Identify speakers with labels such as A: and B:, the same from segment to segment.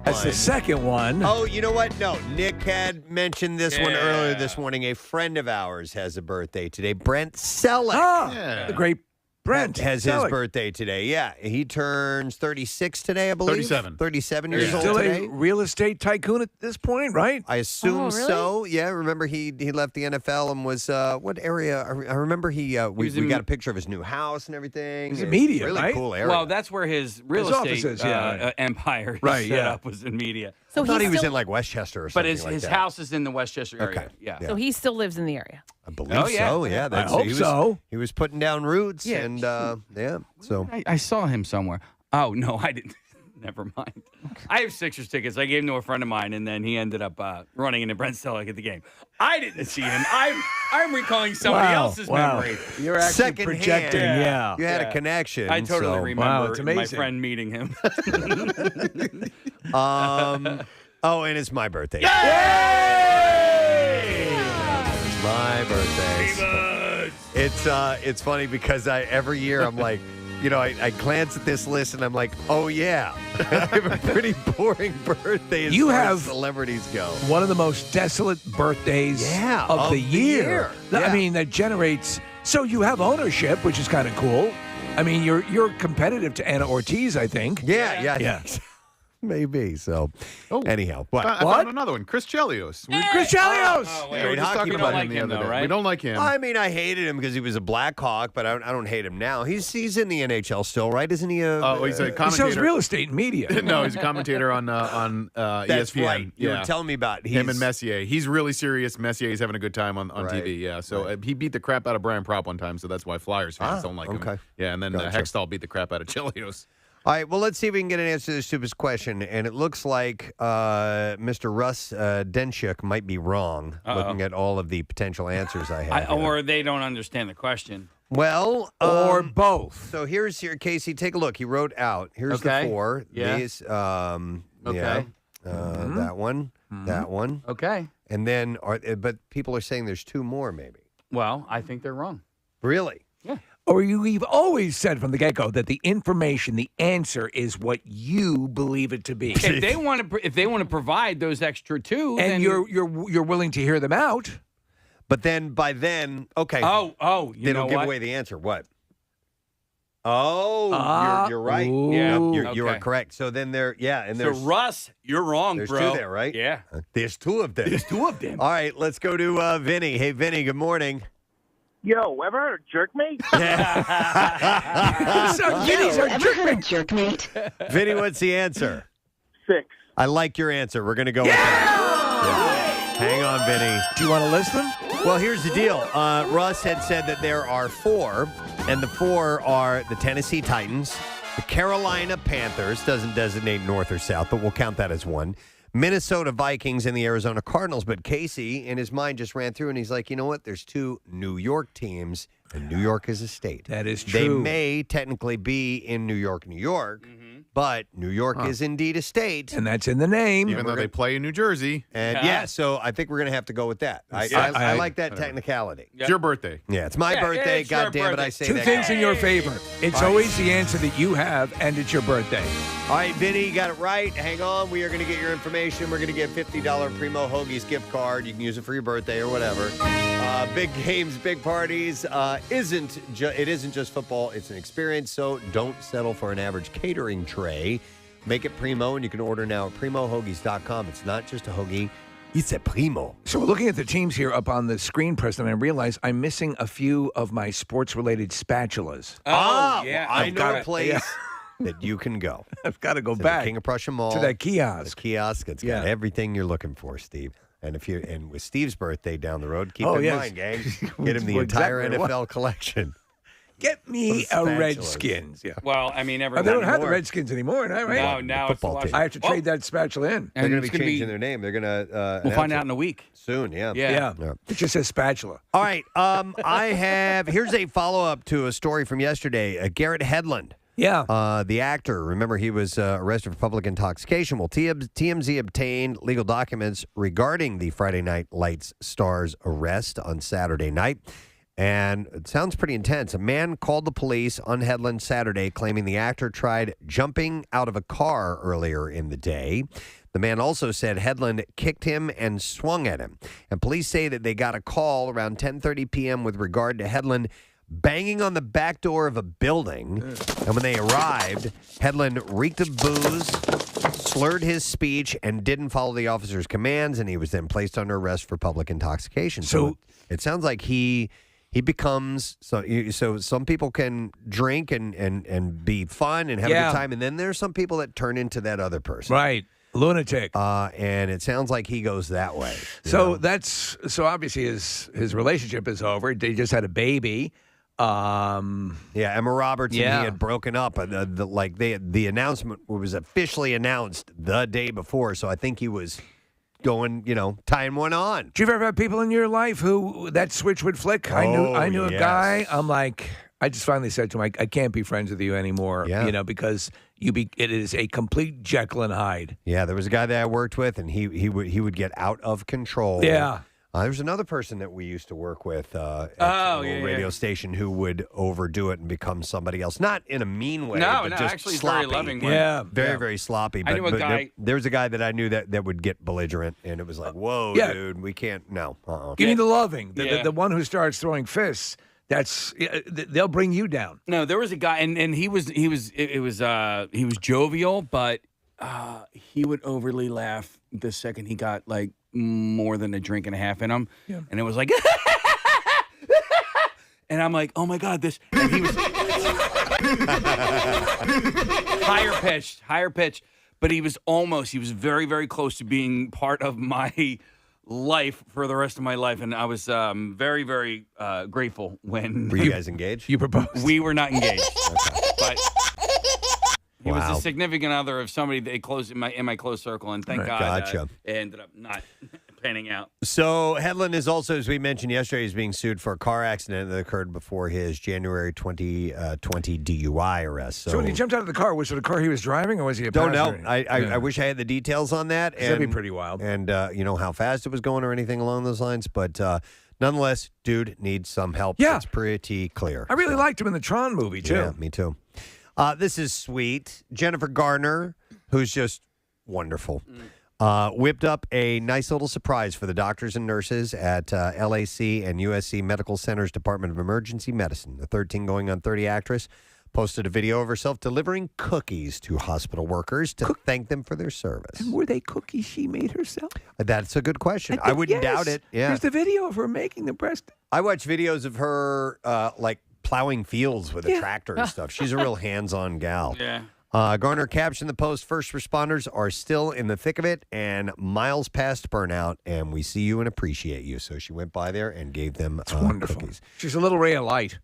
A: That's the second one.
B: Oh, you know what? No, Nick had mentioned this one earlier this morning. A friend of ours has a birthday today. Brent Selleck.
A: The great Brent
B: has
A: Selleck.
B: his birthday today. Yeah, he turns 36 today, I believe.
C: 37
B: years old
A: Still
B: today.
A: a real estate tycoon at this point, right?
B: I assume
D: really?
B: so. Yeah, remember he left the NFL and was what area? I remember we got a picture of his new house and everything.
A: He's in media,
B: really
A: right?
B: cool area.
E: Well, that's where his real
A: His
E: estate
A: offices, yeah.
E: empire
A: Right,
E: set
A: yeah.
E: up was in media.
D: So
B: I thought he was
D: still,
B: in like Westchester or
E: But
B: something
E: his
B: like that.
E: house is in the Westchester area.
B: Okay.
E: Yeah.
B: Yeah.
D: So he still lives in the area.
B: I believe
E: Oh, yeah.
B: so. Yeah,
A: I hope so.
B: He was putting down roots,
E: Yeah.
B: and yeah. So
E: I saw him somewhere. Oh, no, I didn't. Never mind. I have Sixers tickets. I gave them to a friend of mine, and then he ended up running into Brent Selleck at the game. I didn't see him. I'm recalling somebody else's memory.
A: You're actually
B: Second
A: projecting,
B: hand.
A: yeah.
B: You had a connection.
E: I totally
B: so.
E: remember
A: Wow, it's
E: my
A: amazing.
E: friend meeting him.
B: Oh, and it's my birthday.
A: Yay!
B: It's my birthday. It's funny because every year I'm like, I glance at this list and I'm like, oh yeah, I have a pretty boring birthday as
A: You
B: far
A: have
B: as celebrities go.
A: One of the most desolate birthdays
B: Yeah,
A: of the year.
B: Yeah.
A: I mean, that generates. So you have ownership, which is kind of cool. I mean, you're competitive to Anna Ortiz, I think.
B: Yeah. Maybe. So, anyhow, what?
C: I found another one. Chris Chelios.
A: Chris Chelios.
C: We were just talking
E: You
C: about
E: don't
C: him
E: like
C: the
E: him,
C: other
E: though,
C: day.
E: right?
C: We don't like him.
B: I mean, I hated him because he was a Blackhawk, but I don't hate him now. He's in the NHL still, right? Isn't he?
C: he's a
A: He sells
C: commentator.
A: real estate and media.
C: No, he's a commentator on
B: That's
C: ESPN.
B: right. You
C: Yeah.
B: were telling me about
C: Him and Messier. He's really serious. Messier's having a good time on
B: Right.
C: TV. Yeah. So he beat the crap out of Brian Propp one time, so that's why Flyers fans don't like
B: okay.
C: him. Yeah, and then
B: Gotcha.
C: Hextall beat the crap out of Chelios.
B: All right, well, let's see if we can get an answer to this stupid question. And it looks like Mr. Russ Denchuk might be wrong, looking at all of the potential answers I have. here.
E: Or they don't understand the question.
B: Well,
A: or both.
B: So here's here, Casey. Take a look. He wrote out. Here's
E: Okay.
B: the four.
E: Yeah.
B: These.
E: Okay.
B: Yeah. That one. That one.
E: Okay.
B: And then, but people are saying there's two more, maybe.
E: Well, I think they're wrong.
B: Really?
A: Or you've always said from the get-go that the information, the answer, is what you believe it to be,
E: If they want to provide those extra two,
A: and
E: then
A: you're willing to hear them out.
B: But then, by then, okay.
E: Oh,
B: they don't give away the answer. What? Oh, you're right.
A: Ooh.
E: Yeah.
B: You are
E: Okay.
B: correct. So then and
E: So
B: there's
E: Russ, you're wrong,
B: there's
E: bro.
B: two there, right?
E: Yeah.
B: There's two of them.
E: Two of them.
B: All right, let's go to Vinny. Hey, Vinny, good morning.
F: Yo, ever heard of jerk mate?
A: Vinny's our jerk mate.
G: Jerkmate.
B: Vinny, what's the answer?
F: 6.
B: I like your answer. We're going to go with that. Yeah. Hang on, Vinny.
A: Do you want to list them?
B: Well, here's the deal. Russ had said that there are 4, and the 4 are the Tennessee Titans, the Carolina Panthers, doesn't designate north or south, but we'll count that as 1, Minnesota Vikings, and the Arizona Cardinals. But Casey, in his mind, just ran through, and he's like, you know what? There's 2 New York teams, and New York is a state.
A: That is
B: They
A: true.
B: may technically be in New York, but New York is indeed a state.
A: And that's in the name.
C: Even though they play in New Jersey.
B: And so I think we're going to have to go with that. I like that technicality.
C: It's your birthday.
B: Yeah, it's my birthday.
E: it's your
B: God damn it, I
E: birthday.
B: say
A: Two
B: that.
A: things in your favor. It's always the answer that you have, and it's your birthday.
B: All right, Vinny, you got it right. Hang on. We are going to get your information. We're going to get $50 Primo Hoagies gift card. You can use it for your birthday or whatever. Big games, big parties. It isn't just football. It's an experience, so don't settle for an average catering tray. Make it Primo, and you can order now at PrimoHoagies.com. It's not just a hoagie. It's a Primo.
A: So we're looking at the teams here up on the screen, Preston, and I realize I'm missing a few of my sports-related spatulas.
E: Oh, yeah.
B: Well, I
A: I've
B: know
A: got
B: a
A: it.
B: place that you can go.
A: I've got to go
B: To
A: back
B: the King of Prussia Mall.
A: to that
B: The
A: kiosk.
B: kiosk. It's got everything you're looking for, Steve. And with Steve's birthday down the road, keep
A: Oh,
B: in
A: yes.
B: mind, gang. Get him the
A: Exactly
B: entire
A: what-
B: NFL collection.
A: Get me a
B: Spatulas.
A: Redskins. Yeah.
E: Well, I mean,
A: Oh,
E: everyone.
A: they don't have the
B: anymore.
A: Redskins anymore, right?
E: Now it's the
B: Football team.
A: I have to trade that spatula in.
B: They're
E: And
B: going to
E: it's
B: be
E: gonna
B: changing their name. They're going to
E: We'll find out in a week.
B: soon, yeah.
E: Yeah.
A: Yeah. It just says spatula.
B: All right. Here's a follow-up to a story from yesterday. Garrett Hedlund.
A: Yeah.
B: The actor, remember he was arrested for public intoxication. Well, TMZ obtained legal documents regarding the Friday Night Lights star's arrest on Saturday night. And it sounds pretty intense. A man called the police on Headland Saturday claiming the actor tried jumping out of a car earlier in the day. The man also said Headland kicked him and swung at him. And police say that they got a call around 10:30 p.m. with regard to Headland banging on the back door of a building. And when they arrived, Headland reeked of booze, slurred his speech, and didn't follow the officer's commands, and he was then placed under arrest for public intoxication. So it sounds like he becomes so some people can drink and be fun and have a good time, and then there's some people that turn into that other person.
A: Right. Lunatic.
B: And it sounds like he goes that way.
A: So obviously his relationship is over. They just had a baby.
B: Emma Roberts and he had broken up. The announcement was officially announced the day before, so I think he was going, tying one on.
A: Do you ever have people in your life who that switch would flick? I knew a guy. I'm like, I just finally said to him, I can't be friends with you anymore.
B: Yeah.
A: Because it is a complete Jekyll and Hyde.
B: Yeah, there was a guy that I worked with, and he would get out of control.
A: Yeah.
B: There was another person that we used to work with at a radio station who would overdo it and become somebody else. Not in a mean way, but just
E: actually
B: sloppy.
E: very loving.
B: Very sloppy. But,
E: I knew a guy.
B: There was a guy that I knew that would get belligerent, and it was like, whoa, dude, we can't. No.
A: Give me the loving. The one who starts throwing fists. They'll bring you down.
E: No, there was a guy, and he was jovial, but he would overly laugh the second he got like more than a drink and a half in him, and it was like, and I'm like, oh my god, this. And he was higher pitched, but he was very, very close to being part of my life for the rest of my life, and I was very, very grateful when.
B: Were you guys engaged?
A: You proposed.
E: We were not engaged, but he was
B: Wow.
E: a significant other of somebody that close in my close circle, and thank God,
B: Gotcha.
E: it ended up not panning out.
B: So Headland is also, as we mentioned yesterday, he's being sued for a car accident that occurred before his January 2020 DUI arrest.
A: So when he jumped out of the car, was it a car he was driving, or was he a
B: Don't
A: passenger?
B: know. I wish I had the details on that.
A: That'd be pretty wild.
B: And how fast it was going or anything along those lines. But nonetheless, dude needs some help.
A: Yeah.
B: It's pretty clear.
A: I really liked him in the Tron movie, too.
B: Yeah, me too. This is sweet. Jennifer Garner, who's just wonderful, whipped up a nice little surprise for the doctors and nurses at LAC and USC Medical Center's Department of Emergency Medicine. The 13 going on 30 actress posted a video of herself delivering cookies to hospital workers to thank them for their service.
A: And were they cookies she made herself?
B: That's a good question. I wouldn't doubt it. Yeah.
A: There's the video of her making the breast.
B: I watch videos of her plowing fields with a tractor and stuff. She's a real hands-on gal.
E: Yeah.
B: Garner captioned the post, "First responders are still in the thick of it and miles past burnout, and we see you and appreciate you." So she went by there and gave them
A: Wonderful.
B: cookies.
A: She's a little ray of light.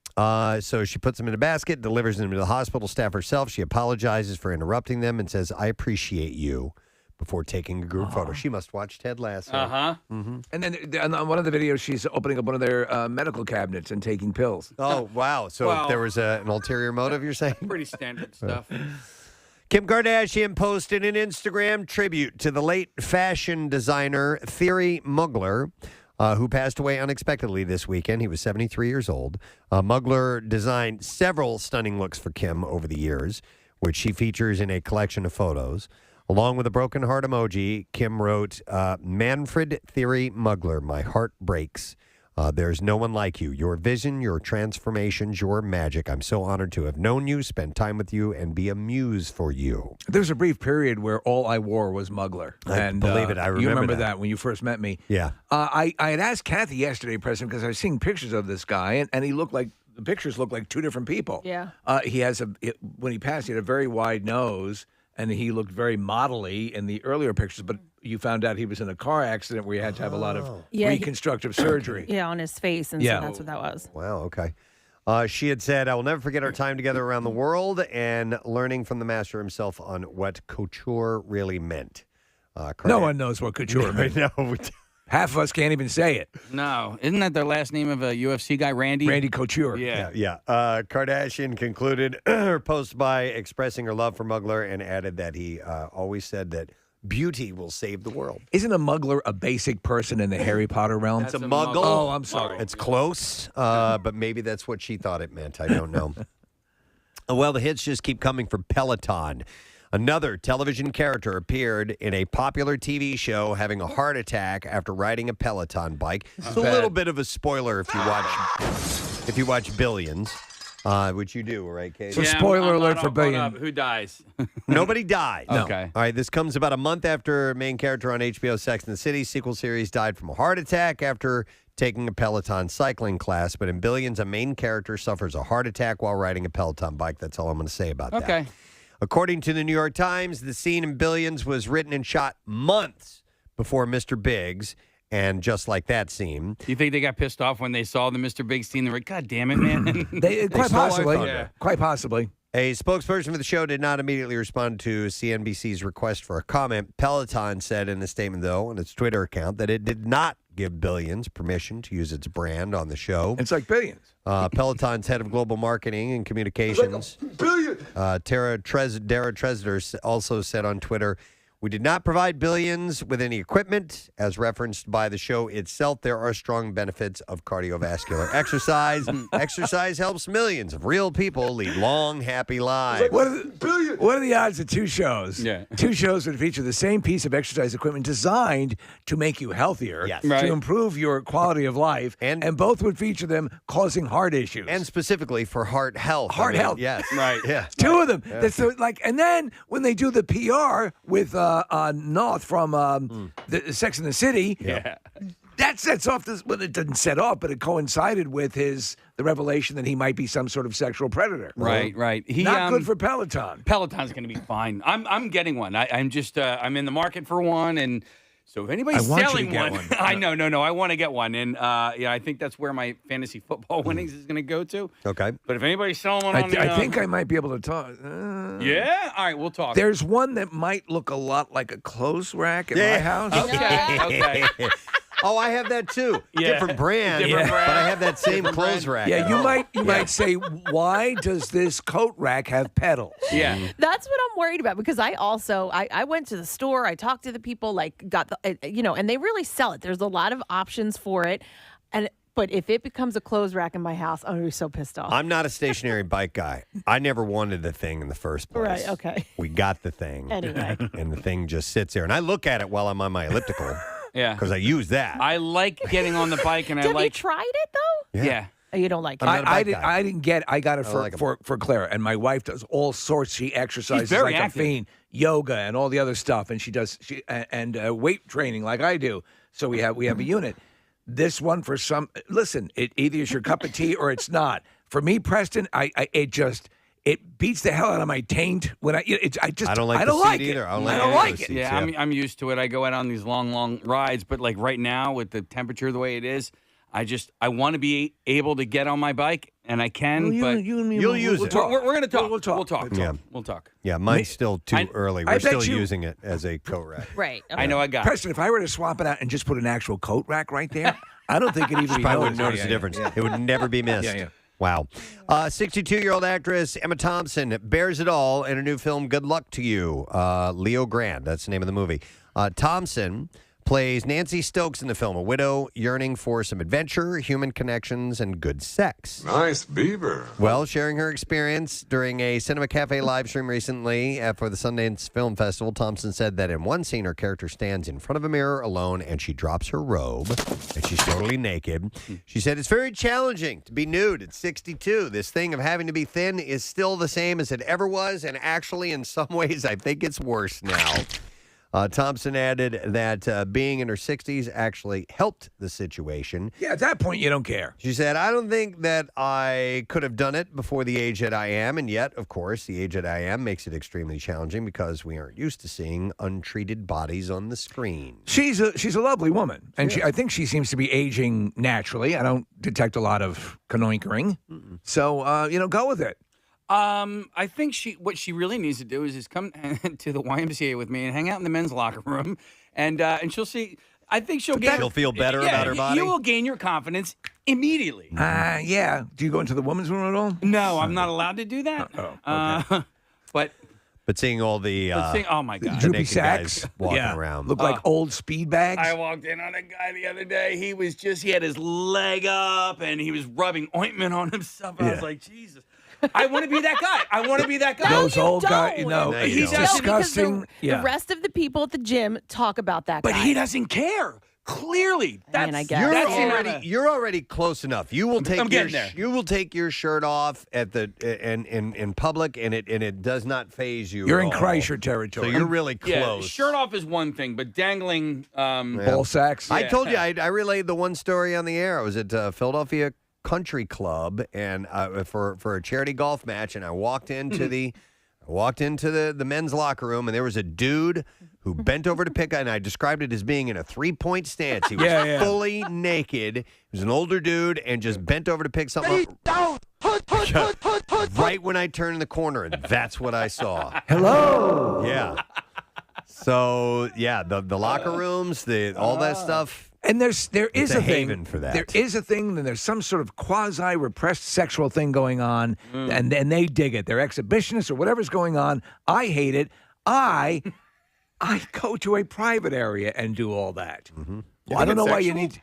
B: So she puts them in a basket, delivers them to the hospital staff herself. She apologizes for interrupting them and says, "I appreciate you," before taking a group photo. She must watch Ted Lasso.
A: And then on one of the videos, she's opening up one of their medical cabinets and taking pills.
B: Oh, wow. So
E: Well-
B: there was an ulterior motive, you're saying?
E: Pretty standard stuff.
B: Kim Kardashian posted an Instagram tribute to the late fashion designer Thierry Mugler, who passed away unexpectedly this weekend. He was 73 years old. Mugler designed several stunning looks for Kim over the years, which she features in a collection of photos. Along with a broken heart emoji, Kim wrote, "Manfred Thierry Mugler, my heart breaks. There's no one like you. Your vision, your transformations, your magic. I'm so honored to have known you, spend time with you, and be a muse for you."
A: There was a brief period where all I wore was Mugler.
B: I believe it. I
A: You
B: remember
A: remember
B: that.
A: that when you first met me.
B: Yeah.
A: I had asked Kathy yesterday, Preston, because I was seeing pictures of this guy, and he looked like the pictures looked like two different people.
D: Yeah.
A: He has when he passed, he had a very wide nose, and he looked very modelly in the earlier pictures. But you found out he was in a car accident where he had to have a lot of reconstructive surgery.
D: Yeah, on his face, and
A: Yeah.
D: so that's what that was.
B: Wow, okay. She had said, "I will never forget our time together around the world and learning from the master himself on what couture really meant."
A: No one knows what couture means.
B: No.
A: Half of us can't even say it.
E: No, isn't that the last name of a UFC guy, Randy?
A: Randy Couture.
E: Yeah.
B: Kardashian concluded her post by expressing her love for Mugler and added that he always said that beauty will save the world.
A: Isn't a Mugler a basic person in the Harry Potter realm?
B: It's a muggle.
A: Oh, I'm sorry.
B: It's close, but maybe that's what she thought it meant. I don't know. Well, the hits just keep coming from Peloton. Another television character appeared in a popular TV show having a heart attack after riding a Peloton bike. It's a little bit of a spoiler if you watch Billions, which you do, right, Katie?
A: So spoiler alert for Billions.
E: Who dies?
B: Nobody died.
A: No.
E: Okay.
B: All right, this comes about a month after main character on HBO Sex and the City sequel series died from a heart attack after taking a Peloton cycling class. But in Billions, a main character suffers a heart attack while riding a Peloton bike. That's all I'm going to say about that.
E: Okay.
B: According to the New York Times, the scene in Billions was written and shot months before Mr. Biggs. And just like that scene.
E: You think they got pissed off when they saw the Mr. Big scene? They were like, God damn it, man.
A: Quite possibly.
E: Yeah.
A: Quite possibly.
B: A spokesperson for the show did not immediately respond to CNBC's request for a comment. Peloton said in a statement, though, on its Twitter account, that it did not give Billions permission to use its brand on the show.
A: It's like Billions.
B: Peloton's head of global marketing and communications, Dara Tresder, also said on Twitter, "We did not provide Billions with any equipment. As referenced by the show itself, there are strong benefits of cardiovascular exercise. Exercise helps millions of real people lead long, happy lives."
A: What are the odds of two shows?
E: Yeah.
A: Two shows would feature the same piece of exercise equipment designed to make you healthier,
B: Yes.
E: Right.
A: to improve your quality of life, and both would feature them causing heart issues.
B: And specifically for heart health.
A: Heart health.
B: Yes.
E: Right.
B: Yeah.
A: Two of them. That's so, and then when they do the PR with North from the Sex and the City,
E: Yeah.
A: that sets off this. Well, it didn't set off, but it coincided with the revelation that he might be some sort of sexual predator.
E: Right.
A: Not good for Peloton.
E: Peloton's going to be fine. I'm getting one. I'm just I'm in the market for one, and so if anybody's
A: I want you to
E: selling
A: get
E: one,
A: one.
E: I no, I want to get one, and I think that's where my fantasy football winnings is going to go to.
B: Okay.
E: But if anybody's selling one,
A: I think I might be able to talk.
E: Yeah. All right, we'll talk.
A: There's one that might look a lot like a clothes rack at my house.
E: Okay.
B: Oh, I have that too.
E: Yeah.
B: Different brand,
E: Different brand.
B: but I have that same
E: Different
B: clothes
E: brand.
B: rack.
A: Yeah, you might say, why does this coat rack have pedals?
E: Yeah.
D: That's what I'm worried about because I went to the store, I talked to the people, got the, and they really sell it. There's a lot of options for it. But if it becomes a clothes rack in my house, I'm going to be so pissed off.
B: I'm not a stationary bike guy. I never wanted the thing in the first place.
D: Right, okay.
B: We got the thing.
D: Anyway.
B: And the thing just sits there. And I look at it while I'm on my elliptical
E: Yeah.
B: because I use that.
E: I like getting on the bike, and I
D: Have you
E: like.
D: tried it though?
E: Yeah.
D: Oh, you don't like it?
B: I'm not a bike guy.
A: I got it
B: like 'em.
A: for Claire, and my wife does all sorts. She exercises
E: very
A: like
E: active.
A: a fiend, yoga and all the other stuff, and she does weight training like I do. So we have a unit. This one for some. Listen, it either is your cup of tea or it's not. For me, Preston, it beats the hell out of my taint when I
B: don't like
A: I
B: the
A: don't
B: seat
A: like
B: either.
A: it.
B: I don't
A: I
B: like
A: don't
B: any of
A: like
B: those
A: it.
B: seats.
E: Yeah, I'm used to it. I go out on these long rides, but like right now with the temperature the way it is, I want to be able to get on my bike, and I can.
A: Well,
E: but
A: you and me,
B: You'll
A: we'll
B: use
A: we'll
B: it.
A: talk.
E: we're going to talk.
A: We'll talk.
E: We'll talk.
B: Yeah.
E: We'll talk.
B: Yeah, mine's still too early.
A: I
B: We're
A: bet
B: still
A: you-
B: using it as a coat rack.
D: Right. Okay.
E: I know I got it.
A: Preston, if I were to swap it out and just put an actual coat rack right there, I don't think it'd even be
B: Probably
A: noticed.
B: wouldn't notice the difference. It would never be missed.
A: Yeah.
B: Wow. 62-year-old actress Emma Thompson bears it all in her new film, Good Luck to You. Leo Grande, that's the name of the movie. Thompson plays Nancy Stokes in the film, a widow yearning for some adventure, human connections, and good sex.
G: Nice beaver.
B: Well, sharing her experience during a Cinema Cafe live stream recently for the Sundance Film Festival, Thompson said that in one scene, her character stands in front of a mirror alone and she drops her robe and she's totally naked. She said, "It's very challenging to be nude at 62. This thing of having to be thin is still the same as it ever was. And actually, in some ways, I think it's worse now." Thompson added that being in her 60s actually helped the situation.
A: Yeah, at that point, you don't care.
B: She said, "I don't think that I could have done it before the age that I am. And yet, of course, the age that I am makes it extremely challenging because we aren't used to seeing untreated bodies on the screen."
A: She's a lovely woman, and I think she seems to be aging naturally. I don't detect a lot of canoinkering. So, go with it.
E: I think what she really needs to do is come to the YMCA with me and hang out in the men's locker room, and she'll see. I think she'll
B: feel better about her body?
E: You will gain your confidence immediately.
A: Yeah. Do you go into the women's room at all?
E: No, I'm not allowed to do that.
A: Okay.
E: But
B: But seeing all the
E: oh my god,
B: the
A: Droopy
B: naked guys
A: sacks
B: walking
A: yeah.
B: around.
A: Look like old speed bags.
E: I walked in on a guy the other day. He had his leg up and he was rubbing ointment on himself. I was like, Jesus. I want to be that guy. I want to be that guy.
A: Those
D: you
A: old guys,
D: don't.
A: no,
B: No, you
A: he's
B: don't.
A: disgusting.
D: No, because the rest of the people at the gym talk about that
E: But
D: guy.
E: he doesn't care. Clearly,
D: I mean, I guess.
B: You're already close enough. You will take
E: I'm getting there.
B: You will take your shirt off at the in public, and it does not faze you.
A: You're
B: at
A: in
B: all.
A: Kreischer territory.
B: So you're really
E: Yeah,
B: close.
E: shirt off is one thing, but dangling.
A: Ball sacks.
B: I told you I relayed the one story on the air. I was at Philadelphia Country Club and for a charity golf match, and I walked into the men's locker room, and there was a dude who bent over to pick, and I described it as being in a 3-point stance. He was fully naked. He was an older dude and just bent over to pick something up. Right when I turned the corner, and that's what I saw.
A: Hello.
B: Yeah. So yeah, the locker rooms, all that stuff.
A: And there is
B: a
A: a
B: haven
A: thing
B: for that.
A: There is a thing, and there's some sort of quasi repressed sexual thing going on, and they dig it. They're exhibitionists or whatever's going on. I hate it. I go to a private area and do all that. Well, I don't know why you need.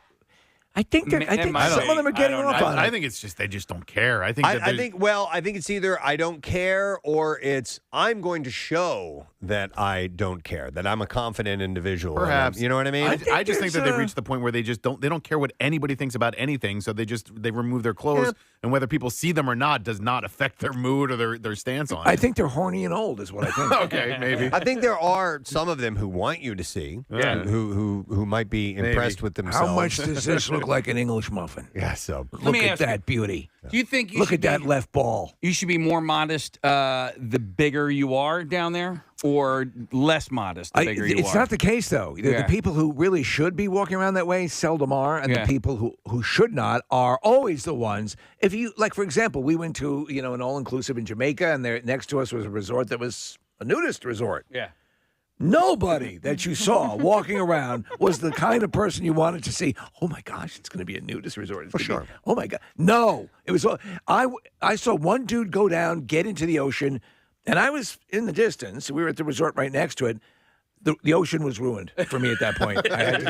A: I think some of them are getting off on it.
C: I think it's just they just don't care. I think
B: I think it's either I don't care or it's I'm going to show that I don't care, that I'm a confident individual.
C: Perhaps.
B: You know what I mean?
C: I just think that they've reached the point where they don't care what anybody thinks about anything, so they remove their clothes, and whether people see them or not does not affect their mood or their stance on it.
A: I think they're horny and old, is what I think.
C: Okay, maybe.
B: I think there are some of them who want you to see, who might be impressed with themselves.
A: How much does this look like an English muffin?
B: Yeah, so
A: Look
E: me
A: at
E: ask you,
A: that beauty.
E: Do you think you
A: Look
E: should
A: at that left ball.
E: You should be more modest the bigger you are down there, or less modest the bigger you are?
A: It's not the case, though. The people who really should be walking around that way seldom are, and the people who should not are always the ones. If you, like, for example, we went to an all-inclusive in Jamaica, and there next to us was a resort that was a nudist resort.
E: Yeah.
A: Nobody that you saw walking around was the kind of person you wanted to see. Oh my gosh, it's going to be a nudist resort. For sure. Oh my God. No, it was. I saw one dude go down, get into the ocean, and I was in the distance. We were at the resort right next to it. The ocean was ruined for me at that point. I had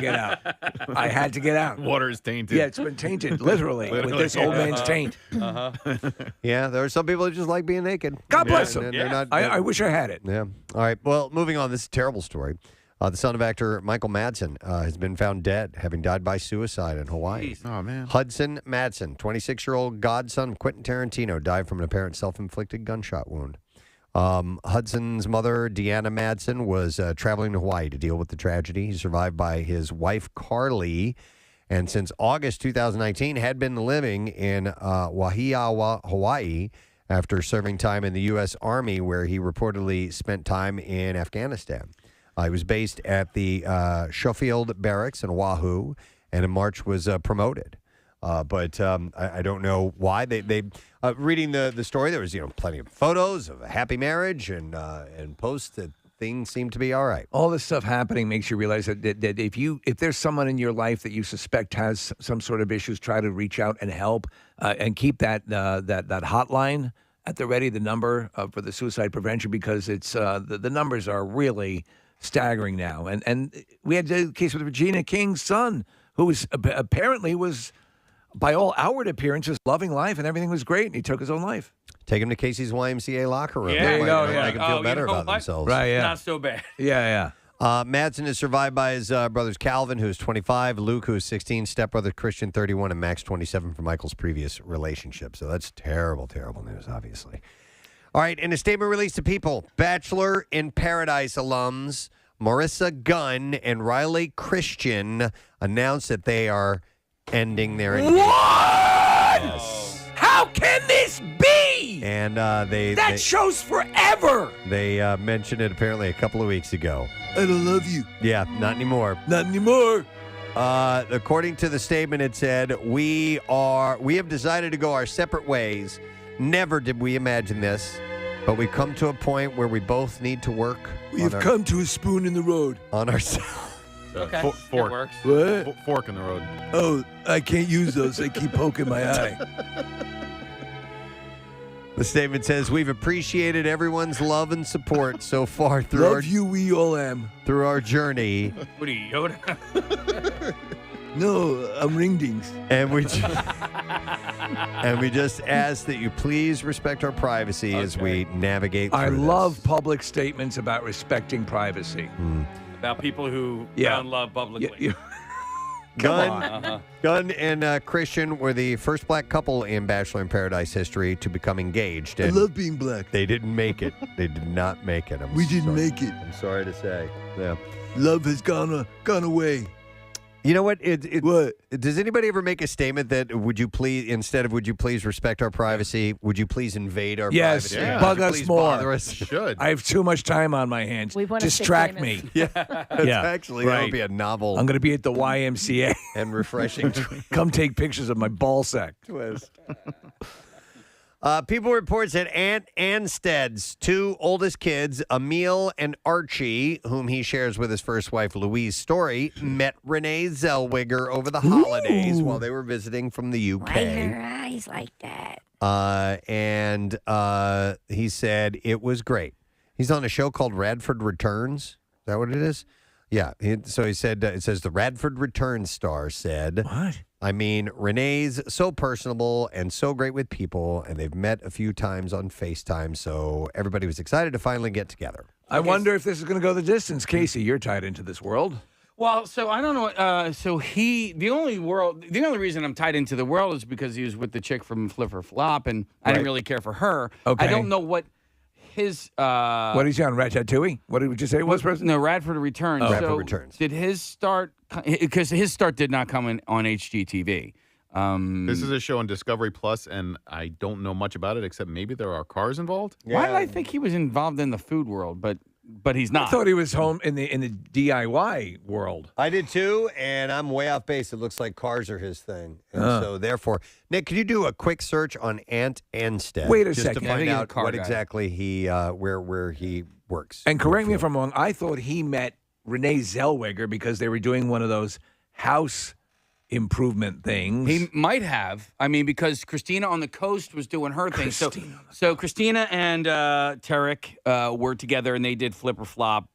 A: to get out.
C: Water is tainted.
A: Yeah, it's been tainted, literally with this old man's taint.
B: Yeah, there are some people who just like being naked.
A: God bless them.
B: They're not-
A: I wish I had it.
B: Yeah. All right. Well, moving on. This is a terrible story. The son of actor Michael Madsen has been found dead, having died by suicide in Hawaii.
C: Oh, man.
B: Hudson Madsen, 26-year-old godson of Quentin Tarantino, died from an apparent self-inflicted gunshot wound. Hudson's mother, Deanna Madsen, was traveling to Hawaii to deal with the tragedy. He's survived by his wife, Carly, and since August 2019 had been living in Wahiawa, Hawaii, after serving time in the U.S. Army, where he reportedly spent time in Afghanistan. He was based at the Schofield Barracks in Oahu, and in March was promoted. But I don't know why. They reading the story, there was plenty of photos of a happy marriage and posts that things seem to be all right.
A: All this stuff happening makes you realize that if there's someone in your life that you suspect has some sort of issues, try to reach out and help and keep that hotline at the ready, the number for the suicide prevention, because it's the numbers are really staggering now. And we had the case with Regina King's son, who was apparently by all outward appearances, loving life, and everything was great, and he took his own life.
B: Take him to Casey's YMCA locker room.
E: Yeah,
B: That
A: there you
B: might
A: go,
B: make him feel better about themselves.
A: Right, yeah.
E: Not so bad.
A: Yeah.
B: Madsen is survived by his brothers Calvin, who's 25, Luke, who's 16, stepbrother Christian, 31, and Max, 27, from Michael's previous relationship. So that's terrible, terrible news, obviously. All right, in a statement released to People, Bachelor in Paradise alums Marissa Gunn and Riley Christian announced that they are ending their engagement.
A: What?
B: Yes.
A: How can this be?
B: And
A: That show's forever.
B: they mentioned it apparently a couple of weeks ago.
A: I don't love you.
B: Yeah, not anymore.
A: Not anymore.
B: According to the statement, it said, we have decided to go our separate ways. Never did we imagine this, but we've come to a point where we both need to work.
A: We have come to a spoon in the road.
B: on ourselves.
E: Okay.
C: Fork.
E: It works.
A: What?
C: Fork in the road.
A: Oh, I can't use those. They keep poking my eye.
B: The statement says, we've appreciated everyone's love and support so far through
A: we all am.
B: through our journey.
E: What are you, Yoda?
A: No, I'm Ringdings.
B: And we just ask that you please respect our privacy as we navigate through
A: I
B: this.
A: love public statements about respecting privacy.
E: About people who
A: Yeah.
E: found love publicly.
B: Gunn and Christian were the first black couple in Bachelor in Paradise history to become engaged. And
A: being black.
B: they didn't make it. They did not make it.
A: We didn't make it.
B: I'm sorry to say. Yeah.
A: Love has gone away.
B: You know what?
A: What?
B: Does anybody ever make a statement that would you please respect our privacy? Would you please invade our
A: Yes,
B: privacy?
C: Yeah.
A: bug
B: Would you
A: us
B: please
A: more.
B: bother us?
C: Should.
A: I have too much time on my hands.
D: We want a
A: Distract
D: stick
A: me.
B: That's actually that would be a novel
A: I'm going to be at the YMCA.
B: and refreshing
A: Come take pictures of my ball sack.
B: twist. People reports that Aunt Anstead's two oldest kids, Emil and Archie, whom he shares with his first wife, Louise Story, met Renee Zellweger over the holidays while they were visiting from the UK.
G: Why are her eyes like that?
B: And he said it was great. He's on a show called Radford Returns. Is that what it is? Yeah. So he said, it says the Radford Returns star said,
A: What?
B: I mean, Renee's so personable and so great with people, and they've met a few times on FaceTime, so everybody was excited to finally get together.
A: I wonder if this is going to go the distance. Casey, you're tied into this world.
E: Well, so I don't know. The only reason I'm tied into the world is because he was with the chick from Flipper Flop, and I didn't really care for her.
A: Okay.
E: I don't know what his.
A: What is he on, Ratatouille? What did you say it was, President?
E: No, Radford Returns.
B: Radford
E: So
B: Returns.
E: Did his start? Because his start did not come on HGTV.
C: This is a show on Discovery Plus, and I don't know much about it except maybe there are cars involved.
E: Why did I think he was involved in the food world? But he's not.
A: I thought he was home in the DIY world.
B: I did too, and I'm way off base. It looks like cars are his thing. And so therefore, Nick, could you do a quick search on Aunt Anstead?
A: Wait a
B: just
A: second.
B: to
A: I
B: find
E: think he's a
B: out
E: car
B: what
E: guy.
B: exactly he where he works.
A: And correct me if I'm wrong, I thought he met Renee Zellweger because they were doing one of those house improvement things.
E: He might have. I mean, because Christina on the Coast was doing her thing. So Christina and Tarek were together, and they did Flipper Flop.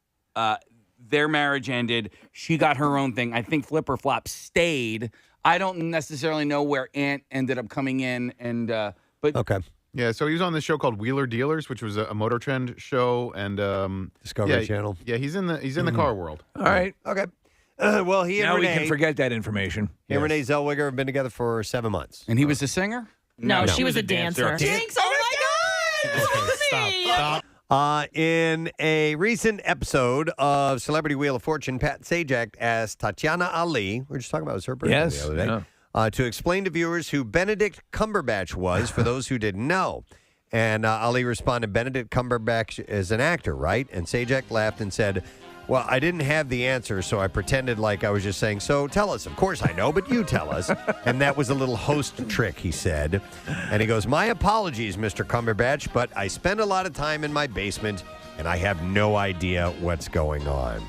E: Their marriage ended. She got her own thing. I think Flipper Flop stayed. I don't necessarily know where Aunt ended up coming in, and but
B: Okay.
C: Yeah, so he was on this show called Wheeler Dealers, which was a Motor Trend show, and
B: Discovery Channel.
C: Yeah, he's in the car world.
A: All right.
B: Okay. Well, he and
A: Now
B: Renee,
A: we can forget that information.
B: he and Renee Zellweger have been together for 7 months.
E: and he was a singer.
D: No, she was a dancer.
E: Thanks.
D: Oh my God!
C: Stop.
B: In a recent episode of Celebrity Wheel of Fortune, Pat Sajak asked Tatiana Ali, we were just talking about, it was her birthday
A: Yes,
B: the other day, to explain to viewers who Benedict Cumberbatch was for those who didn't know. And Ali responded, Benedict Cumberbatch is an actor, right? And Sajak laughed and said, well, I didn't have the answer, so I pretended like I was just saying, so tell us. Of course I know, but you tell us. And that was a little host trick, he said. And he goes, my apologies, Mr. Cumberbatch, but I spend a lot of time in my basement, and I have no idea what's going on.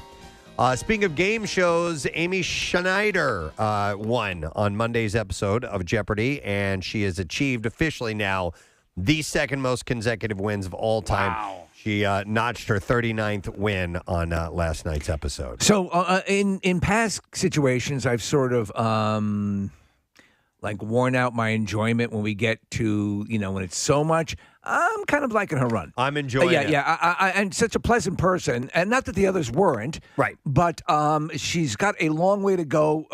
B: Speaking of game shows, Amy Schneider won on Monday's episode of Jeopardy, and she has achieved officially now the second most consecutive wins of all time.
E: Wow.
B: She notched her 39th win on last night's episode.
A: So in past situations, I've sort of like worn out my enjoyment when we get to, when it's so much. I'm kind of liking her run.
B: I'm enjoying it.
A: Yeah. I and such a pleasant person, and not that the others weren't.
B: Right.
A: But she's got a long way to go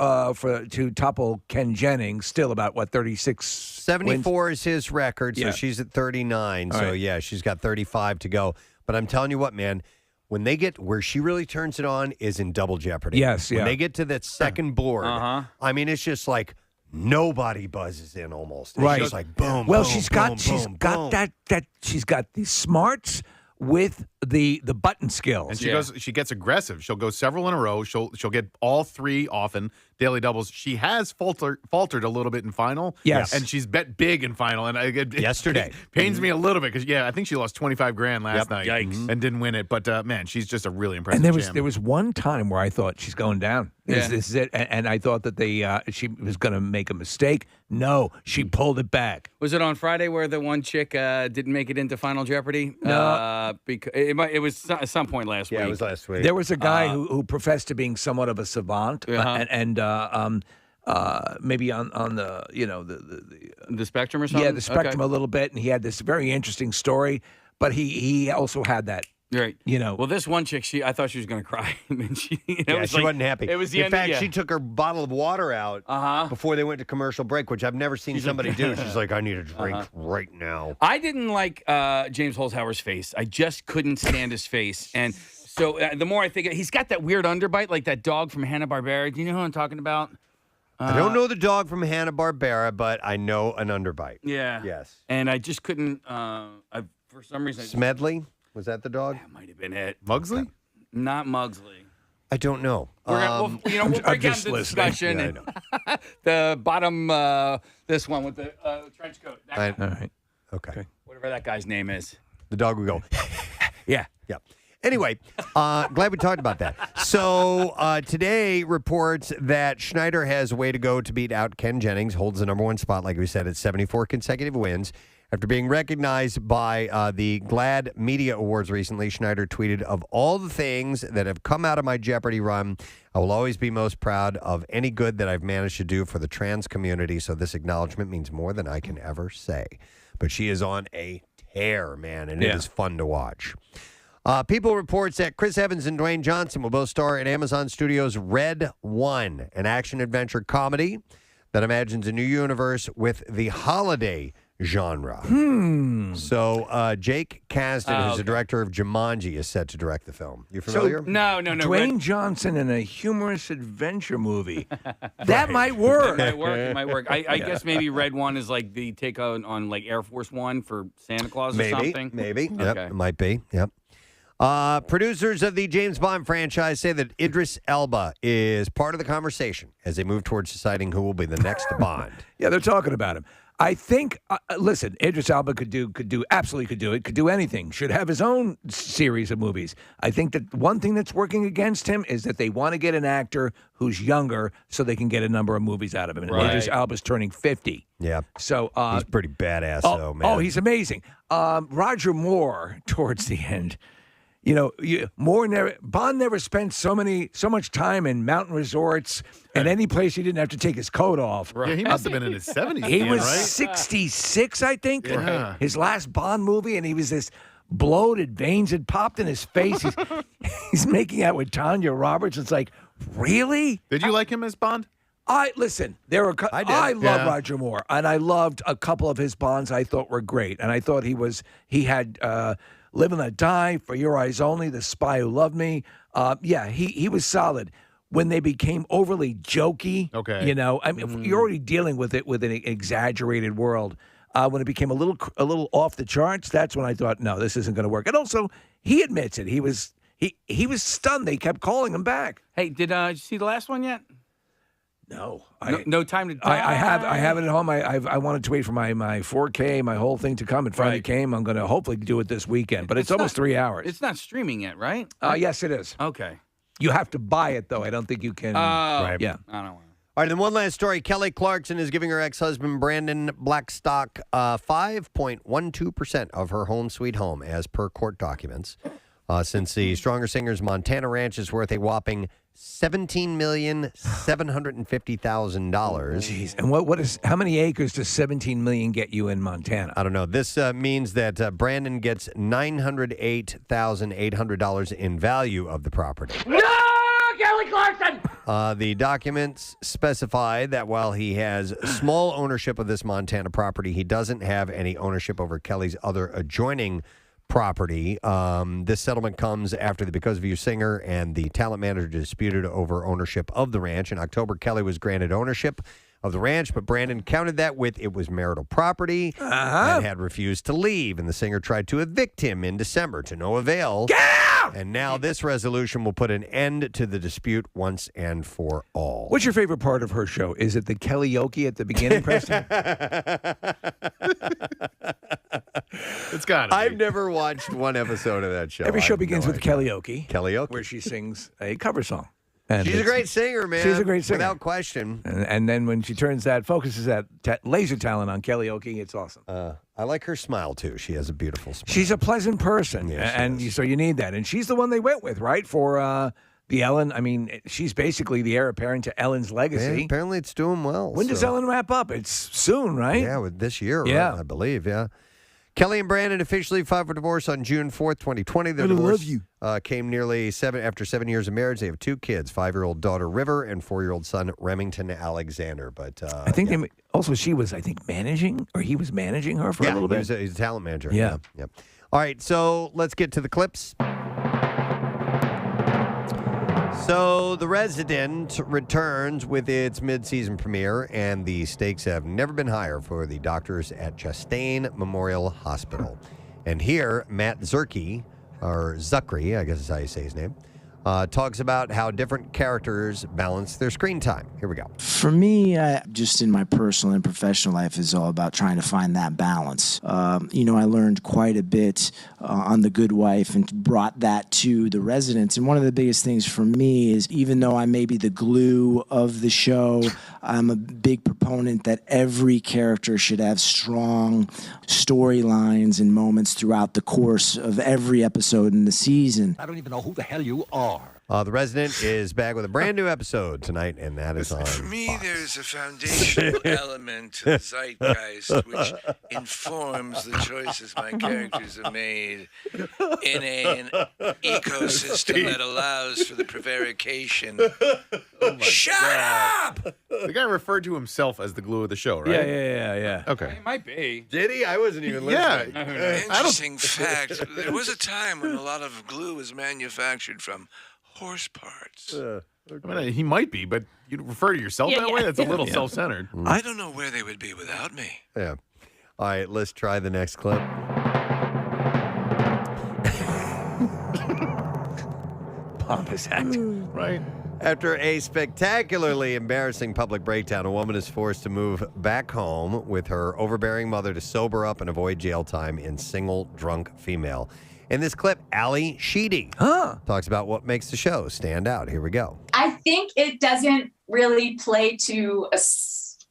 A: to topple Ken Jennings. Still about 36.
B: 74 is his record, so
A: Yeah.
B: she's at 39.
A: All
B: So,
A: right.
B: yeah, she's got 35 to go. But I'm telling you what, man, when they get where she really turns it on is in Double Jeopardy.
A: Yes,
B: When
A: yeah.
B: they get to that second board, I mean, it's just like nobody buzzes in almost. It's
A: Right.
B: just like boom,
A: Well,
B: boom,
A: she's got
B: boom, boom.
A: that she's got the smarts with the button skills.
C: And she gets aggressive. She'll go several in a row. She'll get all three often. Daily doubles. She has faltered a little bit in final.
A: Yes.
C: And she's bet big in final. And it
B: Yesterday.
C: pains me a little bit because I think she lost $25,000 last night.
E: Yikes.
C: And didn't win it. But man, she's just a really impressive
A: And
C: champ.
A: there was one time where I thought she's going down.
E: Yeah.
A: This is it. And I thought that she was going to make a mistake. No, she pulled it back.
E: Was it on Friday where the one chick didn't make it into Final Jeopardy?
A: No.
E: Because it was at some point last week.
B: Yeah, it was last week.
A: There was a guy who professed to being somewhat of a savant, and maybe on the
E: the spectrum or something.
A: yeah, the spectrum
E: Okay.
A: a little bit, and he had this very interesting story. But he also had that.
E: Right.
A: Well,
E: this one chick, I thought she was going to cry. And she
B: wasn't happy.
E: It was the
B: In
E: end
B: fact,
E: of,
B: she took her bottle of water out before they went to commercial break, which I've never seen somebody do. She's like, I need a drink right now.
E: I didn't like James Holzhauer's face. I just couldn't stand his face. And so the more I think, he's got that weird underbite, like that dog from Hanna-Barbera. Do you know who I'm talking about?
B: I don't know the dog from Hanna-Barbera, but I know an underbite.
E: Yeah.
B: Yes.
E: And I just couldn't, for some reason.
B: Smedley? Was that the dog?
E: That might have been it.
C: Mugsley?
E: Not Mugsley.
B: I don't know.
E: We'll break down
A: just
E: the
A: listening.
E: discussion.
B: Yeah, I
E: and
B: know.
E: the bottom, this one with the trench coat. That guy.
A: all right.
B: Okay.
E: Whatever that guy's name is.
B: The dog would go,
A: Yeah.
B: yeah. Anyway, glad we talked about that. So today reports that Schneider has a way to go to beat out Ken Jennings, holds the number one spot, like we said, at 74 consecutive wins. After being recognized by the GLAAD Media Awards recently, Schneider tweeted, "Of all the things that have come out of my Jeopardy run, I will always be most proud of any good that I've managed to do for the trans community, so this acknowledgement means more than I can ever say." But she is on a tear, man, and it is fun to watch. People reports that Chris Evans and Dwayne Johnson will both star in Amazon Studios' Red One, an action-adventure comedy that imagines a new universe with the holiday genre. So Jake Kasdan, who's the director of Jumanji, is set to direct the film. You familiar?
E: No.
A: Dwayne Johnson in a humorous adventure movie. That might work.
E: It might work. I guess maybe Red One is like the take on like Air Force One for Santa Claus or something.
B: Maybe.
E: Okay.
B: Yep, it might be. Yep. Producers of the James Bond franchise say that Idris Elba is part of the conversation as they move towards deciding who will be the next Bond.
A: Yeah, they're talking about him. I think, listen, Idris Elba could do anything. Should have his own series of movies. I think that one thing that's working against him is that they want to get an actor who's younger so they can get a number of movies out of him. And
E: Right.
A: Idris Elba's turning 50.
B: Yeah.
A: So
B: He's pretty badass, though, man.
A: Oh, he's amazing. Roger Moore towards the end. Bond never spent so much time in mountain resorts and any place he didn't have to take his coat off.
C: Yeah, he must have been in his 70s.
A: He
C: Dan,
A: was
C: right?
A: 66, I think.
C: Yeah.
A: His last Bond movie, and he was this bloated, veins had popped in his face. He's making out with Tanya Roberts. It's like, really?
C: Did you like him as Bond?
A: Listen. I love
C: Yeah.
A: Roger Moore, and I loved a couple of his Bonds. I thought were great, and I thought he had Live and Let Die, For Your Eyes Only, The Spy Who Loved Me. He was solid. When they became overly jokey,
C: Okay.
A: You're already dealing with it with an exaggerated world. When it became a little off the charts, that's when I thought, no, this isn't going to work. And also, he admits it. He was stunned. They kept calling him back.
E: Hey, did you see the last one yet?
A: No,
E: No time to die.
A: I have it at home. I wanted to wait for my 4K, my whole thing to come. It finally
E: Right.
A: came. I'm going to hopefully do it this weekend, but it's almost 3 hours.
E: It's not streaming yet, right?
A: Yes, it is.
E: Okay.
A: You have to buy it though. I don't think you can.
B: Right.
A: Yeah.
E: I don't want to.
B: All right, then one last story. Kelly Clarkson is giving her ex-husband Brandon Blackstock 5.12% of her home sweet home, as per court documents. Since the Stronger Singers Montana ranch is worth a whopping $17,750,000.
A: Jeez. And how many acres does 17 million get you in Montana?
B: I don't know. This means that Brandon gets $908,800 in value of the property.
F: No, Kelly Clarkson!
B: The documents specify that while he has small ownership of this Montana property, he doesn't have any ownership over Kelly's other adjoining property. This settlement comes after the Because of You singer and the talent manager disputed over ownership of the ranch. In October, Kelly was granted ownership of the ranch, but Brandon counted that with it was marital property and had refused to leave. And the singer tried to evict him in December to no avail.
A: Get out!
B: And now this resolution will put an end to the dispute once and for all.
A: What's your favorite part of her show? Is it the karaoke at the beginning, Preston?
C: It's got to
B: I've never watched one episode of that show.
A: Every show
B: I have
A: begins
B: no
A: with
B: idea.
A: karaoke,
B: Karaoke.
A: where she sings a cover song. And
B: She's a
A: it's-
B: great singer, man.
A: She's a great singer.
B: Without question.
A: And then when she focuses that laser talent on karaoke, it's awesome.
B: I like her smile, too. She has a beautiful smile.
A: She's a pleasant person,
B: Yeah, she is.
A: so you need that. And she's the one they went with, right, for the Ellen. I mean, she's basically the heir apparent to Ellen's legacy.
B: Yeah, apparently it's doing well.
A: When does
B: so-
A: Ellen wrap up? It's soon, right?
B: Yeah, with this year,
A: Yeah.
B: right, I believe, yeah. Kelly and Brandon officially filed for divorce on June 4th, 2020. Their divorce came after 7 years of marriage. They have 2 kids, 5-year-old daughter River and 4-year-old son Remington Alexander. But
A: I think she was, managing, or he was managing her for a little bit.
B: He's a talent manager.
A: Yeah.
B: All right, so let's get to the clips. So The Resident returns with its mid-season premiere, and the stakes have never been higher for the doctors at Chastain Memorial Hospital. And here, Matt Zukri, I guess is how you say his name, talks about how different characters balance their screen time. Here we go.
H: For me, just in my personal and professional life, is all about trying to find that balance. I learned quite a bit on The Good Wife and brought that to The Residents. And one of the biggest things for me is, even though I may be the glue of the show, I'm a big proponent that every character should have strong storylines and moments throughout the course of every episode in the season.
F: I don't even know who the hell you are.
B: The Resident is back with a brand new episode tonight, and that is on
I: For me,
B: Fox.
I: there's a foundational element to the zeitgeist which informs the choices my characters have made in an ecosystem that allows for the prevarication. Shut up!
C: The guy referred to himself as the glue of the show, right?
A: Yeah.
C: Okay.
E: It might be.
B: Did he? I wasn't even
C: Yeah.
B: listening.
I: Interesting fact. There was a time when a lot of glue was manufactured from horse parts.
C: I mean, he might be, but you refer to yourself that way? That's a little self-centered.
I: I don't know where they would be without me.
B: Yeah. All right, let's try the next clip.
A: Pompous act.
C: Right.
B: After a spectacularly embarrassing public breakdown, a woman is forced to move back home with her overbearing mother to sober up and avoid jail time in Single Drunk Female. In this clip, Ali Sheedy talks about what makes the show stand out. Here we go.
J: I think it doesn't really play to a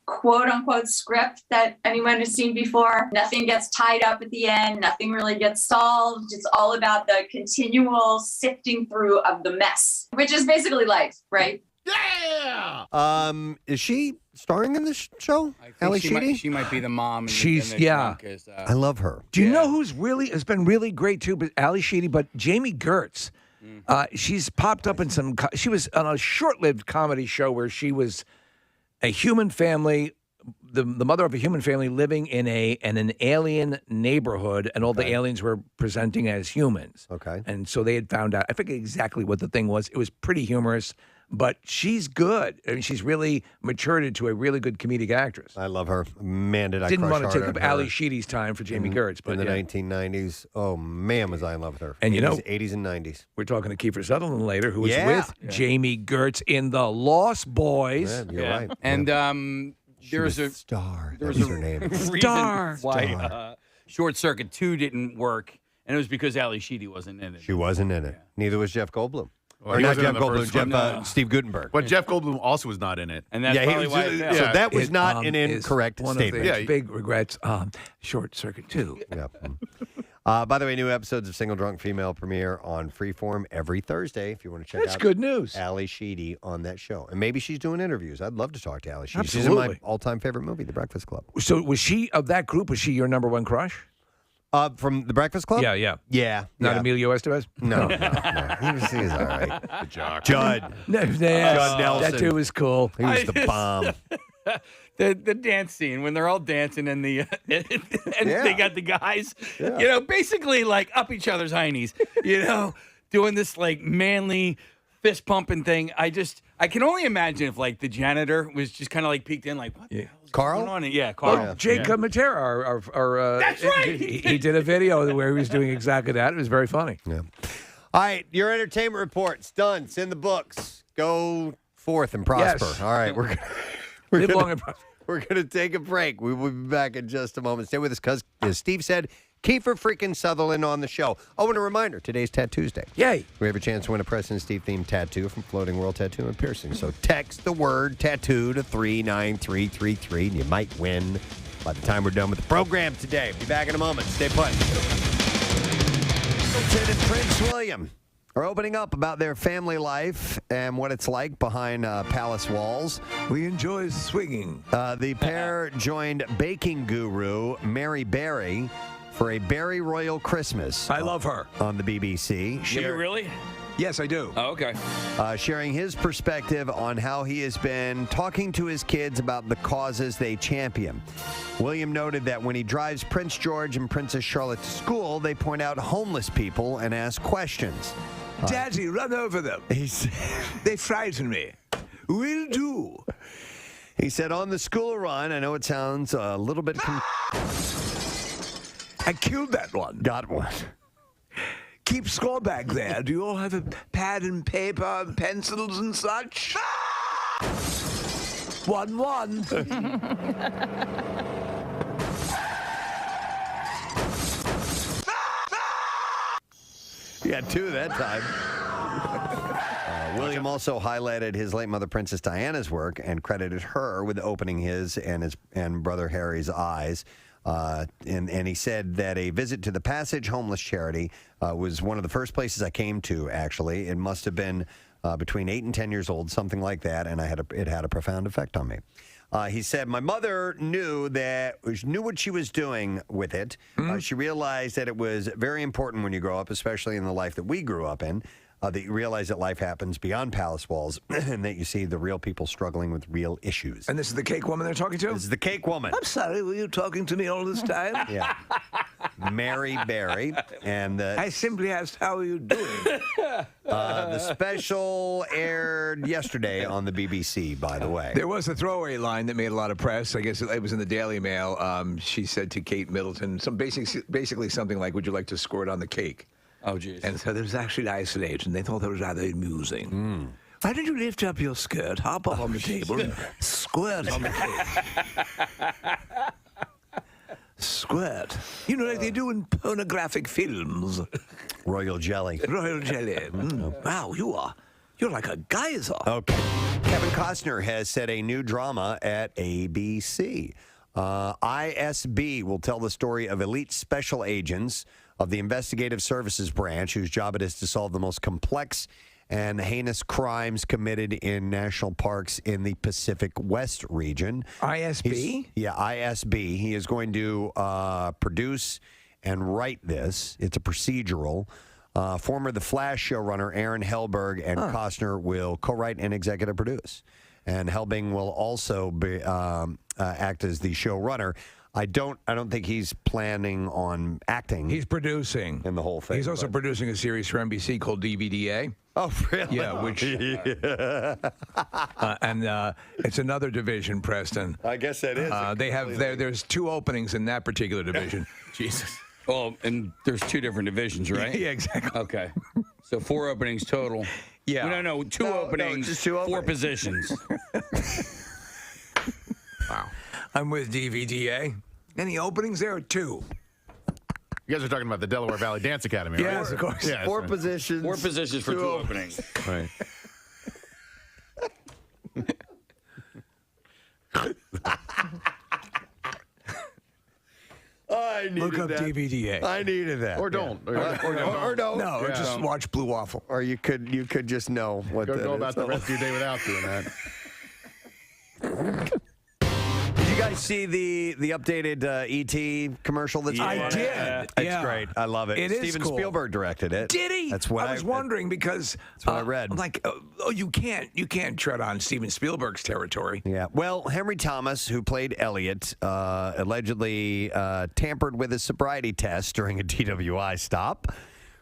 J: quote unquote script that anyone has seen before. Nothing gets tied up at the end. Nothing really gets solved. It's all about the continual sifting through of the mess, which is basically life, right?
B: Yeah! Is she starring in this show? Ali Sheedy?
E: She might be the mom.
A: She's-
E: in the
A: yeah.
E: drunk is,
B: I love her.
A: Do you know who's has been really great too? But Ali Sheedy, but Jamie Gertz. She's popped up in some. She was on a short-lived comedy show where she was a human family, the mother of a human family living in an alien neighborhood, and all the aliens were presenting as humans.
B: Okay.
A: And so they had found out. I forget exactly what the thing was. It was pretty humorous, but she's good. I mean, she's really matured into a really good comedic actress.
B: I love her. Man, did I
A: Didn't
B: crush
A: want to
B: hard
A: take up
B: on her
A: Ali Sheedy's time for Jamie Gertz, but
B: in the
A: yeah.
B: 1990s. Oh, man, was I in love with her.
A: And
B: 80s and 90s.
A: We're talking to Keifer Sutherland later, who was
B: Yeah.
A: with Jamie Gertz in The Lost Boys.
B: Yeah, you're right.
E: And
B: She
E: there's
B: was
E: a
B: Star.
E: there
B: That
E: was
B: was
E: a
B: her name.
E: reason
A: Star.
E: why Short Circuit 2 didn't work, and it was because Ali Sheedy wasn't in it.
B: She wasn't in it. Neither was Jeff Goldblum.
C: Well,
B: or
C: he
B: not
C: wasn't
B: Jeff
C: in the
B: Goldblum,
C: first
B: Jeff,
C: one.
B: Steve Gutenberg.
C: But Jeff Goldblum also was not in it.
E: And that's probably why it failed.
B: So that was
A: It,
B: not an
A: is
B: incorrect
A: one
B: statement.
A: Of the big regrets. Short Circuit 2.
B: Yeah. By the way, new episodes of Single Drunk Female premiere on Freeform every Thursday. If you want to check
A: That's
B: out
A: good news.
B: Ali Sheedy on that show. And maybe she's doing interviews. I'd love to talk to Ali Sheedy. She's in my
A: Absolutely.
B: all-time favorite movie, The Breakfast Club.
A: So was she, of that group, was she your number one crush?
B: From The Breakfast Club?
A: Yeah.
B: Yeah.
A: Not
B: yeah.
A: Emilio Estevez?
B: No. He was all right.
C: The jock.
B: Judd.
A: Judd
B: Nelson.
A: That dude was cool.
B: He was the bomb.
E: The dance scene when they're all dancing and the and
B: Yeah.
E: they got the guys, basically like up each other's heinies, doing this like manly fist pumping thing. I can only imagine if like the janitor was just kind of like peeked in, like what the hell is
B: Carl?
E: going on? Yeah, Carl.
A: Well, Jake Matera, our
E: That's right!
A: he did a video where he was doing exactly that. It was very funny.
B: Yeah. All right, your entertainment report's done. It's in the books. Go forth and prosper.
A: Yes.
B: All right, we're
A: Live long and prosper.
B: going to take a break. We will be back in just a moment. Stay with us because, as Steve said, Keifer freaking Sutherland on the show. Oh, and a reminder, today's Tattoo Tuesday.
A: Yay.
B: We have a chance to win a Preston and Steve themed tattoo from Floating World Tattoo and Piercing. So text the word tattoo to 39333 and you might win by the time we're done with the program today. Be back in a moment. Stay put. Hamilton and Prince William are opening up about their family life and what it's like behind palace walls.
A: We enjoy swinging.
B: The pair joined baking guru Mary Berry for a Berry Royal Christmas.
A: I love her.
B: On the BBC.
E: Do you really?
A: Yes, I do.
E: Oh, okay.
B: Sharing his perspective on how he has been talking to his kids about the causes they champion. William noted that when he drives Prince George and Princess Charlotte to school, they point out homeless people and ask questions.
A: Daddy, run over them. They frighten me. Will do.
B: He said, on the school run, I know it sounds a little bit...
A: I killed that one.
B: Got one.
A: Keep score back there. Do you all have a pad and paper and pencils and such? 1-1.
B: You had two that time. William also highlighted his late mother, Princess Diana's work, and credited her with opening his and brother Harry's eyes. And he said that a visit to the Passage Homeless Charity was one of the first places I came to, actually. It must have been between 8 and 10 years old, something like that, and it had a profound effect on me. He said, my mother knew what she was doing with it. She realized that it was very important when you grow up, especially in the life that we grew up in, that you realize that life happens beyond palace walls and that you see the real people struggling with real issues.
A: And this is the cake woman they're talking to?
B: This is the cake woman.
A: I'm sorry, were you talking to me all this time?
B: Yeah. Mary Berry. And
A: I simply asked, how are you doing?
B: The special aired yesterday on the BBC, by the way.
A: There was a throwaway line that made a lot of press. I guess it was in the Daily Mail. She said to Kate Middleton, basically something like, would you like to squirt on the cake?
E: Oh, geez.
A: And so there was actually ice age, and they thought that was rather amusing. Why don't you lift up your skirt, hop up on the table, and squirt on the cake? Squirt. You know, like they do in pornographic films.
B: Royal jelly.
A: Royal jelly. Wow, you're like a geyser.
B: Okay. Kevin Costner has set a new drama at ABC. ISB will tell the story of elite special agents of the Investigative Services Branch, whose job it is to solve the most complex and heinous crimes committed in national parks in the Pacific West region.
A: ISB?
B: ISB. He is going to produce and write this. It's a procedural. Former The Flash showrunner Aaron Helberg and Costner will co-write and executive produce. And Helbing will also be, act as the showrunner. I don't think he's planning on acting.
A: He's producing
B: in the whole thing.
A: He's also producing a series for NBC called DVDA.
B: Oh, really?
A: Yeah, which and it's another division, Preston.
B: I guess that is.
A: There's 2 openings in that particular division.
E: Jesus. Well, and there's 2 different divisions, right?
A: Yeah, exactly.
E: Okay. So 4 openings total.
A: Yeah.
E: Well, no, 2 openings,
B: just 2
E: 4
B: openings.
E: positions.
A: Wow. I'm with DVDA. Any openings there are 2.
C: You guys are talking about the Delaware Valley Dance Academy, right?
A: Yes, of course.
C: Yeah,
B: 4 positions.
E: 4 positions for 2 openings.
C: Right.
B: I needed
A: Look up
B: that.
A: DVDA.
B: I needed that.
C: Or don't.
B: Yeah. Or don't.
A: No, or just watch Blue Waffle.
B: Or you could just know what
C: Go about the rest of your day without doing that.
B: Did you guys see the updated ET commercial that's
A: I
B: on?
A: did.
B: It's
A: Yeah.
B: great. I love it.
A: It is
B: Steven
A: cool.
B: Spielberg directed it.
A: Did he?
B: That's what
A: I was wondering because
B: that's what I read.
A: I'm like, you can't tread on Steven Spielberg's territory.
B: Yeah. Well, Henry Thomas, who played Elliot, allegedly tampered with his sobriety test during a DWI stop.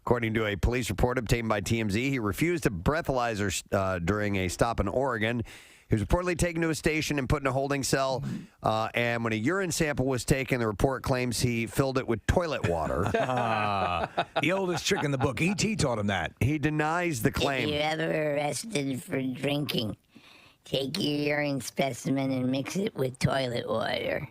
B: According to a police report obtained by TMZ, he refused a breathalyzer during a stop in Oregon. He was reportedly taken to a station and put in a holding cell. And when a urine sample was taken, the report claims he filled it with toilet water.
A: The oldest trick in the book. E.T. taught him that.
B: He denies the
G: If
B: claim.
G: you're ever arrested for drinking, take your urine specimen and mix it with toilet water.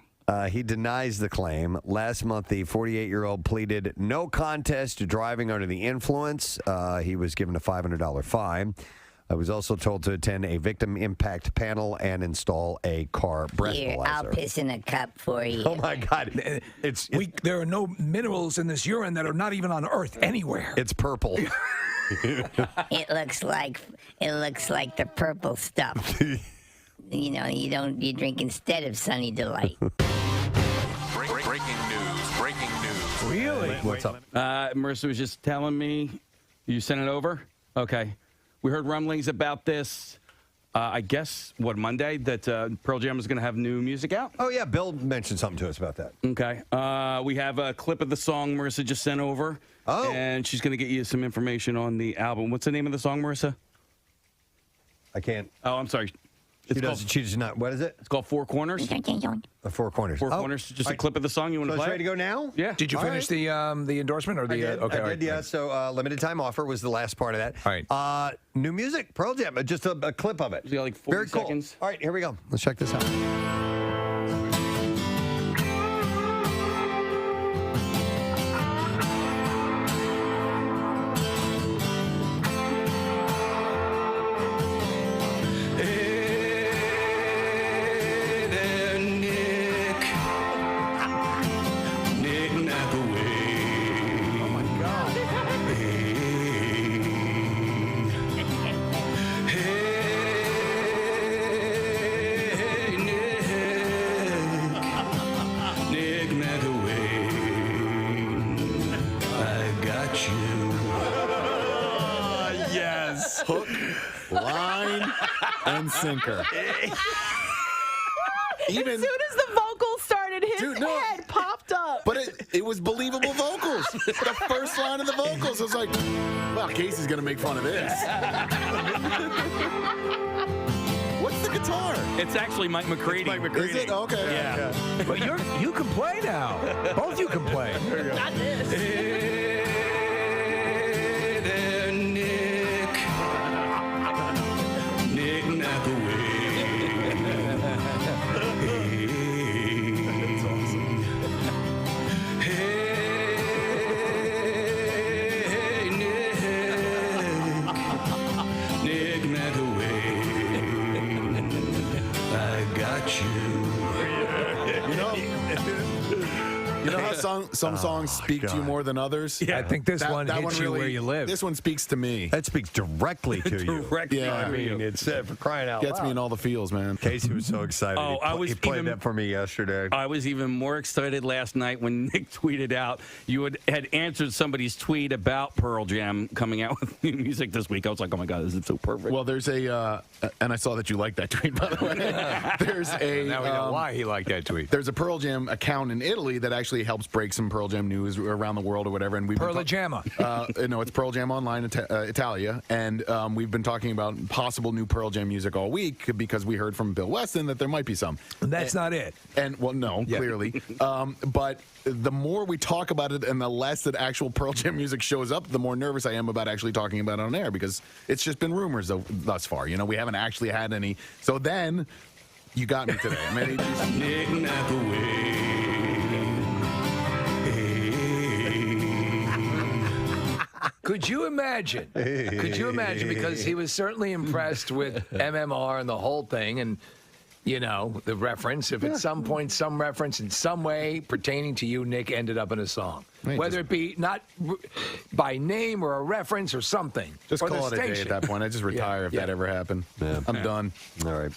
B: He denies the claim. Last month, the 48-year-old pleaded no contest to driving under the influence. He was given a $500 fine. I was also told to attend a victim impact panel and install a car breathalyzer.
G: Here, I'll piss in a cup for you.
B: Oh my God!
A: There are no minerals in this urine that are not even on Earth anywhere.
B: It's purple.
G: It looks like the purple stuff. You drink instead of Sunny Delight.
K: Breaking news.
A: Really?
B: What's up?
E: Marissa was just telling me you sent it over. Okay. We heard rumblings about this, I guess, Monday, that Pearl Jam is going to have new music out?
B: Oh, yeah. Bill mentioned something to us about that.
E: Okay. We have a clip of the song Marissa just sent over.
B: Oh.
E: And she's going to get you some information on the album. What's the name of the song, Marissa?
B: I can't.
E: Oh, I'm sorry.
B: She does not. What is it?
E: It's called Four Corners.
B: Four Corners.
E: Four Corners. Just a clip of the song. You want to
B: So
E: play?
B: it's ready to go now?
E: Yeah.
A: Did you finish the endorsement or the?
B: I did.
A: Okay, all
B: I
A: right.
B: did, yeah. So limited time offer was the last part of that.
A: All right.
B: New music, Pearl Jam, just a clip of it.
E: You got like 40
B: Very cool.
E: seconds.
B: All right, here we go. Let's check this out.
C: Yes. Hook, line, and sinker. Even
D: As soon as the vocals started, his
C: no.
D: head popped up.
C: But it was believable vocals. The first line of the vocals, I was like, well, Casey's going to make fun of this. What's the guitar?
E: It's actually Mike McCready.
C: Mike McCready. Is it? Okay.
E: Yeah.
A: But you can play now. Both you can play.
D: Not this.
C: You know how some songs speak to you more than others?
A: I think this one hits you where you live.
C: This one speaks to me.
B: That speaks directly to you.
E: Directly
C: Yeah.
B: I mean, it's for crying out
C: Gets
B: loud.
C: me in all the feels, man.
B: Casey was so excited.
E: Oh,
B: He played that for me yesterday.
E: I was even more excited last night when Nick tweeted out you had answered somebody's tweet about Pearl Jam coming out with new music this week. I was like, oh my God, this is so perfect.
C: Well, there's a, and I saw that you liked that tweet, by the way. There's a,
A: Now we know why he liked that tweet.
C: there's a Pearl Jam account in Italy that actually helps break some Pearl Jam news around the world or whatever. And we've
A: Pearl Jamma.
C: No, it's Pearl Jam Online Italia, and we've been talking about possible new Pearl Jam music all week because we heard from Bill Weston that there might be some.
A: That's not it.
C: And well, no, clearly. But the more we talk about it and the less that actual Pearl Jam music shows up, the more nervous I am about actually talking about it on air because it's just been rumors thus far. You know, we haven't actually had any. So then you got me today. I mean,
A: Could you imagine? Could you imagine? Because he was certainly impressed with MMR and the whole thing, and you know the reference. If at some point some reference in some way pertaining to you, Nick, ended up in a song, whether it be not by name or a reference or something,
C: just
A: or
C: call it
A: the
C: a day
A: station.
C: at that point. I just retire if that ever happened.
B: Yeah.
C: I'm done.
B: All right.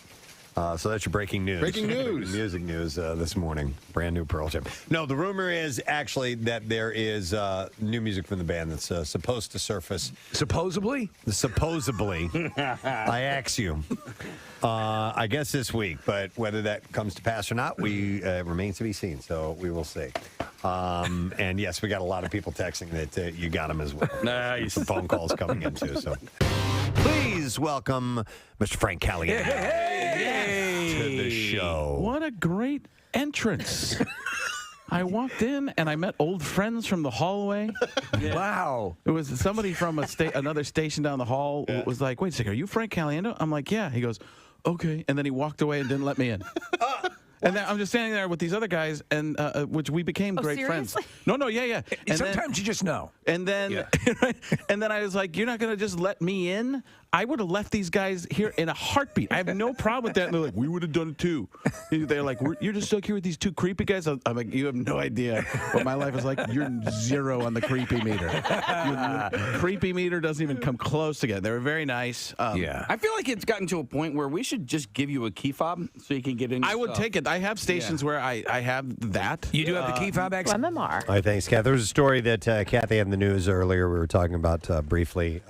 B: So that's your breaking news.
C: Breaking news.
B: Music news this morning. Brand new Pearl Jam. No, the rumor is actually that there is new music from the band that's supposed to surface.
A: Supposedly?
B: Supposedly. I ask you. I guess this week, but whether that comes to pass or not, remains to be seen. So we will see. And yes, we got a lot of people texting that you got them as well.
E: Nice.
B: Some phone calls coming in too. So please welcome Mr. Frank Caliendo to the show.
L: What a great entrance. I walked in and I met old friends from the hallway.
A: Wow.
L: It was somebody from another station down the hall was like, wait a second, are you Frank Caliendo? I'm like, yeah. He goes, okay. And then he walked away and didn't let me in. And then I'm just standing there with these other guys, and which we became great friends.
D: seriously?
L: Yeah. And
A: Sometimes you just know.
L: And then, and then I was like, "You're not gonna just let me in?" I would have left these guys here in a heartbeat. I have no problem with that. And they're like, "We would have done it too." They're like, "You're just stuck here with these two creepy guys." I'm like, "You have no idea what my life is like. You're 0 on the creepy meter. Your creepy meter doesn't even come close to get." They were very nice.
E: I feel like it's gotten to a point where we should just give you a key fob so you can get in.
L: I would take it. I have stations where I have that.
A: You do have the key fob, X?
D: WMMR.
B: All right, thanks, Kath. There was a story that Kathy had in the news earlier. We were talking about briefly.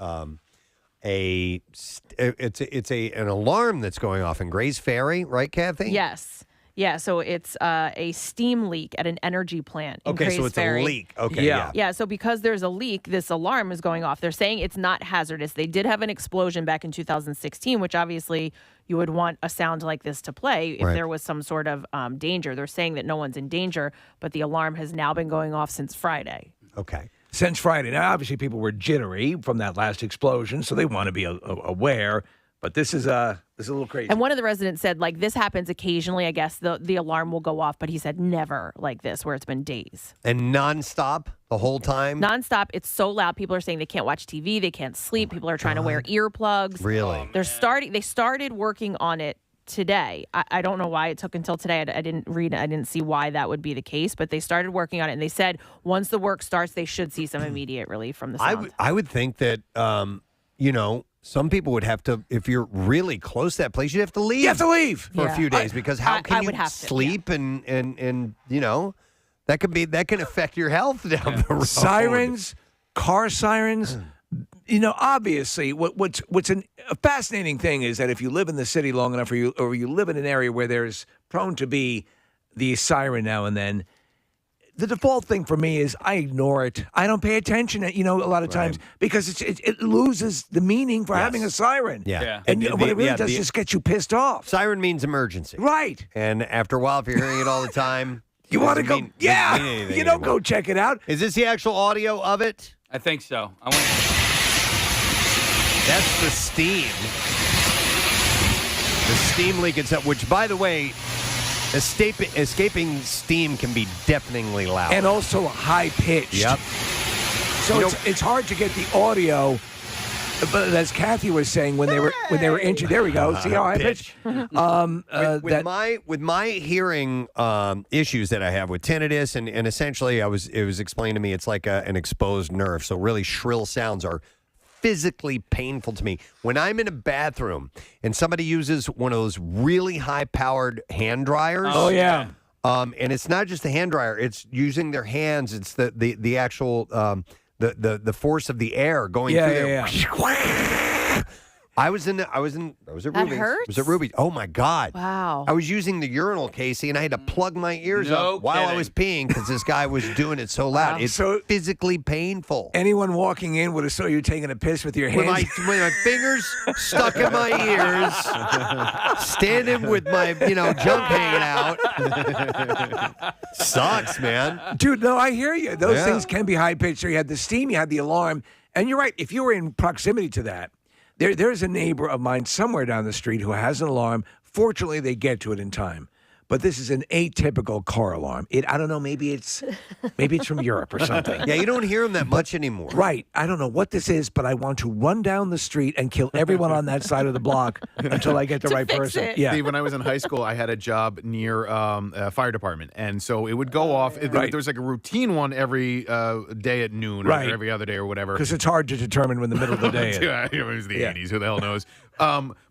B: It's an alarm that's going off in Gray's Ferry, right, Kathy?
D: Yes. Yeah, so it's a steam leak at an energy plant in
B: Okay,
D: Gray's
B: so it's
D: Ferry.
B: a leak. Okay, yeah.
D: Yeah, so because there's a leak, this alarm is going off. They're saying it's not hazardous. They did have an explosion back in 2016, which obviously you would want a sound like this to play if there was some sort of danger. They're saying that no one's in danger, but the alarm has now been going off since Friday.
B: Okay.
A: Since Friday. Now, obviously, people were jittery from that last explosion, so they want to be aware. But this is a little crazy.
D: And one of the residents said, like, this happens occasionally. I guess the alarm will go off, but he said never like this, where it's been days.
B: And nonstop the whole time?
D: Nonstop. It's so loud. People are saying they can't watch TV. They can't sleep. People are trying to wear earplugs.
B: Really?
D: They started working on it today. I don't know why it took until today. I didn't read it. I didn't see why that would be the case, but they started working on it, and they said once the work starts, they should see some immediate relief from the sound.
B: I would think that, some people would have to, if you're really close to that place, you'd have to leave.
A: You have to leave
B: for a few days because how can you
D: have
B: sleep and that can affect your health down the road.
A: Sirens, car sirens. Obviously, what's a fascinating thing is that if you live in the city long enough, or you live in an area where there's prone to be the siren now and then, the default thing for me is I ignore it. I don't pay attention, a lot of times because it loses the meaning for having a siren.
B: Yeah.
A: And what it really does is just get you pissed off.
B: Siren means emergency.
A: Right.
B: And after a while, if you're hearing it all the time,
A: you want to go,
B: doesn't mean anything
A: you don't
B: anymore.
A: go check it out.
B: Is this the actual audio of it?
E: I think so.
B: That's the steam. The steam leak itself, which, by the way, escaping steam can be deafeningly loud.
A: And also high-pitched.
B: Yep.
A: So it's hard to get the audio. But as Kathy was saying, when they were injured, there we go. See how high pitched?
B: With my hearing issues that I have with tinnitus, and essentially it was explained to me it's like an exposed nerve. So really shrill sounds are physically painful to me. When I'm in a bathroom and somebody uses one of those really high-powered hand dryers.
A: Oh, yeah.
B: And it's not just the hand dryer. It's using their hands. It's the actual the force of the air going through there.
A: Yeah.
B: I was at Ruby's.
D: That hurts?
B: It was at Ruby's. Oh my God.
D: Wow.
B: I was using the urinal, Casey, and I had to plug my ears
E: No
B: up while I
E: kidding.
B: was peeing because this guy was doing it so loud.
D: Wow.
B: It's
A: So-
B: physically painful.
A: Anyone walking in would have saw you taking a piss with your
B: With
A: hands.
B: my fingers stuck in my ears, standing with my junk hanging out. Sucks, man.
A: Dude, no, I hear you. Those
B: Yeah.
A: things can be high pitched. So you had the steam, you had the alarm, and you're right. If you were in proximity to that, there's a neighbor of mine somewhere down the street who has an alarm. Fortunately, they get to it in time. But this is an atypical car alarm. I don't know. Maybe it's from Europe or something.
B: Yeah, you don't hear them that much anymore.
A: Right. I don't know what this is, but I want to run down the street and kill everyone on that side of the block until I get the right
D: fix
A: person.
D: it.
A: Yeah.
C: Steve, when I was in high school, I had a job near a fire department, and so it would go off.
A: Right.
C: There was like a routine one every day at noon,
A: Right.
C: or every other day, or whatever.
A: Because it's hard to determine when the middle of the day is.
C: Yeah, it was the
A: Yeah.
C: 80s. Who the hell knows?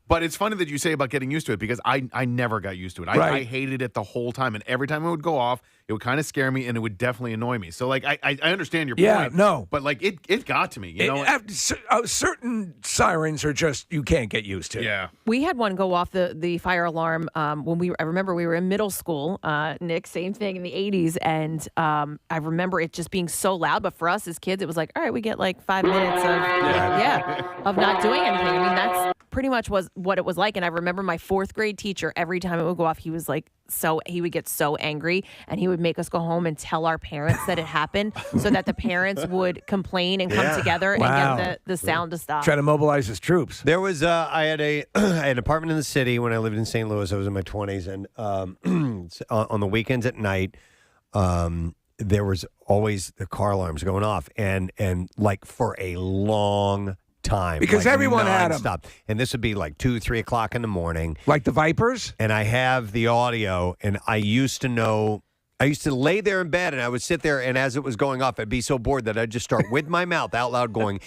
C: But it's funny that you say about getting used to it because I never got used to it. I
A: Right.
C: hated it the whole time, and every time it would go off, it would kind of scare me, and it would definitely annoy me. So like I understand your
A: Yeah,
C: point.
A: no.
C: But like it got to me. You know.
A: Certain sirens are just you can't get used to.
C: Yeah.
D: We had one go off the fire alarm when I remember we were in middle school. Nick, same thing in the 80s, and I remember it just being so loud. But for us as kids, it was like, all right, we get like 5 minutes of not doing anything. I mean, that's pretty much was what it was like. And I remember my 4th grade teacher. Every time it would go off, he was like he would get so angry, and he would make us go home and tell our parents that it happened, so that the parents would complain and come together and get the sound to stop.
A: Try to mobilize his troops.
B: There was I had an apartment in the city when I lived in St. Louis. I was in my 20s, and on the weekends at night, there was always the car alarms going off, and like for a long time,
A: because
B: like
A: everyone had them.
B: nonstop. And this would be like 2, 3 o'clock in the morning,
A: like the Vipers.
B: And I have the audio, and I used to lay there in bed, and I would sit there, and as it was going off, I'd be so bored that I'd just start with my mouth out loud going,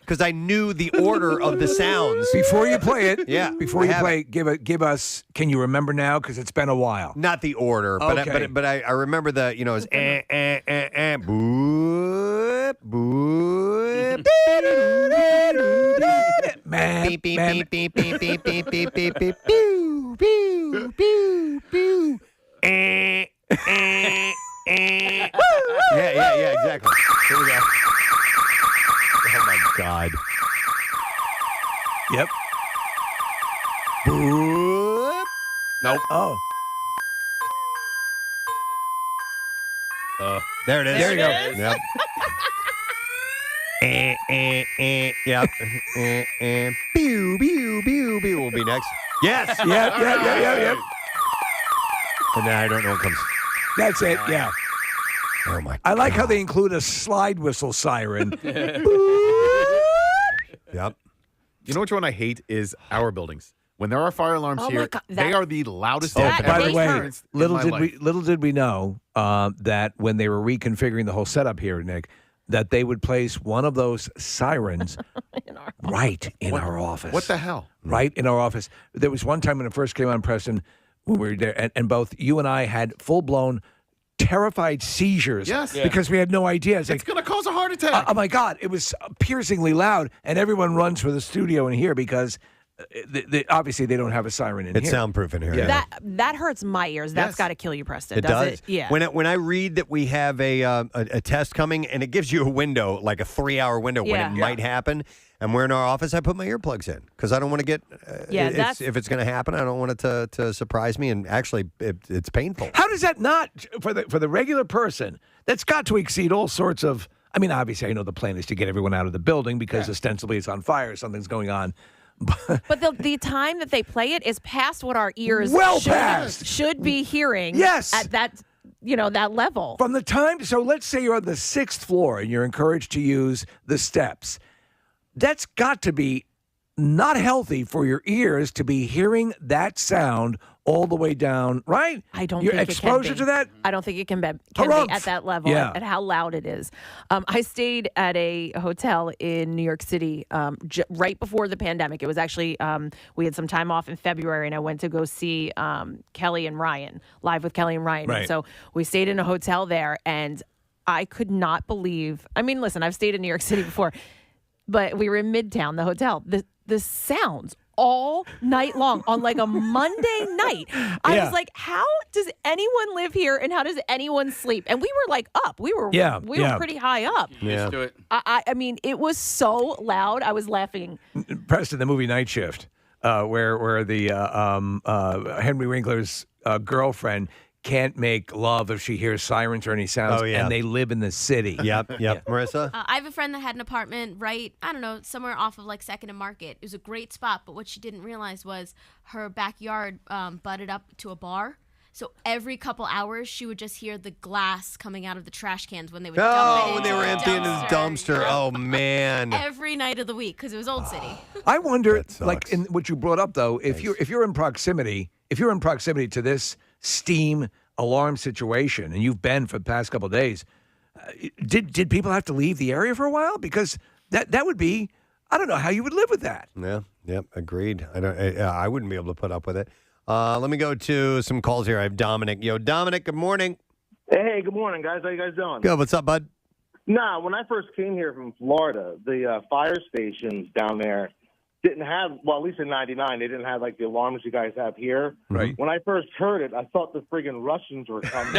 B: because I knew the order of the sounds.
A: Before you play it,
B: give
A: us. Can you remember now? Because it's been a while.
B: Not the order, but I remember the it's boop boop beep beep beep beep beep beep beep beep beep beep beep pew pew pew pew. Yeah, exactly. Here we go. Oh my God.
A: Yep.
B: Boop. Nope.
A: Oh.
B: There it is.
A: There you go.
B: Yep. Yep. Pew, pew, pew, pew will be next. Yes.
A: Yep.
B: And then I don't know what comes.
A: That's it. Yeah.
B: Oh my!
A: I like how they include a slide whistle siren.
B: Yep.
C: You know which one I hate is our buildings. When there are fire alarms
D: Oh my
C: here,
D: God,
C: they are the loudest.
A: By the way,
C: hurts in
A: little
C: my
A: did
C: life.
A: we know that when they were reconfiguring the whole setup here, Nick, that they would place one of those sirens right in our office.
C: What the hell?
A: Right in our office. There was one time when it first came on, Preston, when we were there, and both you and I had full-blown terrified seizures.
C: Yes.
A: Because we had no idea. It's
C: It's going to cause a heart attack.
A: oh my God, it was piercingly loud, and everyone runs for the studio in here because obviously they don't have a siren in
B: It's
A: here.
B: soundproof in here.
A: Yeah.
D: That hurts my ears. That's
C: Yes.
D: got to kill you, Preston.
B: It does.
D: it? Yeah.
B: When I read that we have a test coming, and it gives you a window, like a 3-hour window when
D: Yeah.
B: it might happen, and we're in our office, I put my earplugs in because I don't want to get. If it's going to happen, I don't want it to surprise me, and actually, it's painful.
A: How does that not for the regular person? That's got to exceed all sorts of. I mean, obviously, I know the plan is to get everyone out of the building because ostensibly it's on fire, something's going on.
D: But the time that they play it is past what our ears should be hearing.
A: Yes.
D: At that that level.
A: From the time, so let's say you're on the 6th floor and you're encouraged to use the steps. That's got to be not healthy for your ears to be hearing that sound all the way down, right?
D: I don't
A: your
D: think
A: exposure
D: it can be.
A: to that.
D: I don't think it can be
A: Harumph.
D: at that level,
A: Yeah.
D: at how loud it is. I stayed at a hotel in New York City right before the pandemic. It was actually, we had some time off in February, and I went to go see Kelly and Ryan, Live with Kelly and Ryan.
A: Right.
D: And so we stayed in a hotel there, and I could not believe, I mean, listen, I've stayed in New York City before, but we were in Midtown, the hotel. The sounds all night long on like a Monday night. I was like, how does anyone live here and how does anyone sleep? And we were like up. We were pretty high up.
E: Used to it.
D: I mean, it was so loud. I was laughing.
A: Preston, the movie Night Shift, where the Henry Winkler's girlfriend can't make love if she hears sirens or any sounds, and they live in the city.
B: Yep. Marissa?
M: I have a friend that had an apartment right, I don't know, somewhere off of like 2nd and Market. It was a great spot, but what she didn't realize was her backyard butted up to a bar. So every couple hours, she would just hear the glass coming out of the trash cans when they would dump it
B: when they were emptying his dumpster. Oh, man.
M: Every night of the week, because it was Old City.
A: I wonder, like in what you brought up though, if you're in proximity to this steam alarm situation, and you've been for the past couple of days, did people have to leave the area for a while? Because that would be, I don't know how you would live with that.
B: Yeah. Yep. Agreed. I wouldn't be able to put up with it. Let me go to some calls here. I have Dominic. Yo, Dominic, good morning.
N: Hey, good morning, guys. How you guys doing?
B: Good. What's up, bud?
N: Nah, when I first came here from Florida, the fire stations down there, didn't have, well, at least in 99, they didn't have like the alarms you guys have here.
A: Right.
N: When I first heard it, I thought the friggin' Russians were coming.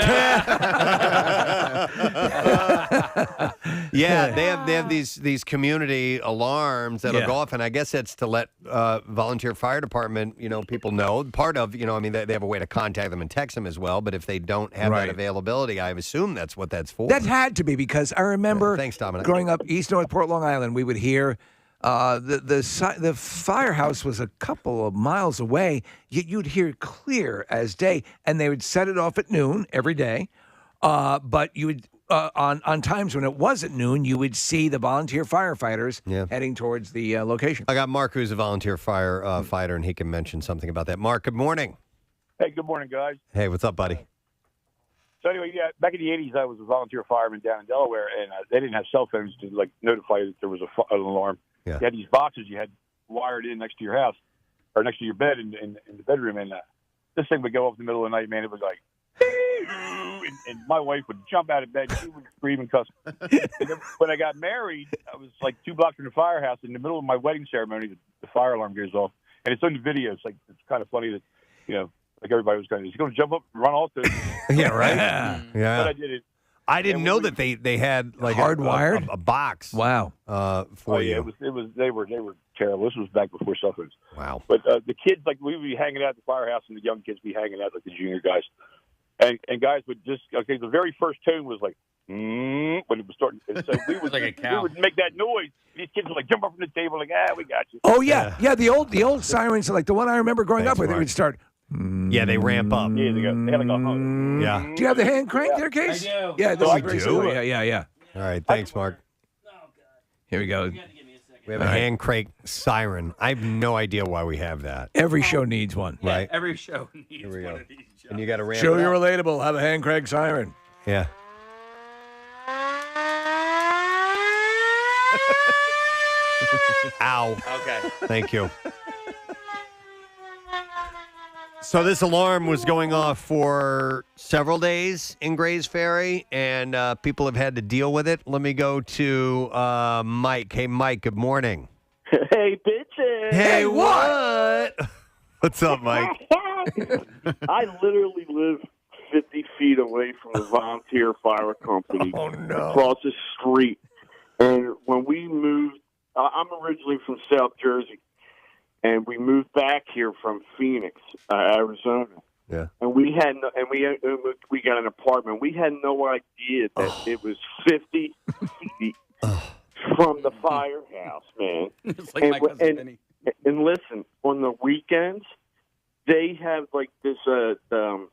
B: Yeah, they have these community alarms that'll go off, and I guess that's to let volunteer fire department, people know. Part of, I mean, they have a way to contact them and text them as well, but if they don't have that availability, I assume that's what that's for.
A: That had to be, because I remember
B: Thanks, Dominic.
A: growing up East North Port Long Island, we would hear the firehouse was a couple of miles away, yet you'd hear clear as day, and they would set it off at noon every day. But you would on times when it was at noon, you would see the volunteer firefighters heading towards the location.
B: I got Mark, who's a volunteer firefighter, and he can mention something about that. Mark, good morning.
O: Hey, good morning, guys.
B: Hey, what's up, buddy?
O: So anyway, back in the 80s, I was a volunteer fireman down in Delaware, and they didn't have cell phones to notify that there was an alarm.
B: Yeah.
O: You had these boxes you had wired in next to your house or next to your bed in the bedroom, and this thing would go off in the middle of the night, man. It was like, and my wife would jump out of bed. She would scream and cuss. And then when I got married, I was like 2 blocks from the firehouse. In the middle of my wedding ceremony, the fire alarm goes off, and it's on the video. It's kind of funny that like everybody was going, is he going to jump up and run off the?
B: Yeah, right. Yeah.
O: But I did it.
B: I didn't know that they had like
A: hardwired
B: a box.
A: Wow.
B: For you.
O: It was they were terrible. This was back before cell phones.
B: Wow.
O: But the kids, we would be hanging out at the firehouse, and the young kids be hanging out, like the junior guys, and guys would just the very first tone was like when it was starting. And so we would
E: like a cow.
O: We would make that noise. These kids would jump up from the table we got you.
A: Oh yeah. The old sirens, like the one I remember growing up with. They would start.
B: Yeah, they ramp up.
O: Yeah, they had like a hum.
B: Yeah.
A: Do you have the hand crank there, Case?
E: I do.
A: Yeah, this
B: I
A: is very
B: do.
A: silly. Yeah.
B: All right, thanks, Mark.
A: Here we go.
B: We have a hand crank siren. I have no idea why we have that.
A: Every show needs one.
E: Yeah,
B: Right.
E: every show needs
B: Here we
E: one
B: go.
E: of these. Jobs.
B: And you got to ramp
A: Show
B: it
A: you're
B: up.
A: relatable. Have a hand crank siren.
B: Yeah. Ow.
E: Okay.
B: Thank you. So this alarm was going off for several days in Gray's Ferry, and people have had to deal with it. Let me go to Mike. Hey, Mike, good morning.
N: Hey, bitches.
B: Hey, what? What's up, Mike?
N: I literally live 50 feet away from the volunteer fire company across the street. And when we moved, I'm originally from South Jersey, and we moved back here from Phoenix, Arizona.
B: Yeah.
N: And we we got an apartment. We had no idea that it was 50 feet from the firehouse, man.
E: It's like my cousin Benny.
N: And listen, on the weekends, they have like this the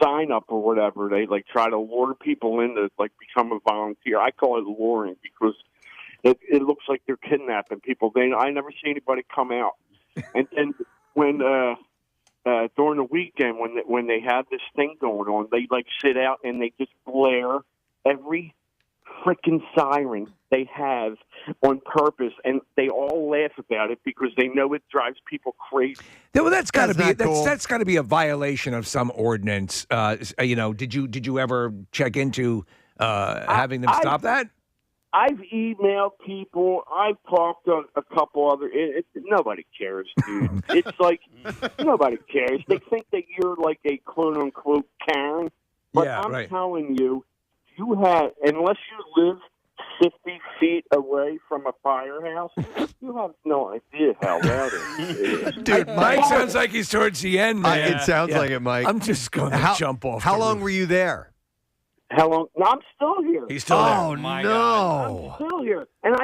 N: sign up or whatever. They try to lure people in to become a volunteer. I call it luring because it looks like they're kidnapping people. I never see anybody come out. And when during the weekend when they have this thing going on, they sit out and they just blare every freaking siren they have on purpose, and they all laugh about it because they know it drives people crazy.
A: Well, that's got to be
B: cool.
A: that's got to be a violation of some ordinance. Did you ever check into having them stop that?
N: I've emailed people. I've talked to a couple other. Nobody cares, dude. It's like nobody cares. They think that you're like a quote unquote Karen, but I'm telling you, unless you live 50 feet away from a firehouse, you have no idea how loud it is.
A: Dude, Mike sounds like he's towards the end. Man.
B: It sounds like it, Mike.
A: I'm just going to jump off.
B: How long were you there?
N: How long? No, I'm still here.
A: He's still there.
B: Oh, no.
N: I'm still here. And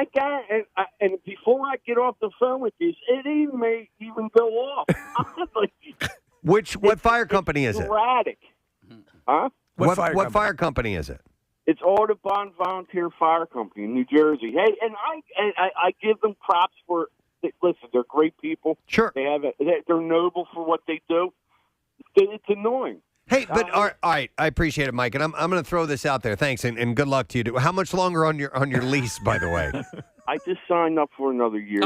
N: and before I get off the phone with you, it may even go off.
B: What fire company is it?
N: Erratic. Huh?
B: What fire company is it?
N: It's Audubon Volunteer Fire Company in New Jersey. Hey, and I give them props for. Listen, they're great people.
B: Sure,
N: they're noble for what they do. It's annoying.
B: Hey, but all right, I appreciate it, Mike, and I'm going to throw this out there. Thanks, and good luck to you. How much longer on your lease, by the way?
N: I just signed up for another year.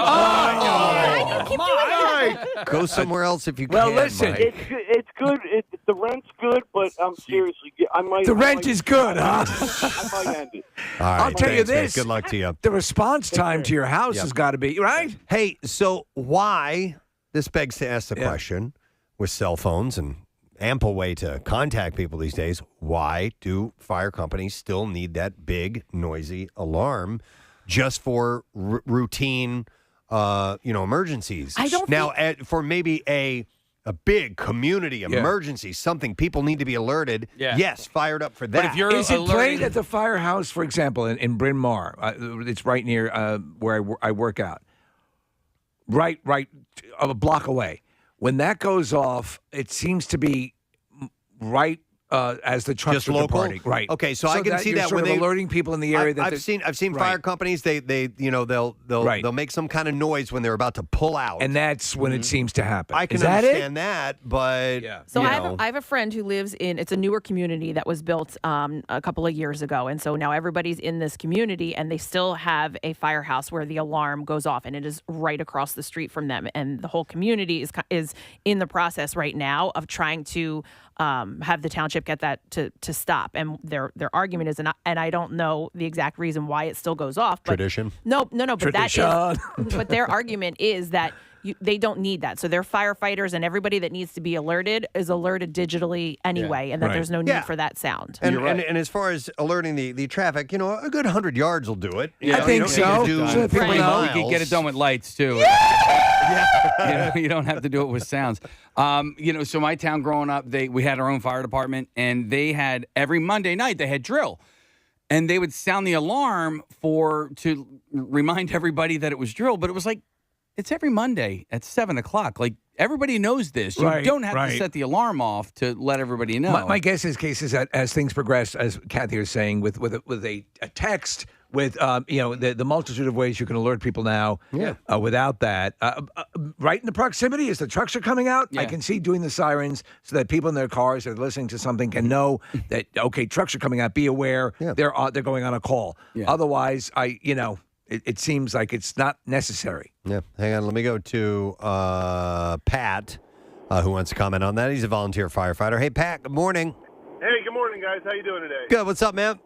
B: Go somewhere else if you can.
A: Well, listen.
B: Mike.
N: It's good. The rent's good, but seriously, I might.
A: The rent is good, huh?
N: I might end it.
B: All right,
A: I'll tell you
B: thanks, man.
A: this.
B: Good luck to you.
A: The response time to your house has got to be, right?
B: Hey, so why? This begs to ask the question, with cell phones and ample way to contact people these days, why do fire companies still need that big, noisy alarm just for routine, emergencies?
D: I don't
B: for maybe a big community emergency, something people need to be alerted.
E: Yeah.
B: Yes, fired up for that.
E: But if you're
A: Is it played at the firehouse, for example, in Bryn Mawr? It's right near where I work out. Right, a block away. When that goes off, it seems to be right as the trucks
B: Just
A: are
B: local?
A: departing. Right.
B: Okay, so I can see
A: you're
B: that
A: sort
B: when
A: of
B: they
A: alerting people in the area.
B: I've seen fire companies. They'll make some kind of noise when they're about to pull out,
A: and that's when it seems to happen.
B: I can
A: Is that
B: understand that, but
D: So I have a friend who lives it's a newer community that was built a couple of years ago, and so now everybody's in this community, and they still have a firehouse where the alarm goes off, and it is right across the street from them, and the whole community is in the process right now of trying to have the township get that to stop, and their argument is, and I don't know the exact reason why it still goes off. But
B: tradition.
D: No, but
A: Tradition.
D: that is. But their argument is that they don't need that. So their firefighters and everybody that needs to be alerted is alerted digitally anyway, and that there's no need for that sound.
B: And, and as far as alerting the traffic, a good 100 yards will do it.
A: I think so.
B: You
A: So that people know.
E: You can get it done with lights too. You don't have to do it with sounds. So my town growing up, we had our own fire department, and they had every Monday night they had drill, and they would sound the alarm to remind everybody that it was drill. But it was like, it's every Monday at 7:00. Like, everybody knows this. You don't have to set the alarm off to let everybody know.
A: My guess is that as things progress, as Kathy was saying, with a text, with the multitude of ways you can alert people now. Without that, right in the proximity as the trucks are coming out, I can see doing the sirens so that people in their cars that are listening to something can know that trucks are coming out. Be aware, they're going on a call. Otherwise, it seems like it's not necessary.
B: Yeah. Hang on. Let me go to Pat, who wants to comment on that. He's a volunteer firefighter. Hey, Pat, good morning.
P: Hey, good morning, guys. How you doing today?
B: Good. What's up, man?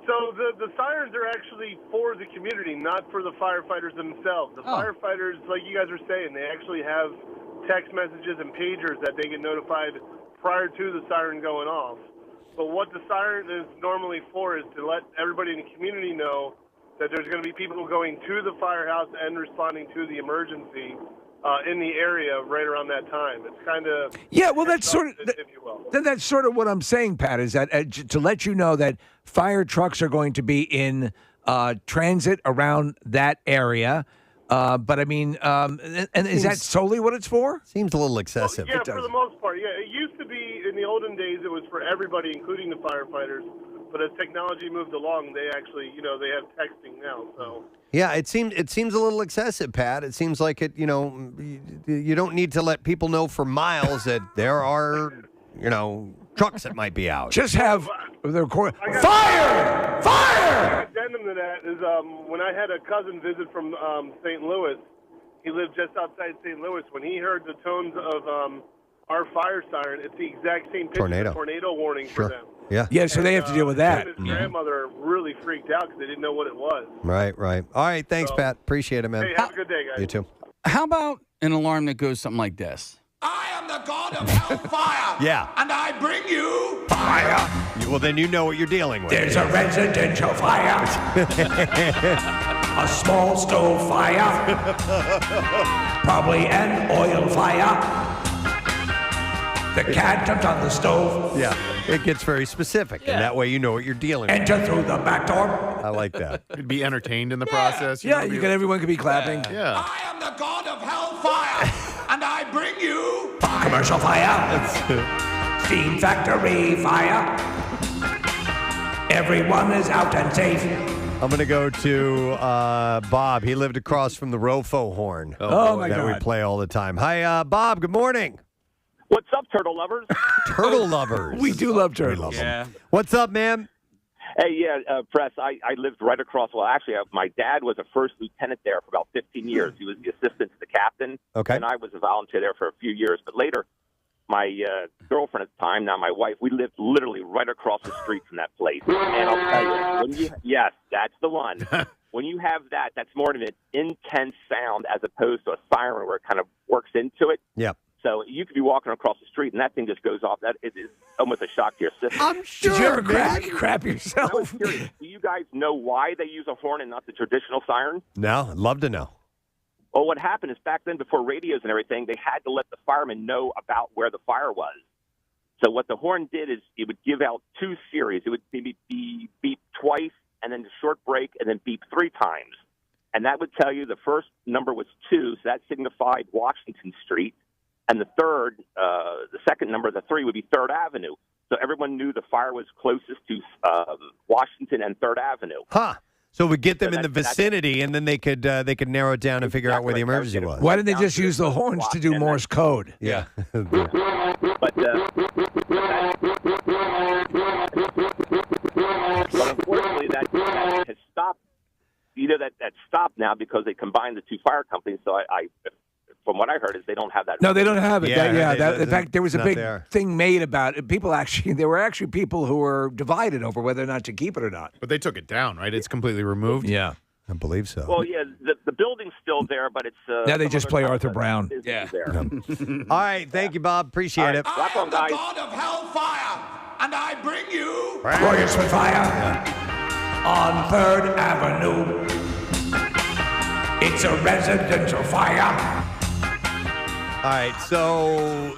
P: So the sirens are actually for the community, not for the firefighters themselves. The firefighters, like you guys were saying, they actually have text messages and pagers that they get notified prior to the siren going off. But what the siren is normally for is to let everybody in the community know that there's going to be people going to the firehouse and responding to the emergency in the area right around that time. It's kind of
A: that's sort of
P: if you will.
A: That's sort of what I'm saying, Pat. Is that to let you know that fire trucks are going to be in transit around that area. But I mean, and is that solely what it's for?
B: Seems a little excessive.
P: Well, yeah, for the most part. Yeah, it used to be in the olden days. It was for everybody, including the firefighters. But as technology moved along, they actually, they have texting now. So
B: yeah, it seems a little excessive, Pat. It seems like it. You don't need to let people know for miles that there are, trucks that might be out.
A: Just have the record. Fire!
P: Addendum to that is when I had a cousin visit from St. Louis. He lived just outside St. Louis. When he heard the tones of our fire siren, it's the exact same pitch
B: Tornado.
P: Tornado warning for them.
A: Yeah, so they have to deal with that.
P: His grandmother really freaked out because they didn't know what it was.
B: Right. All right, thanks, Pat. Appreciate it, man.
P: Hey, have a good day, guys.
B: You too.
E: How about an alarm that goes something like this?
F: I am the god of hellfire.
B: Yeah.
F: And I bring you fire.
B: Well, then you know what you're dealing with.
I: There's a residential fire, a small stove fire, probably an oil fire. The cat jumped on the stove.
B: Yeah, it gets very specific, and that way you know what you're dealing with.
I: Enter through the back door.
B: I like that.
C: Could be entertained in the process.
A: Everyone could be clapping.
C: Yeah.
F: I am the god of hellfire. And I bring you
I: Commercial fire, steam factory fire. Everyone is out and safe.
B: I'm going to go to Bob. He lived across from the Rofo horn.
A: Oh, my
B: that
A: God.
B: we play all the time. Hi, Bob. Good morning.
Q: What's up, turtle lovers?
B: Turtle lovers.
A: We do love turtles.
E: Yeah.
B: What's up, man?
Q: Hey, Press, I lived right across. Well, actually, my dad was a first lieutenant there for about 15 years. He was the assistant to the captain.
B: Okay.
Q: And I was a volunteer there for a few years. But later, my girlfriend at the time, now my wife, we lived literally right across the street from that place. And I'll tell you, yes, that's the one. When you have that, that's more of an intense sound as opposed to a siren where it kind of works into it.
B: Yep.
Q: So you could be walking across the street and that thing just goes off. That it is almost a shock to your system.
B: I'm sure.
A: Did you ever crap yourself?
Q: I was curious. Do you guys know why they use a horn and not the traditional siren?
B: No, I'd love to know.
Q: Well, what happened is back then, before radios and everything, they had to let the firemen know about where the fire was. So what the horn did is it would give out two series. It would maybe beep twice, and then a short break, and then beep 3 times. And that would tell you the first number was 2, so that signified Washington Street. And the second number, the 3, would be 3rd Avenue. So everyone knew the fire was closest to Washington and 3rd Avenue.
B: Huh. So we get them in the vicinity, and then they could narrow it down and figure out where the emergency was.
A: Why didn't they just use the horns to do Morse code?
B: Yeah.
Q: But unfortunately, that has stopped. You know, that stopped now because they combined the two fire companies. So I from what I heard, is they don't have that.
A: No, they don't have it.
B: Yeah,
A: In fact, there was a
B: not
A: big
B: there.
A: thing made about it. There were actually people who were divided over whether or not to keep it or not.
C: But they took it down, right? It's completely removed.
A: Yeah.
B: I believe so.
Q: Well, yeah, the building's still there, but it's
A: Now they
Q: some
A: just
Q: other
A: play
Q: kind
A: Arthur
Q: of
A: Brown.
Q: business
E: Yeah.
Q: there.
B: All right. Thank you, Bob. Appreciate it.
Q: Rock on, guys.
F: God of hellfire, and I bring you.
A: Glorious with fire on 3rd Avenue. It's a residential fire.
B: All right. So,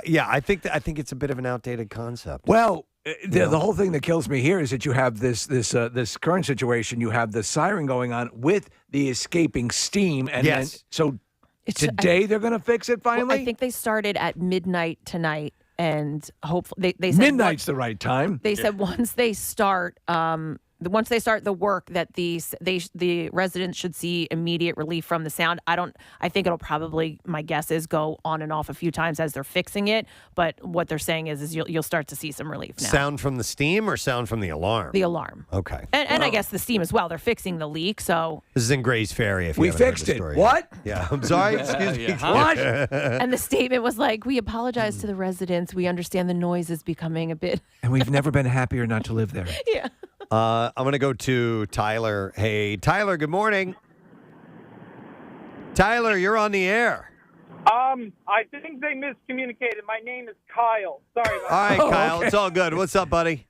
B: yeah, I think it's a bit of an outdated concept.
A: Well, the whole thing that kills me here is that you have this current situation. You have the siren going on with the escaping steam, and
B: Yes.
A: then so today they're going to fix it finally.
D: Well, I think they started at midnight tonight, and hopefully they said
A: Midnight's the right time.
D: They said once they start the work, that the residents should see immediate relief from the sound. I think it'll probably, my guess is, go on and off a few times as they're fixing it. But what they're saying is you'll start to see some relief now.
B: Sound from the steam or sound from the alarm?
D: The alarm.
B: Okay.
D: And I guess the steam as well. They're fixing the leak, so.
B: This is in Gray's Ferry. If you
A: We
B: haven't heard
A: fixed
B: the
A: it.
B: story.
A: What?
B: Yeah. I'm sorry. Excuse me.
A: What?
D: And the statement was like, "We apologize to the residents. We understand the noise is becoming a bit."
A: And we've never been happier not to live there.
D: Yeah.
B: I'm going to go to Tyler. Hey, Tyler, good morning. Tyler, you're on the air.
R: I think they miscommunicated. My name is Kyle. Sorry about
B: All right,
R: that.
B: Kyle. It's all good. What's up, buddy?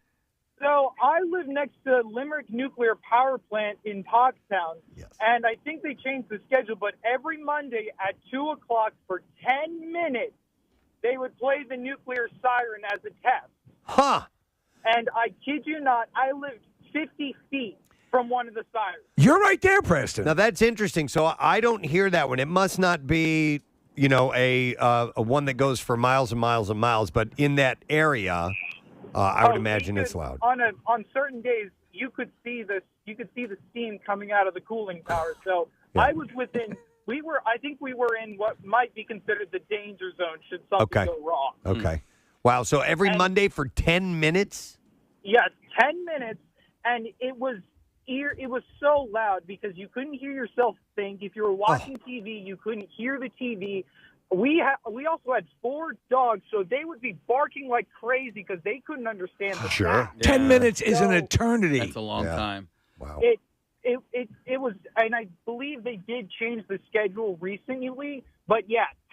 R: So I live next to Limerick Nuclear Power Plant in Pottstown, and I think they changed the schedule, but every Monday at 2 o'clock for 10 minutes, they would play the nuclear siren as a test.
B: Huh.
R: And I kid you not, I lived 50 feet from one of the sirens.
A: You're right there, Preston.
B: Now, that's interesting. So I don't hear that one. It must not be, a one that goes for miles and miles and miles, but in that area, I would imagine it's loud.
R: On certain days, you could see the steam coming out of the cooling tower. So I was within. I think we were in what might be considered the danger zone should something go wrong.
B: Okay. Wow. So every Monday for 10 minutes?
R: Yes, 10 minutes, and it was so loud because you couldn't hear yourself think. If you were watching TV, you couldn't hear the TV. We also had 4 dogs, so they would be barking like crazy because they couldn't understand the sound.
A: 10 minutes is an eternity.
E: That's a long time.
B: Wow.
R: It was, and I believe they did change the schedule recently, but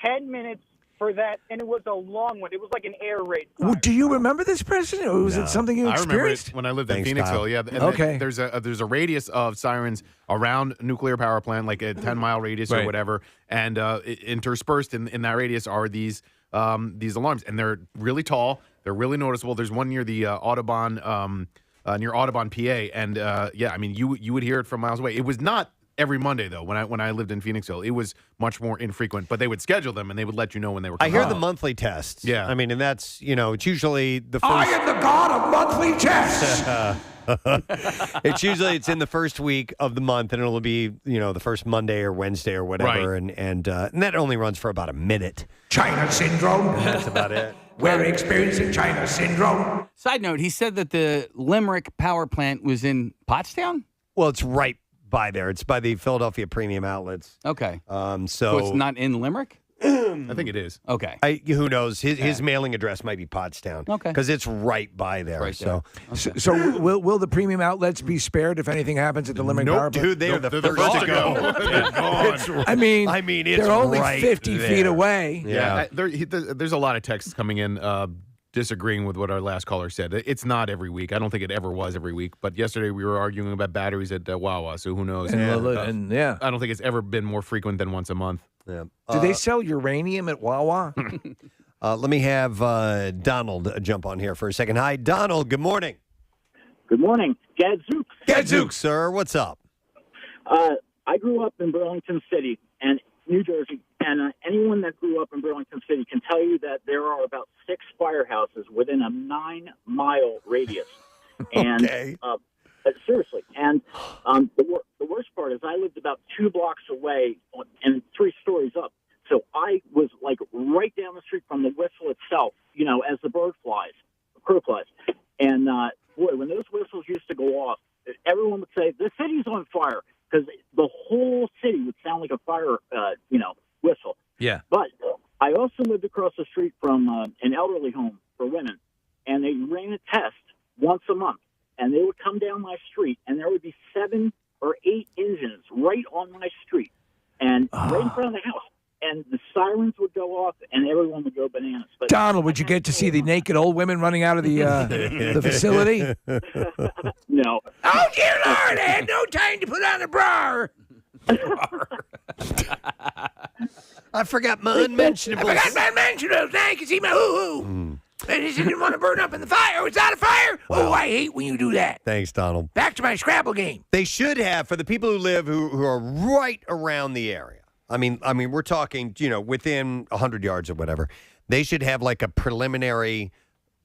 R: 10 minutes for that, and it was a long one. It was like an air raid.
A: Well, do you remember this, Preston, or was it something you
C: I remember
A: experienced?
C: it when I lived in
B: Thanks,
C: Phoenixville.
B: Kyle.
C: Yeah. And
A: Okay.
C: There's a radius of sirens around a nuclear power plant, like a 10-mile radius or
A: Right.
C: whatever, and interspersed in that radius are these alarms, and they're really tall. They're really noticeable. There's one near the Audubon, near Audubon, PA, and I mean, you would hear it from miles away. It was not every Monday though. When I lived in Phoenixville, it was much more infrequent. But they would schedule them, and they would let you know when they were
B: I
C: coming.
B: hear the monthly tests.
C: Yeah.
B: I mean, and that's, it's usually the first.
A: I am the god of monthly tests.
B: It's in the first week of the month, and it'll be, the first Monday or Wednesday or whatever.
C: Right.
B: And that only runs for about a minute.
A: China syndrome.
B: That's about it.
A: We're experiencing China syndrome.
E: Side note, he said that the Limerick power plant was in Pottstown?
B: Well, it's right by there. It's by the Philadelphia Premium Outlets.
E: Okay.
B: So
E: So it's not in Limerick?
C: I think it is.
E: Okay.
B: Who knows? His mailing address might be Pottstown.
E: Okay.
B: Because it's right by there.
E: Right there.
A: So will the premium outlets be spared if anything happens at the Limerick Power
B: Nope,
A: Plant?
B: dude, they are the first to go. They're gone.
A: I mean,
B: it's
A: they're only
B: right
A: 50
B: there.
A: feet away.
B: Yeah.
C: There's a lot of texts coming in disagreeing with what our last caller said. It's not every week. I don't think it ever was every week. But yesterday we were arguing about batteries at Wawa, so who knows?
A: And
C: I don't think it's ever been more frequent than once a month.
B: Yeah.
A: Do they sell uranium at Wawa?
B: Let me have Donald jump on here for a second. Hi, Donald. Good morning.
S: Good morning. Gadzooks.
B: Gadzooks, sir. What's up?
S: I grew up in Burlington City and New Jersey, and anyone that grew up in Burlington City can tell you that there are about 6 firehouses within a 9-mile radius. And seriously, and the worst part is I lived about 2 blocks away and 3 stories up. So I was like right down the street from the whistle itself, as the crow flies. And boy, when those whistles used to go off, everyone would say, the city's on fire, because the whole city would sound like a fire, whistle.
A: Yeah.
S: But I also lived across the street from an elderly home for women, and they ran a test once a month. And they would come down my street, and there would be 7 or 8 engines right on my street, and right in front of the house. And the sirens would go off, and everyone would go bananas. But
A: Donald, would you get to see the naked old women running out of the facility?
S: No.
A: Oh, dear Lord, I had no time to put on a bra.
B: I forgot my unmentionables.
A: I forgot my unmentionables. Now you can see my hoo-hoo. I just didn't want to burn up in the fire. Was that a fire?
B: Wow.
A: Oh, I hate when you do that.
B: Thanks, Donald.
A: Back to my Scrabble game.
B: They should have, for the people who live who are right around the area. I mean, we're talking, within 100 yards or whatever. They should have like a preliminary,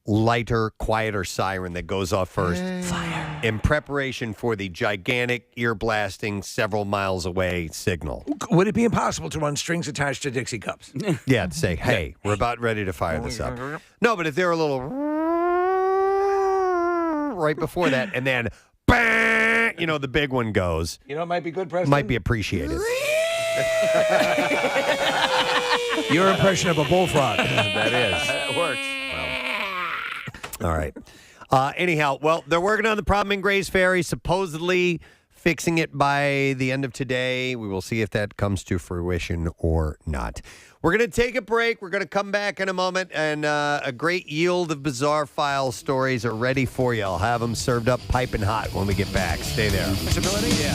B: lighter, quieter siren that goes off first. Fire. In preparation for the gigantic, ear-blasting, several miles away signal.
A: Would it be impossible to run strings attached to Dixie cups?
B: Yeah, to say, hey, we're about ready to fire this up. No, but if they're a little right before that, and then, bang, the big one goes.
A: It might be good, Preston.
B: Might be appreciated.
A: Your impression of a bullfrog.
B: That is.
A: That works.
B: All right. Anyhow, they're working on the problem in Grays Ferry, supposedly fixing it by the end of today. We will see if that comes to fruition or not. We're going to take a break. We're going to come back in a moment, and a great yield of bizarre file stories are ready for you. I'll have them served up piping hot when we get back. Stay there.
L: Possibility? Yeah.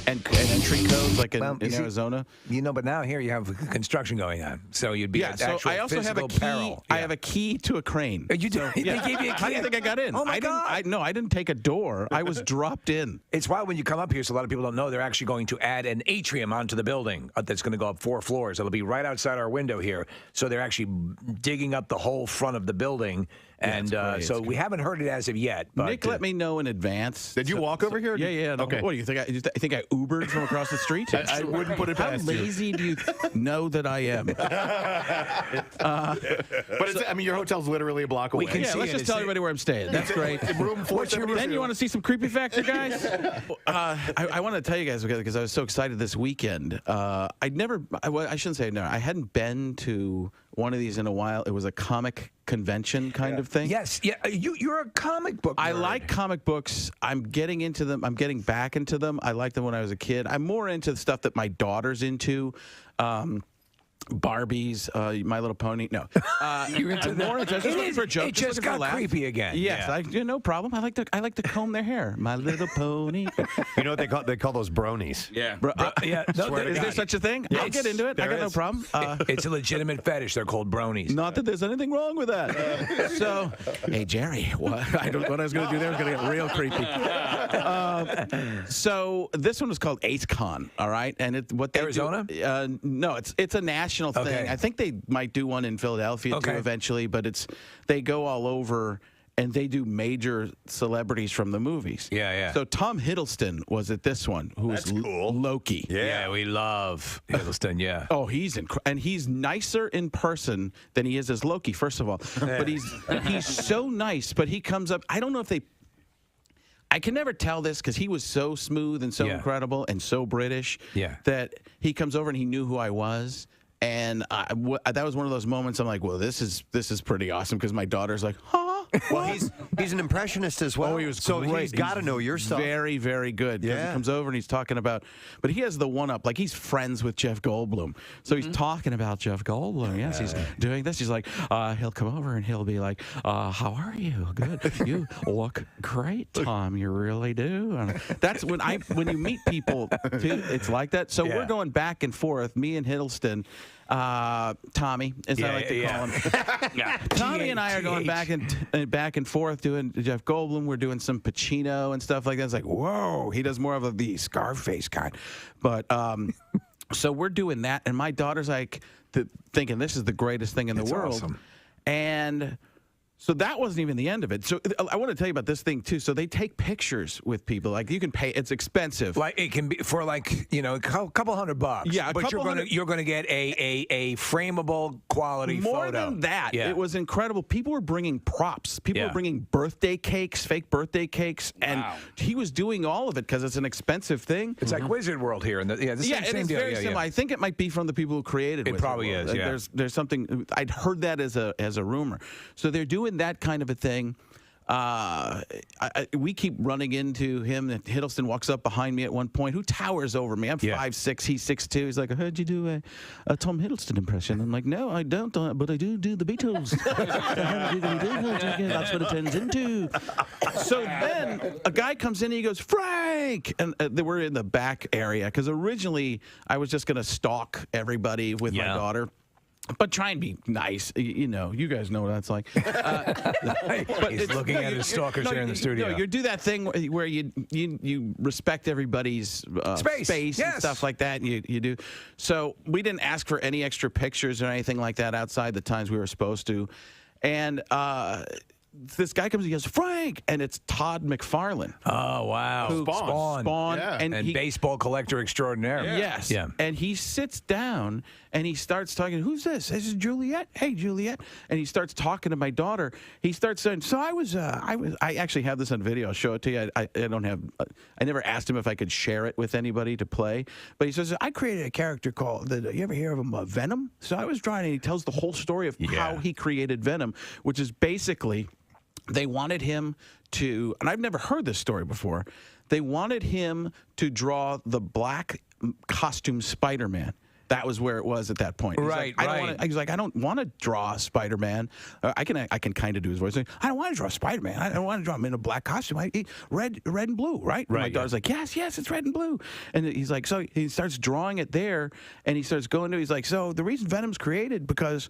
L: And entry codes like in Arizona.
A: But now here you have construction going on, so you'd be at actual
L: I also have a
A: physical
L: key.
A: peril.
L: I have a key to a crane.
A: You do? They gave you a key?
L: How do you think I got in?
A: Oh, my God.
L: I didn't take a door. I was dropped in.
A: It's why when you come up here, so a lot of people don't know, they're actually going to add an atrium onto the building that's going to go up 4 floors. It'll be right outside our window here. So they're actually digging up the whole front of the building. And so we haven't heard it as of yet. But
L: Nick let me know in advance.
C: Did you walk over here?
L: Yeah.
C: Okay.
L: What do you think? I think I Ubered from across the street?
C: I wouldn't put it past you.
L: How lazy do you know that I am?
C: But your hotel's literally a block away.
L: Let's just tell everybody where I'm staying. That's great.
C: Room 472.
L: Then you want to see some creepy factor, guys? I want to tell you guys because I was so excited this weekend. I shouldn't say no. I hadn't been to one of these in a while. It was a comic convention kind of thing.
A: Yes. Yeah. You're a comic book nerd.
L: I like comic books. I'm getting into them. I'm getting back into them. I liked them when I was a kid. I'm more into the stuff that my daughter's into. Barbies, My Little Pony. No,
A: you're into
L: I'm more into. Just for a joke.
A: It just got creepy again.
L: Yes, no problem. I like to comb their hair. My Little Pony.
B: You know what they call those bronies?
L: Yeah,
A: yeah.
L: Is there such a thing?
B: Yes,
L: I'll get into it. I got no problem.
A: It's a legitimate fetish. They're called bronies.
L: Not that there's anything wrong with that. So, hey Jerry, what I was going to do there was going to get real creepy. So this one was called AceCon. All right, and
A: Arizona?
L: No, it's a national thing.
A: Okay.
L: I think they might do one in Philadelphia too eventually, but they go all over. and they do major celebrities from the movies.
A: Yeah, yeah.
L: So Tom Hiddleston was at this one, who was Loki.
A: Yeah, we love Hiddleston. Yeah.
L: Oh, and he's nicer in person than he is as Loki. First of all, but he's so nice. But he comes up. I don't know if they. I can never tell this because he was so smooth and so incredible and so British.
A: Yeah.
L: That he comes over and he knew who I was. And that was one of those moments I'm like, well, this is pretty awesome because my daughter's like, huh?
B: Well, he's an impressionist as well.
L: Oh, he was
B: so
L: great.
B: he's got to know your stuff.
L: Very, very good. Yeah. He comes over and he's talking about, but he has the one-up. Like, he's friends with Jeff Goldblum. So he's talking about Jeff Goldblum. Yes, he's doing this. He's like, he'll come over and he'll be like, how are you? Good. You look great, Tom. You really do. And that's when you meet people, too, it's like that. So we're going back and forth, me and Hiddleston. Tommy, as I like to call him. Tommy and I are going back and forth doing Jeff Goldblum. We're doing some Pacino and stuff like that. It's like, whoa, he does more of the Scarface kind. But so we're doing that, and my daughter's like thinking this is the greatest thing in the world.
A: Awesome.
L: And so that wasn't even the end of it. So I want to tell you about this thing too. So they take pictures with people. Like, you can pay. It's expensive.
A: Like, it can be for, like, a couple $100.
L: Yeah,
A: but you're gonna get a frameable quality
L: More
A: photo.
L: than that,
A: Yeah.
L: it was incredible. People were bringing props. People were bringing birthday cakes, fake birthday cakes, and he was doing all of it because it's an expensive thing.
A: It's like Wizard World here, and
L: it
A: same
L: is
A: deal.
L: very similar. I think it might be from the people who created
A: It
L: Wizard
A: probably
L: World.
A: is. Yeah.
L: There's something. I'd heard that as a rumor. So they're doing that kind of a thing. We keep running into him. Hiddleston walks up behind me at one point. Who towers over me? I'm 5'6", he's 6'2". He's like, I heard you do a Tom Hiddleston impression. I'm like, no, I don't, but I do the Beatles. That's what it turns into. So then a guy comes in and he goes, Frank! And they were in the back area because originally I was just going to stalk everybody with my daughter. But try and be nice. You guys know what that's like. But
A: he's looking at his stalkers here in the studio.
L: You do that thing where you respect everybody's space and stuff like that. You do. So we didn't ask for any extra pictures or anything like that outside the times we were supposed to. And this guy comes and he goes, Frank, and it's Todd McFarlane.
A: Oh, wow.
L: Spawn.
A: Yeah. And baseball collector extraordinaire.
L: Yes.
A: Yeah.
L: And he sits down and he starts talking, who's this? This is Juliet. Hey, Juliet. And he starts talking to my daughter. He starts saying, so I actually have this on video. I'll show it to you. I never asked him if I could share it with anybody to play. But he says, I created a character called, you ever hear of him, Venom? So I was drawing, and he tells the whole story of how he created Venom, which is basically, they wanted him to, and I've never heard this story before, they wanted him to draw the black costume Spider-Man. That was where it was at that point.
A: He's
L: He's like, I don't want to draw Spider-Man. I can kind of do his voice. I don't want to draw Spider-Man. I don't want to draw him in a black costume. Red and blue, right? And my daughter's like, yes, it's red and blue. And he's like, so he starts drawing it there, and he starts going to, he's like, so the reason Venom's created because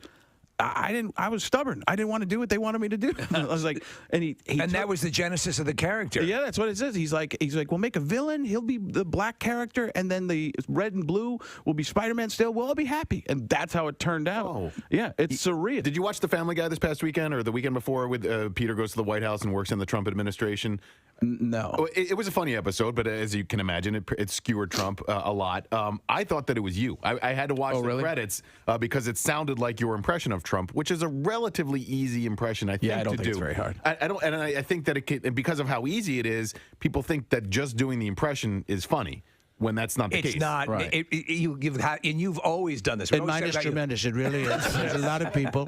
L: I was stubborn. I didn't want to do what they wanted me to do. I was like, and
A: that was the genesis of the character.
L: Yeah, that's what it says. He's like, we'll make a villain. He'll be the black character, and then the red and blue will be Spider-Man still. We'll all be happy, and that's how it turned out. Oh. Yeah, it's surreal.
C: Did you watch The Family Guy this past weekend or the weekend before with Peter goes to the White House and works in the Trump administration?
L: No.
C: It was a funny episode, but as you can imagine, it skewered Trump a lot. I thought that it was you. I had to watch the credits because it sounded like your impression of Trump, which is a relatively easy impression, I think,
L: I don't
C: to
L: think
C: do.
L: it's very hard.
C: I think that and because of how easy it is, people think that just doing the impression is funny. When that's not the case.
A: It's not.
C: Right.
A: You've always done this.
T: And mine is tremendous. It really is. There's a lot of people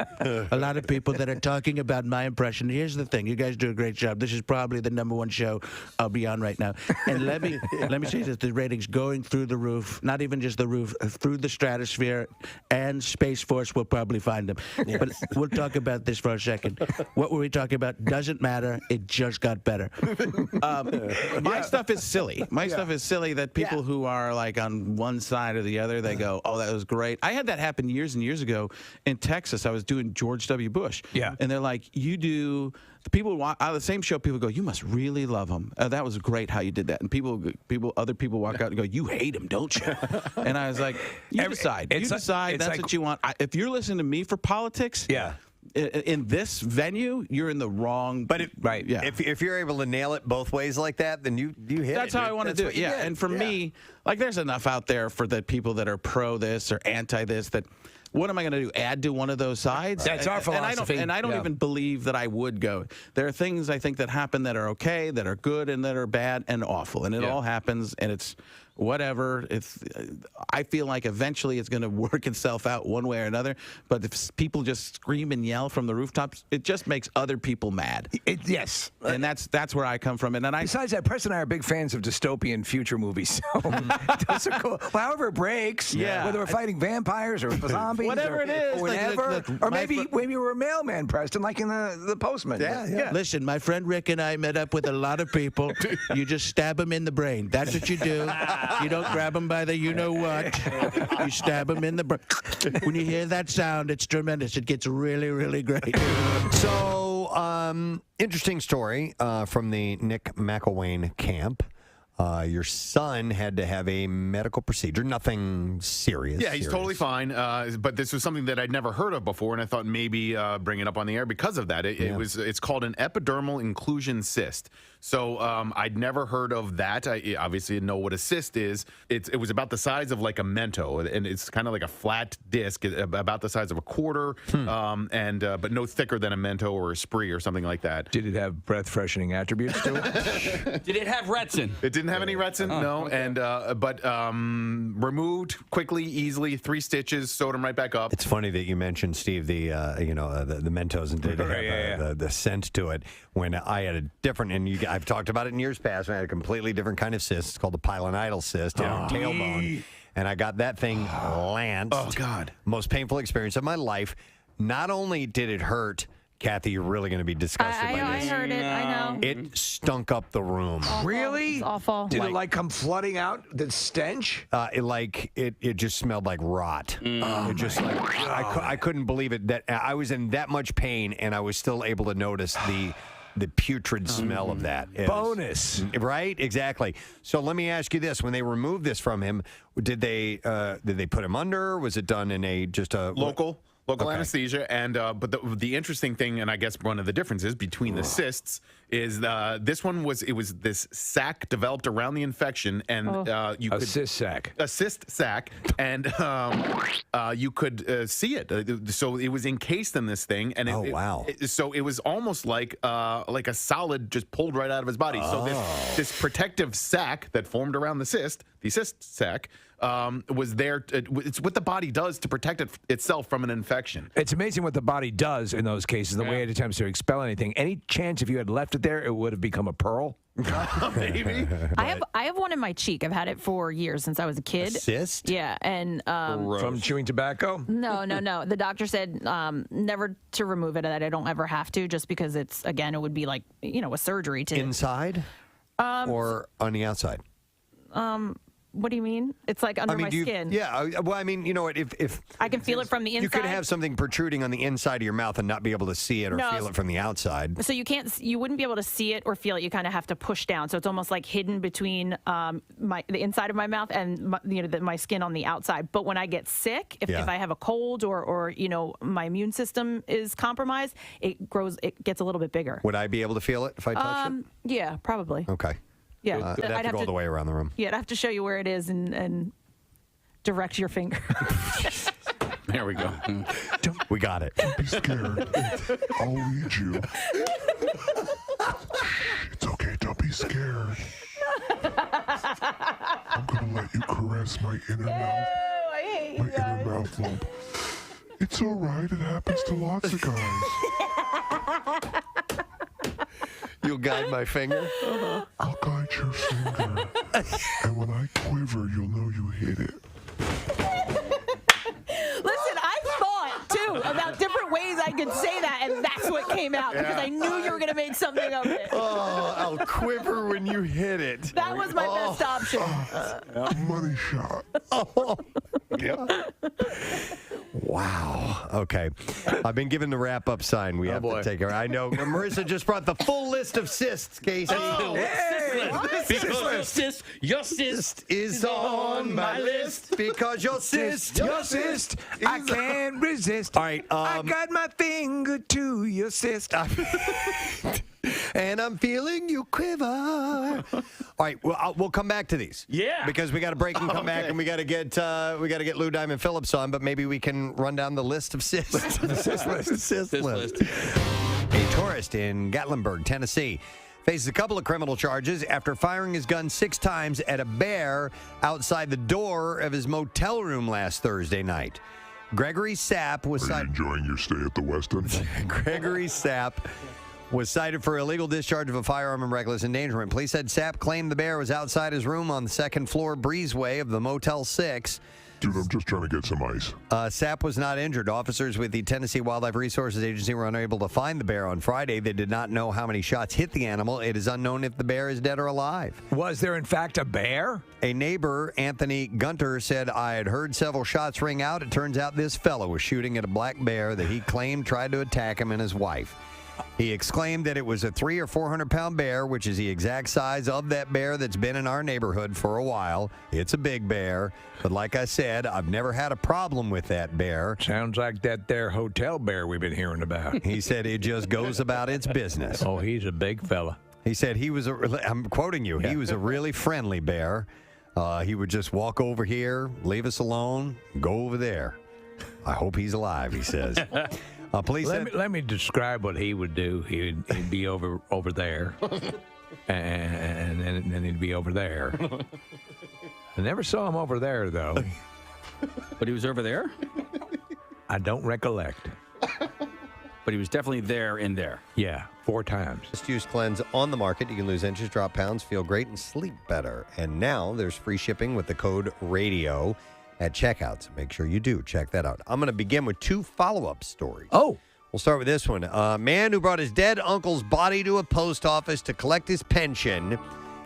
T: that are talking about my impression. Here's the thing. You guys do a great job. This is probably the #1 show I'll be on right now. And let me say this: the ratings going through the roof. Not even just the roof, through the stratosphere, and Space Force will probably find them. Yeah. But we'll talk about this for a second. What were we talking about? Doesn't matter. It just got better.
L: My stuff is silly. My stuff is silly that people who are like on one side or the other, they go, oh, that was great. I had that happen years and years ago in Texas. I was doing George W. Bush.
A: Yeah.
L: And they're like, you do, the people out of the same show, people go, you must really love him. That was great how you did that. And other people walk out and go, you hate him, don't you? And I was like, you decide. You decide. That's what you want. If you're listening to me for politics, in this venue, you're in the wrong.
B: But
A: right,
L: yeah.
B: If you're able to nail it both ways like that, then you hit
L: That's
B: it.
L: how I want to do it. Yeah, and for me, like, there's enough out there for the people that are pro this or anti this that. What am I going to do? Add to one of those sides?
A: That's our philosophy.
L: And I don't even believe that I would go. There are things I think that happen that are okay, that are good, and that are bad and awful. And it all happens, and it's whatever. I feel like eventually it's going to work itself out one way or another. But if people just scream and yell from the rooftops, it just makes other people mad.
A: Yes.
L: And that's where I come from. And
A: Besides that, Preston and I are big fans of dystopian future movies. So those are cool. Well, however it breaks, whether we're fighting vampires or zombies,
L: whatever it is,
A: or whatever, or maybe we're a mailman, Preston, like in the Postman.
T: Yeah. Listen, my friend Rick and I met up with a lot of people. You just stab them in the brain. That's what you do. You don't grab them by the you-know-what. You stab them in the brain. When you hear that sound, it's tremendous. It gets really, really great.
B: So, interesting story from the Nick McElwain camp. Your son had to have a medical procedure, nothing serious.
C: Yeah, he's totally fine. But this was something that I'd never heard of before, and I thought maybe bring it up on the air because of that. It's called an epidermal inclusion cyst. So I'd never heard of that. I obviously didn't know what a cyst is. It was about the size of like a Mento, and it's kind of like a flat disc about the size of a quarter, but no thicker than a Mento or a Spree or something like that.
A: Did it have breath freshening attributes to it?
E: Did it have Retsin?
C: It didn't have any Retsin, no. Okay. And but removed quickly, easily, 3 stitches, sewed them right back up.
B: It's funny that you mentioned, Steve, the Mentos and did have the scent to it. When I had a different, and I've talked about it in years past, I had a completely different kind of cyst. It's called the pilonidal cyst, tailbone. And I got that thing lanced.
C: Oh, God.
B: Most painful experience of my life. Not only did it hurt, Kathy, you're really going to be disgusted by
D: I
B: this.
D: heard it. I know.
B: It stunk up the room.
A: Really?
D: It's awful.
A: Did it come flooding out? The stench?
B: It just smelled like rot. It just I couldn't believe it that I was in that much pain and I was still able to notice the putrid smell of that.
A: Bonus.
B: Right? Exactly. So let me ask you this. When they removed this from him, did they put him under? Was it done in a
C: local anesthesia? And but the interesting thing, and I guess one of the differences between the cysts is this one was this sac developed around the infection, and you could
A: cyst sac,
C: and you could see it. So it was encased in this thing, and so it was almost like a solid just pulled right out of his body. So this protective sac that formed around the cyst sac. Was there. It's what the body does to protect itself from an infection.
A: It's amazing what the body does in those cases, the way it attempts to expel anything. Any chance if you had left it there, it would have become a pearl?
C: Maybe.
D: I have one in my cheek. I've had it for years since I was a kid.
B: A cyst?
D: Yeah, and
A: from chewing tobacco?
D: No. The doctor said never to remove it, that I don't ever have to, just because it would be like a surgery to
B: inside or on the outside.
D: What do you mean? It's like under my skin.
B: Yeah. Well, I mean, you know what? If
D: I can feel it from the inside.
B: You could have something protruding on the inside of your mouth and not be able to see it or feel it from the outside.
D: So you wouldn't be able to see it or feel it. You kind of have to push down. So it's almost like hidden between the inside of my mouth and my skin on the outside. But when I get sick, if I have a cold or my immune system is compromised, it gets a little bit bigger.
B: Would I be able to feel it if I touched it?
D: Yeah, probably.
B: Okay.
D: Yeah,
B: I'd have to go all the way around the room.
D: Yeah, I'd have to show you where it is and direct your finger.
C: There we go.
B: We got it.
F: Don't be scared. I'll lead you. It's okay. Don't be scared. I'm gonna let you caress my inner mouth.
D: I hate you guys.
F: Inner mouth lump. It's all right. It happens to lots of guys.
B: You'll guide my finger?
F: I'll guide your finger. And when I quiver, you'll know you hit it.
D: Listen, I thought, too, about different ways I could say that, and that's what came out, because I knew you were going to make something of it.
B: Oh, I'll quiver when you hit it.
D: That was my best option.
F: Money shot.
B: Yep. Wow. Okay. I've been given the wrap-up sign. We have to take care. I know. Marissa just brought the full list of cysts, Casey.
E: Because your cyst
B: is on my list. Because your cyst,
A: I can't resist.
B: All right.
A: I got my finger to your cyst.
B: And I'm feeling you quiver. All right, well, we'll come back to these.
E: Yeah,
B: because we got to break and come back, and we got to get Lou Diamond Phillips on. But maybe we can run down the list of cysts. The cyst list. A tourist in Gatlinburg, Tennessee, faces a couple of criminal charges after firing his gun 6 times at a bear outside the door of his motel room last Thursday night. Gregory Sapp was
F: Are you enjoying your stay at the Westin?
B: Gregory Sapp was cited for illegal discharge of a firearm and reckless endangerment. Police said Sapp claimed the bear was outside his room on the second-floor breezeway of the Motel 6.
F: Dude, I'm just trying to get some ice.
B: Sapp was not injured. Officers with the Tennessee Wildlife Resources Agency were unable to find the bear on Friday. They did not know how many shots hit the animal. It is unknown if the bear is dead or alive.
A: Was there, in fact, a bear?
B: A neighbor, Anthony Gunter, said, I had heard several shots ring out. It turns out this fellow was shooting at a black bear that he claimed tried to attack him and his wife. He exclaimed that it was a 300 or 400-pound bear, which is the exact size of that bear that's been in our neighborhood for a while. It's a big bear, but like I said, I've never had a problem with that bear.
A: Sounds like that there hotel bear we've been hearing about.
B: He said it just goes about its business.
A: Oh, he's a big fella.
B: He said I'm quoting you, he was a really friendly bear. He would just walk over here, leave us alone, go over there. I hope he's alive, he says. Police
A: let me describe what he would do. He'd be over there, and then he'd be over there. I never saw him over there, though.
E: But he was over there?
A: I don't recollect.
E: But he was definitely there in there.
A: Yeah, 4 times.
B: Just use Cleanse on the market. You can lose inches, drop pounds, feel great, and sleep better. And now there's free shipping with the code RADIO at checkout. So make sure you do check that out. I'm going to begin with 2 follow-up stories.
A: Oh.
B: We'll start with this one. A man who brought his dead uncle's body to a post office to collect his pension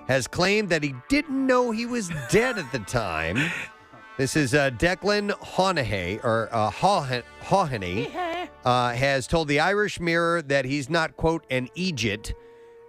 B: has claimed that he didn't know he was dead at the time. This is Declan Hawheney, has told the Irish Mirror that he's not, quote, an Egypt,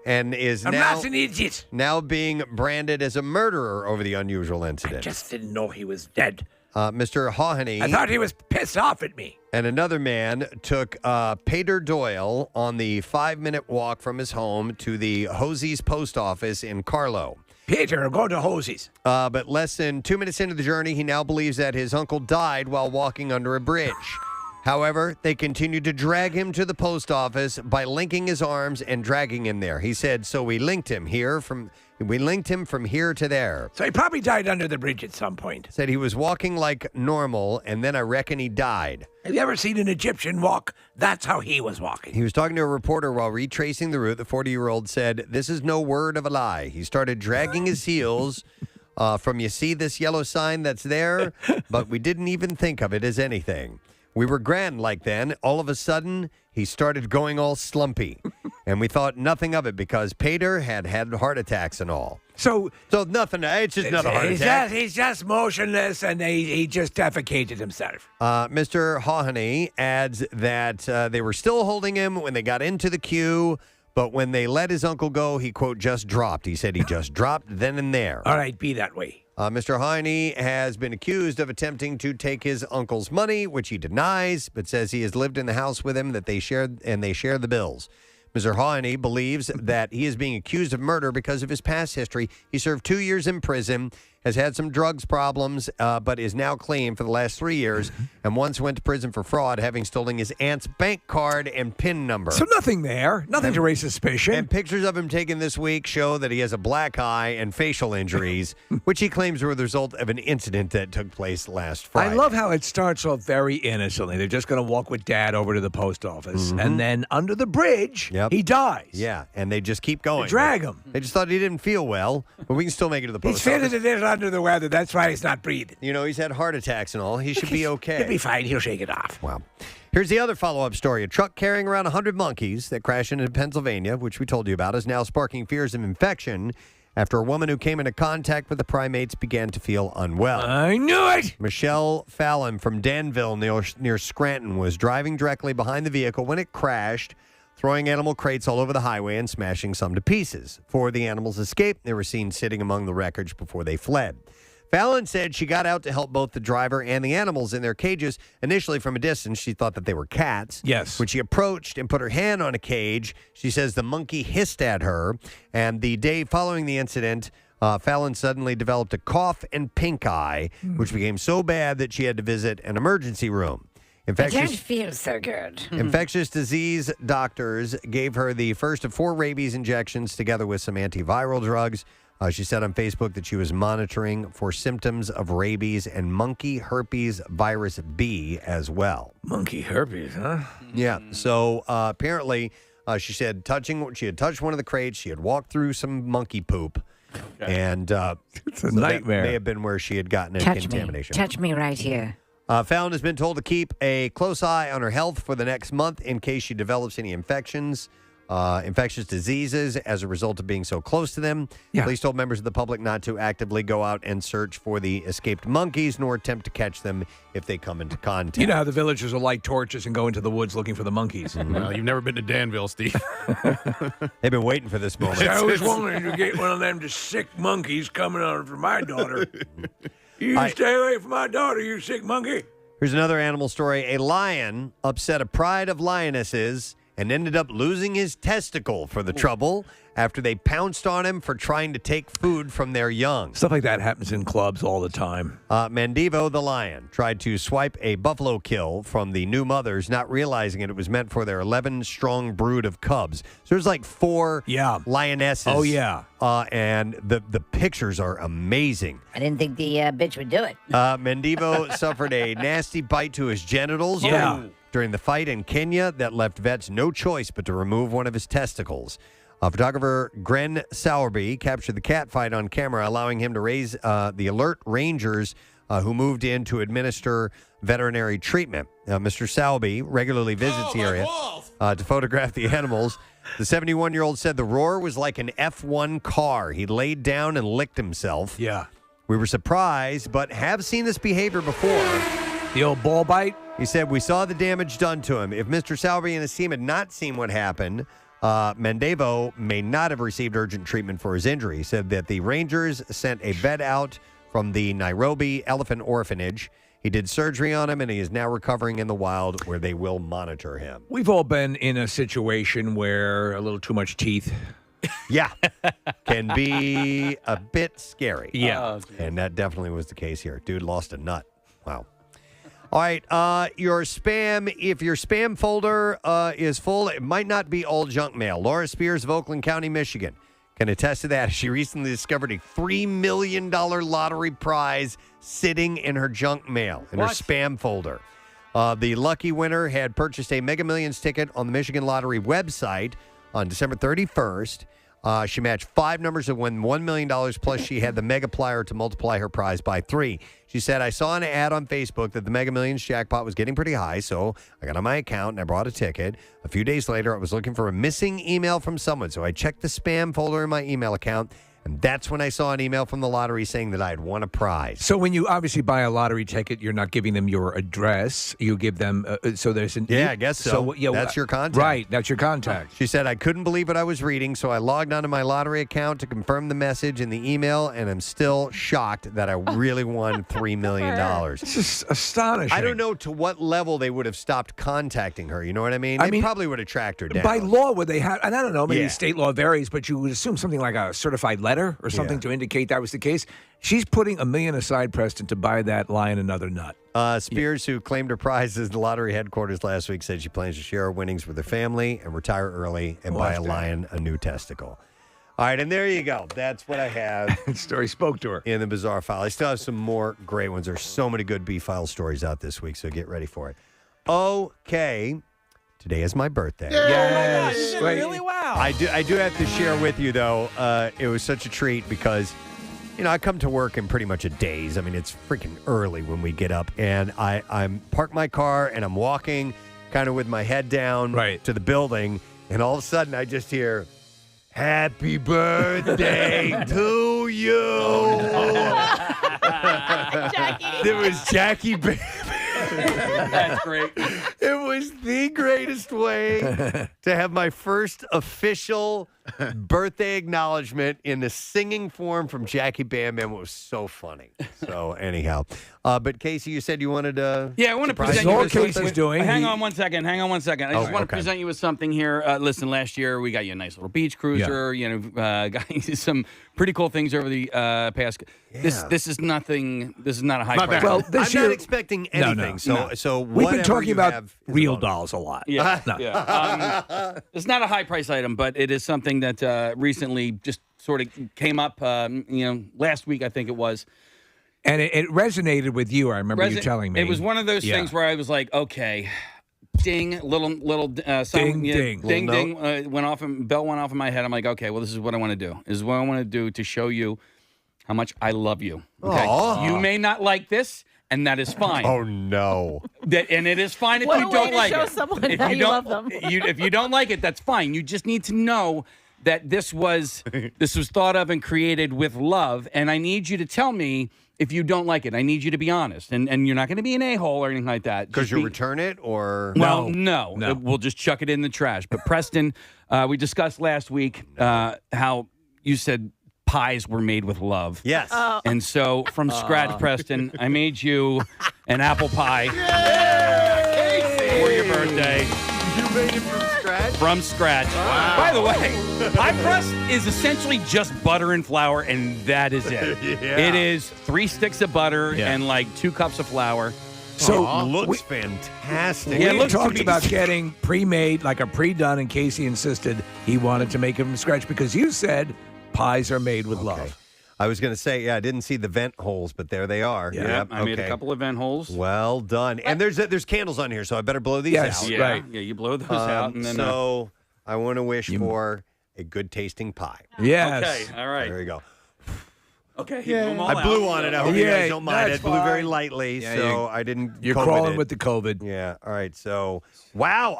B: and is
A: I'm not an idiot.
B: now being branded as a murderer over the unusual incident.
A: I just didn't know he was dead.
B: Mr. Hawheney.
A: I thought he was pissed off at me.
B: And another man took Peter Doyle on the 5-minute walk from his home to the Hosey's post office in Carlow.
A: Peter, go to Hosey's.
B: But less than 2 minutes into the journey, he now believes that his uncle died while walking under a bridge. However, they continued to drag him to the post office by linking his arms and dragging him there. He said, so we linked him from here to there.
A: So he probably died under the bridge at some point.
B: Said he was walking like normal, and then I reckon he died.
A: Have you ever seen an Egyptian walk? That's how he was walking.
B: He was talking to a reporter while retracing the route. The 40-year-old said, this is no word of a lie. He started dragging his heels from, you see this yellow sign that's there? But we didn't even think of it as anything. We were grand like then. All of a sudden, he started going all slumpy. And we thought nothing of it because Peter had heart attacks and all.
A: So
B: nothing. It's just another heart attack.
A: He's just motionless, and he just defecated himself.
B: Mr. Hawheney adds that they were still holding him when they got into the queue, but when they let his uncle go, he, quote, just dropped. He said he just dropped then and there.
A: All right, be that way.
B: Mr. Hawheney has been accused of attempting to take his uncle's money, which he denies, but says he has lived in the house with him, that they shared the bills. Mr. Hawheney believes that he is being accused of murder because of his past history. He served 2 years in prison, has had some drugs problems, but is now clean for the last 3 years, and once went to prison for fraud, having stolen his aunt's bank card and PIN number.
A: So nothing there. Nothing to raise suspicion.
B: And pictures of him taken this week show that he has a black eye and facial injuries, which he claims were the result of an incident that took place last Friday.
A: I love how it starts off very innocently. They're just going to walk with Dad over to the post office, and then under the bridge, he dies.
B: Yeah, and they just keep going.
A: They drag him.
B: They just thought he didn't feel well, but we can still make it to the post
A: He's
B: office.
A: fitted it in under the weather. That's why he's not breathing.
B: You know, he's had heart attacks and all. He should be okay.
A: He'll be fine. He'll shake it off.
B: Wow. Here's the other follow-up story. A truck carrying around 100 monkeys that crashed into Pennsylvania, which we told you about, is now sparking fears of infection after a woman who came into contact with the primates began to feel unwell.
A: I knew it!
B: Michelle Fallon from Danville near Scranton was driving directly behind the vehicle when it crashed, throwing animal crates all over the highway and smashing some to pieces. 4 of the animals escaped. They were seen sitting among the wreckage before they fled. Fallon said she got out to help both the driver and the animals in their cages. Initially, from a distance, she thought that they were cats.
A: Yes.
B: When she approached and put her hand on a cage, she says the monkey hissed at her. And the day following the incident, Fallon suddenly developed a cough and pink eye, which became so bad that she had to visit an emergency room.
G: I don't feel so good.
B: Infectious disease doctors gave her the first of 4 rabies injections together with some antiviral drugs. She said on Facebook that she was monitoring for symptoms of rabies and monkey herpes virus B as well.
A: Monkey herpes, huh?
B: Yeah. So apparently, she said she had touched one of the crates. She had walked through some monkey poop. And
A: it's a nightmare.
B: That may have been where she had gotten a contamination.
G: Touch me right here.
B: Fallon has been told to keep a close eye on her health for the next month in case she develops any infections. Infectious diseases as a result of being so close to them.
A: Yeah.
B: Police told members of the public not to actively go out and search for the escaped monkeys nor attempt to catch them if they come into contact.
A: You know how the villagers will light torches and go into the woods looking for the monkeys.
C: Well, you've never been to Danville, Steve.
B: They've been waiting for this moment.
A: I was wanting to get one of them just sick monkeys coming on for my daughter. You stay away from my daughter, you sick monkey.
B: Here's another animal story. A lion upset a pride of lionesses and ended up losing his testicle for the trouble after they pounced on him for trying to take food from their young.
A: Stuff like that happens in clubs all the time.
B: Mandivo the lion tried to swipe a buffalo kill from the new mothers, not realizing it was meant for their 11-strong brood of cubs. So there's like 4 lionesses.
A: Oh, yeah.
B: And the pictures are amazing.
G: I didn't think the bitch would do it.
B: Mandivo suffered a nasty bite to his genitals during the fight in Kenya that left vets no choice but to remove one of his testicles. Photographer Gren Sowerby captured the cat fight on camera, allowing him to raise the alert rangers who moved in to administer veterinary treatment. Mr. Sowerby regularly visits the area to photograph the animals. The 71-year-old said the roar was like an F1 car. He laid down and licked himself.
A: Yeah.
B: We were surprised, but have seen this behavior before.
A: The old ball bite?
B: He said, we saw the damage done to him. If Mr. Sowerby and his team had not seen what happened, Mandivo may not have received urgent treatment for his injury. He said that the Rangers sent a vet out from the Nairobi Elephant Orphanage. He did surgery on him, and he is now recovering in the wild where they will monitor him.
A: We've all been in a situation where a little too much teeth.
B: Yeah. Can be a bit scary.
A: Yeah.
B: And that definitely was the case here. Dude lost a nut. Wow. All right, your spam, if your spam folder is full, it might not be all junk mail. Laura Spears of Oakland County, Michigan, can attest to that. She recently discovered a $3 million lottery prize sitting in her junk mail, in her spam folder. The lucky winner had purchased a Mega Millions ticket on the Michigan Lottery website on December 31st. She matched 5 numbers and won $1 million, plus she had the Megaplier to multiply her prize by 3. She said, I saw an ad on Facebook that the Mega Millions jackpot was getting pretty high, so I got on my account and I bought a ticket. A few days later, I was looking for a missing email from someone, so I checked the spam folder in my email account, and that's when I saw an email from the lottery saying that I had won a prize.
A: So when you obviously buy a lottery ticket, you're not giving them your address. You give them, so there's an...
B: Yeah, I guess so. That's your contact.
A: Right, that's your contact.
B: She said, I couldn't believe what I was reading, so I logged onto my lottery account to confirm the message in the email, and I'm still shocked that I really won $3 million.
A: This is astonishing.
B: I don't know to what level they would have stopped contacting her. You know what I mean? They probably would have tracked her down.
A: By law, would they have, and I don't know, maybe state law varies, but you would assume something like a certified letter or something to indicate that was the case. She's putting $1 million aside, Preston, to buy that lion another nut.
B: Spears, who claimed her prize at the lottery headquarters last week, said she plans to share her winnings with her family and retire early and buy a lion a new testicle. All right, and there you go. That's what I have.
A: Story spoke to her.
B: In the bizarre file. I still have some more great ones. There's so many good B-file stories out this week, so get ready for it. Okay. Today is my birthday.
A: Yes.
L: Really? Wow.
B: I do have to share with you, though, it was such a treat because, I come to work in pretty much a daze. I mean, it's freaking early when we get up. And I'm parked my car, and I'm walking kind of with my head down to the building. And all of a sudden, I just hear, Happy birthday to you. There was Jackie Baby.
E: That's great.
B: It was the greatest way to have my first official birthday acknowledgement in the singing form from Jackie Bam Bam. It was so funny. So anyhow, but Casey, you said you wanted to.
E: Yeah, I want to present you with something. Hang on one second. I just want to present you with something here. Listen, last year we got you a nice little beach cruiser. You know, got you some pretty cool things over the past. This is nothing. This is not a high price.
A: Well,
B: I'm
A: this year,
B: not expecting anything. So
A: we've been talking about
B: have
A: real dolls a lot.
E: Yeah, it's not a high price item, but it is something that recently just sort of came up. Last week I think it was.
A: And it resonated with you. I remember you telling me.
E: It was one of those things where I was like, okay, ding, little
A: ding,
E: ding, went off, and bell went off in my head. I'm like, okay, well, this is what I want to do. This is what I want to do to show you how much I love you. Okay, you may not like this, and that is fine.
B: Oh no,
E: and it is fine if
D: What
E: you
D: a
E: don't
D: way to
E: like
D: show
E: it.
D: someone
E: If
D: how
E: you
D: you
E: don't,
D: love them.
E: if you don't like it, that's fine. You just need to know that this was thought of and created with love, and I need you to tell me if you don't like it. I need you to be honest, and you're not going to be an a-hole or anything like that.
B: Because you return it, or
E: well, no, we'll just chuck it in the trash. But Preston, we discussed last week how you said pies were made with love.
B: Yes.
E: And so from scratch, Preston, I made you an apple pie for your birthday.
B: You made it from scratch?
E: From scratch. Wow. By the way, pie crust is essentially just butter and flour, and that is it. It is 3 sticks of butter and like 2 cups of flour.
A: So
B: looks fantastic.
A: We talked about getting pre-made, like a pre-done, and Casey insisted he wanted to make it from scratch because you said pies are made with love.
B: I was going to say, I didn't see the vent holes, but there they are.
E: Yeah, I made a couple of vent holes.
B: Well done. And there's candles on here, so I better blow these out.
E: Yeah, right. Yeah, you blow those out. And then,
B: so I want to wish for a good tasting pie.
A: Yes.
E: Okay, all right.
B: There you go.
E: Okay,
B: I blew on it. I hope you guys don't mind. I blew very lightly, so I didn't.
A: You're
B: COVID
A: crawling
B: it.
A: with the COVID.
B: Yeah. All right. So, wow,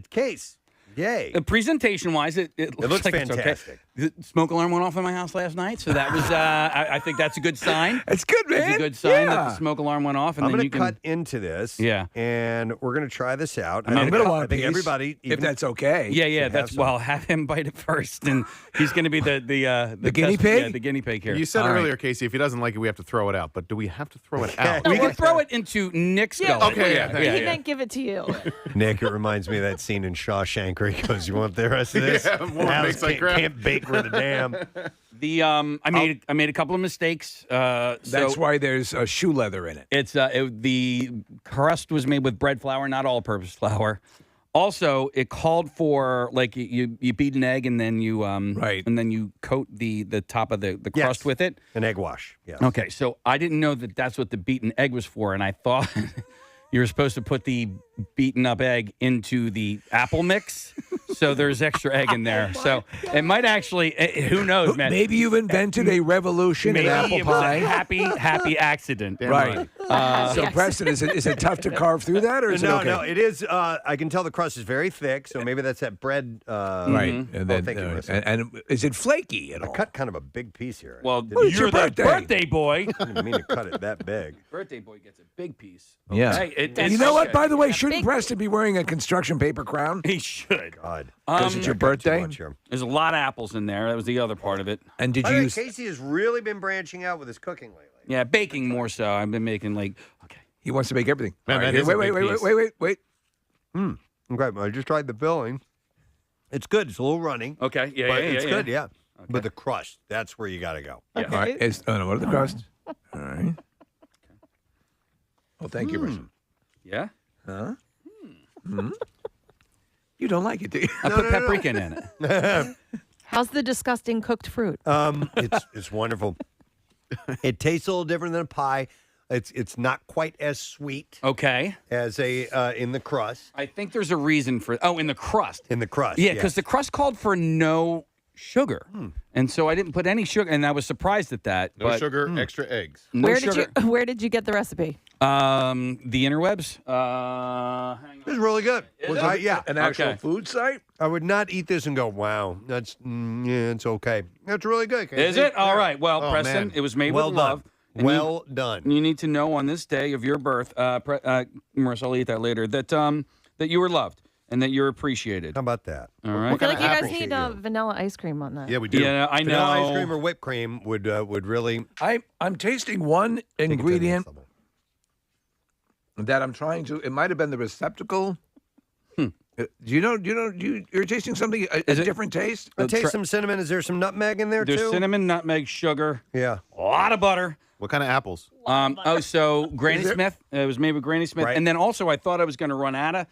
B: Case. Yay.
E: Presentation-wise, it
B: looks
E: like
B: fantastic.
E: It's okay. The smoke alarm went off in my house last night, so that was, I think that's a good sign.
A: It's good, man.
E: It's a good sign that the smoke alarm went off. And
B: I'm
E: then
B: going
E: you
B: to
E: can
B: cut into this.
E: Yeah.
B: And we're going to try this out.
A: I'm going to want
B: I think everybody,
A: if that's okay.
E: Yeah. That's well. Have him bite it first, and he's going to be the
A: guinea pig.
E: Yeah, the guinea pig here.
C: You said earlier, Casey, if he doesn't like it, we have to throw it out. But do we have to throw it out?
E: No, we'll throw it into Nick's gullet.
C: Okay,
D: He didn't give it to you.
B: Nick, it reminds me of that scene in Shawshank where he goes, "You want the rest of this?
C: Yeah, more
B: House
C: makes like
B: can't bake with a dam."
E: I made a couple of mistakes.
A: That's why there's shoe leather in it.
E: It's the crust was made with bread flour, not all-purpose flour. Also, it called for like you beat an egg and then you and then you coat the top of the crust with it.
B: An egg wash. Yeah.
E: Okay, so I didn't know that that's what the beaten egg was for, and I thought you were supposed to put the beaten up egg into the apple mix. So there's extra egg in there. So it might actually, who knows, man?
A: Maybe you've invented a revolution in apple
E: it was
A: pie.
E: a happy accident.
A: Right. So, Preston, is it tough to carve through that, or is it okay?
B: No, it is. I can tell the crust is very thick, so maybe that's that bread.
A: Right. And then,
B: thank you, Marissa.
A: and is it flaky at all?
B: I cut kind of a big piece here.
E: Well,
A: it's
E: you're
A: your
E: the
A: birthday.
E: birthday boy.
B: I didn't mean to cut it that big.
E: Birthday boy gets a big piece.
A: Yeah.
E: Hey,
A: You know what? By the way, shouldn't Preston be wearing a construction paper crown?
E: He should.
B: God.
A: Because it's your birthday?
E: There's a lot of apples in there. That was the other part of it.
A: And did
B: By
A: you
B: the way,
A: use...
B: Casey has really been branching out with his cooking lately.
E: Yeah, baking more so. I've been making
A: He wants to make everything.
C: Man,
A: All right,
C: that is a big piece.
A: wait.
B: Okay, I just tried the filling. It's good. It's a little runny.
E: Okay,
B: but it's good, yeah.
E: Okay.
B: But the crust, that's where you got to go.
E: Yeah.
A: All right. What are the crusts? All right. Well, thank you, Preston.
E: Yeah?
A: Huh? You don't like it, do you?
E: I put paprika in it.
D: How's the disgusting cooked fruit?
B: It's wonderful. It tastes a little different than a pie. It's not quite as sweet.
E: Okay.
B: As in the crust.
E: I think there's a reason for in the crust.
B: In the crust.
E: Yeah, because the crust called for no sugar, and so I didn't put any sugar, and I was surprised at that.
C: No sugar, extra eggs.
E: No
D: Where
E: sugar.
D: did you get the recipe?
E: The interwebs.
B: It was really good.
A: Was it an actual food site?
B: I would not eat this and go, wow, that's, it's okay. That's really good. Casey.
E: Is it? All right. Well,
B: Oh,
E: Preston,
B: man.
E: it was made
B: Well
E: with
B: done.
E: love. And
B: Well done.
E: You need to know on this day of your birth, Marissa, I'll eat that later, that you were loved and that you're appreciated.
B: How about that?
E: All
D: I
E: right.
D: feel like you guys need vanilla ice cream on that.
C: Yeah, we do.
E: Yeah, I know.
B: Vanilla ice cream or whipped cream would really.
A: I'm tasting one ingredient that I'm trying to. It might have been the receptacle. You're tasting something a different taste.
B: I taste some cinnamon. Is there some nutmeg in there
E: There's
B: too?
E: cinnamon, nutmeg, sugar.
B: Yeah.
E: A lot of butter.
C: What kind of apples?
E: So Granny Smith. It was made with Granny Smith.
B: Right.
E: And then also I thought I was going to run out of,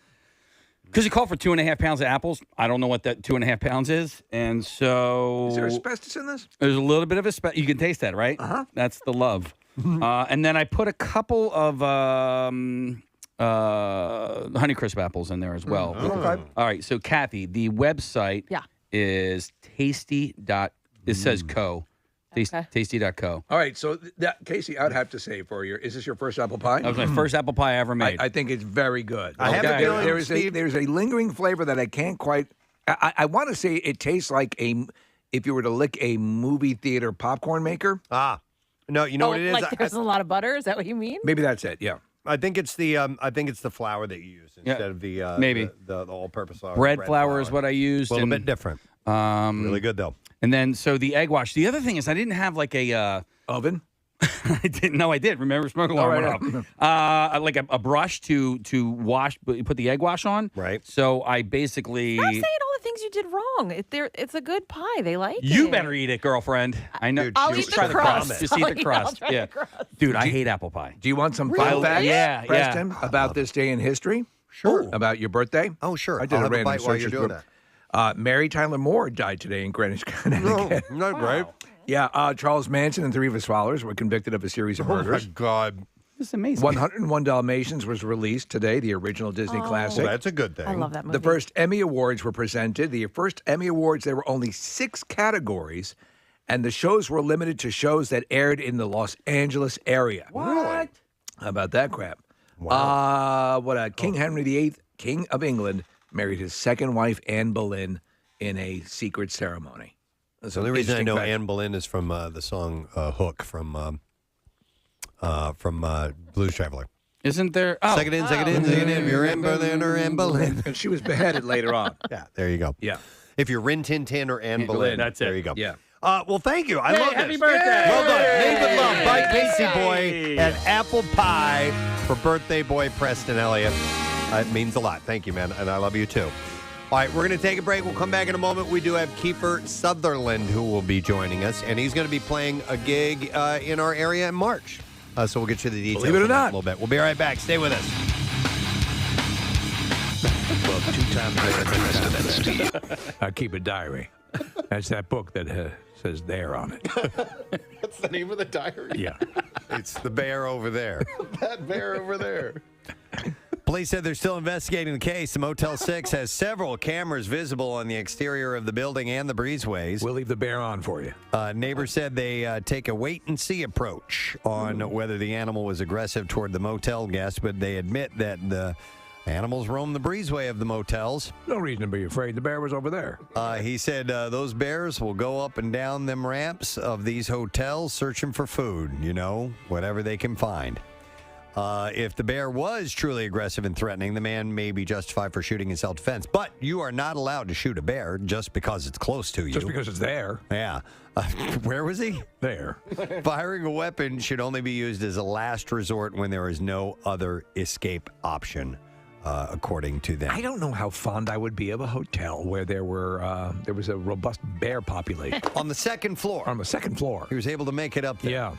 E: because he called for 2.5 pounds of apples. I don't know what that 2.5 pounds is. And so.
A: Is there asbestos in this?
E: There's a little bit of asbestos. You can taste that, right?
A: Uh-huh.
E: That's the love. And then I put a couple of Honeycrisp apples in there as well.
B: Okay.
E: All right. So Kathy, the website is tasty. It says co. Tasty.co.
A: All right, so Casey, I'd have to say for you, is this your first apple pie?
E: That was my first apple pie I ever made.
A: I think it's very good.
B: I have a feeling,
A: there's a lingering flavor that I can't quite. I want to say it tastes like if you were to lick a movie theater popcorn maker.
B: No, you know what it is.
D: Like there's a lot of butter. Is that what you mean?
A: Maybe that's it. Yeah.
B: I think it's the flour that you use instead of the
E: maybe
B: the all-purpose flour.
E: Bread flour is what I used.
B: A little bit different. Really good though.
E: And then so the egg wash. The other thing is I didn't have like a
A: oven.
E: I didn't. No, I did. Remember, smoke alarm went off. Like a brush to wash, put the egg wash on.
B: Right.
E: So I basically.
D: Stop saying all the things you did wrong. It's a good pie. They like it.
E: You better eat it, girlfriend. I know.
B: Dude,
D: I'll
B: just
D: eat the
E: try
D: crust.
E: Just eat the crust.
D: I'll try
E: Yeah.
D: the crust.
E: Dude, I hate apple pie.
A: Do you want some
D: Really?
A: fun facts,
E: Yeah,
A: Preston, about this day in history?
B: Sure.
A: About your birthday?
B: Oh, sure.
A: I did
B: I'll
A: a
B: have a
A: random
B: bite while
A: search
B: you're
A: for-
B: doing that.
A: Mary Tyler Moore died today in Greenwich, Connecticut.
B: Not great.
A: Yeah, Charles Manson and 3 of his followers were convicted of a series of murders.
B: Oh my God.
E: This is amazing.
A: 101 Dalmatians was released today, the original Disney classic.
B: Well, that's a good thing.
D: I love that movie.
A: The first Emmy Awards were presented. The first Emmy Awards, there were only 6 categories, and the shows were limited to shows that aired in the Los Angeles area.
B: What?
A: How about that crap?
B: Wow.
A: King Henry VIII, King of England, married his second wife, Anne Boleyn, in a secret ceremony. That's
B: The only
A: an
B: reason I
A: interesting
B: know
A: fact.
B: Anne Boleyn is from the song "Hook" from Blues Traveler.
E: Isn't there? Oh.
B: Second in, you're Anne Boleyn or Anne Boleyn.
A: And she was beheaded later on.
B: Yeah, there you go.
A: Yeah.
B: If you're Rin Tin Tin or Anne Boleyn,
E: that's it.
B: there you go.
A: Yeah.
B: Well, thank you. I love
E: happy
B: this.
E: birthday.
B: Well done. Made with love by Casey
E: Yay.
B: Boy and Apple Pie for birthday boy Preston Elliott. It means a lot. Thank you, man. And I love you too. All right, we're going to take a break. We'll come back in a moment. We do have Keifer Sutherland who will be joining us, and he's going to be playing a gig in our area in March. So we'll get you the details
A: Believe it or
B: on that
A: not.
B: in a little bit. We'll be right back. Stay with us.
A: Well, 2 times Preston and Steve. I keep a diary. That's that book that says "there" on it.
C: That's the name of the diary.
A: Yeah.
B: It's the bear over there.
C: That bear over there.
B: Police said they're still investigating the case. The Motel 6 has several cameras visible on the exterior of the building and the breezeways.
A: We'll leave the bear on for you.
B: Neighbors said they take a wait-and-see approach on whether the animal was aggressive toward the motel guests, but they admit that the animals roam the breezeway of the motels.
A: No reason to be afraid. The bear was over there.
B: He said those bears will go up and down them ramps of these hotels searching for food, whatever they can find. If the bear was truly aggressive and threatening, the man may be justified for shooting in self-defense. But you are not allowed to shoot a bear just because it's close to you.
A: Just because it's there.
B: Yeah. Where was he?
A: There.
B: Firing a weapon should only be used as a last resort when there is no other escape option, according to them.
A: I don't know how fond I would be of a hotel where there was a robust bear population.
B: On the second floor.
A: On the second floor.
B: He was able to make it up there.
A: Yeah.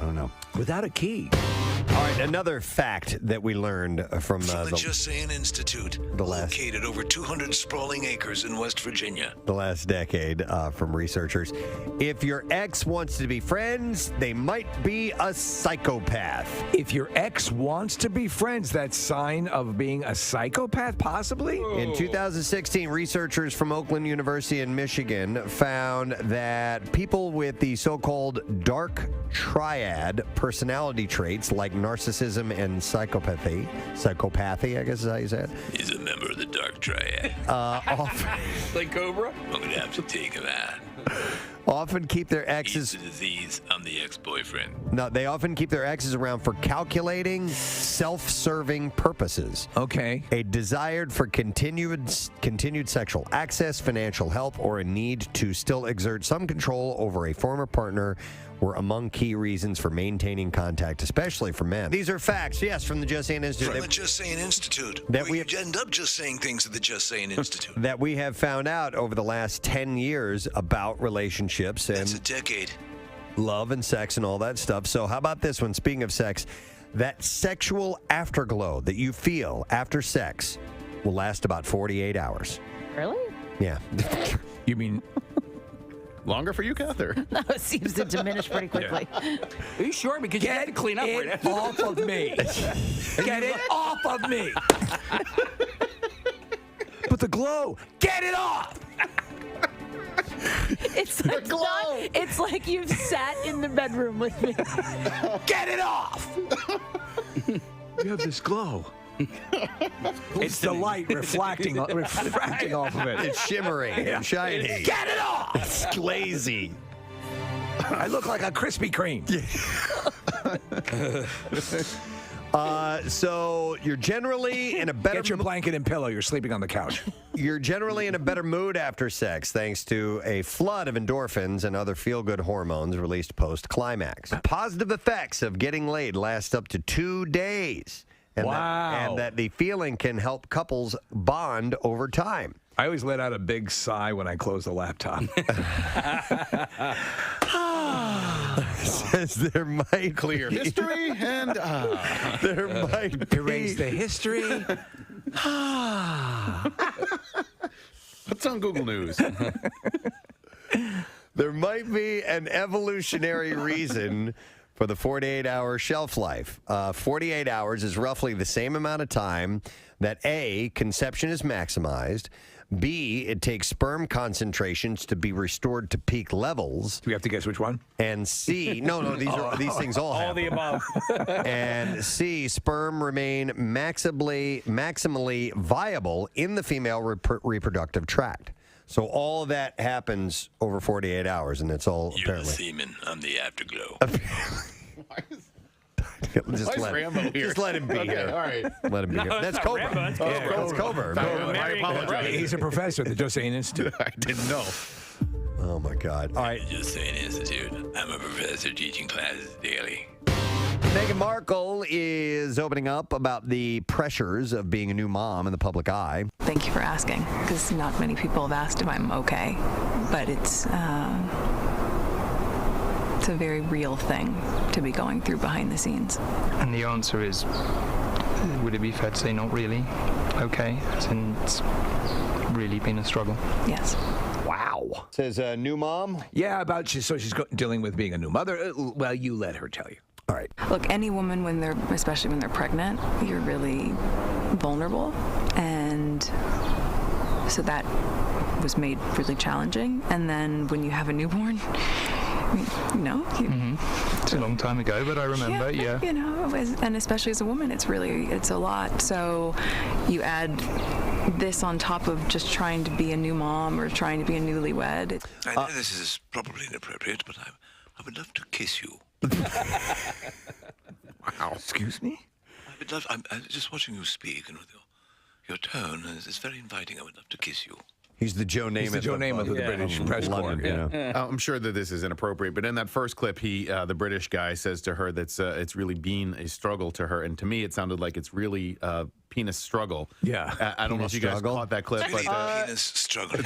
B: I don't know.
A: Without a key.
B: All right, another fact that we learned from
I: The
B: the
I: Justian Institute, located over 200 sprawling acres in West Virginia.
B: last decade from researchers. If your ex wants to be friends, they might be a psychopath.
A: If your ex wants to be friends, that's sign of being a psychopath, possibly?
B: In 2016, researchers from Oakland University in Michigan found that people with the so-called dark triad personality traits like narcissism, narcissism and psychopathy, I guess is how you say it.
I: He's a member of the Dark Triad.
E: Like Cobra?
I: I'm going to have to take him out.
B: Often keep their exes.
I: He's the disease. I'm the ex-boyfriend.
B: No, they often keep their exes around for calculating, self-serving purposes.
A: Okay.
B: A desired for continued sexual access, financial help, or a need to still exert some control over a former partner were among key reasons for maintaining contact, especially for men. These are facts, yes, from the Just Saying Institute.
I: From the Just Saying Institute.
B: That
I: we end up just saying things at the Just Saying Institute.
B: That we have found out over the last 10 years about relationships and
I: That's a decade.
B: love and sex and all that stuff. So how about this one? Speaking of sex, that sexual afterglow that you feel after sex will last about 48 hours.
D: Really?
B: Yeah.
A: You mean
C: longer for you, Cather?
D: No, it seems to diminish pretty quickly.
E: Are you sure? Because you have to clean up right
A: it
E: after.
A: off of me. Get it off of me. But the glow, get it off.
D: It's like it's like you've sat in the bedroom with me.
A: Get it off. You have this glow. It's the light refracting off of it.
B: It's shimmering and shiny.
A: Get it off.
B: It's glazy.
A: I look like a Krispy Kreme.
B: So you're generally in a better...
A: Get your blanket and pillow. You're sleeping on the couch.
B: You're generally in a better mood after sex thanks to a flood of endorphins and other feel-good hormones released post-climax. The positive effects of getting laid last up to 2 days. And that the feeling can help couples bond over time.
A: I always let out a big sigh when I close the laptop.
B: Says there might
C: clear history and
B: there might be
A: erase the history.
C: What's on Google News?
B: There might be an evolutionary reason for the 48-hour shelf life. 48 hours is roughly the same amount of time that A, conception is maximized, B, it takes sperm concentrations to be restored to peak levels.
A: Do we have to guess which one?
B: And C, no, these things all happen.
E: All the above.
B: And C, sperm remain maximally viable in the female reproductive tract. So all of that happens over 48 hours, and it's all
I: You're
B: apparently.
I: the semen. I'm the afterglow.
B: Just let him be here.
C: All right.
B: Let him be here. That's Cobra. That's Cobra.
C: I apologize.
A: He's a professor at the Just Saying Institute.
C: I didn't know.
B: Oh, my God. All right.
I: Just Saying Institute. I'm a professor teaching classes daily.
B: Meghan Markle is opening up about the pressures of being a new mom in the public eye.
U: Thank you for asking, because not many people have asked if I'm okay, but it's a very real thing to be going through behind the scenes.
V: And the answer is, would it be fair to say not really okay, since it's really been a struggle?
U: Yes.
B: Wow. Says a new mom?
A: Yeah, she's dealing with being a new mother. Well, you let her tell you.
B: All right.
U: Look, any woman, especially when they're pregnant, you're really vulnerable, and so that was made really challenging. And then when you have a newborn,
V: It's a long time ago, but I remember, yeah.
U: And especially as a woman, it's a lot. So you add this on top of just trying to be a new mom or trying to be a newlywed.
I: I know this is probably inappropriate, but I would love to kiss you.
A: Wow. Excuse me?
I: I'm just watching you speak, and with your tone is very inviting. I would love to kiss you.
B: He's the Joe Namath.
A: He's the Joe Namath of the British press corps.
C: I'm sure that this is inappropriate, but in that first clip, the British guy says to her that it's really been a struggle to her, and to me, it sounded like it's really penis struggle.
A: Yeah.
C: I don't know if you guys caught that clip,
I: Really,
C: but
I: penis struggle.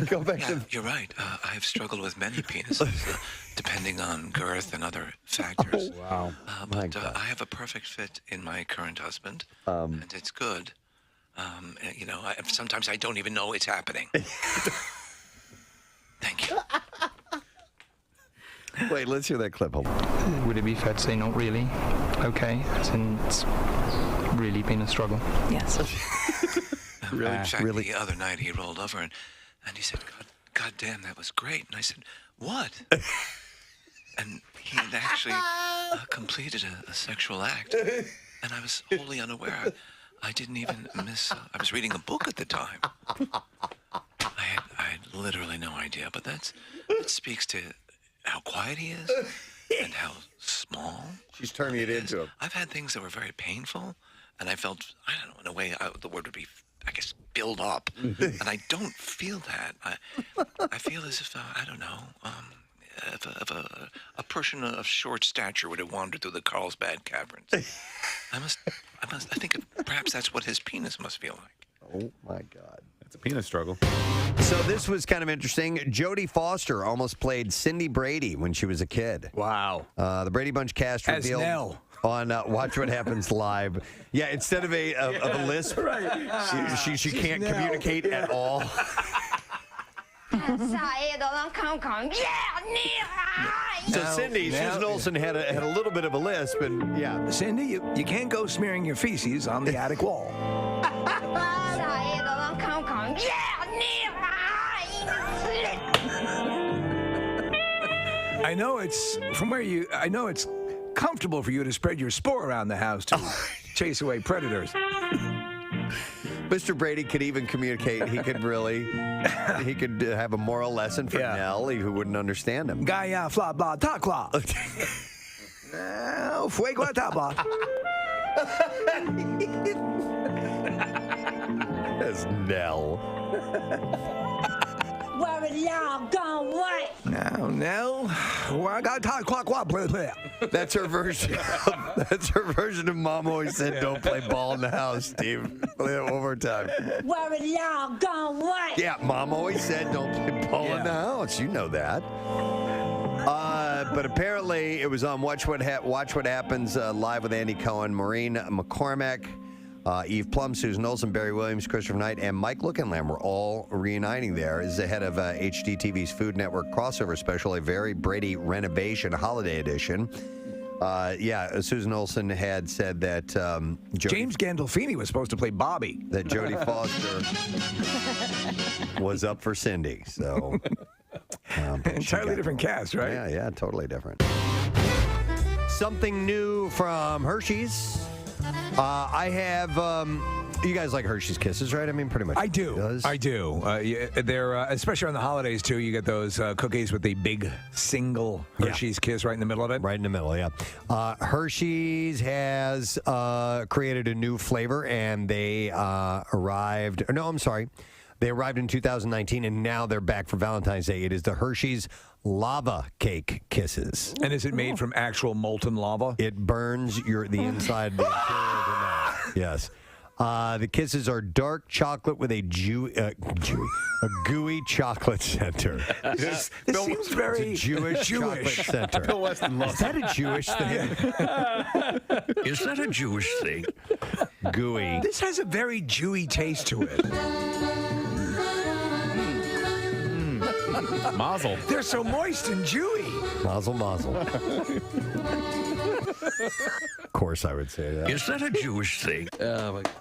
B: Go back to.
I: You're right. I have struggled with many penises, depending on girth and other factors.
B: Wow.
I: But I have a perfect fit in my current husband, and it's good. Sometimes I don't even know it's happening. Thank you.
B: Wait, let's hear that clip.
V: Would it be fair to say not really okay, since it's really been a struggle?
U: Yes.
I: In fact, the other night he rolled over and he said, God damn, that was great. And I said, what? and he had actually completed a sexual act, and I was wholly unaware. I didn't even miss. I was reading a book at the time. I had literally no idea, but that speaks to how quiet he is and how small.
B: She's turning it into him.
I: I've had things that were very painful, and I felt, I don't know, in a way, the word would be, I guess, build up, and I don't feel that. I feel as if I don't know. If a person of short stature would have wandered through the Carlsbad Caverns. I think perhaps that's what his penis must feel like.
B: Oh, my God.
C: It's a penis struggle.
B: So this was kind of interesting. Jodie Foster almost played Cindy Brady when she was a kid.
A: Wow.
B: The Brady Bunch cast
A: As
B: revealed
A: Nell.
B: on Watch What Happens Live. Yeah, instead of a lisp, she can't communicate at all. So Cindy, Susan Olsen had a little bit of a lisp, and yeah.
A: Cindy, you can't go smearing your feces on the attic wall. I know it's comfortable for you to spread your spore around the house to chase away predators.
B: Mr. Brady could even communicate. He could have a moral lesson for Nell, who wouldn't understand him.
A: Gaya fla bla ta qua. Fuego tabla.
B: That's Nell.
H: Where y'all going? What?
A: No.
B: That's her version. That's her version of Mom always said, "Don't play ball in the house, Steve." Play it one more time.
H: Where y'all going? What?
B: Yeah, Mom always said, "Don't play ball in the house." You know that. But apparently, it was on Watch What Happens live with Andy Cohen, Maureen McCormack, Eve Plum, Susan Olsen, Barry Williams, Christopher Knight, and Mike Lookenlamb were all reuniting there. This is ahead of HGTV's Food Network crossover special, a very Brady renovation holiday edition. Susan Olsen had said that
A: James Gandolfini was supposed to play Bobby.
B: That Jodie Foster was up for Cindy. So
A: entirely different cast, right?
B: Yeah, totally different. Something new from Hershey's. I have. You guys like Hershey's Kisses, right? I mean, pretty much.
A: I do. They're especially on the holidays too. You get those cookies with the big single Hershey's Kiss right in the middle of it.
B: Right in the middle, yeah. Hershey's has created a new flavor, and they arrived. No, I'm sorry. They arrived in 2019, and now they're back for Valentine's Day. It is the Hershey's Lava Cake Kisses.
A: And is it made from actual molten lava?
B: It burns the inside of the interior of your mouth. Yes. The kisses are dark chocolate with a gooey chocolate center.
A: This seems very
B: it's a Jewish chocolate center.
C: Bill Weston
B: Is that a Jewish thing?
I: Is that a Jewish thing?
B: Gooey.
A: This has a very Jewy taste to it.
C: Mazel.
A: They're so moist and Jewy.
B: Mazel, mazel. Of course, I would say that.
I: Is that a Jewish thing?
C: Oh, my God.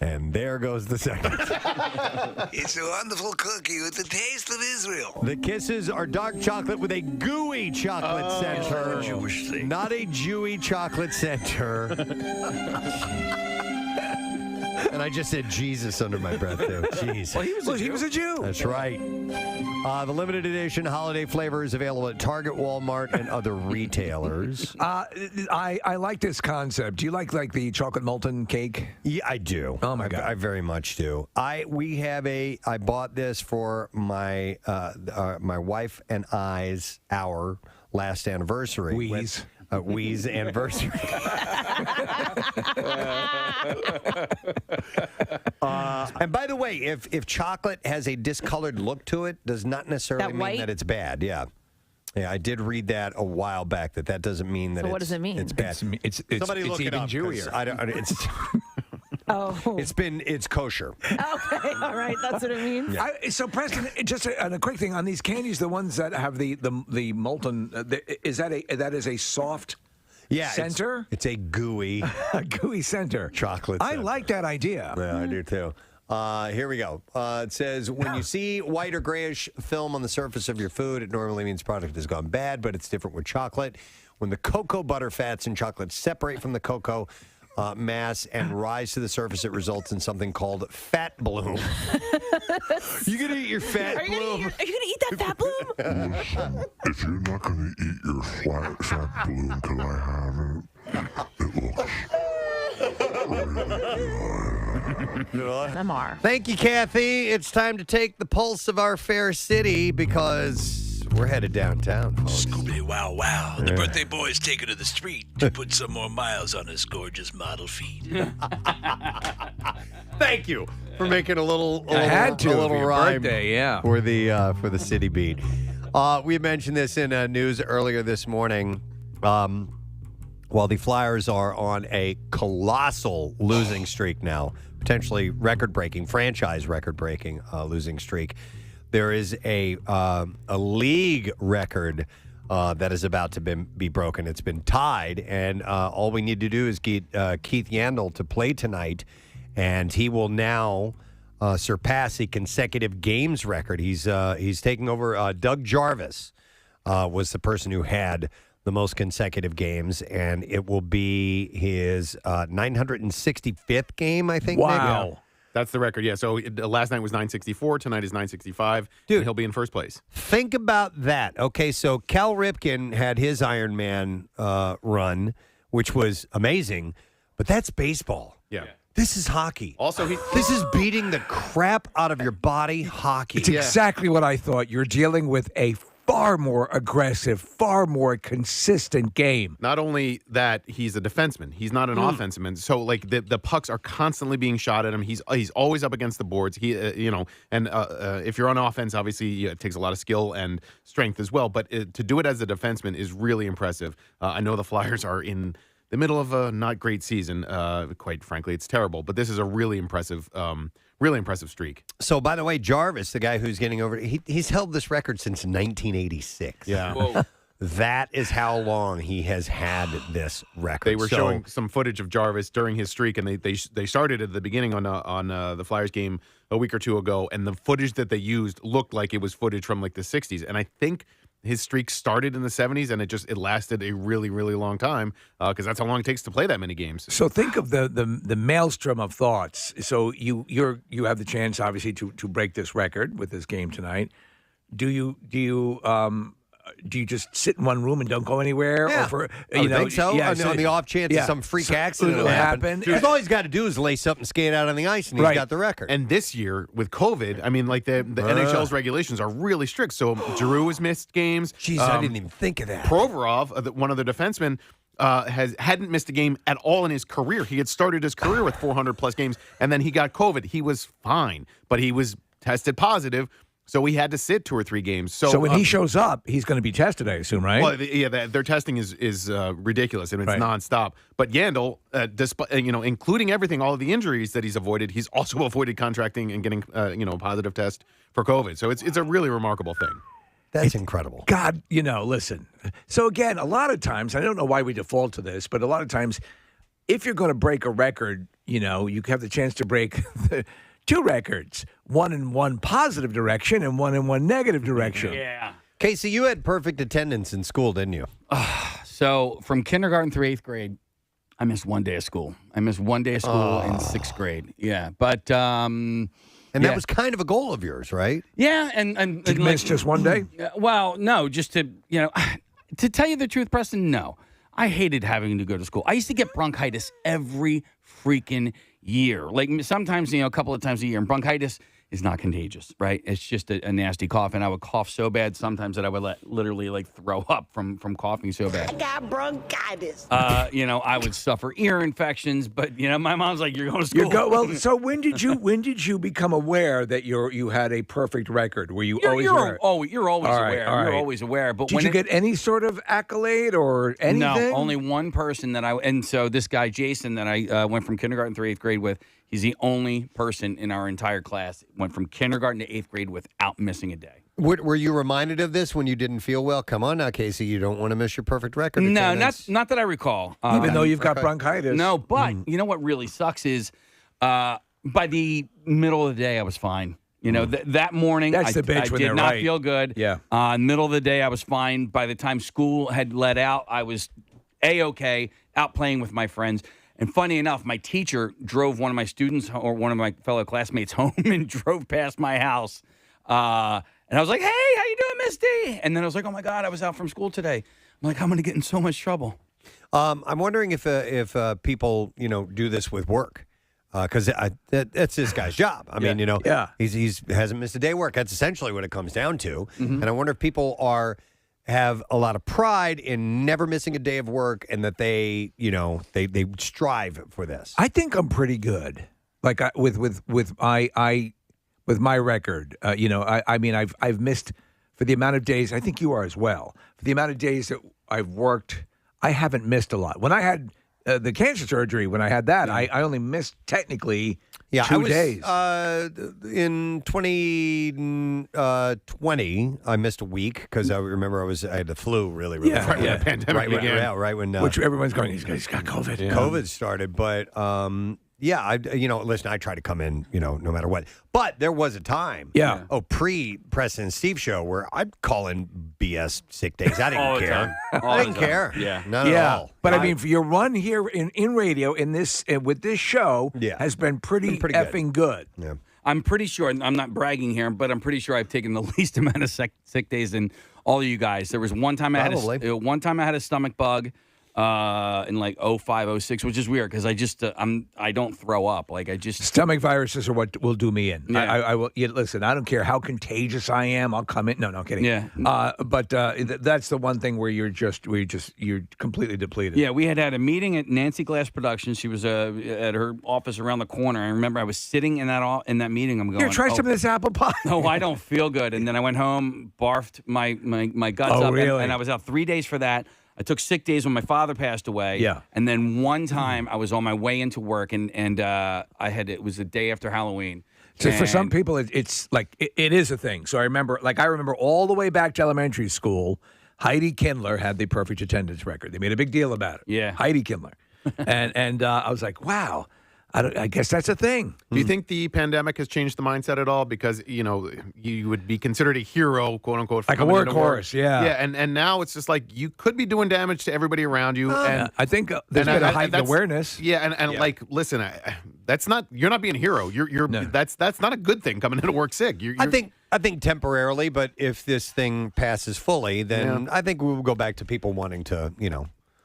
B: And there goes the second.
I: It's a wonderful cookie with the taste of Israel.
B: The kisses are dark chocolate with a gooey chocolate center.
I: Is that a Jewish thing?
B: Not a Jewy chocolate center. And I just said Jesus under my breath there. Jeez.
A: Well, he was a Jew.
B: That's right. The limited edition holiday flavor is available at Target, Walmart, and other retailers.
A: I like this concept. Do you like the chocolate molten cake?
B: Yeah, I do.
A: Oh my God,
B: I very much do. I bought this for my wife and our last anniversary. Wee's anniversary. And by the way, if chocolate has a discolored look to it, does not necessarily mean that it's bad. Yeah, I did read that a while back. That doesn't mean that.
D: So what does it mean?
B: It's bad.
A: It's
B: Somebody look
A: even
B: it up.
A: Jewier.
B: It's kosher.
D: Okay, all right, that's what it means.
B: Yeah.
A: So Preston, just a quick thing on these candies, the ones that have the molten, is that is a soft center?
B: It's a gooey
A: center.
B: Chocolate center.
A: I like that idea.
B: Yeah, I do too. Here we go. It says, when you see white or grayish film on the surface of your food, it normally means product has gone bad, but it's different with chocolate. When the cocoa butter fats in chocolate separate from the cocoa mass and rise to the surface, it results in something called fat bloom. You gonna eat your fat bloom?
D: Are you gonna eat that fat bloom?
F: Listen, if you're not going to eat your fat bloom till I have it, it looks
D: MR.
B: Thank you, Kathy. It's time to take the pulse of our fair city because we're headed downtown, folks.
I: Scooby, wow, wow. The birthday boy is taken to the street to put some more miles on his gorgeous model feet.
B: Thank you for making a little
A: had to
B: a
A: for
B: little
A: your
B: rhyme
A: birthday, yeah.
B: for the city beat. We mentioned this in news earlier this morning. While the Flyers are on a colossal losing streak now, potentially record-breaking, franchise record-breaking losing streak, there is a league record that is about to be broken. It's been tied, and all we need to do is get Keith Yandel to play tonight, and he will now surpass the consecutive games record. He's taking over. Doug Jarvis was the person who had the most consecutive games, and it will be his 965th game, I think.
A: Wow.
B: Maybe.
C: That's the record, yeah. So last night was 964. Tonight is 965. Dude, he'll be in first place.
B: Think about that. Okay, so Cal Ripken had his Ironman run, which was amazing, but that's baseball.
C: Yeah.
B: This is hockey.
C: Also,
B: this is beating the crap out of your body hockey.
A: It's exactly what I thought. You're dealing with a far more aggressive, far more consistent game.
C: Not only that, he's a defenseman. He's not an offenseman. So, like, the pucks are constantly being shot at him. He's always up against the boards. If you're on offense, obviously, it takes a lot of skill and strength as well. But to do it as a defenseman is really impressive. I know the Flyers are in the middle of a not great season. Quite frankly, it's terrible. But this is a really impressive streak.
B: So, by the way, Jarvis, the guy who's getting over, he's held this record since 1986.
C: Yeah.
E: Whoa.
B: That is how long he has had this record.
C: They were showing some footage of Jarvis during his streak, and they started at the beginning on the Flyers game a week or two ago, and the footage that they used looked like it was footage from like the 60s. And I think his streak started in the 70s, and it lasted a really, really long time because that's how long it takes to play that many games.
A: So think of the maelstrom of thoughts. So you have the chance, obviously, to break this record with this game tonight. Do you just sit in one room and don't go anywhere?
B: Yeah.
A: Or for
B: I think so.
A: Yeah,
B: on the off chance of some freak accident will happen. Because all he's got to do is lace up and skate out on the ice, and he's got the record.
C: And this year with COVID, I mean, like the NHL's regulations are really strict. So Giroux has missed games.
B: Jeez, I didn't even think of that.
C: Provorov, one of the defensemen, hadn't missed a game at all in his career. He had started his career with 400 plus games, and then he got COVID. He was fine, but he was tested positive. So he had to sit 2 or 3 games. So
A: when he shows up, he's going to be tested, I assume, right?
C: Well, their testing is ridiculous. I mean, it's nonstop. But Yandel, despite including everything, all of the injuries that he's avoided, he's also avoided contracting and getting a positive test for COVID. So it's a really remarkable thing.
B: That's incredible.
A: God, listen. So again, a lot of times, I don't know why we default to this, but a lot of times, if you're going to break a record, you have the chance to break the 2 records, one in one positive direction and one in one negative direction.
E: Yeah.
B: Casey, you had perfect attendance in school, didn't you?
E: So from kindergarten through 8th grade, I missed 1 day of school. I missed 1 day of school in 6th grade. Yeah, but
B: and that was kind of a goal of yours, right?
E: Yeah, and
A: did you miss just 1 day?
E: Well, no, just to to tell you the truth, Preston, no. I hated having to go to school. I used to get bronchitis every freaking year. Like sometimes, a couple of times a year. And bronchitis is not contagious, right? It's just a nasty cough. And I would cough so bad sometimes that I would literally throw up from coughing so bad.
H: I got bronchitis.
E: I would suffer ear infections, but my mom's like, "You're going to school."
A: So when did you become aware that you had a perfect record? Were you always aware?
E: You're always aware.
A: All right.
E: You're always aware. But
A: did you get any sort of accolade or anything?
E: No, only one person and so this guy Jason that I went from kindergarten through 8th grade with. He's the only person in our entire class went from kindergarten to 8th grade without missing a day.
B: Were you reminded of this when you didn't feel well? Come on now, Casey. You don't want to miss your perfect record.
E: No, not that I recall.
A: Even though you've got bronchitis.
E: No, but you know what really sucks is by the middle of the day, I was fine. You know, that morning,
A: That's the bitch
E: I
A: when
E: did
A: they're
E: not
A: right.
E: feel good.
A: Yeah.
E: Middle of the day, I was fine. By the time school had let out, I was A-okay, out playing with my friends. And funny enough, my teacher drove one of my students or one of my fellow classmates home and drove past my house. And I was like, hey, how you doing, Misty? And then I was like, oh, my God, I was out from school today. I'm like, I'm going to get in so much trouble.
B: I'm wondering if people, do this with work. Because that's this guy's job. I mean, he's hasn't missed a day of work. That's essentially what it comes down to.
A: Mm-hmm.
B: And I wonder if people have a lot of pride in never missing a day of work, and that they strive for this.
A: I think I'm pretty good. Like with my record, I mean, I've missed for the amount of days. I think you are as well. For the amount of days that I've worked, I haven't missed a lot. When I had the cancer surgery, when I had that, I only missed technically 2 days.
B: In 2020, I missed a week because I remember I had the flu really
C: Right when the pandemic began.
B: Right when
A: which everyone's going, he's got COVID.
B: Yeah. COVID started, but listen, I try to come in, no matter what. But there was a time, pre-Preston and Steve show where I'd call in BS sick days. I didn't care. I didn't care.
E: Yeah,
B: not at all.
A: But I mean, for your run here in radio in this with this show has been pretty effing good.
B: Yeah.
E: I'm pretty sure, and I'm not bragging here, but I'm pretty sure I've taken the least amount of sick days than all of you guys. There was one time I had a stomach bug. In like 05, 06, which is weird because I just I don't throw up. Like I just
A: stomach viruses are what will do me in.
E: Yeah.
A: I will. Listen, I don't care how contagious I am. I'll come in. No, kidding.
E: Yeah.
A: But that's the one thing where you're completely depleted.
E: Yeah, we had a meeting at Nancy Glass Productions. She was at her office around the corner. I remember I was sitting in that meeting. I'm going,
A: Here, try some of this apple pie.
E: No, I don't feel good. And then I went home, barfed my guts up,
A: really?
E: and I was out 3 days for that. I took sick days when my father passed away.
A: Yeah.
E: And then one time I was on my way into work and it was the day after Halloween.
A: So for some people, it's like it is a thing. So I remember all the way back to elementary school, Heidi Kindler had the perfect attendance record. They made a big deal about it.
E: Yeah.
A: Heidi Kindler. and I was like, wow. I guess that's a thing.
C: Do you think the pandemic has changed the mindset at all? Because, you would be considered a hero, quote unquote. For
A: like a
C: coming into work.
A: workhorse, yeah.
C: Yeah, and now it's just like you could be doing damage to everybody around you. And
A: I think there's been a heightened awareness.
C: Yeah, and like, listen, you're not being a hero. That's not a good thing coming into work sick.
B: I think temporarily, but if this thing passes fully, then I think we will go back to people wanting to,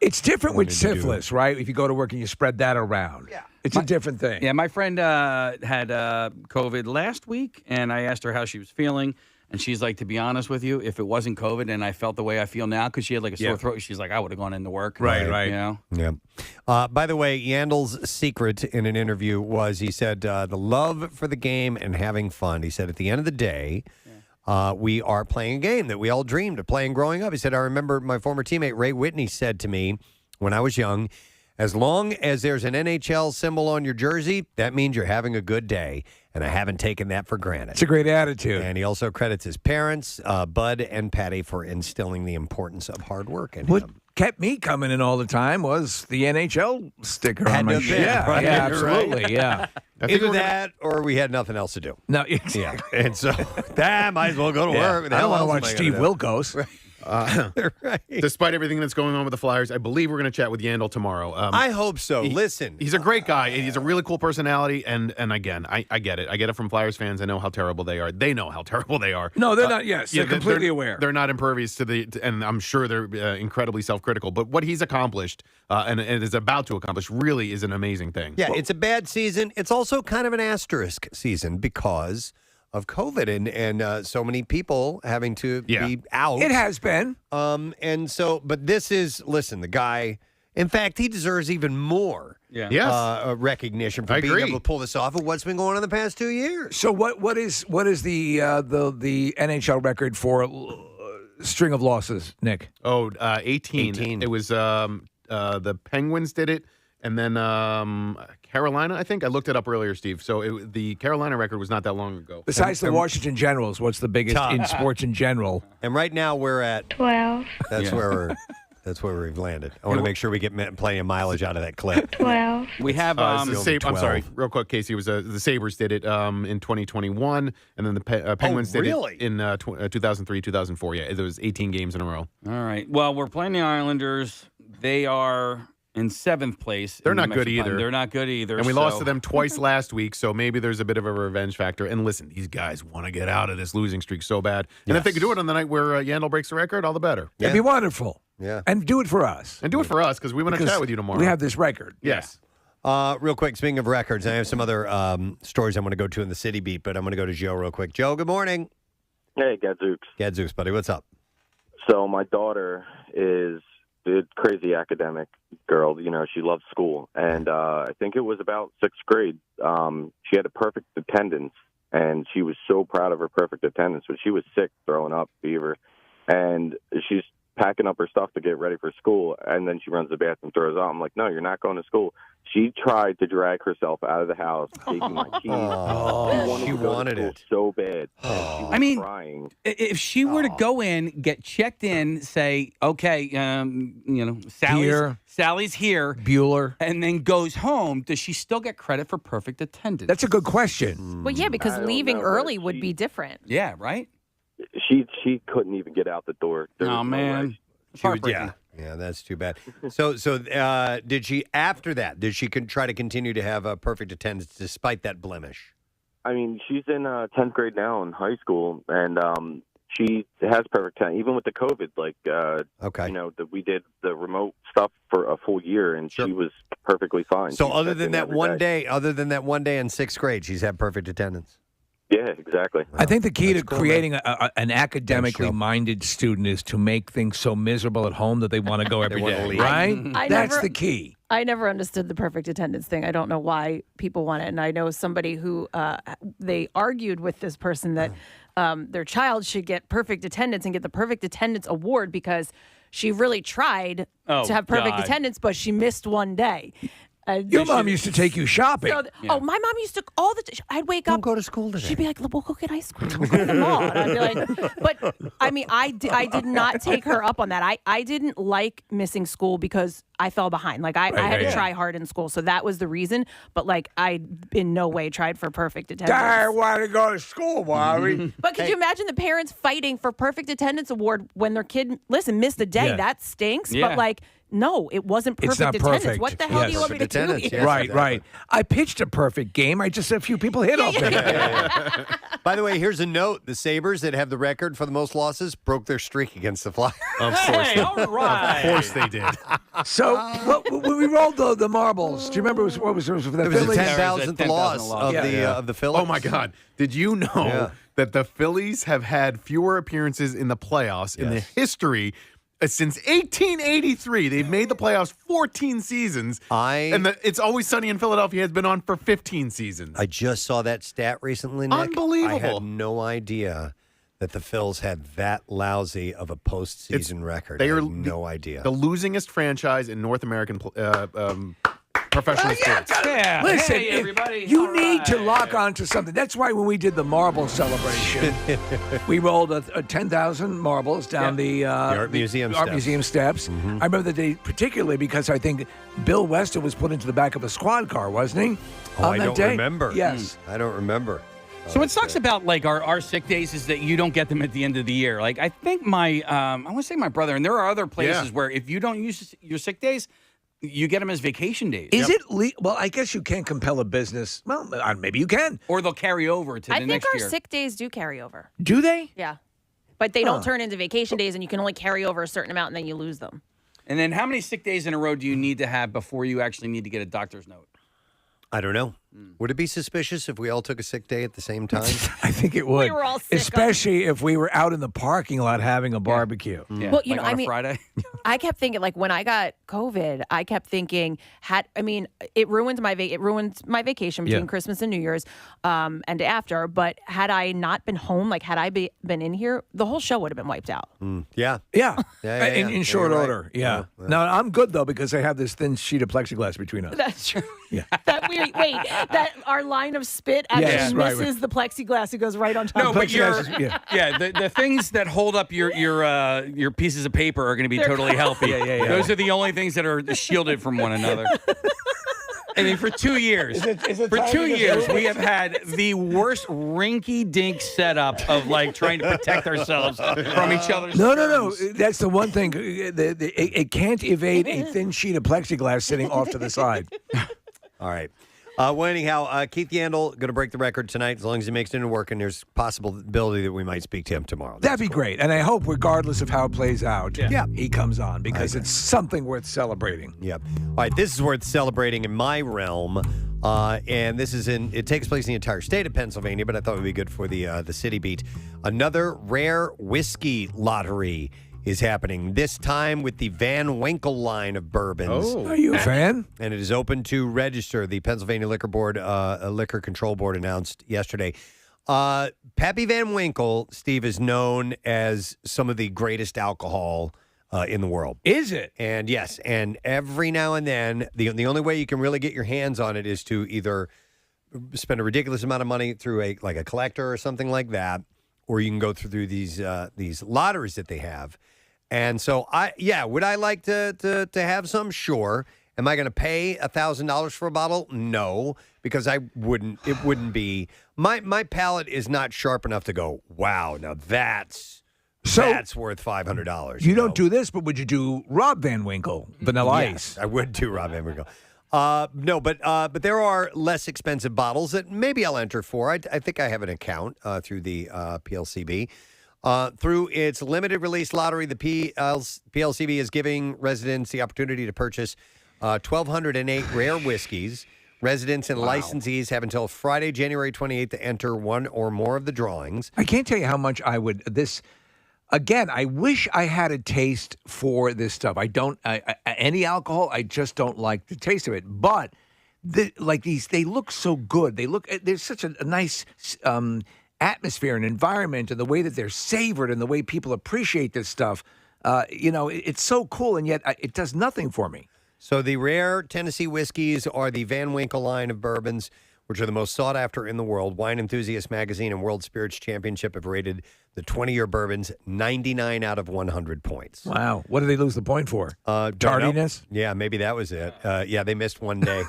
A: It's different with syphilis, right? If you go to work and you spread that around. Yeah. It's a different thing.
E: Yeah, my friend had COVID last week, and I asked her how she was feeling. And she's like, to be honest with you, if it wasn't COVID and I felt the way I feel now, because she had like a sore throat, she's like, I would have gone into work.
A: Right.
E: You know?
B: Yeah. By the way, Yandel's secret in an interview was he said the love for the game and having fun. He said at the end of the day, we are playing a game that we all dreamed of playing growing up. He said, I remember my former teammate Ray Whitney said to me when I was young, as long as there's an NHL symbol on your jersey, that means you're having a good day. And I haven't taken that for granted.
A: It's a great attitude.
B: And he also credits his parents, Bud and Patty, for instilling the importance of hard work in him.
A: What kept me coming in all the time was the NHL sticker on my shirt.
B: Right?
A: Yeah, absolutely.
B: Right.
A: Yeah.
B: Either that or we had nothing else to do.
A: No, exactly.
B: Yeah. And so, might as well go to work.
A: I don't want to watch Steve Wilkos.
B: Right.
C: Despite everything that's going on with the Flyers, I believe we're going to chat with Yandel tomorrow.
B: I hope so. Listen,
C: he's a great guy. He's a really cool personality, and again, I get it. I get it from Flyers fans. I know how terrible they are. They know how terrible they are.
A: No, they're not. Yes, they're completely aware.
C: They're not impervious to and I'm sure they're incredibly self-critical. But what he's accomplished and is about to accomplish really is an amazing thing.
B: Yeah, it's a bad season. It's also kind of an asterisk season because of COVID and so many people having to be out.
A: It has been.
B: And so, but this is, listen, the guy, in fact, he deserves even more recognition for being able to pull this off of what's been going on in the past 2 years.
A: So what is the NHL record for string of losses, Nick?
C: 18. It was the Penguins did it. And then Carolina, I think. I looked it up earlier, Steve. So the Carolina record was not that long ago.
A: Besides the Washington Generals, what's the biggest in sports in general?
B: And right now we're at
G: 12.
B: That's where we're... That's where we've landed. I want to make sure we get plenty of mileage out of that clip.
M: 12.
E: We have
C: I'm sorry, real quick, Casey. It was the Sabres did it in 2021, and then the Penguins did it in 2003, 2004. Yeah, it was 18 games in a row.
E: All right. Well, we're playing the Islanders. They are in 7th place.
C: They're not good either.
E: They're not good either.
C: And we lost to them twice last week, so maybe there's a bit of a revenge factor. And listen, these guys want to get out of this losing streak so bad. And if they could do it on the night where Yandel breaks the record, all the better.
A: It'd be wonderful.
B: Yeah.
A: And do it for us.
C: And do it for us, because we want to chat with you tomorrow.
A: We have this record.
C: Yes.
B: Real quick, speaking of records, I have some other stories I'm going to go to in the city beat, but I'm going to go to Joe real quick. Joe, good morning.
J: Hey, Gadzooks.
B: Gadzooks, buddy. What's up?
J: So my daughter is a crazy academic girl. You know, she loves school. And I think it was about 6th grade. She had a perfect attendance, and she was so proud of her perfect attendance. But she was sick, throwing up, fever. And she's packing up her stuff to get ready for school, and then she runs to the bathroom, throws out. I'm like, no, you're not going to school. She tried to drag herself out of the house, taking my keys.
B: She wanted it
J: so bad.
E: I mean,
J: crying.
E: If she were to go in, get checked in, say, okay, Sally's here,
A: Bueller,
E: and then goes home, does she still get credit for perfect attendance?
A: That's a good question.
D: Well, yeah, because leaving early would be different.
E: Yeah, right?
J: She couldn't even get out the door.
E: Oh, man.
B: She would, yeah, that's too bad. So did she, after that, did she try to continue to have a perfect attendance despite that blemish?
J: I mean, she's in 10th grade now in high school, and she has perfect attendance, even with the COVID. Like, we did the remote stuff for a full year, and she was perfectly fine.
B: So
J: She
B: other
J: checked
B: than
J: in
B: that
J: every
B: one
J: day.
B: day, in 6th grade, she's had perfect attendance.
J: Yeah, exactly.
A: I think the key to creating an academically minded student is to make things so miserable at home that they want to go every
B: wanna
A: day,
B: leave.
A: right? That's the key.
D: I never understood the perfect attendance thing. I don't know why people want it. And I know somebody who they argued with this person that their child should get perfect attendance and get the perfect attendance award because she really tried to have perfect attendance, but she missed one day.
A: Your mom used to take you shopping.
D: Oh, my mom used to all the. I'd wake up.
B: Go to school today.
D: She'd be like, "We'll go get ice cream. We'll go to the mall." And I'd be like, "But I mean, I did not take her up on that. I didn't like missing school because I fell behind. Like I had to try hard in school, so that was the reason. But like I in no way tried for perfect attendance.
A: I want to go to school, Bobby.
D: But could you imagine the parents fighting for perfect attendance award when their kid missed a day?
A: Yeah.
D: That stinks.
A: Yeah.
D: But like. No, it wasn't
A: It's
D: perfect
A: not
D: attendance.
A: perfect.
D: What the hell do you want me to do here?
A: Right. I pitched a perfect game. I just had a few people hit off me.
B: By the way, here's a note. The Sabres that have the record for the most losses broke their streak against the Flyers.
C: Of course.
E: All right.
C: Of course they did.
A: So when we rolled the marbles, do you remember what was for the
B: It was
A: Phillies?
B: the 10,000th loss of the Phillies.
C: Oh, my God. Did you know that the Phillies have had fewer appearances in the playoffs in the history since 1883? They've made the playoffs 14 seasons. It's Always Sunny in Philadelphia has been on for 15 seasons.
B: I just saw that stat recently, Nick.
C: Unbelievable.
B: I had no idea that the Phils had that lousy of a postseason record.
C: They
B: I
C: are
B: had no idea.
C: The losingest franchise in North American professional sports.
A: Listen,
E: Hey, everybody.
A: you need to lock on to something. That's why when we did the marble celebration, we rolled a 10,000 marbles down the
B: Art Museum
A: Art
B: steps.
A: Museum steps. I remember the day particularly because I think Bill Weston was put into the back of a squad car, wasn't he?
B: Oh,
A: on
B: I
A: that
B: don't
A: day?
B: remember.
A: Yes.
B: I don't remember.
E: So what sucks about like our sick days is that you don't get them at the end of the year. Like I think my I want to say my brother, and there are other places where if you don't use your sick days, you get them as vacation days.
A: Is it well, I guess you can't compel a business. Well, maybe you can.
E: Or they'll carry over to the
D: I
E: next
D: think our
E: year.
D: sick days do carry over.
A: Do they?
D: Yeah. But they don't turn into vacation days, and you can only carry over a certain amount, and then you lose them.
E: And then how many sick days in a row do you need to have before you actually need to get a doctor's note?
B: I don't know. Would it be suspicious if we all took a sick day at the same time?
A: I think it would.
D: We were all sick
A: especially if we were out in the parking lot having a barbecue.
E: Yeah.
D: Well, you
E: like
D: know,
E: on
D: I
E: a
D: mean,
E: Friday.
D: I kept thinking, like, when I got COVID, I kept thinking, it ruined my vacation between Christmas and New Year's, and after. But had I not been home, like, had I been in here, the whole show would have been wiped out.
B: Yeah.
A: In short order. Now I'm good though because I have this thin sheet of plexiglass between us.
D: That's true.
A: Yeah.
D: Wait, that our line of spit actually
A: Yes, right,
D: misses the plexiglass. It goes right on top.
E: No,
D: of
E: but
D: it.
E: the things that hold up your pieces of paper are going to be totally healthy.
A: Yeah.
E: Those are the only things that are shielded from one another. I mean, for 2 years, we have had the worst rinky-dink setup of like trying to protect ourselves from each other's.
A: No. That's the one thing. It can't evade a thin sheet of plexiglass sitting off to the side.
B: All right. Well, anyhow, Keith Yandel going to break the record tonight as long as he makes it into work, and there's possibility that we might speak to him tomorrow.
A: That'd be great. And I hope, regardless of how it plays out, he comes on because it's something worth celebrating.
B: Yep. All right, this is worth celebrating in my realm. And this is it takes place in the entire state of Pennsylvania, but I thought it would be good for the city beat. Another rare whiskey lottery is happening, this time with the Van Winkle line of bourbons.
A: Oh. Are you a fan?
B: And it is open to register. The Pennsylvania Liquor Board, Liquor Control Board announced yesterday. Pappy Van Winkle, Steve, is known as some of the greatest alcohol in the world.
A: Is it?
B: And yes, and every now and then, the only way you can really get your hands on it is to either spend a ridiculous amount of money through a collector or something like that, or you can go through these lotteries that they have. And so, would I like to have some? Sure. Am I going to pay $1,000 for a bottle? No, because I wouldn't. It wouldn't be my palate is not sharp enough to go, wow, now that's worth $500.
A: You don't do this, but would you do Rob Van Winkle, Vanilla Ice?
B: I would do Rob Van Winkle. No, but there are less expensive bottles that maybe I'll enter for. I think I have an account through the PLCB. Through its limited release lottery, the PLCB is giving residents the opportunity to purchase 1,208 rare whiskeys. Residents and licensees have until Friday, January 28th to enter one or more of the drawings.
A: I can't tell you how much I would Again, I wish I had a taste for this stuff. I don't any alcohol. I just don't like the taste of it. But they look so good. There's such a nice atmosphere and environment, and the way that they're savored, and the way people appreciate this stuff. It's so cool, and yet it does nothing for me.
B: So the rare Tennessee whiskeys are the Van Winkle line of bourbons, which are the most sought after in the world. Wine Enthusiast Magazine and World Spirits Championship have rated the 20-year bourbons 99 out of 100 points.
A: Wow. What did they lose the point for? Tardiness?
B: Yeah, maybe that was it. They missed one day.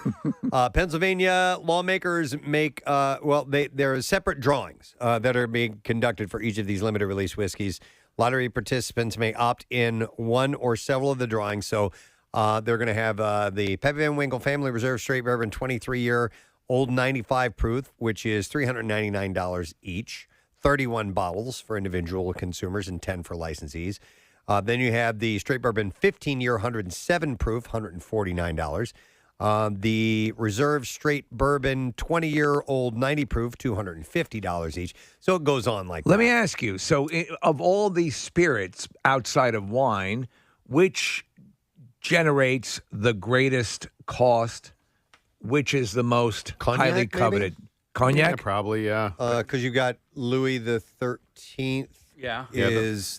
B: Pennsylvania lawmakers make, there are separate drawings that are being conducted for each of these limited release whiskeys. Lottery participants may opt in one or several of the drawings. So they're going to have the Pappy Van Winkle Family Reserve Straight Bourbon 23-year Old 95 proof, which is $399 each, 31 bottles for individual consumers and 10 for licensees. Then you have the Straight Bourbon 15-year 107 proof, $149. The Reserve Straight Bourbon 20-year Old 90 proof, $250 each. So it goes on like that.
A: Let me ask you, so of all these spirits outside of wine, which generates the greatest cost? Which is the most highly coveted?
B: Maybe?
A: Cognac?
C: Yeah, probably, yeah.
B: Because you've got Louis the 13th.
E: Yeah.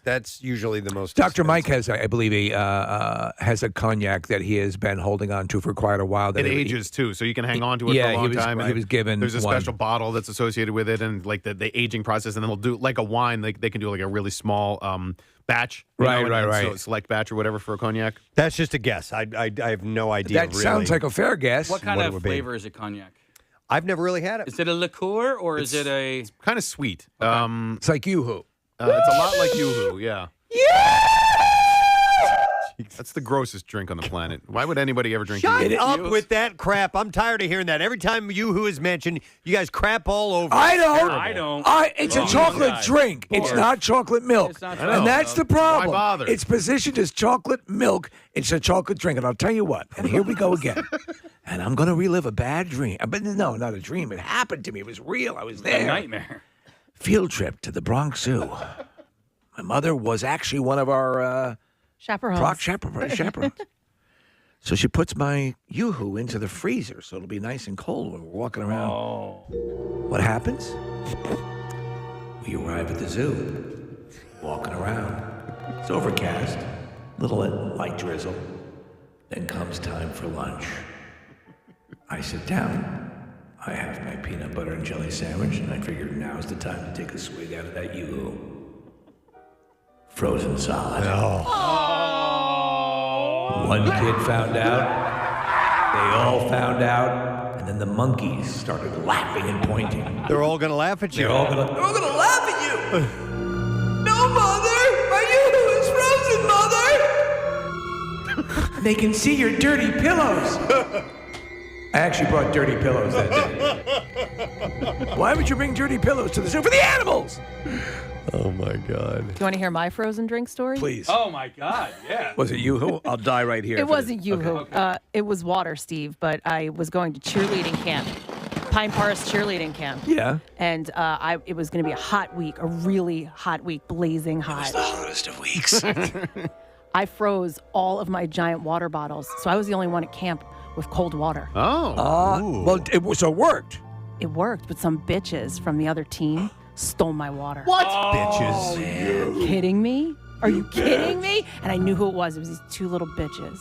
B: That's usually the most
A: Dr.
B: expensive.
A: Mike has, I believe, has a cognac that he has been holding on to for quite a while.
C: It ages, too, so you can hang on to it for a long time.
A: He was given
C: There's a
A: one.
C: special bottle that's associated with it, and like the aging process, and then they'll do, like a wine, they can do like a really small batch.
A: Right.
C: So select batch or whatever for a cognac.
B: That's just a guess. I have no idea.
A: That sounds like a fair guess.
E: What kind of flavor is a cognac?
B: I've never really had it.
E: Is it a liqueur or is it a...
C: It's kind of sweet.
A: It's like Yoo-Hoo.
C: It's a lot like Yoo-Hoo, yeah. That's the grossest drink on the planet. Why would anybody ever drink
B: Shut
C: Yoo-Hoo?
B: up with that crap. I'm tired of hearing that. Every time Yoo-Hoo is mentioned, you guys crap all over.
A: I don't.
B: Terrible.
E: I don't.
A: It's a chocolate drink. It's not chocolate milk.
E: It's not
A: And that's the problem.
C: Why bother?
A: It's positioned as chocolate milk. It's a chocolate drink. And I'll tell you what, and here we go again. And I'm going to relive a bad dream. But no, not a dream. It happened to me. It was real. I was there.
E: A nightmare.
A: Field trip to the Bronx Zoo. My mother was actually one of our
D: chaperones.
A: chaperones. So she puts my Yoo-Hoo into the freezer so it'll be nice and cold when we're walking around.
E: Oh.
A: What happens? We arrive at the zoo, walking around. It's overcast, little light drizzle. Then comes time for lunch. I sit down. I have my peanut butter and jelly sandwich, and I figured now's the time to take a swig out of that Yoo-hoo. Frozen solid. One kid found out. They all found out. And then the monkeys started laughing and pointing.
B: They're all going to laugh at you.
A: They're all going to laugh at you. No, Mother! My Yoo-hoo is frozen, Mother! They can see your dirty pillows. I actually brought dirty pillows that day. Why would you bring dirty pillows to the zoo? For the animals!
B: Oh, my God.
D: Do you want to hear my frozen drink story?
A: Please.
E: Oh, my God. Yeah.
A: Was it Yoo-hoo? I'll die right here.
D: It wasn't Yoo-hoo.
E: Okay.
D: It was water, Steve, but I was going to cheerleading camp. Pine Forest cheerleading camp.
A: Yeah.
D: And it was going to be a hot week, a really hot week, blazing hot.
I: It was the hottest of weeks.
D: I froze all of my giant water bottles, so I was the only one at camp with cold water.
A: Well, it worked.
D: It worked, but some bitches from the other team stole my water.
B: What? Bitches.
D: Are you kidding me? Are you kidding me? And I knew who it was. It was these two little bitches.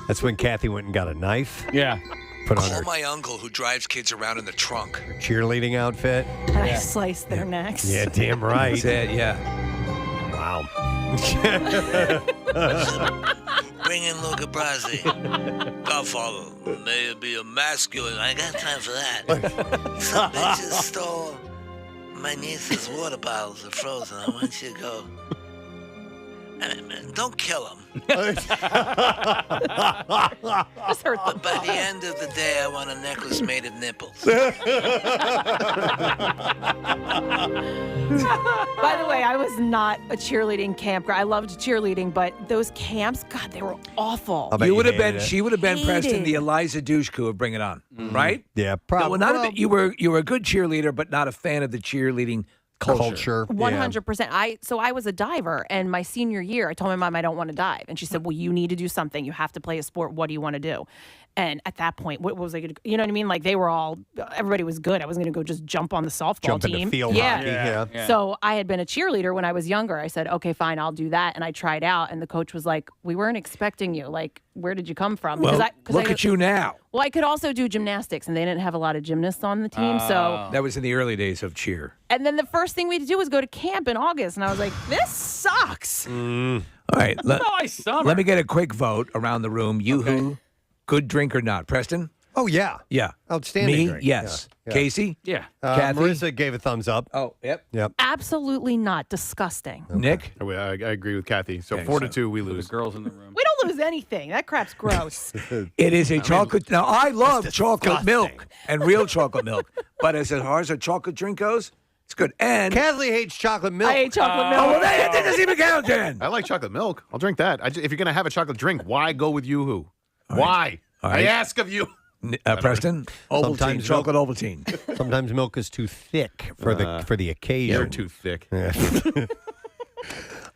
B: That's when Kathy went and got a knife.
E: Yeah.
B: Put on
I: Call
B: her
I: my uncle who drives kids around in the trunk.
B: cheerleading outfit.
D: And I sliced their necks.
B: Yeah, damn right.
A: That's it, yeah.
B: Wow.
I: Bring in Luca Brasi. Godfather, may it be a masculine. I ain't got time for that. Some bitches stole my niece's water bottles. They're frozen. I want you to go. And don't kill them.
D: Just hurt them.
I: But by the end of the day, I want a necklace made of nipples.
D: By the way, I was not a cheerleading camp girl. I loved cheerleading, but those camps, God, they were awful.
A: She would have been Preston, the Eliza Dushku of Bring It On, right?
B: Yeah,
A: probably. Well, you were a good cheerleader, but not a fan of the cheerleading culture.
D: 100%. So I was a diver, and my senior year, I told my mom I don't want to dive, and she said, "Well, you need to do something. You have to play a sport. What do you want to do?" And at that point, what was I going to? You know what I mean? Like everybody was good. I wasn't going to go just jump on the softball team.
B: Into field hockey. Yeah.
D: So I had been a cheerleader when I was younger. I said, "Okay, fine, I'll do that." And I tried out, and the coach was like, "We weren't expecting you. Like, where did you come from?"
A: Well, look at you now.
D: Well, I could also do gymnastics, and they didn't have a lot of gymnasts on the team. So
A: that was in the early days of cheer.
D: And then the first thing we had to do was go to camp in August, and I was like, "This sucks."
A: All right, let me get a quick vote around the room. Yoo-hoo, good drink or not? Preston?
B: Oh, yeah.
A: Yeah.
B: Outstanding
A: Me?
B: drink.
A: Yes.
B: Yeah.
A: Casey?
E: Yeah.
A: Kathy?
B: Marissa gave a thumbs up.
A: Oh, yep.
B: Yep.
D: Absolutely not. Disgusting.
A: Nick?
C: I agree with Kathy. So 4-2, we lose.
E: The girls in the room.
D: We don't lose anything. That crap's gross.
A: It is a chocolate. Now, I love chocolate milk and real chocolate milk, but as far as a chocolate drink goes, it's good. And
B: Kathy hates chocolate milk.
D: I hate chocolate milk.
A: Oh, well, that doesn't even count then.
C: I like chocolate milk. I'll drink that. If you're going to have a chocolate drink, why go with Yoo-hoo? Why?
A: All right.
C: I ask of you.
A: Preston? Ovaltine, chocolate Ovaltine.
B: Sometimes milk is too thick for the occasion.
C: You're too thick.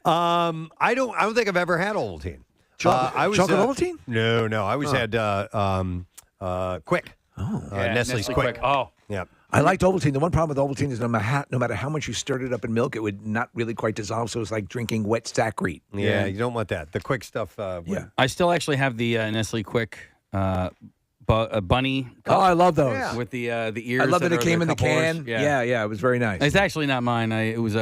B: I don't think I've ever had Ovaltine.
A: Chocolate Ovaltine?
B: No. I always had Quick. Nestle's Quick.
E: Oh.
B: Yeah.
A: I liked Ovaltine. The one problem with Ovaltine is no matter how much you stirred it up in milk, it would not really quite dissolve. So it's like drinking wet Saccharine.
B: Yeah, you don't want that. The Quick stuff.
E: I still actually have the Nestle Quick bunny.
A: Oh, I love those.
E: With the ears.
A: I love that it
E: are
A: came in the
E: cup holders.
A: can. Yeah, it was very nice.
E: It's actually not mine. It was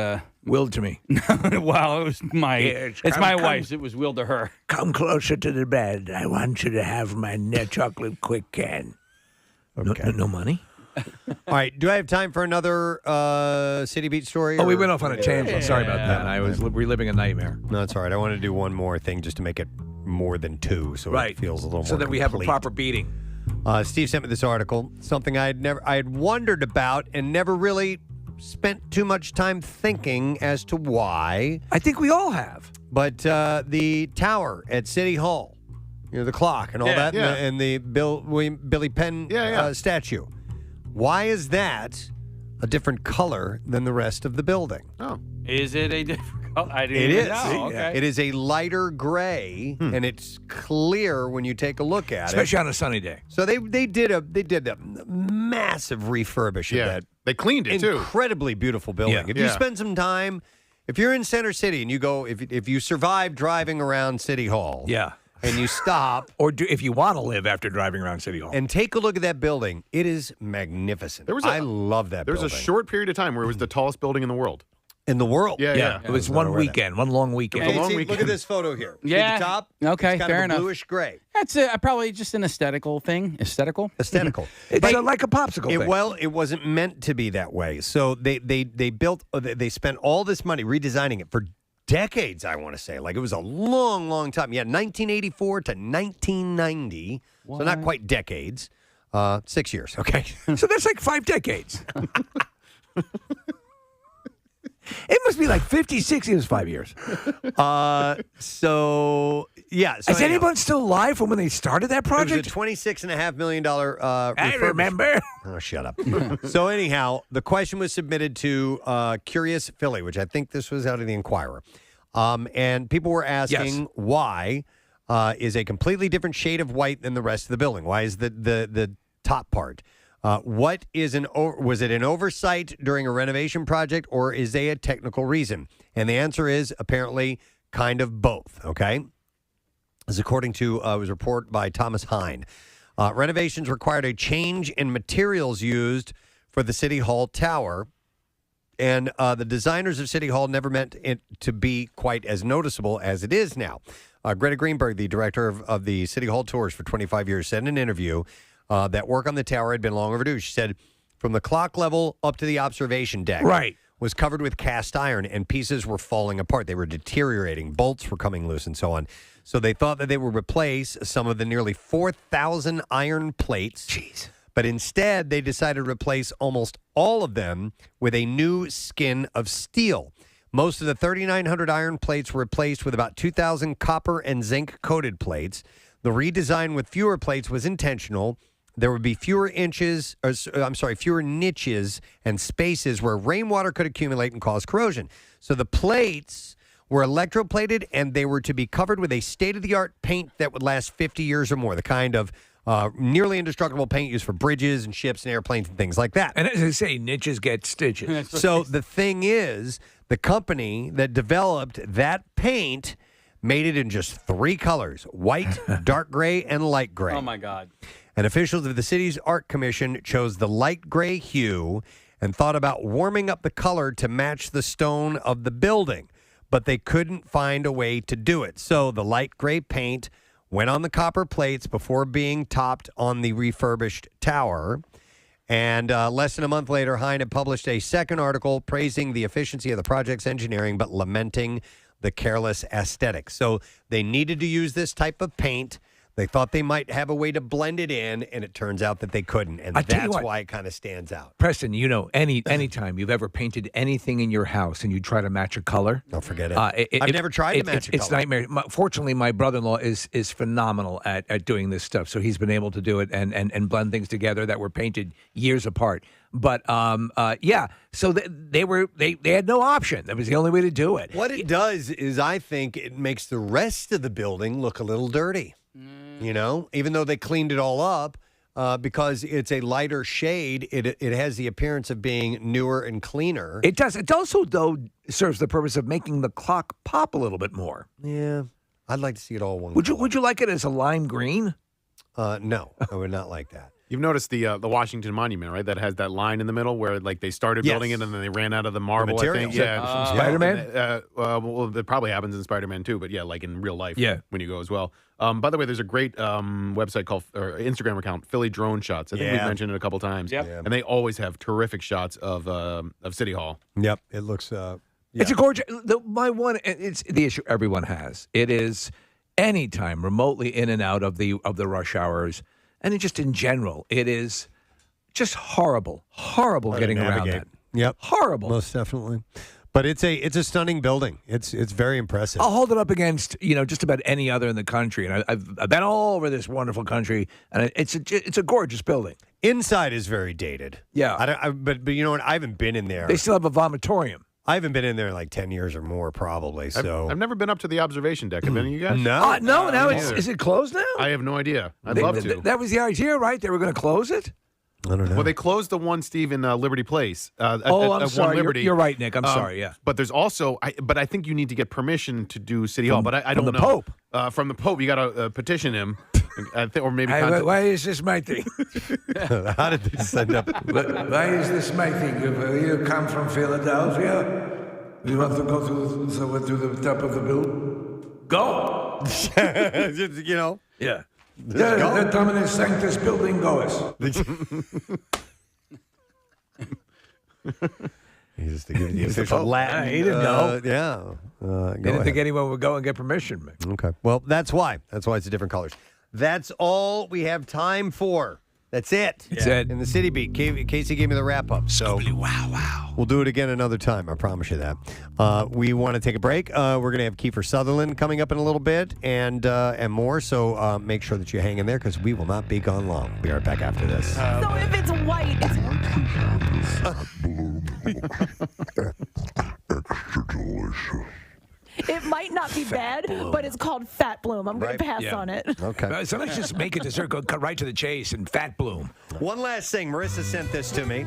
A: willed to me.
E: Well, it was my.
A: Yes,
E: it's my wife's. It was willed to her.
A: Come closer to the bed. I want you to have my chocolate Quick can.
B: Okay.
A: No money.
B: All right. Do I have time for another City Beat story?
A: Oh, we went off on a tangent. Sorry about that. I was reliving a nightmare.
B: No, it's all right. I want to do one more thing just to make it more than two, so it feels a little more
A: so that we have a
B: complete.
A: proper beating.
B: Steve sent me this article, something I had wondered about and never really spent too much time thinking as to why.
A: I think we all have.
B: But the tower at City Hall, the clock and all that, and the Billy Penn statue. Why is that a different color than the rest of the building?
C: Oh.
E: Is it a different color? I didn't
B: It
E: even
B: is.
E: know. Okay.
B: It is a lighter gray, and it's clear when you take a look at
A: Especially on a sunny day.
B: So they did a massive refurbish of that.
C: They cleaned it, too.
B: Incredibly beautiful building.
A: Yeah.
B: If you spend some time, if you're in Center City and you go, if you survive driving around City Hall, and you stop.
A: Or if you want to live after driving around City Hall.
B: And take a look at that building. It is magnificent. I love that
C: There was
B: building.
C: a short period of time where it was the tallest building in the world.
B: In the world?
C: Yeah.
A: It was one weekend, one long weekend.
B: Look at this photo here. See
E: Yeah.
B: the top?
E: Okay,
B: it's kind
E: fair
B: of a
E: enough.
B: bluish gray.
E: That's probably just an aesthetical thing. Aesthetical?
B: Aesthetical.
A: It's like a popsicle thing.
B: Well, it wasn't meant to be that way. So they built, they spent all this money redesigning it for decades, I want to say. Like, it was a long, long time. Yeah, 1984 to 1990. So not quite decades. 6 years, okay?
A: So that's like 5 decades. It must be like 50, 60. It was 5 years.
B: So
A: Is anyone still alive from when they started that project?
B: It was a $26.5 million
A: I remember.
B: Oh, shut up. So anyhow, the question was submitted to Curious Philly, which I think this was out of the Inquirer. And people were asking why is a completely different shade of white than the rest of the building? Why is the top part? Was it an oversight during a renovation project, or is they a technical reason? And the answer is apparently kind of both, okay? As according to it was a report by Thomas Hine. Renovations required a change in materials used for the City Hall tower, and the designers of City Hall never meant it to be quite as noticeable as it is now. Greta Greenberg, the director of the City Hall tours for 25 years, said in an interview that work on the tower had been long overdue. She said, from the clock level up to the observation deck was covered with cast iron, and pieces were falling apart. They were deteriorating. Bolts were coming loose and so on. So they thought that they would replace some of the nearly 4,000 iron plates.
A: Jeez.
B: But instead, they decided to replace almost all of them with a new skin of steel. Most of the 3,900 iron plates were replaced with about 2,000 copper and zinc coated plates. The redesign with fewer plates was intentional. There would be fewer niches and spaces where rainwater could accumulate and cause corrosion. So the plates were electroplated, and they were to be covered with a state-of-the-art paint that would last 50 years or more, the kind of nearly indestructible paint used for bridges and ships and airplanes and things like that.
A: And as I say, niches get stitches.
B: So the thing is, the company that developed that paint made it in just 3 colors: white, dark gray, and light gray.
E: Oh, my God.
B: And officials of the city's art commission chose the light gray hue and thought about warming up the color to match the stone of the building, but they couldn't find a way to do it. So the light gray paint went on the copper plates before being topped on the refurbished tower. And less than a month later, Hine had published a second article praising the efficiency of the project's engineering, but lamenting the careless aesthetic. So they needed to use this type of paint. They thought they might have a way to blend it in, and it turns out that they couldn't. And that's why it kind of stands out.
A: Preston, anytime you've ever painted anything in your house and you try to match a color,
B: don't forget it. I've never tried to match a color.
A: It's nightmare. Fortunately, my brother-in-law is phenomenal at doing this stuff, so he's been able to do it and blend things together that were painted years apart. But so they had no option. That was the only way to do it.
B: What it does is, I think it makes the rest of the building look a little dirty. You know, even though they cleaned it all up, because it's a lighter shade, it has the appearance of being newer and cleaner.
A: It does. It also, though, serves the purpose of making the clock pop a little bit more.
B: Yeah, I'd like to see it all one.
A: Would you like it as a lime green?
B: No, I would not like that.
C: You've noticed the Washington Monument, right? That has that line in the middle where like they started building it and then they ran out of the marble.
B: materials.
C: I think. Yeah,
A: From Spider-Man?
C: Well, that probably happens in Spider-Man too, but yeah, like in real life.
A: Yeah.
C: When you go as well. By the way, there's a great website called or Instagram account, Philly Drone Shots. I think we've mentioned it a couple times.
E: Yep.
C: And they always have terrific shots of City Hall.
B: Yep, it looks.
A: It's a gorgeous. It's the issue everyone has. It is anytime remotely in and out of the rush hours, and it just in general, it is just horrible getting around that.
B: Yep,
A: horrible,
B: most definitely. But it's a stunning building. It's very impressive.
A: I'll hold it up against just about any other in the country, and I've been all over this wonderful country, and it's a gorgeous building.
B: Inside is very dated.
A: Yeah,
B: but you know what? I haven't been in there.
A: They still have a vomitorium.
B: I haven't been in there in like 10 years or more, probably. So
C: I've never been up to the observation deck. Have any of you guys?
B: No.
A: No. Now is it closed now?
C: I have no idea. I'd love to.
A: That was the idea, right? They were going to close it.
K: I don't know.
C: Well, they closed the one, Steve, in Liberty Place.
A: I'm
C: One
A: sorry.
C: Liberty.
A: You're right, Nick. I'm sorry. Yeah.
C: But there's also, but I think you need to get permission to do City Hall. But I don't
A: from
C: know.
A: the Pope.
C: From the Pope, you got to petition him, or maybe.
A: Why is this my thing?
K: How did they send up?
A: Why is this my thing? You come from Philadelphia. You want to go to the top of the bill? Go.
K: You know.
A: Yeah. The Dominus Sanctus building goes.
K: He's just to give you the official Latin.
A: He didn't know.
K: Yeah.
A: He didn't think anyone would go and get permission.
K: Okay. Well, that's why. That's why it's a different colors. That's all we have time for. That's it.
A: That's it.
K: In the City Beat. Casey gave me the wrap up. So wow. We'll do it again another time. I promise you that. We want to take a break. We're going to have Keifer Sutherland coming up in a little bit and more. So make sure that you hang in there because we will not be gone long. We'll be right back after this.
D: So if it's white,
F: Extra delicious.
D: it might not be bad, but it's called Fat Bloom. I'm going to pass on it.
K: Okay.
A: Sometimes just make a dessert, go cut right to the chase and Fat Bloom.
K: One last thing. Marissa sent this to me.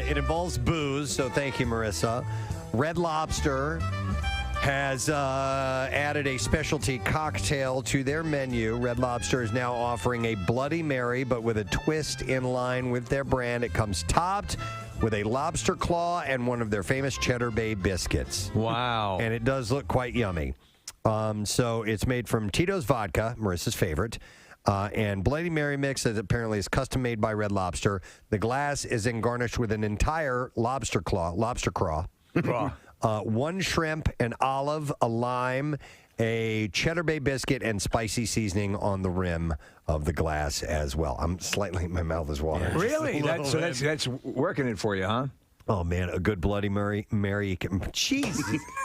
K: It involves booze, so thank you, Marissa. Red Lobster has added a specialty cocktail to their menu. Red Lobster is now offering a Bloody Mary, but with a twist in line with their brand. It comes topped with a lobster claw and one of their famous Cheddar Bay biscuits.
A: Wow.
K: And it does look quite yummy. So it's made from Tito's vodka, Marissa's favorite, and Bloody Mary mix that apparently is custom made by Red Lobster. The glass is then garnished with an entire lobster craw. One shrimp, an olive, a lime, a Cheddar Bay biscuit, and spicy seasoning on the rim of the glass as well. My mouth is watering.
A: Really? That's working it for you, huh?
K: Oh, man, a good Bloody Mary. Jeez.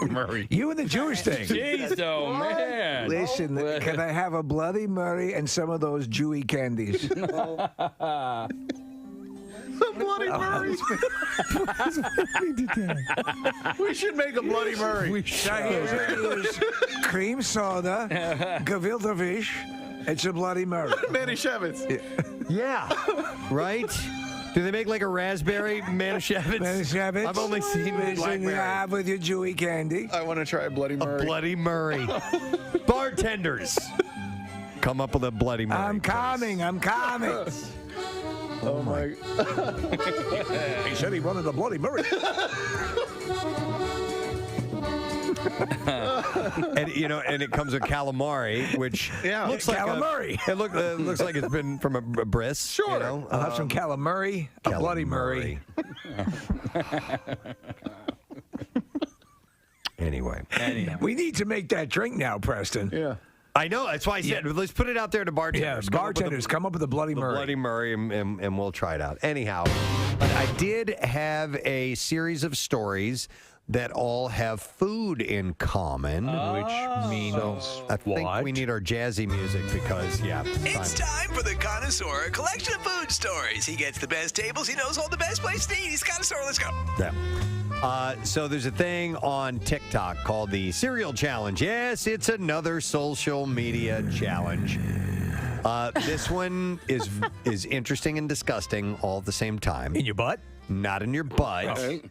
C: Murray.
A: You and the Jewish thing.
E: Jeez, oh, man.
A: Listen, can I have a Bloody Mary and some of those Jewy candies?
C: Bloody Murray. We should make a Bloody Murray.
A: Here's cream soda, gefilte fish. It's a Bloody Mary.
C: Manischewitz.
K: Yeah. Right? Do they make like a raspberry Manischewitz?
A: Manischewitz.
K: I've only seen blackberry.
A: You have with your Jewy candy.
C: I want to try a Bloody Murray.
K: A Bloody Murray. Bartenders, come up with a Bloody Murray.
A: I'm coming.
C: Oh my!
A: He said he wanted a Bloody Murray.
K: And it comes with calamari, which looks like
A: calamari.
K: It looks like it's been from a bris.
C: Sure.
A: I'll have some calamari, a Bloody Murray.
K: Anyway,
A: we need to make that drink now, Preston.
C: Yeah.
K: I know. That's why I said let's put it out there to bartenders.
A: Yeah, bartenders, come up with a Bloody Murray.
K: Bloody Murray, and we'll try it out. Anyhow, I did have a series of stories that all have food in common, which means I think we need our jazzy music because,
O: It's time for the Connoisseur, a collection of food stories. He gets the best tables. He knows all the best places to eat. He's Connoisseur. Let's go.
K: Yeah. So there's a thing on TikTok called the Cereal Challenge. Yes, it's another social media challenge. This one is interesting and disgusting all at the same time.
A: In your butt?
K: Not in your butt.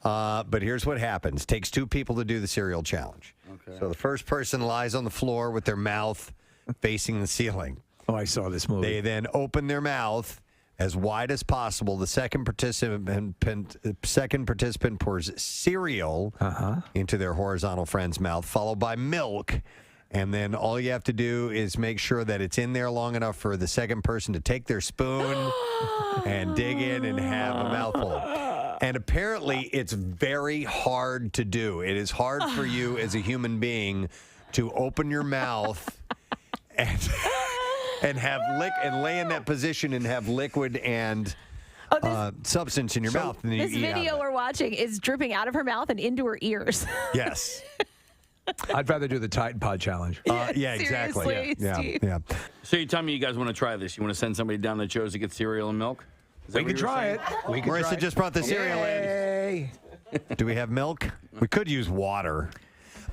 K: But here's what happens. Takes two people to do the cereal challenge. Okay. So the first person lies on the floor with their mouth facing the ceiling.
A: Oh, I saw this movie.
K: They then open their mouth as wide as possible. The second participant pours cereal into their horizontal friend's mouth, followed by milk. And then all you have to do is make sure that it's in there long enough for the second person to take their spoon and dig in and have a mouthful. And apparently it's very hard to do. It is hard for you as a human being to open your mouth and have and lay in that position and have liquid and substance in your mouth. And
D: This video we're watching is dripping out of her mouth and into her ears.
K: Yes.
A: I'd rather do the Titan Pod challenge.
K: Yeah, exactly. Yeah.
E: So you're telling me you guys want to try this? You want to send somebody down the shows to get cereal and milk?
A: We could try it.
K: Marissa just brought the cereal in. Do we have milk? We could use water.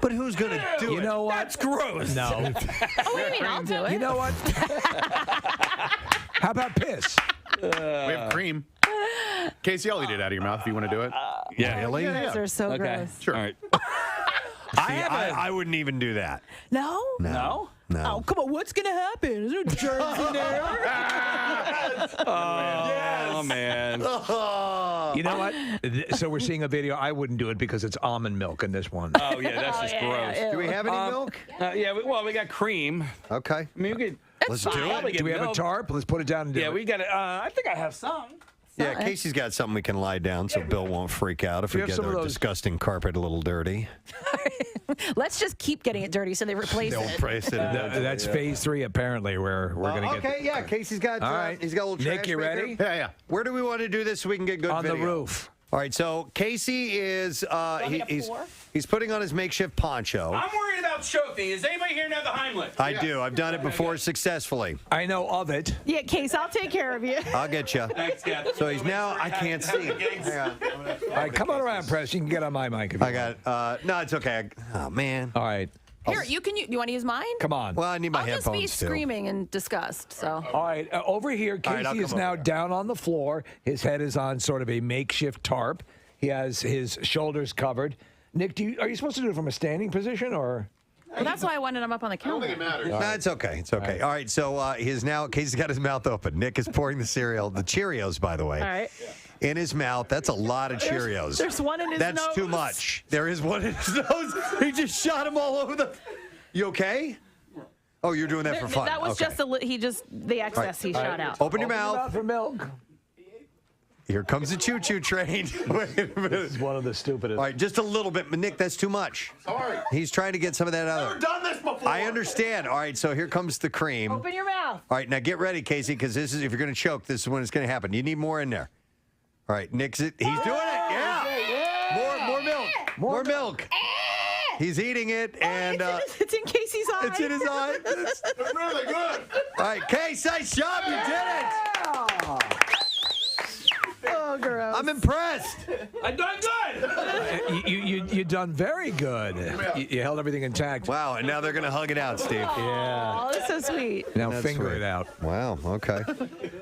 K: But who's going to do it?
A: You know what?
E: That's gross.
A: No.
D: Oh, what do you mean? I'll do it.
A: You know what? How about piss?
C: We have cream. Casey, I'll eat it out of your mouth if you want to do it.
K: Really?
D: You guys are so gross.
C: Sure.
E: All right.
K: I wouldn't even do that.
D: No?
K: No.
D: Oh, come on. What's going to happen? Is there germs in there?
E: Oh, man.
A: You know what? So we're seeing a video. I wouldn't do it because it's almond milk in this one.
E: Oh, yeah, that's just gross.
K: Do we have any milk?
E: Yeah, we got cream.
K: Okay.
E: I mean, we could.
K: Let's do it.
A: Do we have a tarp? Let's put it down and do
E: Yeah,
A: it.
E: we got it. I think I have some.
K: Yeah, Casey's got something we can lie down so Bill won't freak out if
A: We
K: we
A: have
K: get
A: some of
K: our
A: those-
K: disgusting carpet a little dirty.
D: Let's just keep getting it dirty so they replace
K: They'll
D: it.
K: replace it.
A: That's phase 3, apparently, where we're going to get.
K: Okay, yeah, Casey's got.
A: All right.
K: He's got a little.
A: Nick,
K: trash
A: you
K: maker.
A: ready?
C: Yeah.
K: Where do we want to do this so we can get good
A: On the
K: video?
A: roof.
K: All right, so Casey is he's putting on his makeshift poncho.
E: I'm worried about choking. Does anybody here know the Heimlich?
K: I do. I've done it before successfully.
A: I know of it.
D: Yeah, Case, I'll take care of you.
K: I'll get you.
E: Thanks, Kathy.
K: So he's now. I can't see. Hang on.
A: All right, come on around, Preston. You can get on my mic. If you
K: I got. No, it's okay. Oh man.
A: All right.
D: Here, you want to use mine?
A: Come on.
K: Well, I need my
D: I'll just
K: headphones
D: be
K: too.
D: screaming in disgust. So.
A: All right, over here,
K: All right, I'll
A: Casey is
K: come
A: now
K: over there.
A: down on the floor. His head is on sort of a makeshift tarp. He has his shoulders covered. Nick, are you supposed to do it from a standing position or?
D: Well, that's why I wanted him up on the counter.
K: No, it's okay. It's okay. All right. So Casey's got his mouth open. Nick is pouring the cereal, the Cheerios, by the way.
D: All right.
K: In his mouth. That's a lot of Cheerios.
D: There's one in his
K: That's
D: nose.
K: too much. There is one in his nose. He just shot him all over the. You okay? Oh, you're doing that for fun.
D: That was
K: Okay.
D: just the excess he shot out.
K: Open your mouth.
A: For milk.
K: Here comes the choo-choo train. Wait a minute.
A: This is one of the stupidest.
K: All right, just a little bit. But Nick, that's too much.
C: Sorry.
K: He's trying to get some of that out.
C: Never done this before.
K: I understand. All right, so here comes the cream.
D: Open your mouth.
K: All right, now get ready, Casey, because this is if you're going to choke, this is when it's going to happen. You need more in there. All right, Nick's it. He's doing it. Yeah. More milk. More milk. He's eating it, and
D: It's in Casey's eye.
K: it's in his eye.
C: It's really good.
K: All right, Case, nice job. You did it.
D: Oh, gross.
K: I'm impressed.
E: I'm doing good.
A: You done very good. You held everything intact.
K: Wow, and now they're going to hug it out, Steve.
A: Yeah.
D: Oh, that's so sweet.
A: Now
K: That's
A: finger
K: sweet.
A: it out.
K: Wow, okay.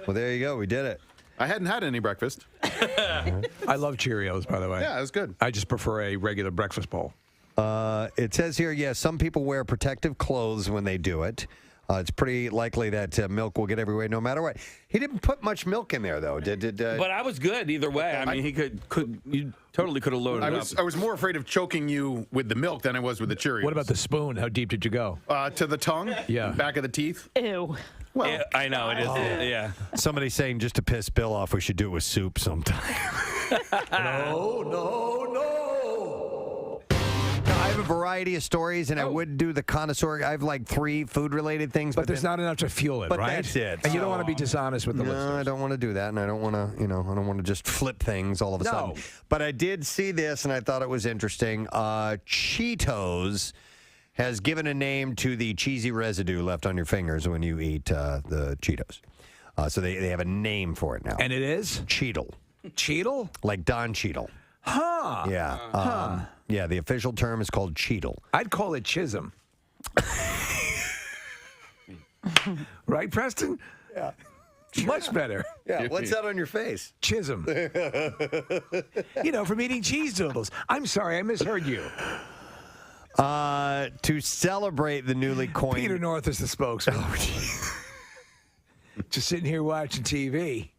K: Well, there you go. We did it.
C: I hadn't had any breakfast.
A: I love Cheerios, by the way.
C: Yeah, it was good.
A: I just prefer a regular breakfast bowl.
K: It says here, yes, some people wear protective clothes when they do it. It's pretty likely that milk will get everywhere no matter what. He didn't put much milk in there, though.
E: But I was good either way. I mean, you totally could have loaded
C: I
E: it up.
C: was more afraid of choking you with the milk than I was with the Cheerios.
A: What about the spoon? How deep did you go?
C: To the tongue?
A: Yeah.
C: Back of the teeth?
D: Ew.
C: Well,
E: Yeah, I know it is. Yeah.
K: Somebody's saying just to piss Bill off, we should do it with soup sometime.
A: No.
K: I have a variety of stories, and I would do the connoisseur. I have like 3 food-related things,
A: But there's not enough to fuel it,
K: but
A: right?
K: that's it.
A: And you don't want to be dishonest with the
K: No,
A: listeners.
K: I don't want to do that, and I don't want to, I don't want to just flip things all of a
A: No.
K: sudden. But I did see this, and I thought it was interesting. Cheetos has given a name to the cheesy residue left on your fingers when you eat the Cheetos. So they have a name for it now.
A: And it is?
K: Cheetle.
A: Cheetle?
K: Like Don Cheadle.
A: Huh.
K: Yeah. Yeah, the official term is called Cheetle.
A: I'd call it Chisholm. Right, Preston?
K: Yeah.
A: Much better.
K: Yeah, what's that on your face?
A: Chisholm. From eating cheese doodles. I'm sorry, I misheard you.
K: To celebrate the newly coined...
A: Peter North is the spokesman. Just sitting here watching TV.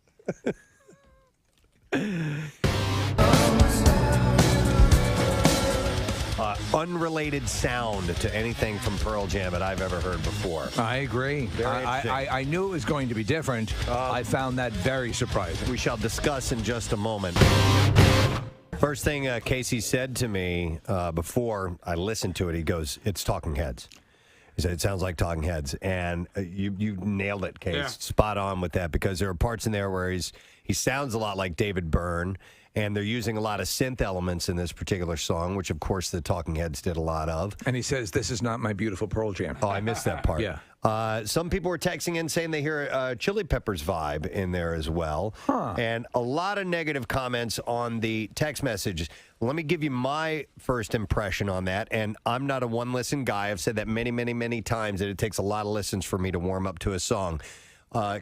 K: Unrelated sound to anything from Pearl Jam that I've ever heard before.
A: I agree. I knew it was going to be different. I found that very surprising.
K: We shall discuss in just a moment. First thing Casey said to me before I listened to it, he goes, "It's Talking Heads." He said, "It sounds like Talking Heads," and you nailed it, Case.
C: Yeah.
K: Spot on with that, because there are parts in there where he sounds a lot like David Byrne, and they're using a lot of synth elements in this particular song, which of course the Talking Heads did a lot of.
A: And he says, "This is not my beautiful Pearl Jam."
K: Oh, I missed that part.
A: Yeah.
K: Some people were texting in saying they hear Chili Peppers vibe in there as well. And a lot of negative comments on the text messages. Let me give you my first impression on that. And I'm not a one-listen guy. I've said that many, many, many times that it takes a lot of listens for me to warm up to a song.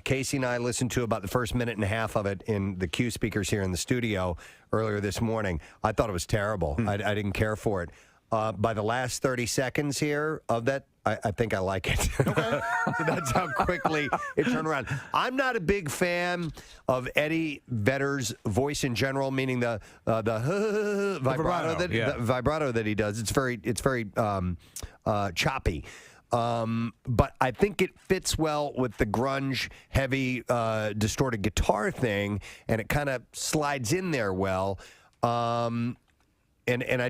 B: Casey and I listened to about the first minute and a half of it in the Q speakers here in the studio earlier this morning. I thought it was terrible. I didn't care for it. By the last 30 seconds here of that, I think I like it. So that's how quickly it turned around. I'm not a big fan of Eddie Vedder's voice in general, meaning the vibrato that he does. It's very choppy. But I think it fits well with the grunge, heavy, distorted guitar thing, and it kind of slides in there well. And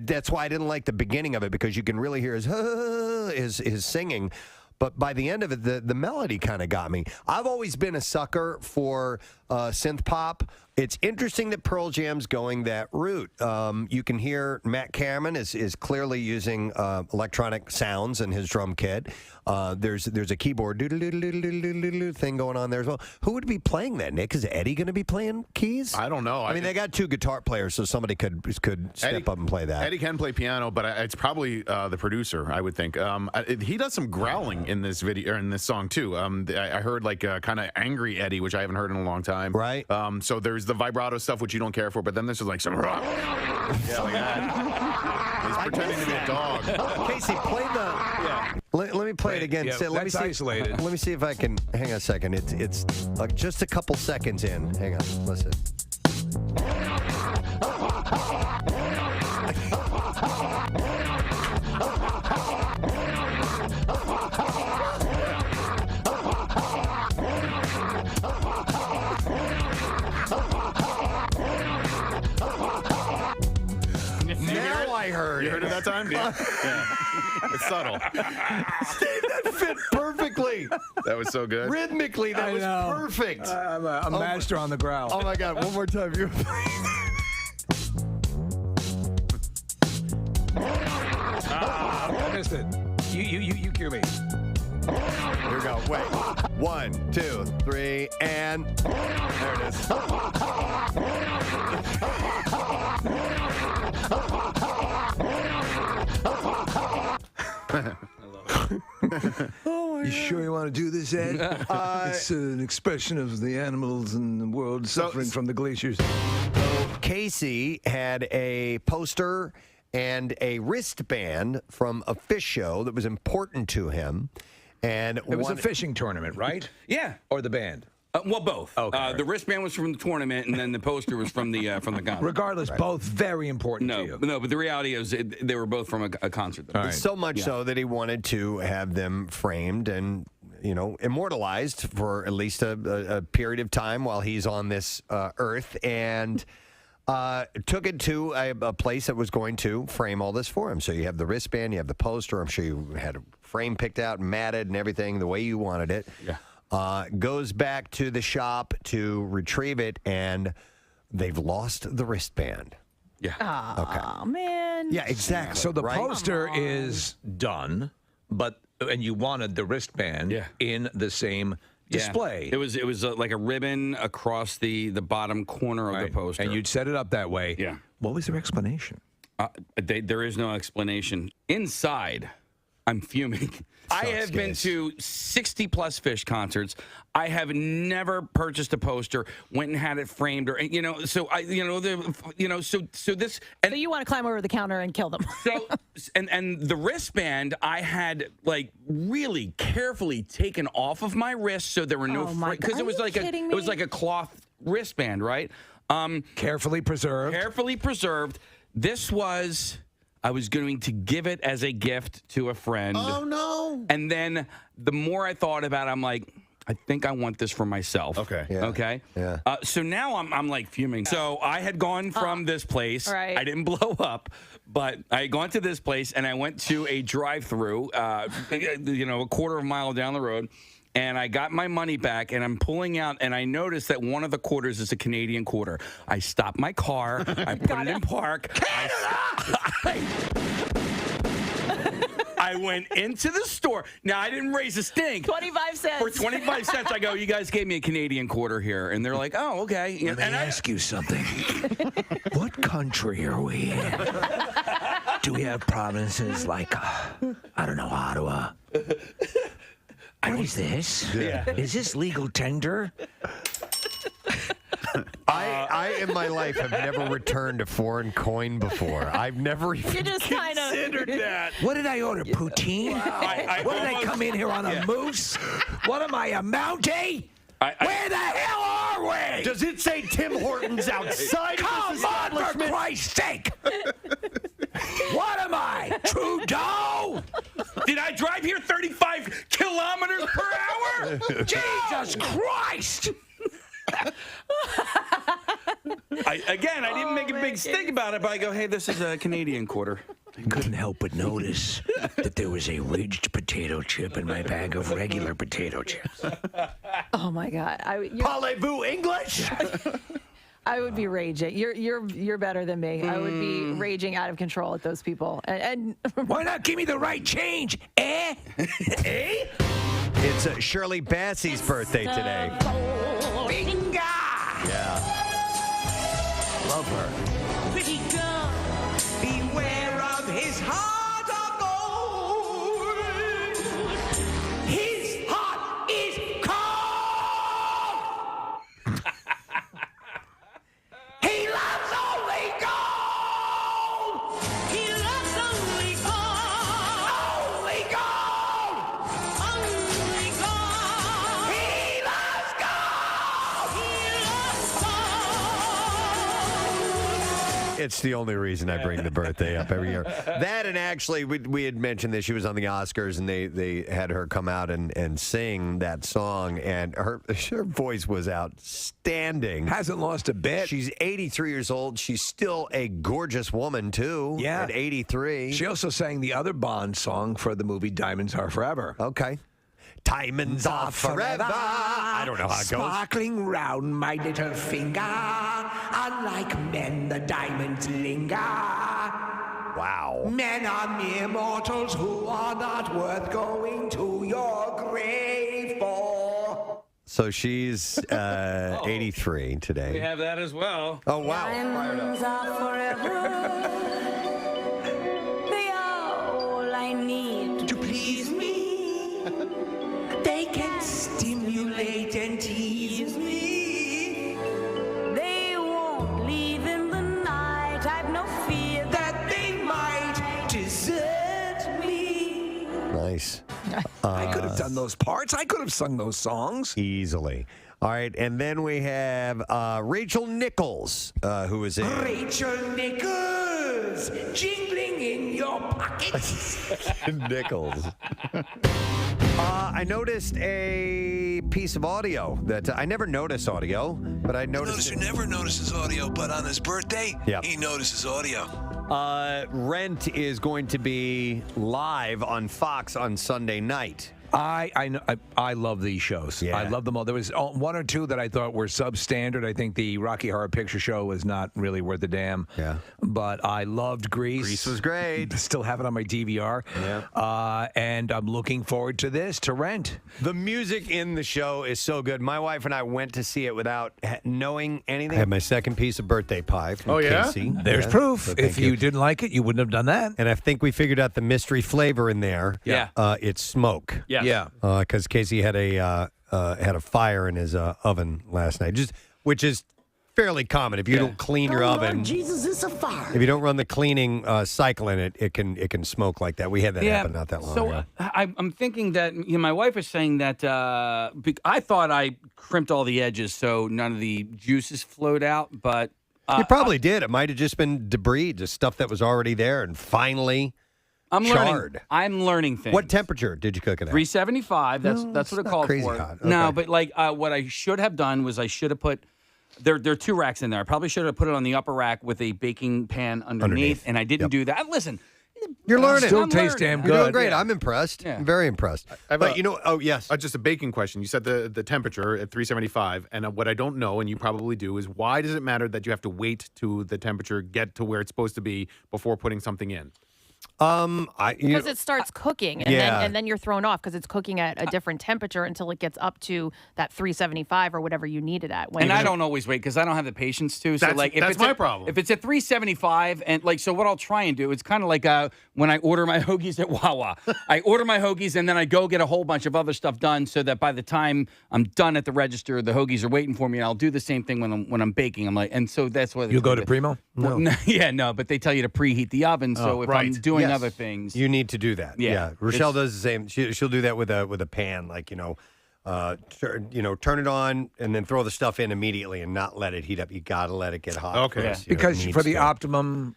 B: that's why I didn't like the beginning of it, because you can really hear his singing. But by the end of it, the melody kind of got me. I've always been a sucker for synth pop. It's interesting that Pearl Jam's going that route. You can hear Matt Cameron is clearly using electronic sounds in his drum kit. There's a keyboard thing going on there as well. Who would be playing that, Nick? Is Eddie going to be playing keys?
C: I don't know.
B: I mean, they got two guitar players, so somebody could step up and play that.
C: Eddie can play piano, but it's probably the producer, I would think. He does some growling in this video, or in this song too. I heard like kind of angry Eddie, which I haven't heard in a long time.
B: Right.
C: So there's the vibrato stuff, which you don't care for, but then this is like some rock. Yeah, like that. He's pretending to be a dog.
B: Casey, play the. Yeah. Let me play it again.
A: Yeah,
B: let me
A: that's isolated.
B: Let me see if I can. Hang on a second. It's like just a couple seconds in. Hang on. Listen. Now I heard
C: You heard it that time? Yeah. It's subtle.
B: Steve, that fit perfectly.
C: That was so good.
B: Rhythmically, that was perfect.
A: I'm a master on the growl.
B: Oh my God! One more time. You.
A: I missed it. You cue me.
B: Here we go. Wait. 1, 2, 3, and there it is.
A: You sure you want to do this, Ed? It's an expression of the animals in the world suffering from the glaciers.
B: Casey had a poster and a wristband from a fish show that was important to him. And
A: it was a fishing tournament, right?
E: Yeah.
A: Or the band?
E: Well, both.
A: Okay.
E: The wristband was from the tournament, and then the poster was from the concert.
A: Regardless, both very important to you.
E: No, but the reality is they were both from a concert.
B: Right. So much so that he wanted to have them framed and, immortalized for at least a period of time while he's on this earth, and took it to a place that was going to frame all this for him. So you have the wristband, you have the poster. I'm sure you had a frame picked out and matted and everything the way you wanted it.
E: Yeah.
B: Goes back to the shop to retrieve it, and they've lost the wristband.
E: Yeah.
D: Oh, man.
B: Yeah, exactly.
A: So the poster is done, and you wanted the wristband in the same display.
E: It was like a ribbon across the bottom corner of the poster.
A: And you'd set it up that way.
E: Yeah.
A: What was their explanation?
E: There is no explanation. Inside, I'm fuming. I have been to 60-plus Fish concerts. I have never purchased a poster, went and had it framed, or So this.
D: So you want to climb over the counter and kill them?
E: And the wristband I had really carefully taken off of my wrist, so there were no because it was like a cloth wristband, right?
A: Carefully preserved.
E: Carefully preserved. This was. I was going to give it as a gift to a friend.
B: Oh, no.
E: And then the more I thought about it, I'm like, I think I want this for myself.
C: Okay.
B: Yeah.
E: Okay.
B: Yeah.
E: So now I'm like fuming. So I had gone from this place.
D: Right.
E: I didn't blow up, but I had gone to this place and I went to a drive-through, a quarter of a mile down the road. And I got my money back, and I'm pulling out, and I noticed that one of the quarters is a Canadian quarter. I stopped my car. I put it in park. I went into the store. Now, I didn't raise a stink.
D: 25 cents.
E: For 25 cents, I go, you guys gave me a Canadian quarter here. And they're like, oh, okay.
A: Let me ask you something. What country are we in? Do we have provinces like, I don't know, Ottawa? What is this? Is this legal tender?
B: I in my life have never returned a foreign coin before. I've never even
D: just kinda-
B: considered that.
A: What did I order? Poutine? What did I come in here on a moose? What am I, a Mountie? Where the hell are we?
B: Does it say Tim Hortons outside
A: Come
B: this
A: on, for
B: establishment?
A: Christ's sake! What am I, Trudeau?
E: Did I drive here 35 kilometers per hour?
A: Jesus Christ!
E: I didn't make a big stink about it, but I go, hey, this is a Canadian quarter.
A: I couldn't help but notice that there was a ridged potato chip in my bag of regular potato chips.
D: Oh my God!
B: Parlez-vous English?
D: I would be raging. You're better than me. I would be raging out of control at those people. And
A: why not give me the right change? Eh? Eh?
B: It's Shirley Bassey's birthday today.
A: Binga!
B: Yeah.
A: Love her.
O: Pretty girl, beware of his heart of gold.
A: His heart is cold! He loves only gold!
O: He loves only gold.
A: Only gold!
O: Only gold.
A: He loves gold!
O: He loves gold.
B: It's the only reason I bring the birthday up every year. That, and actually, we had mentioned that she was on the Oscars, and they had her come out and sing that song, and her voice was outstanding.
A: Hasn't lost a bit.
B: She's 83 years old. She's still a gorgeous woman, too,
A: Yeah.
B: at 83.
A: She also sang the other Bond song for the movie Diamonds Are Forever.
B: Okay. Diamonds are forever. I don't know how it goes.
A: Sparkling round my little finger. Unlike men, the diamonds linger.
B: Wow.
A: Men are mere mortals who are not worth going to your grave for.
B: So she's 83 today.
E: We have that as well.
B: Oh, wow.
O: Diamonds are forever. They are all I need to please me.
A: They can stimulate and tease me.
O: They won't leave in the night. I've no fear
A: that they might desert me.
B: Nice.
A: I could have done those parts. I could have sung those songs.
B: Easily. All right, and then we have Rachel Nichols, who is a...
A: Rachel Nichols, jingling in your pockets.
B: Nichols. I noticed a piece of audio that I never notice audio, but I noticed.
I: Notice who never notices audio, but on his birthday,
B: Yeah.
I: he notices audio.
B: Rent is going to be live on Fox on Sunday night.
A: I love these shows.
B: Yeah.
A: I love them all. There was one or two that I thought were substandard. I think the Rocky Horror Picture Show was not really worth a damn.
B: Yeah.
A: But I loved Grease.
B: Grease was great.
A: Still have it on my DVR.
B: Yeah.
A: And I'm looking forward to this, to Rent.
B: The music in the show is so good. My wife and I went to see it without knowing anything. I had my second piece of birthday pie from Casey.
A: There's
B: Yeah.
A: proof.
B: So
A: If
B: thank
A: you didn't like it, you wouldn't have done that.
B: And I think we figured out the mystery flavor in there.
E: Yeah.
B: It's smoke.
E: Yeah.
A: Yeah.
B: Because Casey had a fire in his oven last night, which is fairly common. If you don't clean your oven,
H: Jesus is a fire.
B: if you don't run the cleaning cycle in it, it can smoke like that. We had that happen not that long ago.
E: I'm thinking that my wife is saying that I thought I crimped all the edges so none of the juices flowed out, but
B: You probably did. It might have just been debris, just stuff that was already there, and finally charred.
E: I'm learning things.
B: What temperature did you cook it at?
E: 375. That's
B: No,
E: what
B: it's
E: it
B: not
E: called
B: crazy
E: for.
B: hot.
E: No,
B: Okay.
E: but what I should have done was I should have put. There are two racks in there. I probably should have put it on the upper rack with a baking pan underneath. And I didn't do that. Listen,
B: You're learning.
A: Still tastes damn
B: You're doing
A: good.
B: great. I'm impressed.
E: Yeah.
B: I'm very impressed. But yes.
C: Just a baking question. You said the temperature at 375, and what I don't know, and you probably do, is why does it matter that you have to wait to the temperature get to where it's supposed to be before putting something in?
D: Because it starts cooking, and,
B: Yeah.
D: then you're thrown off because it's cooking at a different temperature until it gets up to that 375 or whatever you need it at.
E: And I don't always wait because I don't have the patience to. So
C: That's-
E: like, if
C: that's
E: it's
C: my
E: at,
C: problem.
E: If it's at 375, and like, so what I'll try and do, it's kind of like when I order my hoagies at Wawa. I order my hoagies and then I go get a whole bunch of other stuff done, so that by the time I'm done at the register, the hoagies are waiting for me. And I'll do the same thing when I'm baking. I'm like, and so that's what
A: You'll go to Primo?
E: Well, no, but they tell you to preheat the oven. So if I'm doing
B: Yes.
E: other things,
B: you need to do that.
E: Yeah.
B: Rochelle
E: It's-
B: does the same. She'll do that with a pan, like turn it on and then throw the stuff in immediately and not let it heat up. You got to let it get hot.
A: Okay.
B: first, it
A: Because
B: needs
A: for the
B: to.
A: optimum,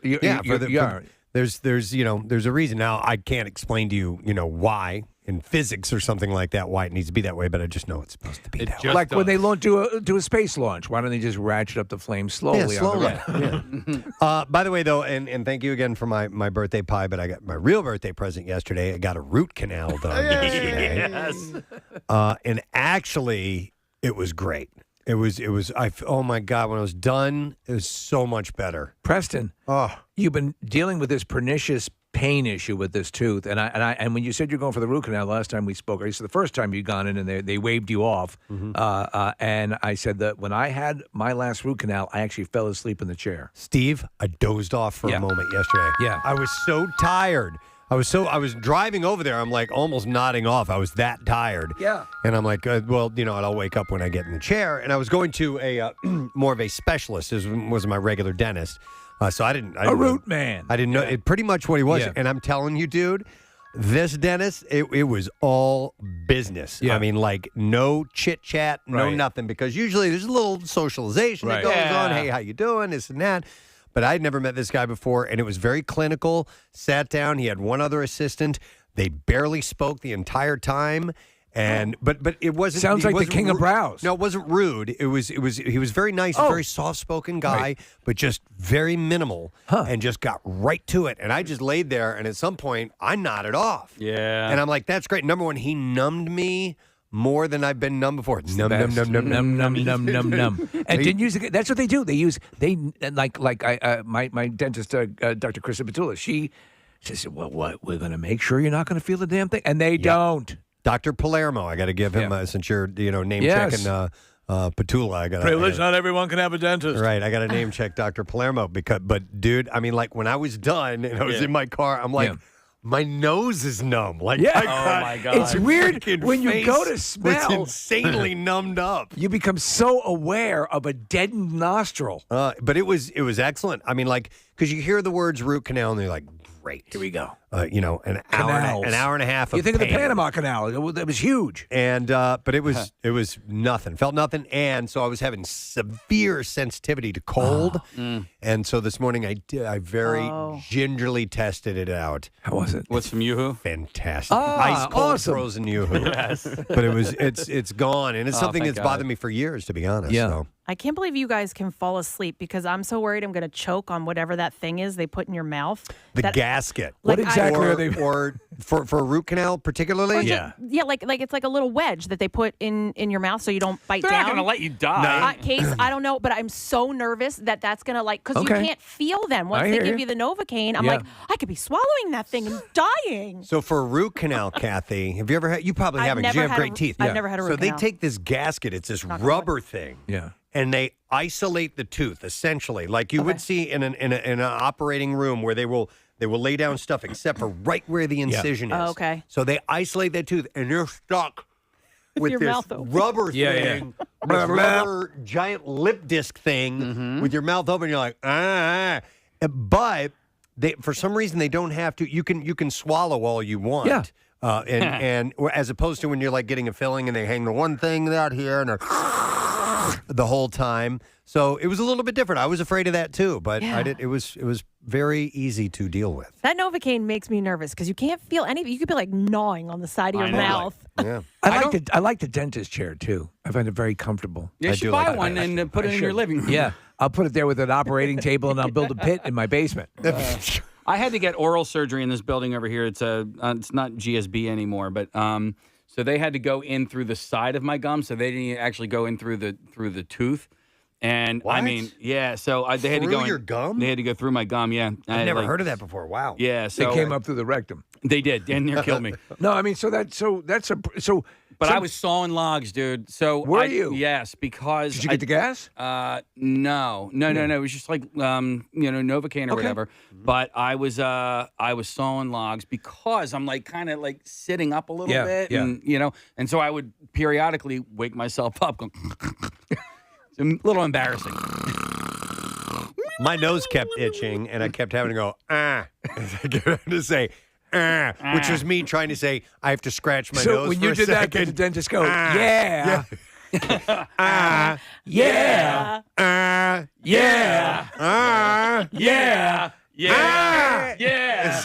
B: There's a reason. Now I can't explain to you why in physics or something like that why it needs to be that way, but I just know it's supposed to be that way.
A: Like when they do a space launch, why don't they just ratchet up the flame slowly?
B: Yeah,
A: on the
B: slowly. Yeah. By the way, though, and thank you again for my birthday pie, but I got my real birthday present yesterday. I got a root canal done yesterday.
E: Yes.
B: And actually, it was great. It was. Oh my God! When I was done, it was so much better.
A: Preston, you've been dealing with this pernicious pain issue with this tooth, and when you said you're going for the root canal last time we spoke, I said the first time you'd gone in and they waved you off, and I said that when I had my last root canal, I actually fell asleep in the chair.
B: Steve, I dozed off for a moment yesterday.
A: Yeah.
B: I was so tired. I was driving over there. I'm like almost nodding off. I was that tired.
A: Yeah.
B: And I'm like, I'll wake up when I get in the chair. And I was going to a more of a specialist. This was my regular dentist. So I didn't.
A: A root man.
B: I didn't know it. Pretty much what he was.
A: Yeah.
B: And I'm telling you, dude, this dentist, it was all business.
A: Yeah.
B: I mean, like no chit chat, no
A: Right.
B: nothing. Because usually there's a little socialization
A: Right.
B: that goes
A: Yeah.
B: on. Hey, how you doing? This and that. But I'd never met this guy before, and it was very clinical. Sat down. He had one other assistant. They barely spoke the entire time. And but it wasn't.
A: Sounds
B: he
A: like the
B: wasn't
A: king of brows.
B: No, it wasn't rude. He was very nice, very soft spoken guy,
A: Right.
B: but just very minimal, and just got right to it. And I just laid there, and at some point I nodded off.
E: Yeah.
B: And I'm like, that's great. Number one, he numbed me more than I've been numb before. Numb.
A: And didn't use it. That's what they do. My dentist, Dr. Krista Petula. She says, "Well, what? We're going to make sure you're not going to feel the damn thing," and they don't.
B: Dr. Palermo, I got to give him since you're name
A: Yes.
B: checking Petula. I got
A: Privilege. Not everyone can have a dentist.
B: Right, I got to name check Dr. Palermo but dude, I mean, like when I was done and I was in my car, I'm like.
A: Yeah.
B: My nose is numb. Like,
A: Yeah.
B: my God.
A: It's weird
B: freaking
A: when you
B: face
A: go to
B: was
A: smell.
B: insanely numbed up.
A: You become so aware of a deadened nostril.
B: But it was excellent. I mean, like, because you hear the words root canal and they're like, great.
A: Here we go.
B: An hour and a half.
A: You
B: of
A: think of the
B: pain.
A: Panama Canal? It was huge.
B: And but it was nothing. Felt nothing. And so I was having severe sensitivity to cold. And so this morning I very gingerly tested it out.
A: How was it?
E: What's from Yoo-Hoo?
B: Fantastic. Ice cold
A: awesome.
B: frozen Yoo-Hoo.
E: Yes.
B: But it's gone, and it's something
E: thank
B: that's
E: God.
B: bothered me for years, to be honest.
A: Yeah.
B: So.
D: I can't believe you guys can fall asleep because I'm so worried I'm going to choke on whatever that thing is they put in your mouth.
B: The
D: That-
B: gasket.
D: Like, What exactly
B: or,
A: are they-
B: Or for a root canal, particularly?
D: Or yeah, like it's like a little wedge that they put in your mouth so you don't bite
E: They're
D: down.
E: not going to let you die.
D: Case, I don't know, but I'm so nervous that's going to because
A: Okay.
D: you can't feel them. Once
A: I
D: they
A: hear
D: give
A: you.
D: you the Novocaine, I'm
A: Yeah.
D: like, I could be swallowing that thing and dying.
B: So for a root canal, Kathy, have you ever had? You probably
D: I've
B: haven't. 'Cause
D: never
B: you have
D: had a-
B: great teeth.
D: I've never had a root
B: So they
D: canal.
B: take this gasket. It's this
D: Knock on
B: rubber thing.
A: Yeah.
B: And they isolate the tooth essentially, like you would see in an operating room where they will lay down stuff except for right where the incision is.
D: Oh, okay.
B: So they isolate that tooth, and you're stuck with
D: your
B: this
D: mouth open.
B: rubber
A: Yeah, yeah.
B: thing, this rubber giant lip disc thing
A: Mm-hmm.
B: with your mouth open. You're like, but they, for some reason, they don't have to. You can swallow all you want.
A: Yeah.
B: And as opposed to when you're like getting a filling and they hang the one thing out here and they're the whole time. So it was a little bit different. I was afraid of that too, but
D: Yeah.
B: it was very easy to deal with.
D: That Novocaine makes me nervous because you can't feel any of it. You could be like gnawing on the side of your
E: I know.
D: mouth.
B: Yeah.
A: I like the dentist chair too. I find it very comfortable.
E: You should buy one and put it in your living room.
A: Yeah, I'll put it there with an operating table, and I'll build a pit in my basement.
E: I had to get oral surgery in this building over here. It's not GSB anymore, but so they had to go in through the side of my gum, so they didn't actually go in through the tooth. And I
B: What?
E: mean, yeah. So they had to
B: Through
E: go
B: your gum?
E: They had to go through my gum. Yeah,
B: I've never heard of that before. Wow.
E: Yeah, so
A: It came up through the rectum.
E: They did. Damn near killed me.
A: No, I mean, so that's so.
E: But I was sawing logs, dude. So
A: Were you?
E: Yes, because
A: Did you get the gas?
E: No. It was just like Novocaine or
A: Okay.
E: whatever. But I was sawing logs because I'm like kind of like sitting up a little
A: Yeah,
E: bit,
A: yeah.
E: and so I would periodically wake myself up. Going, it's a little embarrassing.
B: My nose kept itching, and I kept having to go, to say, which was me trying to say, I have to scratch my
A: So
B: nose
A: when
B: for
A: you
B: a
A: did that,
B: second.
A: did the dentist go, yeah.
B: Yeah.
A: Yeah.
E: Yeah. Yeah.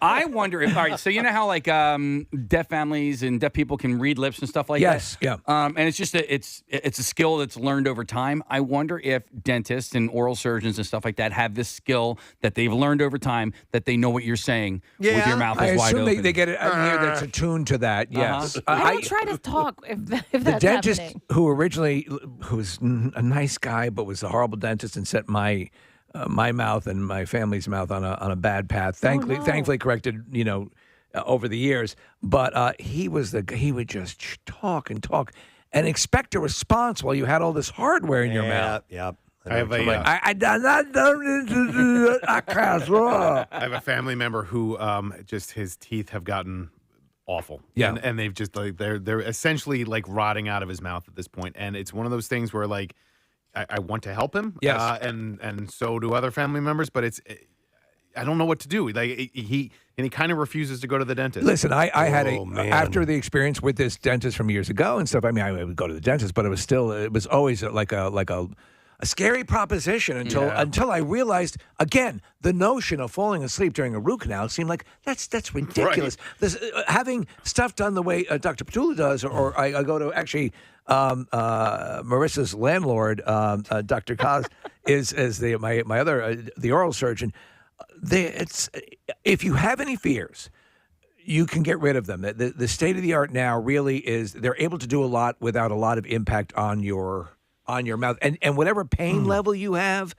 E: I wonder if, all right, so you know how like deaf families and deaf people can read lips and stuff like
A: Yes,
E: that?
A: yeah.
E: And it's just it's a skill that's learned over time. I wonder if dentists and oral surgeons and stuff like that have this skill that they've learned over time, that they know what you're saying with your mouth
A: I
E: is wide
A: assume
E: open.
A: they get it in here that's attuned to that. Yes.
D: I don't try to talk if
A: The
D: that's
A: dentist
D: happening.
A: who was a nice guy but was a horrible dentist and set my mouth and my family's mouth on a bad path. Thankfully corrected, over the years. But he would just talk and talk and expect a response while you had all this hardware in your mouth.
B: Yeah.
C: I have a,
A: I can't.
C: I have a family member who just his teeth have gotten awful.
A: Yeah.
C: And they've just like they're essentially like rotting out of his mouth at this point. And it's one of those things where like I want to help him.
A: Yes.
C: And so do other family members, but I don't know what to do. Like he kind of refuses to go to the dentist.
A: Listen, I had after the experience with this dentist from years ago and stuff. I mean, I would go to the dentist, but it was always like a scary proposition until I realized again the notion of falling asleep during a root canal seemed like that's ridiculous. This, having stuff done the way Dr. Petula does, or I go to actually Marissa's landlord, Dr. Kaz, is my other the oral surgeon. If you have any fears, you can get rid of them. The state of the art now really is they're able to do a lot without a lot of impact on your mouth. And whatever pain level you have,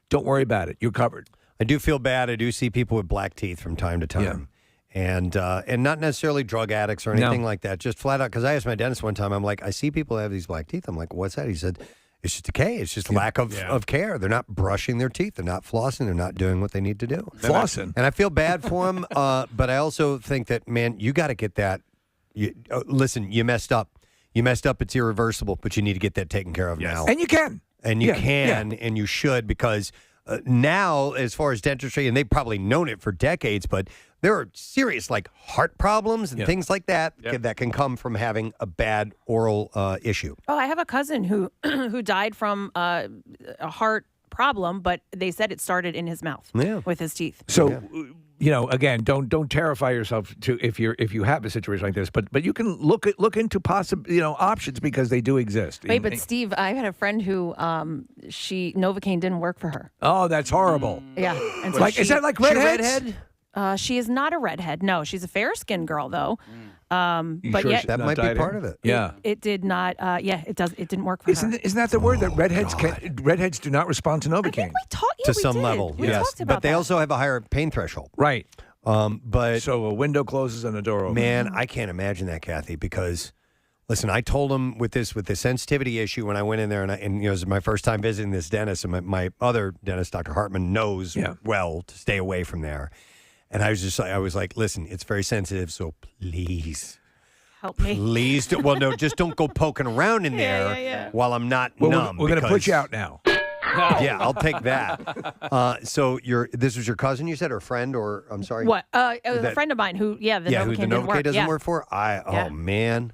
A: don't worry about it. You're covered.
B: I do feel bad. I do see people with black teeth from time to time. And not necessarily drug addicts or anything like that. Just flat out. Because I asked my dentist one time, I'm like, I see people have these black teeth. I'm like, what's that? He said, it's just decay. It's just lack of care. They're not brushing their teeth. They're not flossing. They're not doing what they need to do.
A: Flossing.
B: And I feel bad for them. But I also think that, man, you got to get that. Listen, you messed up. You messed up. It's irreversible, but you need to get that taken care of now.
A: And you can.
B: And you can, and you should, because now, as far as dentistry, and they've probably known it for decades, but there are serious, like, heart problems and things like that that can come from having a bad oral issue.
D: Oh, I have a cousin who who died from a heart problem, but they said it started in his mouth with his teeth.
A: So, again, don't terrify yourself if you have a situation like this. But you can look into possible options because they do exist.
D: Wait, but Steve, I had a friend who Novocaine didn't work for her.
A: Oh, that's horrible.
D: Yeah, and
A: Is that like redheads?
D: She is not a redhead. No, she's a fair-skinned girl though. But
A: sure
D: yet
B: that might be part of it.
A: Yeah.
D: It did not. It didn't work for her.
A: Isn't that the word that redheads do not respond to Novocaine?
B: To some level,
D: We
B: yes.
D: talked about
B: But they also have a higher pain threshold.
A: Right.
B: But
A: so a window closes and a door opens.
B: Man, I can't imagine that, Kathy, because listen, I told him with the sensitivity issue when I went in there, and it was my first time visiting this dentist, and my other dentist, Dr. Hartman, knows well to stay away from there. And I was like, listen, it's very sensitive, so please.
D: Help me.
B: Please. Well, no, just don't go poking around in there while I'm not numb.
A: We're going to put you out now.
B: Yeah, I'll take that. So this was your cousin, you said, or friend, or I'm sorry?
D: What? A friend of mine who, the
B: who
D: Novocaine
B: the
D: didn't work.
B: Novocaine doesn't work for? Oh, man.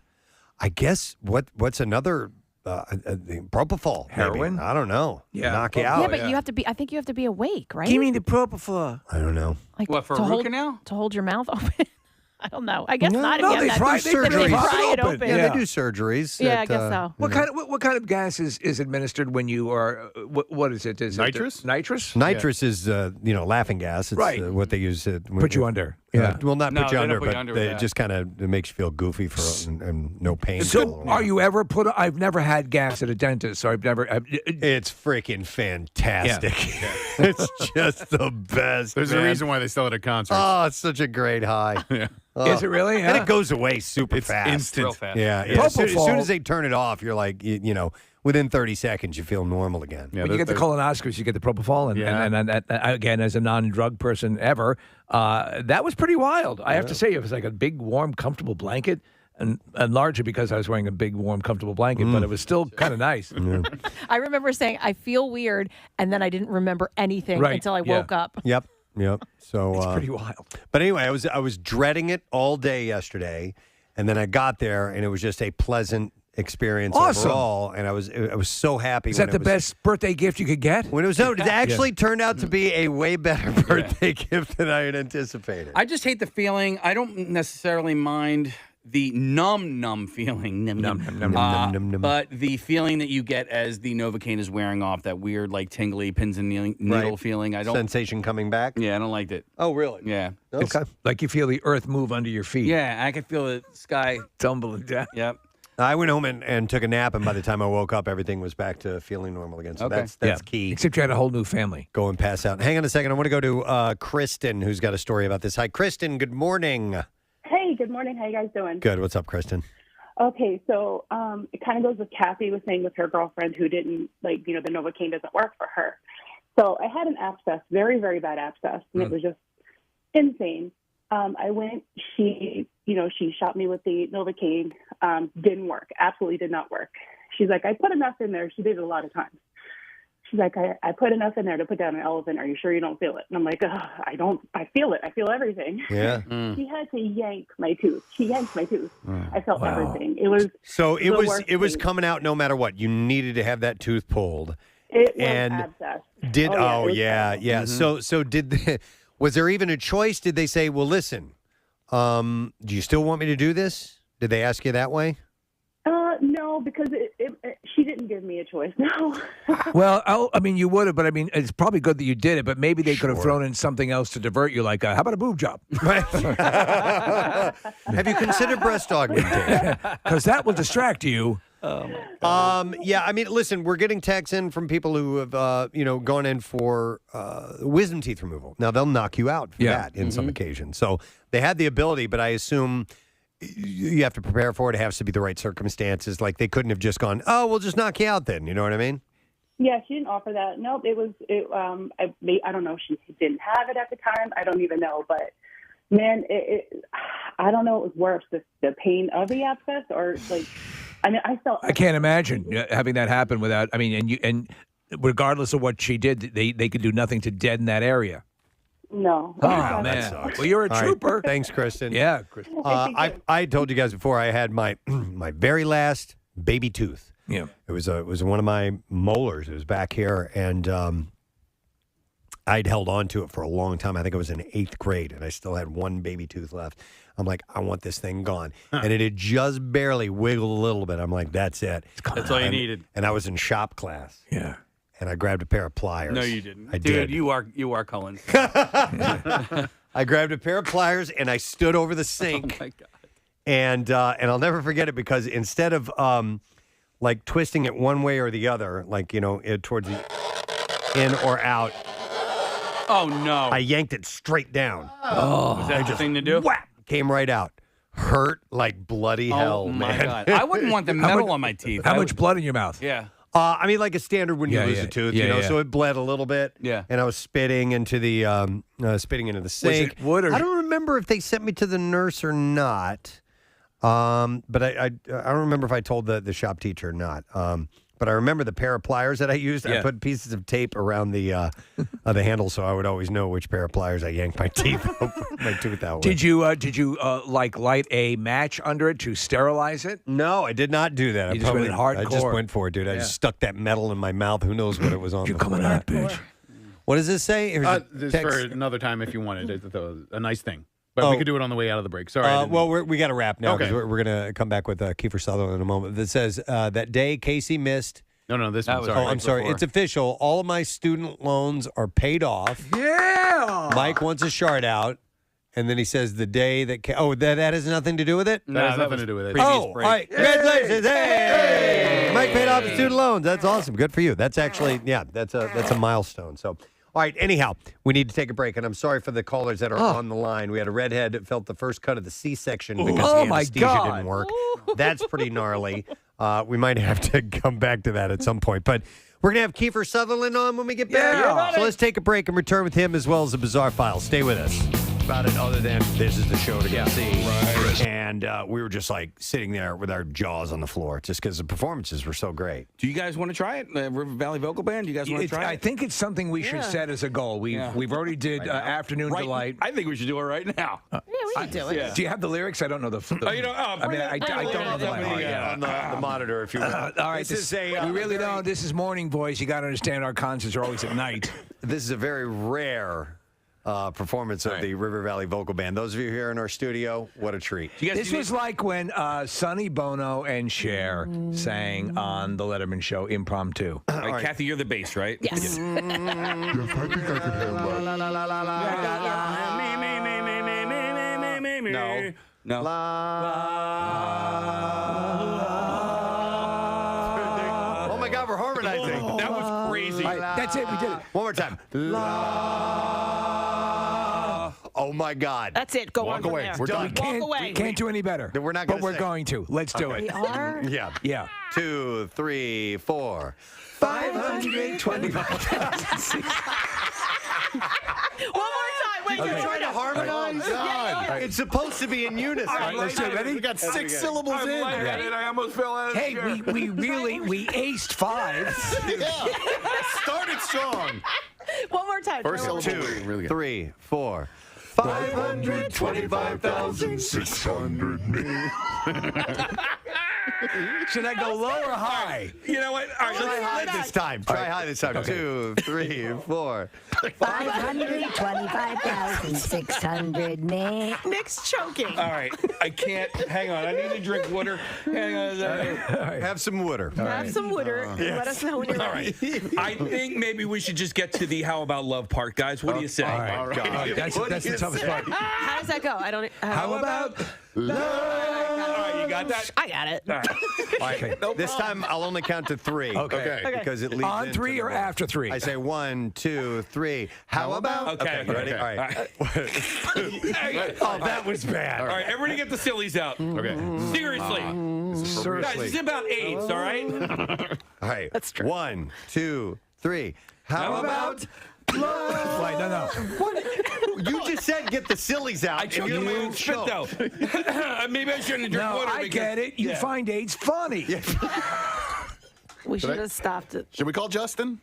B: I guess what's another propofol?
A: Heroin?
B: Maybe. I don't know.
A: Yeah.
B: Knock you out.
D: Yeah, but you have to be. I think you have to be awake, right?
A: Give me the propofol.
B: I don't know.
E: What, for
D: to
E: a root
D: hold,
E: canal?
D: To hold your mouth open. I don't know. I guess not.
A: No,
D: if you
A: they
D: have
A: pry-
D: that,
A: they
D: if
A: pry
D: pry
A: it open.
K: Yeah,
A: Yeah.
K: they do surgeries.
D: Yeah, I guess so.
A: What kind of gas is administered when you are? What is it? Is
C: Nitrous?
A: It nitrous?
K: Nitrous is laughing gas. It's
A: Right.
K: What they use.
A: Put you under. Yeah.
K: Well, not
E: No,
K: put you
E: they don't
K: under,
E: put you
K: but
E: under with
K: it
E: that.
K: just kind of makes you feel goofy and no pain.
A: So, are you ever put? I've never had gas at a dentist, so I've never.
K: It's freaking fantastic. It's just the best.
C: There's a
K: man.
C: reason why they sell it at concerts.
K: Oh, it's such a great high.
A: Is it really?
K: And
A: Yeah.
K: it goes away super fast.
C: instant.
E: Real fast.
K: Yeah. As soon as they turn it off, you're like, within 30 seconds, you feel normal again.
C: Yeah,
A: When you get the colonoscopies, you get the propofol, and again, as a non-drug person ever, that was pretty wild. I have to say, it was like a big, warm, comfortable blanket, and largely because I was wearing a big, warm, comfortable blanket, but it was still kind of nice.
D: I remember saying, I feel weird, and then I didn't remember anything
A: Right,
D: until I
A: yeah.
D: woke up.
K: Yep. So
A: It's pretty wild.
K: But anyway, I was dreading it all day yesterday, and then I got there, and it was just a pleasant experience
A: Awesome.
K: overall, and I was so happy.
A: Is
K: when
A: that the best birthday gift you could get?
K: When it actually turned out to be a way better birthday gift than I had anticipated.
E: I just hate the feeling. I don't necessarily mind the numb feeling, but the feeling that you get as the Novocaine is wearing off, that weird, like, tingly pins and needle
K: Right.
E: feeling. I don't.
K: Sensation coming back?
E: Yeah, I don't like it.
K: Oh, really?
E: Yeah.
A: It's like you feel the earth move under your feet.
E: Yeah, I can feel the sky
A: tumbling down.
E: Yep.
K: I went home and took a nap, and by the time I woke up, everything was back to feeling normal again. So
E: Okay.
K: that's key.
A: Except you had a whole new family.
K: Go and pass out. Hang on a second. I want to go to Kristen, who's got a story about this. Hi, Kristen. Good morning.
N: Hey, good morning. How you guys doing?
K: Good. What's up, Kristen?
N: Okay, so it kind of goes with Kathy was saying with her girlfriend who didn't, the Novocaine doesn't work for her. So I had an abscess, very, very bad abscess, and it was just insane. I went, she shot me with the Novocaine, didn't work, absolutely did not work. She's like, I put enough in there. She did it a lot of times. She's like, I put enough in there to put down an elephant. Are you sure you don't feel it? And I'm like, I don't. I feel it. I feel everything.
K: Yeah.
N: She had to yank my tooth. She yanked my tooth. I felt
K: Wow.
N: everything. It was
K: So it
N: the
K: was
N: worst
K: it was
N: thing.
K: coming out no matter what. You needed to have that tooth pulled.
N: It was
K: and
N: abscess.
K: Did
N: it was
K: yeah.
N: bad.
K: So was there even a choice? Did they say, well, listen, do you still want me to do this? Did they ask you that way?
N: No, because she didn't give me a choice. No.
A: Well, you would have, but it's probably good that you did it. But maybe they could have thrown in something else to divert you, like, how about a boob job?
K: Right. Have you considered breast augmentation?
A: Because that will distract you.
K: Yeah, listen, we're getting texts in from people who have, gone in for wisdom teeth removal. Now, they'll knock you out for that in some occasions. So they had the ability, but I assume you have to prepare for it. It has to be the right circumstances. Like, they couldn't have just gone, oh, we'll just knock you out then. You know what I mean?
N: Yeah, she didn't offer that. Nope, it was. I don't know. She didn't have it at the time. I don't even know. But man, I don't know. It was worse, the pain of the abscess, or I felt.
A: I can't imagine having that happen without. And regardless of what she did, they could do nothing to deaden that area.
N: No.
A: Oh man! Well, you're a
K: All right.
A: trooper.
K: Thanks, Kristen.
A: Yeah, Kristen.
K: I told you guys before I had my my very last baby tooth.
A: Yeah,
K: it was one of my molars. It was back here, and I'd held on to it for a long time. I think I was in 8th grade, and I still had one baby tooth left. I'm like, I want this thing gone, and it had just barely wiggled a little bit. I'm like, that's it.
E: That's all you needed.
K: And I was in shop class.
A: Yeah.
K: And I grabbed a pair of pliers.
E: No, you didn't.
K: I
E: Dude,
K: did.
E: you are Cullen.
K: I grabbed a pair of pliers and I stood over the sink.
E: Oh my God.
K: And I'll never forget it because instead of like twisting it one way or the other, like towards the in or out.
E: Oh no!
K: I yanked it straight down.
E: Oh, was that the thing to do?
K: Whap! Came right out. Hurt like bloody hell,
E: Oh my
K: man.
E: God! I wouldn't want the metal on my teeth.
A: How much blood in your mouth?
E: Yeah.
K: Like a standard when you lose a tooth, so it bled a little bit.
E: Yeah.
K: And I was spitting into the sink.
A: it wood or-
K: I don't remember if they sent me to the nurse or not. But I don't remember if I told the shop teacher or not. But I remember the pair of pliers that I used. I
A: Yeah.
K: put pieces of tape around the handle so I would always know which pair of pliers I yanked my tooth out with.
A: Did you light a match under it to sterilize it?
K: No, I did not do that.
A: You just went in
K: I just
A: hardcore.
K: went for it, dude. I
A: Yeah.
K: just stuck that metal in my mouth. Who knows what it was on?
A: You're
K: before
A: coming
K: that.
A: out, bitch.
K: What does this say? Here's a
C: This
K: text.
C: for another time if you wanted it. A nice thing. But we could do it on the way out of the break. Sorry. I didn't-
B: Well, we got to wrap now because
C: Okay.
B: we're going to come back with Keifer Sutherland in a moment. That says that day Casey missed.
C: No, this one.
B: Oh,
C: Sorry.
B: I'm sorry. It's official. All of my student loans are paid off.
A: Yeah.
B: Mike wants a shard out. And then he says the day that that has nothing to do with it?
C: That has nothing to do with it.
B: All right. Congratulations. Hey! Mike paid off his student loans. That's awesome. Good for you. That's actually, that's a milestone. So, all right. Anyhow, we need to take a break. And I'm sorry for the callers that are on the line. We had a redhead that felt the first cut of the C-section because the anesthesia didn't work. That's pretty gnarly. We might have to come back to that at some point. But we're going to have Keifer Sutherland on when we get back.
A: Yeah.
B: So let's take a break and return with him as well as the Bizarre File. Stay with us. About it other than this is the show to go see. Right. And we were just like sitting there with our jaws on the floor just because the performances were so great.
E: Do you guys want to try it? River Valley Vocal Band? Do you guys want to try
A: I
E: it?
A: think it's something we should set as a goal. We've already did Afternoon Delight.
E: I think we should do it right now.
D: Yeah, we can do it.
E: Yeah.
A: Do you have the lyrics? I don't know the.
E: I
A: mean, I don't know the lyrics.
B: On the monitor, if you will.
A: All right, this is we really don't. This is morning voice. You got to understand our concerts are always at night.
B: This is a very rare performance of the River Valley Vocal Band. Those of you here in our studio, what a treat.
A: This was like when Sonny Bono and Cher sang on the Letterman Show impromptu.
E: All right, Kathy, you're the bass, right?
D: Yes.
F: Yes, I think I can handle that.
E: No.
B: Oh my God, we're harmonizing.
E: That was crazy.
A: All right, that's it. We did it.
B: One more time. Oh my God.
D: That's it. Go
C: Walk
D: on from
C: away.
D: there.
C: We're done.
D: Walk away.
A: We can't do any better.
B: We're not
A: But
B: gonna
A: we're
B: sing.
A: going to. Let's do
D: We
A: it.
D: are?
B: Yeah.
A: Yeah.
B: 2, 3, 4.
A: 525,000.
D: One more time. Wait, you're trying to
B: harmonize? It's supposed to be in unison.
A: All right, let's do it. Ready?
C: We got 6 syllables in.
E: I almost fell out.
A: Hey, we aced 5.
C: Yeah. Started strong.
D: One more time.
C: First
D: Try one more
C: syllable.
D: time.
C: Really good.
B: 3, 4.
F: 525,600.
A: Should I go low or high?
E: You know what? All right,
B: Try high this time. Try high this time. 2, 3, 4.
G: 525,600.
D: Nick's choking.
E: All right, I can't. Hang on, I need to drink water. Hang on a second.
B: Have some water.
D: Have some water. Let us know when you're
E: All
D: ready.
E: right. I think maybe we should just get to the How About Love part, guys. What do you say?
A: All right.
C: God.
A: That's the toughest part.
D: How does that go? I don't.
A: How about
E: All right, you got that?
D: I got it.
E: All right.
B: All right. This time I'll only count to 3.
A: Okay.
B: Because it leads
A: On
B: into
A: 3
B: the
A: or
B: word.
A: after 3?
B: I say 1, 2, 3. How about?
E: Okay.
B: You ready?
C: Okay.
B: All right.
A: Oh, that was bad.
E: All right, everybody get the sillies out.
C: Okay.
E: Seriously. Guys, this is about AIDS, all right?
B: All right.
D: That's true.
B: 1, 2, 3. How about?
A: Wait, no.
B: You just said get the sillies out.
E: I choked on my own spit, though. Maybe I shouldn't have drank
A: No,
E: water.
A: I get it. You find AIDS funny.
D: We should have stopped it.
C: Should we call Justin?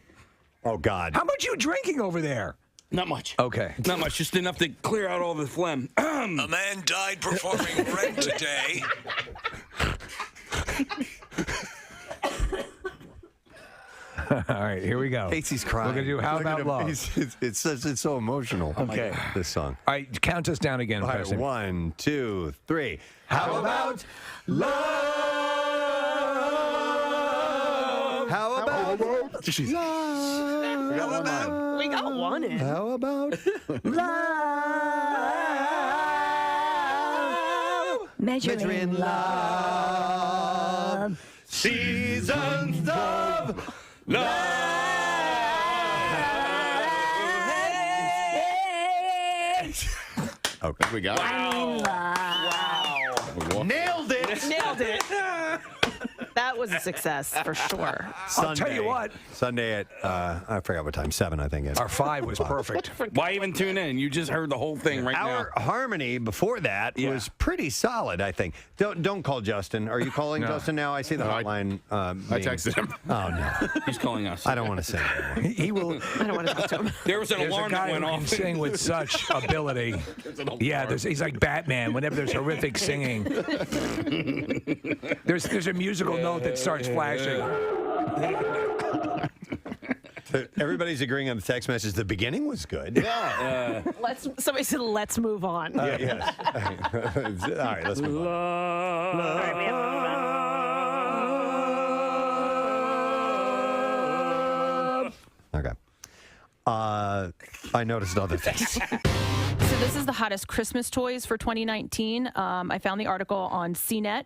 B: Oh, God.
A: How much you drinking over there?
E: Not much.
A: Okay.
E: Not much, just enough to clear out all the phlegm.
O: A man died performing Rent today.
A: All right, here we go.
B: Casey's crying.
A: We're going to do How
B: Look at
A: About
B: him.
A: Love.
B: It's so emotional.
A: Okay.
B: This song.
A: All right, count us down again,
B: All right,
A: Preston.
B: 1, 2, 3. How about love? How about
C: Jeez.
D: We got one in.
B: How about love?
G: Measuring
B: love. Seasons of love.
C: Okay, we got it.
B: Wow. Nailed it.
D: Nailed it. That was a success for sure.
A: I'll tell you what.
B: Sunday at, I forgot what time, 7, I think.
A: Our 5 was perfect.
E: Why even tune in? You just heard the whole thing right
B: Our harmony before that was pretty solid, I think. Don't call Justin. Are you calling Justin now? I see the hotline.
C: I texted him.
B: Oh, no.
E: now. He's calling us.
B: I don't want to say it.
A: He will.
D: I don't want to talk to him.
E: There was an
A: There's a
E: alarm
A: guy
E: that went
A: who can
E: off.
A: sing with such ability. Yeah, he's like Batman. Whenever there's horrific singing, there's a musical note that starts flashing.
B: Everybody's agreeing on the text message. The beginning was good.
C: Yeah.
D: Somebody said, "Let's move on."
B: Yes. All right, let's move on. Okay. I noticed other things.
D: So this is the hottest Christmas toys for 2019. I found the article on CNET,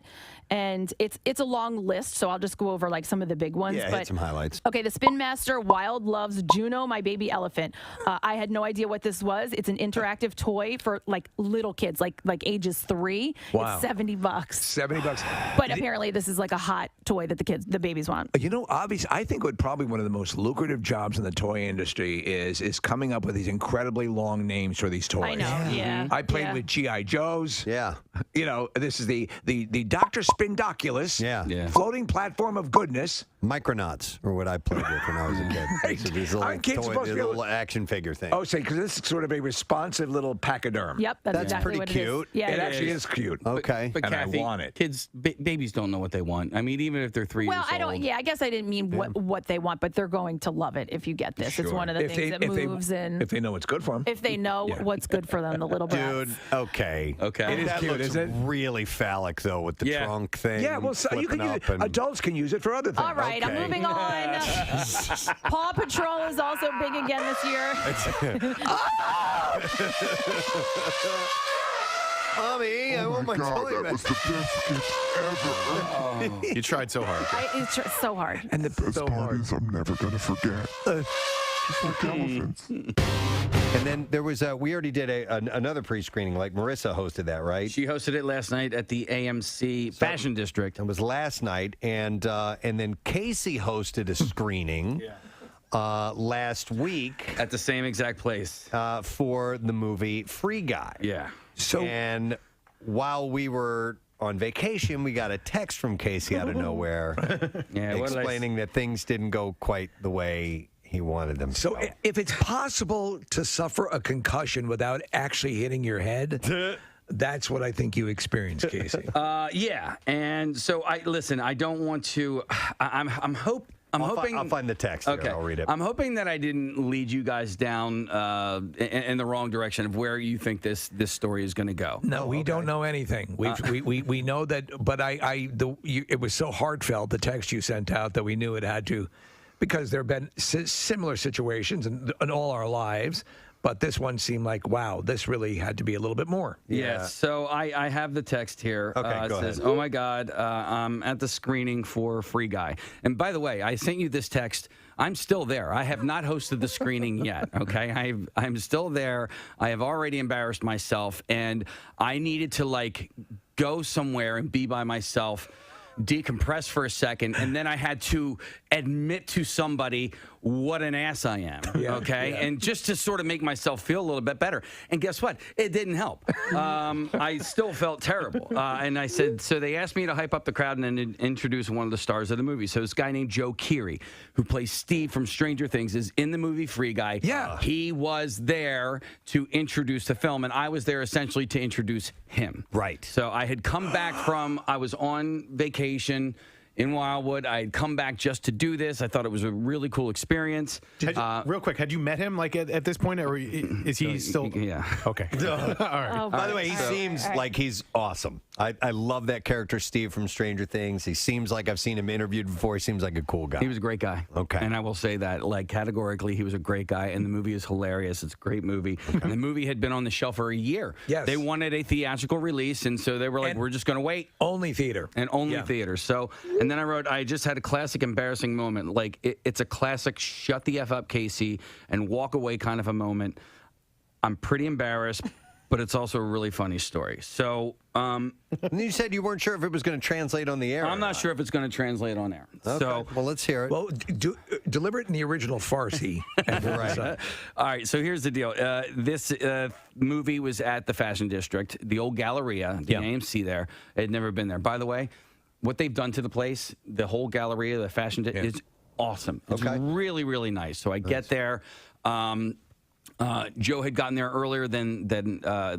D: and it's a long list, so I'll just go over like some of the big ones.
B: Yeah, hit some highlights.
D: Okay, the Spin Master Wild loves Juno, my baby elephant. I had no idea what this was. It's an interactive toy for like little kids, like ages 3.
A: Wow.
D: It's $70.
A: $70.
D: But apparently this is like a hot toy that the babies want.
A: You know, obviously, I think what probably one of the most lucrative jobs in the toy industry is coming up with these incredibly long names for these toys.
D: I know, yeah.
A: I played
D: Yeah.
A: with G.I. Joes.
B: Yeah.
A: You know, this is the Dr. Spindoculus.
B: Yeah.
A: Floating platform of goodness.
B: Micronauts are what I played with when I was a kid. These are these little,
A: Aren't kids supposed to be
B: little action figure things.
A: Oh, say, because this is sort of a responsive little pachyderm.
D: Yep, that's exactly
B: pretty
D: what
B: cute.
D: it is. Yeah,
A: It actually is cute.
B: Okay.
E: But
A: And
E: Kathy,
A: I want it.
E: kids, babies don't know what they want. I mean, even if they're 3
D: Well,
E: years old.
D: I don't. Yeah, I guess I didn't mean what they want, but they're going to love it if you get this. It's
A: Sure.
D: one of the things that moves in.
A: If they know what's good for them.
D: If they know what's good for them, the little brats.
B: Dude, okay.
E: Okay.
A: It is
B: that
A: cute,
B: looks
A: isn't it?
B: really phallic, though, with the
E: Yeah.
B: trunk thing.
A: Yeah, well, so you can use
B: flipping
A: it.
B: up and-
A: Adults can use it for other things.
D: All right, I'm
B: Okay.
D: moving on. Paw Patrol is also big again this year.
B: Mommy, I want my toy
F: that
B: back.
F: was the best gift ever.
C: You tried so hard.
D: It's so hard.
A: And the
F: Best parties I'm never gonna forget. Just like elephants.
B: And then there was we already did another pre-screening, like Marissa hosted that, right?
E: She hosted it last night at the AMC Fashion District.
B: It was last night, and then Casey hosted a screening last week
E: At the same exact place.
B: for the movie Free Guy.
E: Yeah.
B: And while we were on vacation, we got a text from Casey out of nowhere
E: Yeah, what did I
B: explaining that things didn't go quite the way he wanted them to
A: So
B: go.
A: if it's possible to suffer a concussion without actually hitting your head, that's what I think you experienced, Casey.
E: Yeah, and so I don't want to. I'm hoping.
B: I'll find the text. Here.
E: Okay,
B: I'll read it.
E: I'm hoping that I didn't lead you guys down in the wrong direction of where you think this story is going to go.
A: No, we don't know anything. We know that, but it was so heartfelt, the text you sent out, that we knew it had to, because there have been similar situations in all our lives. But this one seemed like, wow, this really had to be a little bit more.
E: Yes. So I have the text here.
B: Okay,
E: It
B: go
E: says,
B: ahead.
E: "Oh my God, I'm at the screening for Free Guy." And by the way, I sent you this text. I'm still there. I have not hosted the screening yet. Okay, I'm still there. I have already embarrassed myself, and I needed to go somewhere and be by myself, decompress for a second, and then I had to admit to somebody what an ass I am, and just to sort of make myself feel a little bit better. And guess what? It didn't help. I still felt terrible. And I said, so they asked me to hype up the crowd and then introduce one of the stars of the movie. So this guy named Joe Keery, who plays Steve from Stranger Things, is in the movie Free Guy.
A: Yeah.
E: He was there to introduce the film, and I was there essentially to introduce him.
B: Right.
E: So I had come back I was on vacation in Wildwood. I had come back just to do this. I thought it was a really cool experience.
L: Real quick, had you met him at this point, or is he still?
E: Yeah.
L: Okay. All right.
B: By the way, he seems like he's awesome. I love that character, Steve from Stranger Things. He seems like I've seen him interviewed before. He seems like a cool guy.
E: He was a great guy.
B: Okay.
E: And I will say that, categorically, he was a great guy, and the movie is hilarious. It's a great movie. And the movie had been on the shelf for a year.
A: Yes.
E: They wanted a theatrical release, and so they were like, we're just going to wait.
A: Only theater.
E: And only theater. So, and then I wrote, I just had a classic embarrassing moment. It's a classic shut the F up, Casey, and walk away kind of a moment. I'm pretty embarrassed, but it's also a really funny story. So,
B: and you said you weren't sure if it was going to translate on the air.
E: I'm not sure if it's going to translate on air.
B: Okay.
E: So,
B: well, let's hear it.
A: Well, deliver it in the original Farsi.
E: Right. All right, so here's the deal. This movie was at the Fashion District, the old Galleria, the AMC there. I had never been there. By the way, what they've done to the place, the whole Galleria, the Fashion District, is awesome. It's really, really nice. So I get there. Joe had gotten there earlier than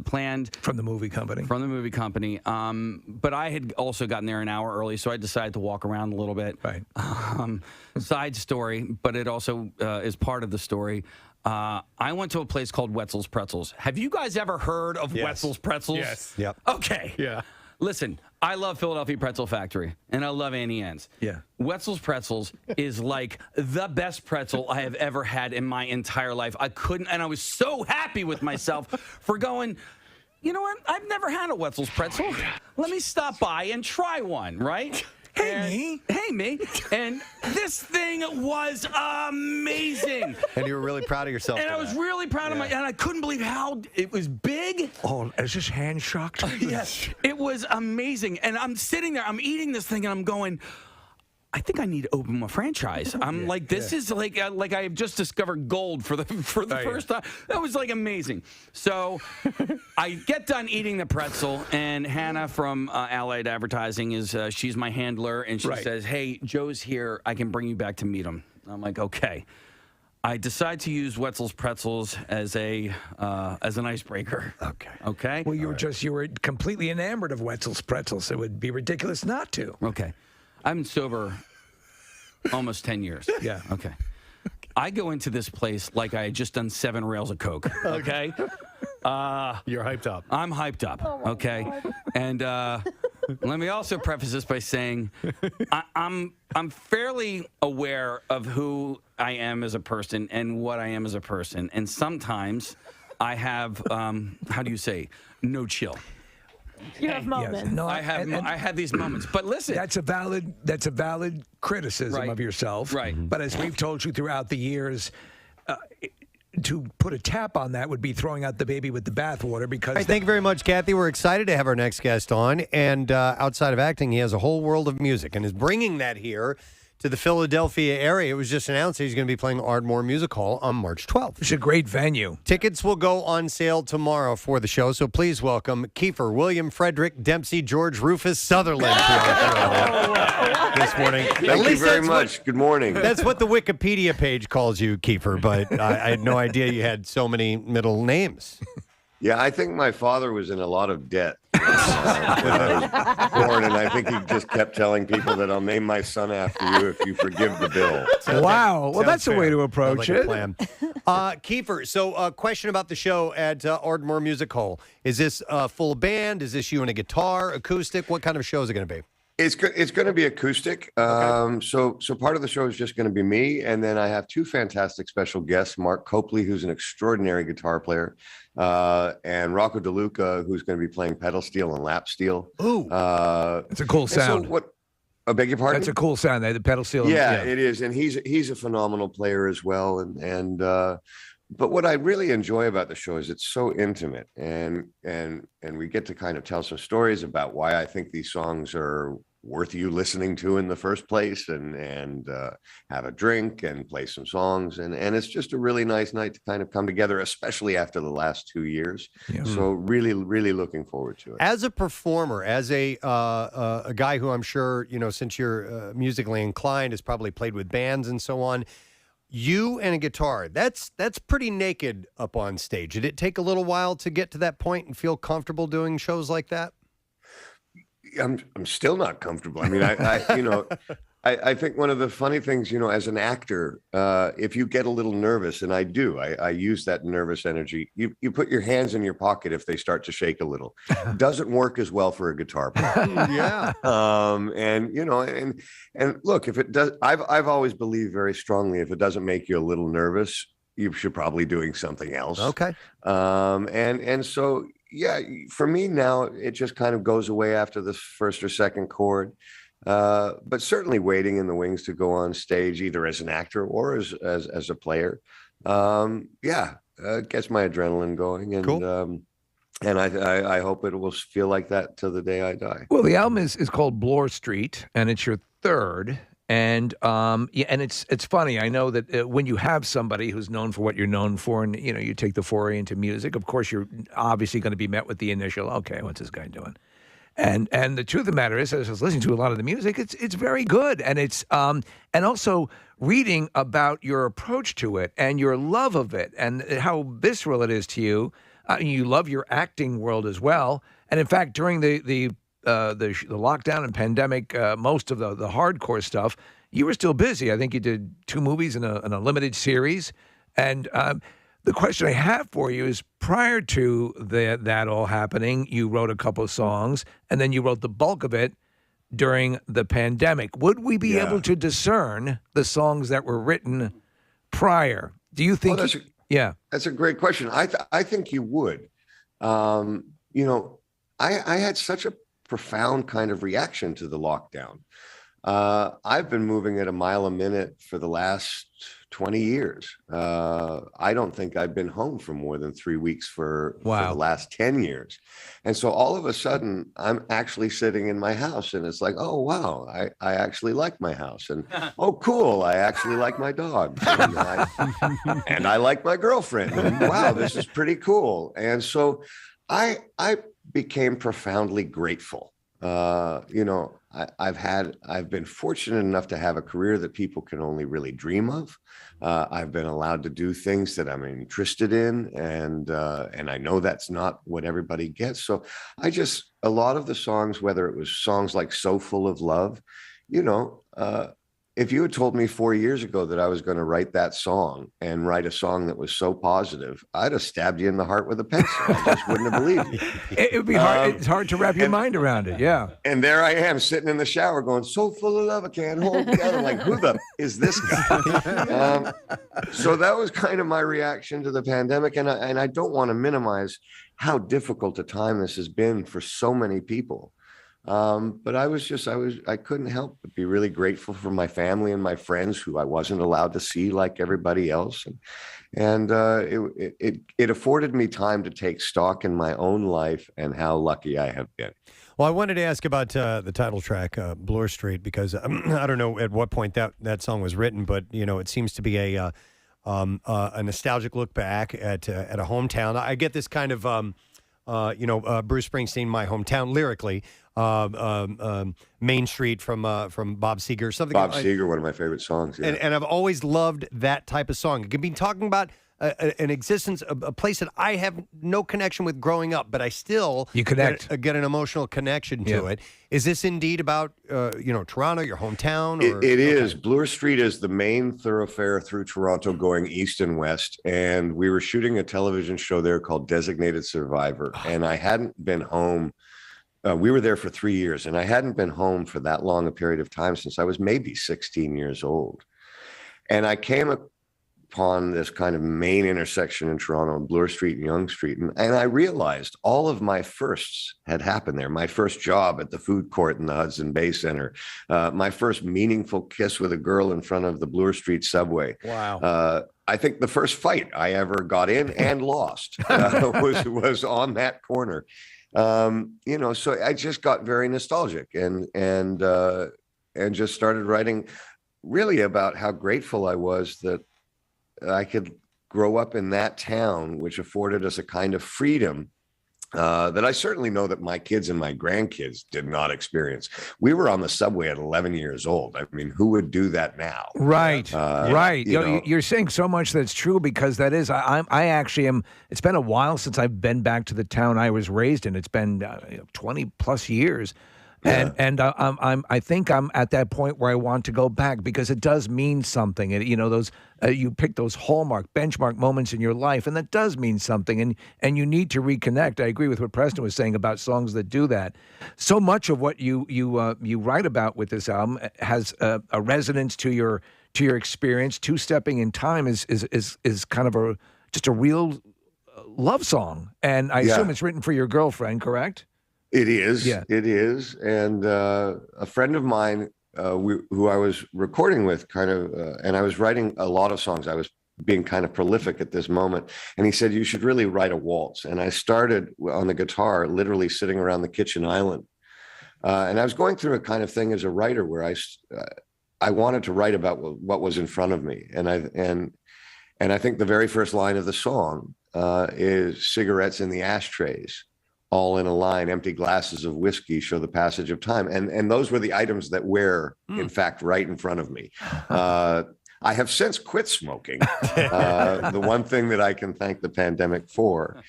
E: planned.
A: From the movie company.
E: But I had also gotten there an hour early, so I decided to walk around a little bit.
A: Right.
E: Side story, but it also is part of the story. I went to a place called Wetzel's Pretzels. Have you guys ever heard of Wetzel's Pretzels?
C: Yes.
K: Yep.
E: Okay.
C: Yeah.
E: Listen, I love Philadelphia Pretzel Factory, and I love Annie Ann's.
A: Yeah.
E: Wetzel's Pretzels is like the best pretzel I have ever had in my entire life. And I was so happy with myself for going, you know what? I've never had a Wetzel's pretzel. Let me stop by and try one, right? Hey, me. And this thing was amazing.
K: And you were really proud of yourself.
E: And I was really proud of and I couldn't believe how it was big.
A: Oh, is this hand shocked?
E: Yes. It was amazing. And I'm sitting there, I'm eating this thing, and I'm going, I think I need to open a franchise. I'm like, this is like I have just discovered gold for the first time. That was like amazing. So I get done eating the pretzel, and Hannah from Allied Advertising she's my handler, and she says, "Hey, Joe's here. I can bring you back to meet him." I'm like, okay. I decide to use Wetzel's Pretzels as an icebreaker. Okay.
A: Well, you were completely enamored of Wetzel's Pretzels. It would be ridiculous not to.
E: Okay. I've been sober almost 10 years.
A: Yeah.
E: Okay. I go into this place like I had just done 7 rails of coke. Okay.
C: You're hyped up.
E: I'm hyped up. Okay. And let me also preface this by saying I'm fairly aware of who I am as a person and what I am as a person. And sometimes I have, how do you say, no chill.
D: You have moments.
A: Yes. No,
E: I have these moments. But listen,
A: that's a valid criticism of yourself.
E: Right.
A: But as we've told you throughout the years, to put a tap on that would be throwing out the baby with the bathwater because.
K: All right, thank you very much, Kathy. We're excited to have our next guest on. And outside of acting, he has a whole world of music and is bringing that here to the Philadelphia area. It was just announced that he's going to be playing Ardmore Music Hall on March 12th.
A: It's a great venue.
K: Tickets will go on sale tomorrow for the show, so please welcome Keifer, William Frederick, Dempsey, George, Rufus Sutherland to our show this morning.
P: Thank you very much. Good morning.
K: That's what the Wikipedia page calls you, Keifer, but I had no idea you had so many middle names.
P: Yeah, I think my father was in a lot of debt when I was born, and I think he just kept telling people that I'll name my son after you if you forgive the bill.
A: Wow. Well, that's a way to approach it.
K: Plan. Keifer, so a question about the show at Ardmore Music Hall. Is this a full band? Is this you and a guitar, acoustic? What kind of show is it going to be?
P: It's going to be acoustic. So part of the show is just going to be me, and then I have 2 fantastic special guests: Mark Copley, who's an extraordinary guitar player, and Rocco DeLuca, who's going to be playing pedal steel and lap steel.
K: Ooh,
A: it's a cool sound.
P: So I beg your pardon?
A: That's a cool sound. The pedal steel.
P: Yeah, it is, and he's a phenomenal player as well, and. But what I really enjoy about the show is it's so intimate, and we get to kind of tell some stories about why I think these songs are worth you listening to in the first place, and have a drink and play some songs, and it's just a really nice night to kind of come together, especially after the last 2 years.
A: Yeah.
P: So really looking forward to it.
K: As a performer, as a guy who I'm sure, since you're musically inclined, has probably played with bands and so on. You and a guitar, that's pretty naked up on stage. Did it take a little while to get to that point and feel comfortable doing shows like that?
P: I'm still not comfortable. I mean, I think one of the funny things, as an actor, if you get a little nervous, and I do, I use that nervous energy. You put your hands in your pocket if they start to shake a little. Doesn't work as well for a guitar player.
K: Yeah.
P: And look, if it does, I've always believed very strongly, if it doesn't make you a little nervous, you should probably doing something else.
K: Okay.
P: And so. Yeah, for me now, it just kind of goes away after the first or second chord. But certainly waiting in the wings to go on stage, either as an actor or as a player. Gets my adrenaline going. And
K: cool.
P: And I hope it will feel like that till the day I die.
A: Well, the album is called Bloor Street, and it's your third. And and it's funny. I know that when you have somebody who's known for what you're known for, and you take the foray into music, of course you're obviously going to be met with the initial, okay, what's this guy doing? And the truth of the matter is, as I was listening to a lot of the music, it's very good, and it's and also reading about your approach to it and your love of it and how visceral it is to you. You love your acting world as well, and in fact, during the lockdown and pandemic, most of the hardcore stuff, you were still busy. I think you did 2 movies in a limited series, and the question I have for you is, prior to that all happening, you wrote a couple of songs, and then you wrote the bulk of it during the pandemic. Would we be able to discern the songs that were written prior? Do you think?
P: That's a great question. I think you would. I had such a profound kind of reaction to the lockdown. I've been moving at a mile a minute for the last 20 years. I don't think I've been home for more than 3 weeks for the last 10 years. And so all of a sudden, I'm actually sitting in my house, and it's like, oh, wow, I actually like my house. And, oh, cool, I actually like my dog. And I like my girlfriend. And, wow, this is pretty cool. And so I became profoundly grateful. I've been fortunate enough to have a career that people can only really dream of. I've been allowed to do things that I'm interested in, and I know that's not what everybody gets. So a lot of the songs, whether it was songs like "So Full of Love," if you had told me 4 years ago that I was going to write that song and write a song that was so positive, I'd have stabbed you in the heart with a pencil. I just wouldn't have believed you.
A: It would be hard. It's hard to wrap your mind around it. Yeah.
P: And there I am sitting in the shower going, so full of love, I can't hold it together. Like, who the is this guy? So that was kind of my reaction to the pandemic. And I don't want to minimize how difficult a time this has been for so many people. But I couldn't help but be really grateful for my family and my friends who I wasn't allowed to see like everybody else. And it afforded me time to take stock in my own life and how lucky I have been.
K: Well, I wanted to ask about the title track, Bloor Street, because I don't know at what point that song was written, but, it seems to be a nostalgic look back at a hometown. I get this kind of, Bruce Springsteen, My Hometown, lyrically. Main Street from Bob Seger, something.
P: Bob Seger, one of my favorite songs. Yeah.
K: And I've always loved that type of song. It could be talking about an existence, a place that I have no connection with growing up, but I still get an emotional connection to it. Is this indeed about Toronto, your hometown? Or?
P: It is. Bloor Street is the main thoroughfare through Toronto, going east and west. And we were shooting a television show there called Designated Survivor, and I hadn't been home. We were there for 3 years, and I hadn't been home for that long a period of time since I was maybe 16 years old. And I came upon this kind of main intersection in Toronto, Bloor Street and Yonge Street, and I realized all of my firsts had happened there. My first job at the food court in the Hudson Bay Center, my first meaningful kiss with a girl in front of the Bloor Street subway.
K: Wow.
P: I think the first fight I ever got in and lost was on that corner. So I just got very nostalgic and just started writing really about how grateful I was that I could grow up in that town, which afforded us a kind of freedom that I certainly know that my kids and my grandkids did not experience. We were on the subway at 11 years old. I mean, who would do that now?
A: Right, right. You're saying so much that's true, because that is, I actually am, it's been a while since I've been back to the town I was raised in. It's been 20 plus years. And I think I'm at that point where I want to go back, because it does mean something. Those you pick those hallmark, benchmark moments in your life, and that does mean something. And you need to reconnect. I agree with what Preston was saying about songs that do that. So much of what you write about with this album has a resonance to your experience. Two Stepping in Time is kind of just a real love song, and I assume it's written for your girlfriend, correct?
P: It is. Yeah. It is. And a friend of mine who I was recording with and I was writing a lot of songs. I was being kind of prolific at this moment. And he said, you should really write a waltz. And I started on the guitar, literally sitting around the kitchen island. And I was going through a kind of thing as a writer where I wanted to write about what was in front of me. And I think the very first line of the song is cigarettes in the ashtrays, all in a line. Empty glasses of whiskey show the passage of time. And those were the items that were, in fact, right in front of me. I have since quit smoking. The one thing that I can thank the pandemic for.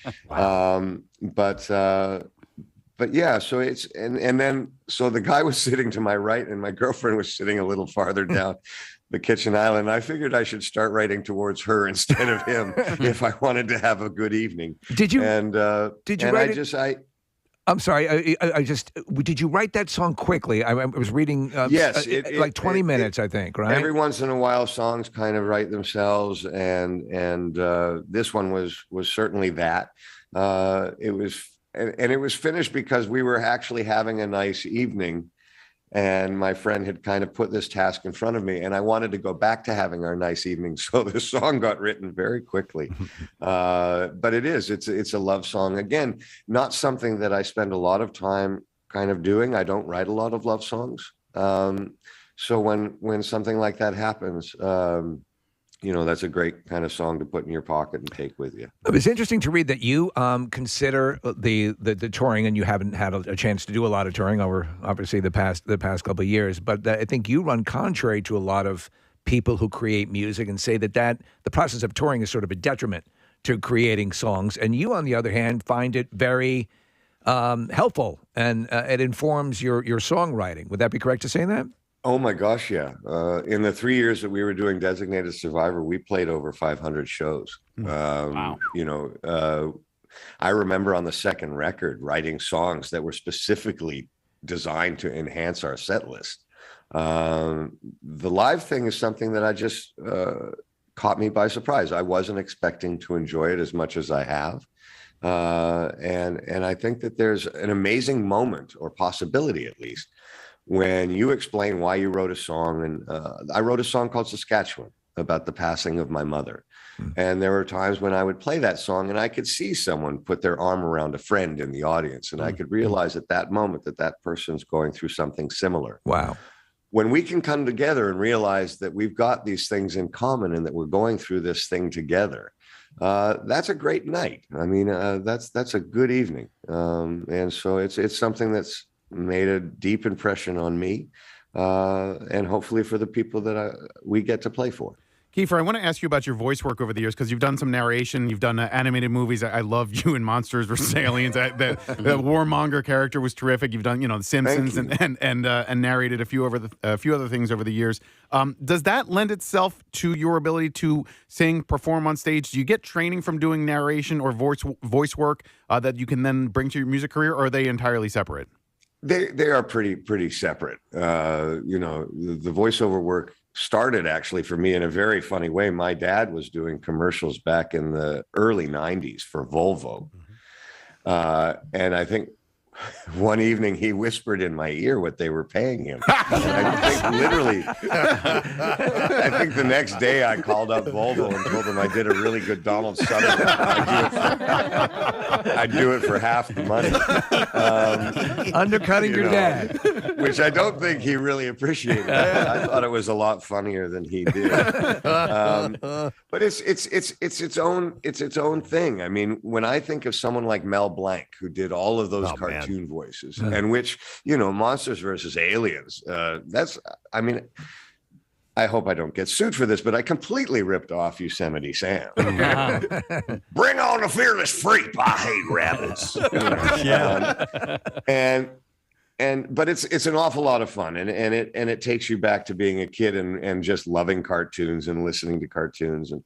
P: But yeah, so it's and then so the guy was sitting to my right and my girlfriend was sitting a little farther down the kitchen island. I figured I should start writing towards her instead of him if I wanted to have a good evening.
A: Did you?
P: And
A: Did you
P: and
A: write
P: I
A: it?
P: just
A: I'm sorry. I just did you write that song quickly? I was reading.
P: Yes,
A: like 20 minutes, I think. Right.
P: Every once in a while, songs kind of write themselves, and this one was certainly that. It was. And it was finished because we were actually having a nice evening, and my friend had kind of put this task in front of me, and I wanted to go back to having our nice evening. So the song got written very quickly. But it's a love song. Again, not something that I spend a lot of time kind of doing. I don't write a lot of love songs. So when something like that happens, that's a great kind of song to put in your pocket and take with you.
A: It was interesting to read that you consider the touring, and you haven't had a chance to do a lot of touring over obviously the past couple of years. But I think you run contrary to a lot of people who create music and say that the process of touring is sort of a detriment to creating songs. And you, on the other hand, find it very helpful, and it informs your songwriting. Would that be correct to say that?
P: Oh my gosh, yeah. In the 3 years that we were doing Designated Survivor, we played over 500 shows. Wow. I remember on the second record writing songs that were specifically designed to enhance our set list. The live thing is something that I just caught me by surprise. I wasn't expecting to enjoy it as much as I have. And I think that there's an amazing moment, or possibility at least, when you explain why you wrote a song. And I wrote a song called Saskatchewan about the passing of my mother. And there were times when I would play that song and I could see someone put their arm around a friend in the audience. And I could realize at that moment that that person's going through something similar.
A: Wow.
P: When we can come together and realize that we've got these things in common and that we're going through this thing together, that's a great night. I mean, that's a good evening. And so it's something that's made a deep impression on me, and hopefully for the people that we get to play for.
Q: Keifer, I want to ask you about your voice work over the years, because you've done some narration, you've done animated movies. I love you in Monsters vs. Aliens. The warmonger character was terrific. You've done, The Simpsons, and narrated a few other things over the years. Does that lend itself to your ability to sing, perform on stage? Do you get training from doing narration or voice work that you can then bring to your music career, or are they entirely separate?
P: They are pretty separate. The voiceover work started actually for me in a very funny way. My dad was doing commercials back in the early 90s for Volvo. And I think one evening he whispered in my ear what they were paying him. I think the next day I called up Volvo and told them I did a really good Donald Sutherland. I'd do it for half the money.
A: Undercutting your dad.
P: Which I don't think he really appreciated. I thought it was a lot funnier than he did. But it's its own thing. I mean, when I think of someone like Mel Blanc, who did all of those cartoon voices, and which, Monsters vs. Aliens, I hope I don't get sued for this, but I completely ripped off Yosemite Sam. Bring on the fearless freak. I hate rabbits. But it's an awful lot of fun, and it takes you back to being a kid and just loving cartoons and listening to cartoons, and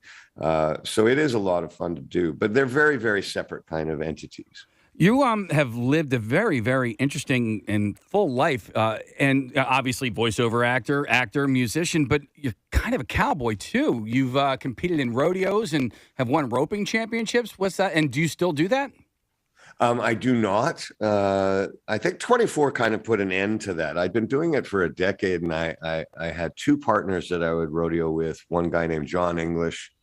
P: so it is a lot of fun to do. But they're very, very separate kind of entities.
E: You have lived a very, very interesting and full life, and obviously voiceover actor, musician, but you're kind of a cowboy too. You've competed in rodeos and have won roping championships. What's that? And do you still do that?
P: I do not. I think 24 kind of put an end to that. I'd been doing it for a decade, and I had two partners that I would rodeo with, one guy named John English,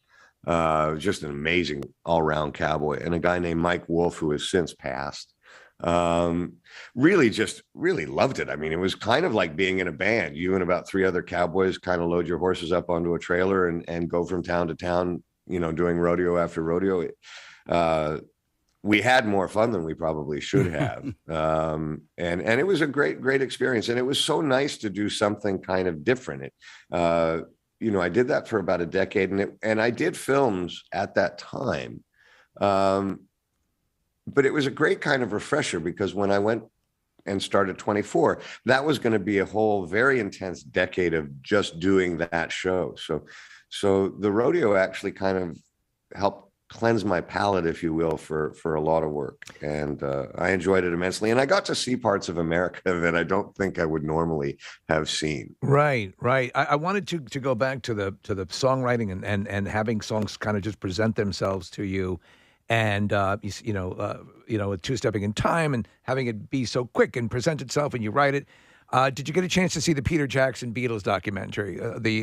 P: just an amazing all-round cowboy, and a guy named Mike Wolf, who has since passed. Really loved it. I mean, it was kind of like being in a band. You and about three other cowboys kind of load your horses up onto a trailer and go from town to town, doing rodeo after rodeo. we had more fun than we probably should have. And it was a great experience. And it was so nice to do something kind of different. I did that for about a decade, and I did films at that time. But it was a great kind of refresher, because when I went and started 24, that was going to be a whole very intense decade of just doing that show. So the rodeo actually kind of helped cleanse my palate, if you will, for a lot of work. And I enjoyed it immensely. And I got to see parts of America that I don't think I would normally have seen.
A: Right. I wanted to go back to the songwriting and having songs kind of just present themselves to you, and with two-stepping in time and having it be so quick and present itself, and you write it. Did you get a chance to see the Peter Jackson Beatles documentary?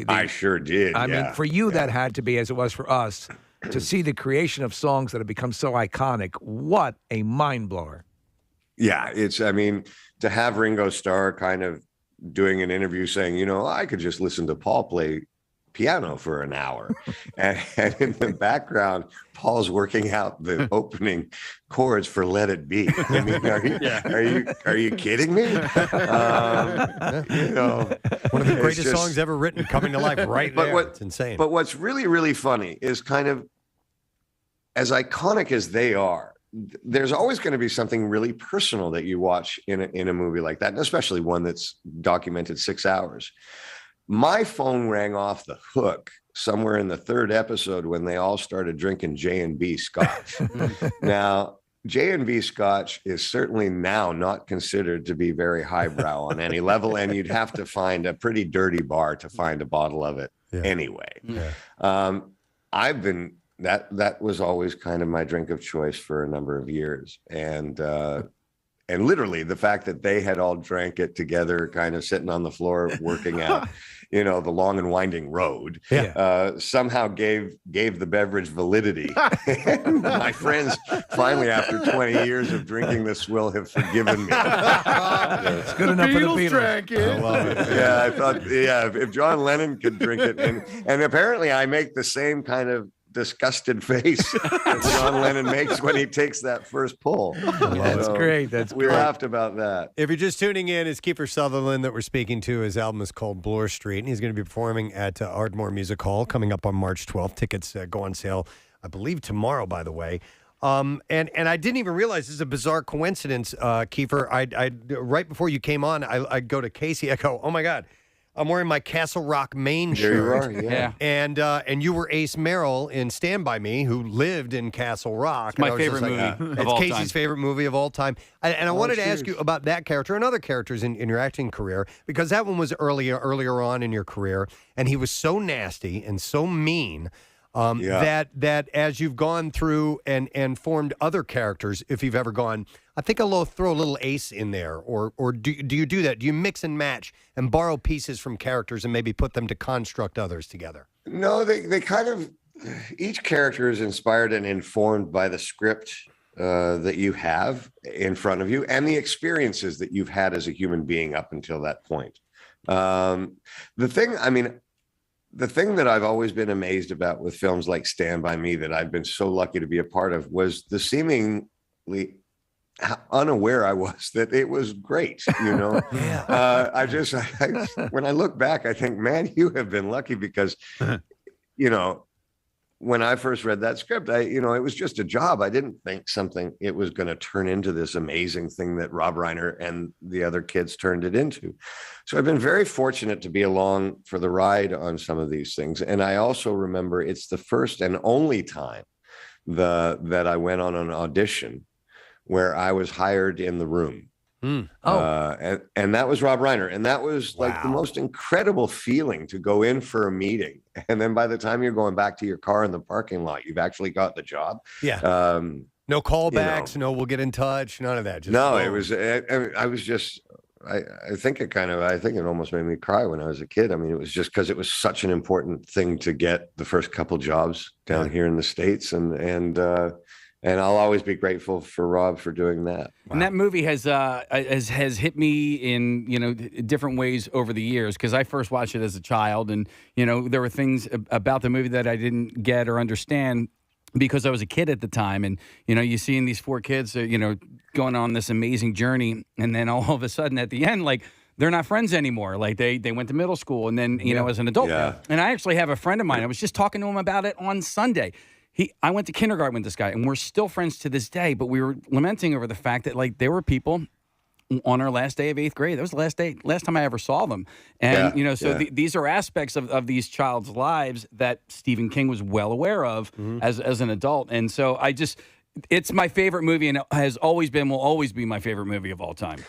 P: I sure did.
A: I mean, for you, that had to be, as it was for us, to see the creation of songs that have become so iconic. What a mind blower.
P: Yeah, to have Ringo Starr kind of doing an interview saying, I could just listen to Paul play piano for an hour. and in the background, Paul's working out the opening chords for Let It Be. I mean, are you kidding me?
K: One of the greatest songs ever written coming to life right there. It's insane.
P: But what's really, really funny is kind of, as iconic as they are, there's always going to be something really personal that you watch in a movie like that, and especially one that's documented 6 hours. My phone rang off the hook somewhere in the third episode when they all started drinking J&B Scotch. Now, J&B Scotch is certainly now not considered to be very highbrow on any level, and you'd have to find a pretty dirty bar to find a bottle of it anyway. Yeah. That was always kind of my drink of choice for a number of years. And literally the fact that they had all drank it together, kind of sitting on the floor working out, the long and winding road, somehow gave the beverage validity. My friends finally, after 20 years of drinking this swill, have forgiven me.
A: It's good enough for the Beatles.
P: Drank it. I love it. Yeah, I thought, if John Lennon could drink it, and apparently I make the same kind of disgusted face that John Lennon makes when he takes that first pull.
A: That's great.
P: We laughed about that.
K: If you're just tuning in, it's Keifer Sutherland that we're speaking to. His album is called Bloor Street, and he's going to be performing at Ardmore Music Hall coming up on March 12th. Tickets go on sale, I believe, tomorrow, by the way. And I didn't even realize this is a bizarre coincidence, Keifer. I right before you came on, I go to Casey. I go, oh, my God. I'm wearing my Castle Rock Maine shirt.
P: There you are,
K: yeah. And you were Ace Merrill in Stand By Me, who lived in Castle Rock.
E: It's my favorite movie of all time.
K: It's Casey's favorite movie of all time. And I wanted to ask you about that character and other characters in your acting career, because that one was earlier on in your career, and he was so nasty and so mean. That as you've gone through and formed other characters, if you've ever gone, I think I'll throw a little Ace in there, or do you do that? Do you mix and match and borrow pieces from characters and maybe put them to construct others together?
P: No, they kind of, each character is inspired and informed by the script that you have in front of you and the experiences that you've had as a human being up until that point. The thing that I've always been amazed about with films like Stand By Me, that I've been so lucky to be a part of, was the seemingly unaware I was that it was great. When I look back, I think, man, you have been lucky, because, when I first read that script, it was just a job. I didn't think it was going to turn into this amazing thing that Rob Reiner and the other kids turned it into. So I've been very fortunate to be along for the ride on some of these things. And I also remember it's the first and only time that I went on an audition where I was hired in the room. And that was Rob Reiner. And that was like the most incredible feeling, to go in for a meeting. And then by the time you're going back to your car in the parking lot, you've actually got the job.
K: Yeah. No callbacks, no we'll get in touch, none of that.
P: It was, I was just, I think it almost made me cry when I was a kid. I mean, it was just because it was such an important thing to get the first couple jobs down here in the States. And I'll always be grateful for Rob for doing that.
E: And that movie has hit me in different ways over the years, because I first watched it as a child, and there were things about the movie that I didn't get or understand. because I was a kid at the time. And, you seeing these 4 kids, going on this amazing journey. And then all of a sudden at the end, like, they're not friends anymore. Like they went to middle school and then, as an adult.
P: Yeah.
E: And I actually have a friend of mine. I was just talking to him about it on Sunday. I went to kindergarten with this guy, and we're still friends to this day. But we were lamenting over the fact that, like, there were people on our last day of 8th grade. That was the last time I ever saw them. And, these are aspects of these child's lives that Stephen King was well aware of as an adult. And so it's my favorite movie, and it has always been, will always be my favorite movie of all time.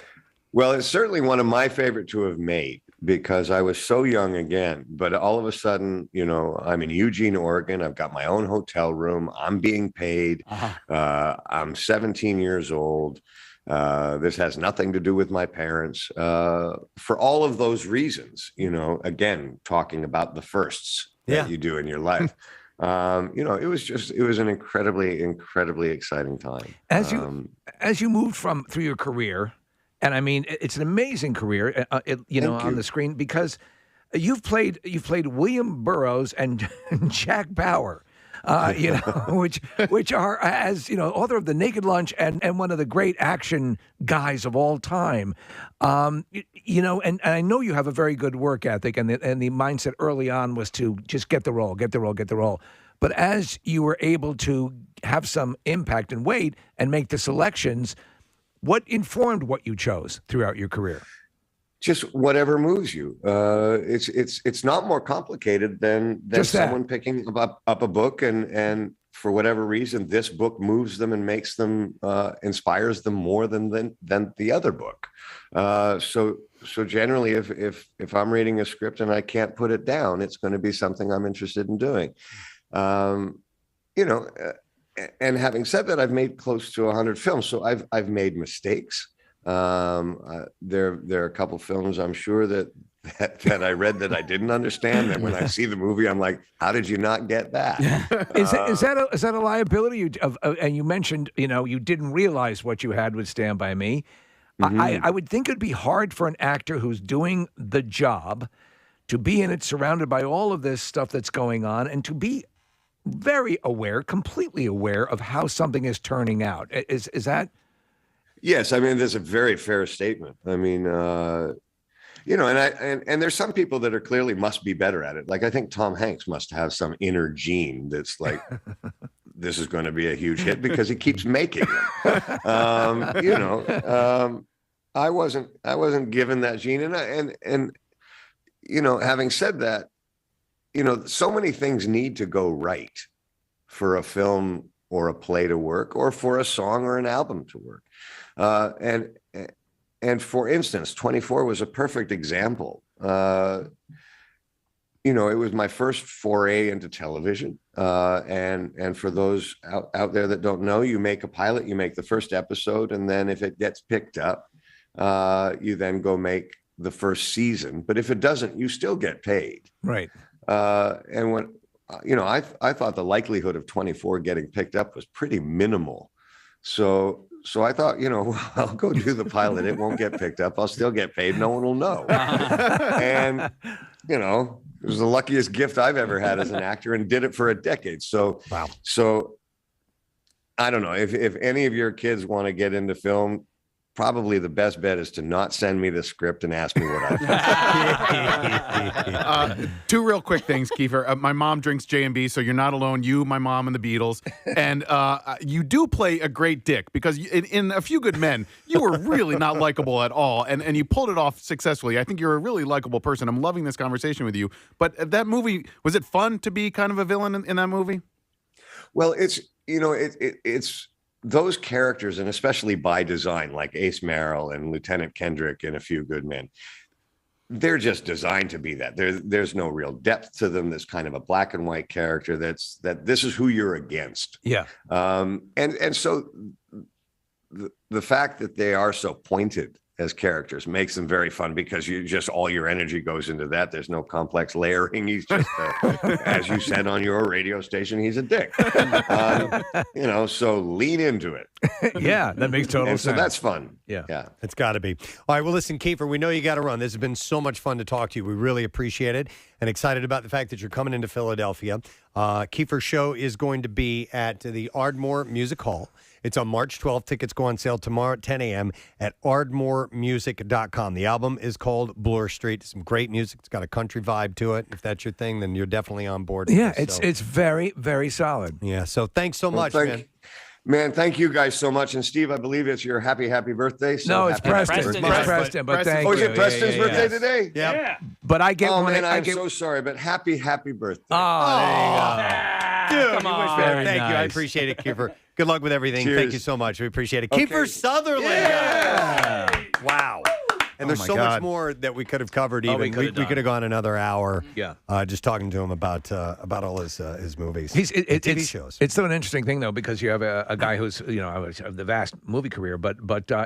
P: Well, it's certainly one of my favorite to have made because I was so young again. But all of a sudden, I'm in Eugene, Oregon. I've got my own hotel room. I'm being paid. I'm 17 years old. This has nothing to do with my parents. For all of those reasons, again, talking about the firsts that you do in your life. It was an incredibly, incredibly exciting time.
A: As you moved through your career. And I mean, it's an amazing career, on the screen because you've played William Burroughs and Jack Bauer, which are, as author of The Naked Lunch and one of the great action guys of all time. And I know you have a very good work ethic, and the mindset early on was to just get the role. But as you were able to have some impact and weight and make the selections. What informed what you chose throughout your career?
P: Just whatever moves you. It's not more complicated than someone picking up a book and for whatever reason this book moves them and makes them inspires them more than the other book. So generally, if I'm reading a script and I can't put it down, it's going to be something I'm interested in doing. And having said that, I've made close to 100 films, so I've made mistakes. There are a couple films I'm sure that I read that I didn't understand, and when I see the movie, I'm like, "How did you not get that?"
A: Is that a liability? And you mentioned you didn't realize what you had with Stand By Me. I would think it'd be hard for an actor who's doing the job to be in it, surrounded by all of this stuff that's going on, and to be very aware, completely aware of how something is turning out. Is that?
P: Yes, I mean that's a very fair statement. I mean, and there's some people that are clearly must be better at it. Like I think Tom Hanks must have some inner gene that's like, this is going to be a huge hit because he keeps making them. I wasn't given that gene, and having said that. So many things need to go right for a film or a play to work, or for a song or an album to work. And for instance, 24 was a perfect example. It was my first foray into television. And for those out there that don't know, you make a pilot, you make the first episode, and then if it gets picked up, you then go make the first season. But if it doesn't, you still get paid.
A: Right.
P: And when, I thought the likelihood of 24 getting picked up was pretty minimal. So I thought, I'll go do the pilot. It won't get picked up. I'll still get paid. No one will know. And, it was the luckiest gift I've ever had as an actor, and did it for a decade. So,
A: wow.
P: So I don't know if any of your kids want to get into film, probably the best bet is to not send me the script and ask me what I think.
Q: 2 real quick things, Keifer. My mom drinks J&B, so you're not alone. You, my mom, and the Beatles. And you do play a great dick because in A Few Good Men, you were really not likable at all. And you pulled it off successfully. I think you're a really likable person. I'm loving this conversation with you. But that movie, was it fun to be kind of a villain in that movie?
P: Well, it's those characters, and especially by design, like Ace Merrill and Lieutenant Kendrick in A Few Good Men, they're just designed to be that. There's no real depth to them. There's kind of a black and white character that this is who you're against.
A: Yeah.
P: And so the fact that they are so pointed as characters makes them very fun because all your energy goes into that. There's no complex layering. He's just, as you said on your radio station, he's a dick. So lean into it.
A: Yeah, that makes total sense.
P: So that's fun.
A: Yeah.
K: It's got to be. All right, well, listen, Keifer, we know you got to run. This has been so much fun to talk to you. We really appreciate it. and excited about the fact that you're coming into Philadelphia. Keifer's show is going to be at the Ardmore Music Hall. It's on March 12th. Tickets go on sale tomorrow at 10 a.m. at ardmoremusic.com. The album is called Bloor Street. Some great music. It's got a country vibe to it. If that's your thing, then you're definitely on board.
A: Yeah, it's very, very solid.
K: Yeah, so thanks so much, man.
P: Man, thank you guys so much. And Steve, I believe it's your happy birthday. So
A: No, it's
P: happy
A: Preston.
P: birthday.
A: It's Preston, but thank
P: Oh, is
A: you.
P: it Preston's birthday today?
K: Yeah.
A: But I get
P: Oh,
A: one.
P: man,
A: I
P: I'm
A: get.
P: so sorry, but happy birthday.
A: Oh, there you go.
K: Dude,
A: Come
K: you wish
A: on.
K: better.
A: Very
K: Thank you. I
A: nice.
K: appreciate it, Keifer. Good luck with everything.
P: Cheers.
K: Thank you so much. We appreciate it.
P: Okay.
K: Keifer Sutherland. guys. Wow. And there's
Q: my
K: so much
Q: God.
K: more that we could have covered.
A: Oh,
K: Even
A: we could have
K: we could have gone another hour.
A: Yeah.
K: Just talking to him about all his movies,
A: He's
K: and TV
A: it's,
K: shows.
A: It's still an interesting thing though because you have a guy who's the vast movie career, but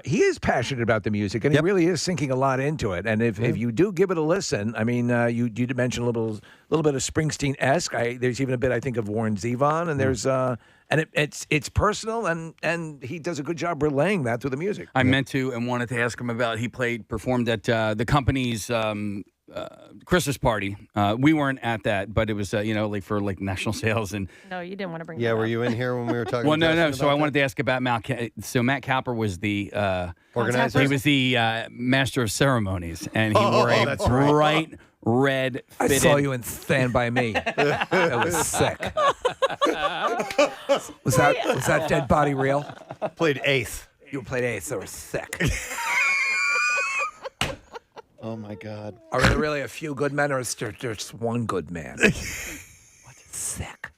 A: he is passionate about the music and he really is sinking a lot into it. And if you do give it a listen, I mean, you did mention a little bit of Springsteen-esque. There's even a bit I think of Warren Zevon, and there's and it's personal and he does a good job relaying that through the music.
E: I meant to and wanted to ask him about. He performed at the company's Christmas party. We weren't at that, but it was like for like national sales and.
D: No, you didn't want to bring.
K: Yeah,
D: that
K: were
D: up.
K: you in here when we were talking?
E: Well,
K: to
E: no.
K: Justin
E: So
K: about
E: I wanted to ask about Matt Capper was the
K: Organizer?
E: He was the master of ceremonies, and he wore a
K: that's right.
E: bright red.
A: I
E: Fitted,
A: saw you in Stand By Me. That was sick. Was that dead body real?
K: that? Played eighth.
A: You played ace. That was sick.
Q: Oh my God.
A: Are there really a few good men, or is there just one good man? What? Sick.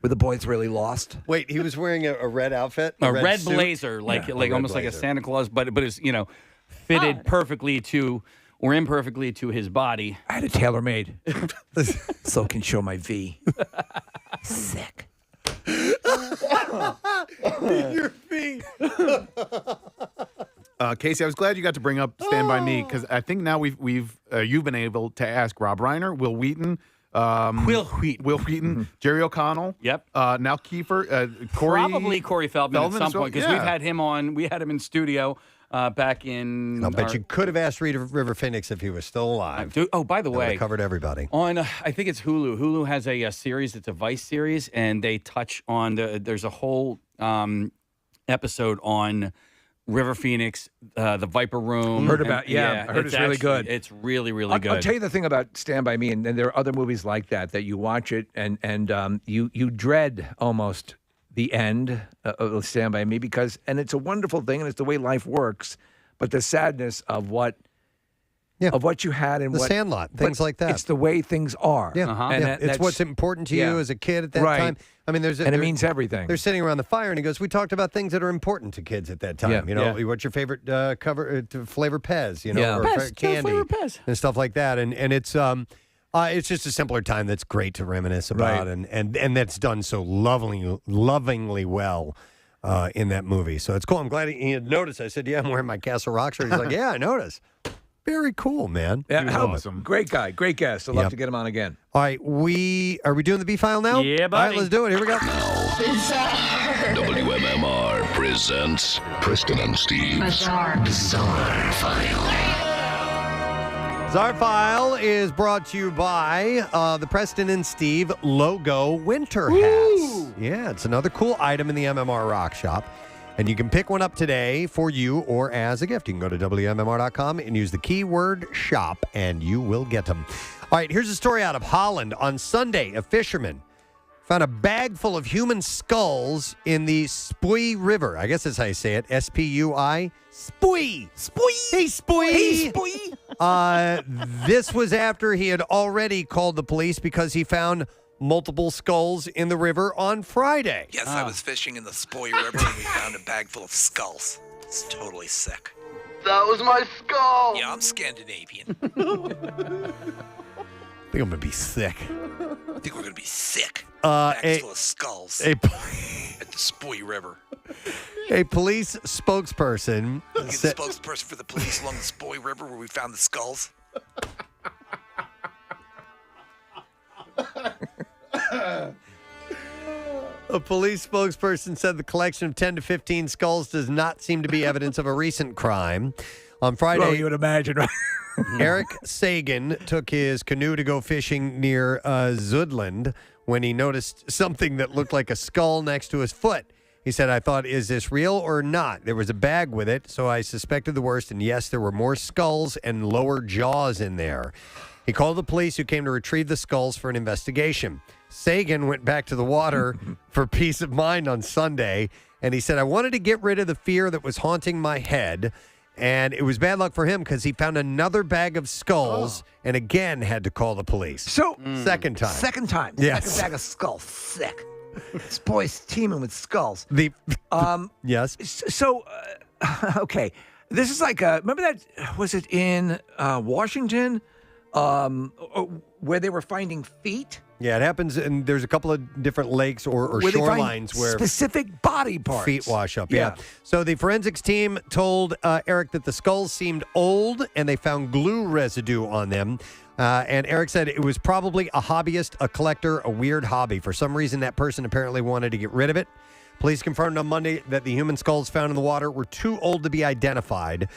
A: Were the boys really lost?
K: Wait, he was wearing a red outfit,
E: a red
K: suit?
E: blazer, like
K: Yeah,
E: like
K: a
E: almost
K: red
E: like a
K: blazer.
E: Santa Claus, but it's fitted perfectly to or imperfectly to his body.
A: I had a tailor made, so it can show my V. Sick.
K: Your feet.
Q: Casey, I was glad you got to bring up Stand By Me because I think now you've been able to ask Rob Reiner, Will Wheaton,
E: Will Wheaton,
Q: Jerry O'Connell.
E: Yep.
Q: Now Keifer, Corey.
E: Probably Corey Feldman at some
Q: as well?
E: point because
Q: Yeah.
E: we've had him on. We had him in studio back in.
K: I bet you could have asked River Phoenix if he was still alive.
E: By the
K: That would've
E: way,
K: covered everybody.
E: on I think it's Hulu. Hulu has a series. It's a Vice series, and they touch on there's a whole episode on River Phoenix, the Viper Room.
A: Heard about I heard it's really good.
E: It's really, really good.
A: I'll tell you the thing about Stand By Me, and there are other movies like that you watch it and you dread almost the end of Stand By Me and it's a wonderful thing and it's the way life works, but the sadness of what you had and
K: The
A: what
K: Sandlot, things like that.
A: It's the way things are.
K: Yeah,
A: And
K: it's what's important to you as a kid at that
A: Right.
K: time. I mean,
A: it means everything.
K: They're sitting around the fire, and he goes, "We talked about things that are important to kids at that time.
A: Yeah.
K: You know,
A: Yeah.
K: what's your favorite flavor Pez? You know,
A: Yeah.
K: or
E: Pez,
K: candy
E: flavor Pez.
K: and stuff like that. And it's just a simpler time that's great to reminisce about,
A: Right.
K: and that's done so lovingly well. In that movie, so it's cool. I'm glad he had noticed. I said, "Yeah, I'm wearing my Castle Rock shirt." He's like, "Yeah, I noticed." Very cool, man.
A: Yeah,
Q: awesome.
A: Great guy, great guest. I'd love
K: Yep.
A: to get him on again.
K: All right, are we doing the B file now?
E: Yeah,
K: All
E: buddy.
K: right, let's do it. Here we go.
F: WMMR presents Preston and Steve's Bizarre File.
K: Bizarre File is brought to you by the Preston and Steve logo winter hats. Yeah, it's another cool item in the MMR Rock Shop. And you can pick one up today for you or as a gift. You can go to WMMR.com and use the keyword shop, and you will get them. All right, here's a story out of Holland. On Sunday, a fisherman found a bag full of human skulls in the Spui River. I guess that's how you say it. S-P-U-I. Spui. Spui. Hey, Spui. Hey, Spui. This was after he had already called the police because he found multiple skulls in the river on Friday.
I: Yes, I was fishing in the Spoy River and we found a bag full of skulls. It's totally sick.
F: That was my skull.
I: Yeah, I'm Scandinavian.
K: I think I'm going to be sick.
I: I think we're going to be sick.
K: A
I: Bags full of skulls
K: a,
I: at the Spoy River.
K: a police spokesperson
I: You're the
K: said,
I: spokesperson for the police along the Spoy River where we found the skulls.
K: a police spokesperson said the collection of 10 to 15 skulls does not seem to be evidence of a recent crime. On Friday,
A: Well, you would imagine, right?
K: Eric Sagan took his canoe to go fishing near Zudland when he noticed something that looked like a skull next to his foot. He said, I thought, is this real or not? There was a bag with it, so I suspected the worst, and yes, there were more skulls and lower jaws in there. He called the police, who came to retrieve the skulls for an investigation. Sagan went back to the water for peace of mind on Sunday, and he said, I wanted to get rid of the fear that was haunting my head, and it was bad luck for him because he found another bag of skulls and again had to call the police.
A: So,
K: second time.
A: Second time.
K: Yes.
A: Second bag of skulls. Sick. This boy's teeming with skulls.
K: Yes.
A: So, okay. This is like remember that, was it in Washington where they were finding feet?
K: Yeah, it happens, and there's a couple of different lakes or
A: Where they find
K: shorelines where
A: specific body parts.
K: feet wash up. Yeah. So the forensics team told Eric that the skulls seemed old, and they found glue residue on them. And Eric said it was probably a hobbyist, a collector, a weird hobby. For some reason, that person apparently wanted to get rid of it. Police confirmed on Monday that the human skulls found in the water were too old to be identified.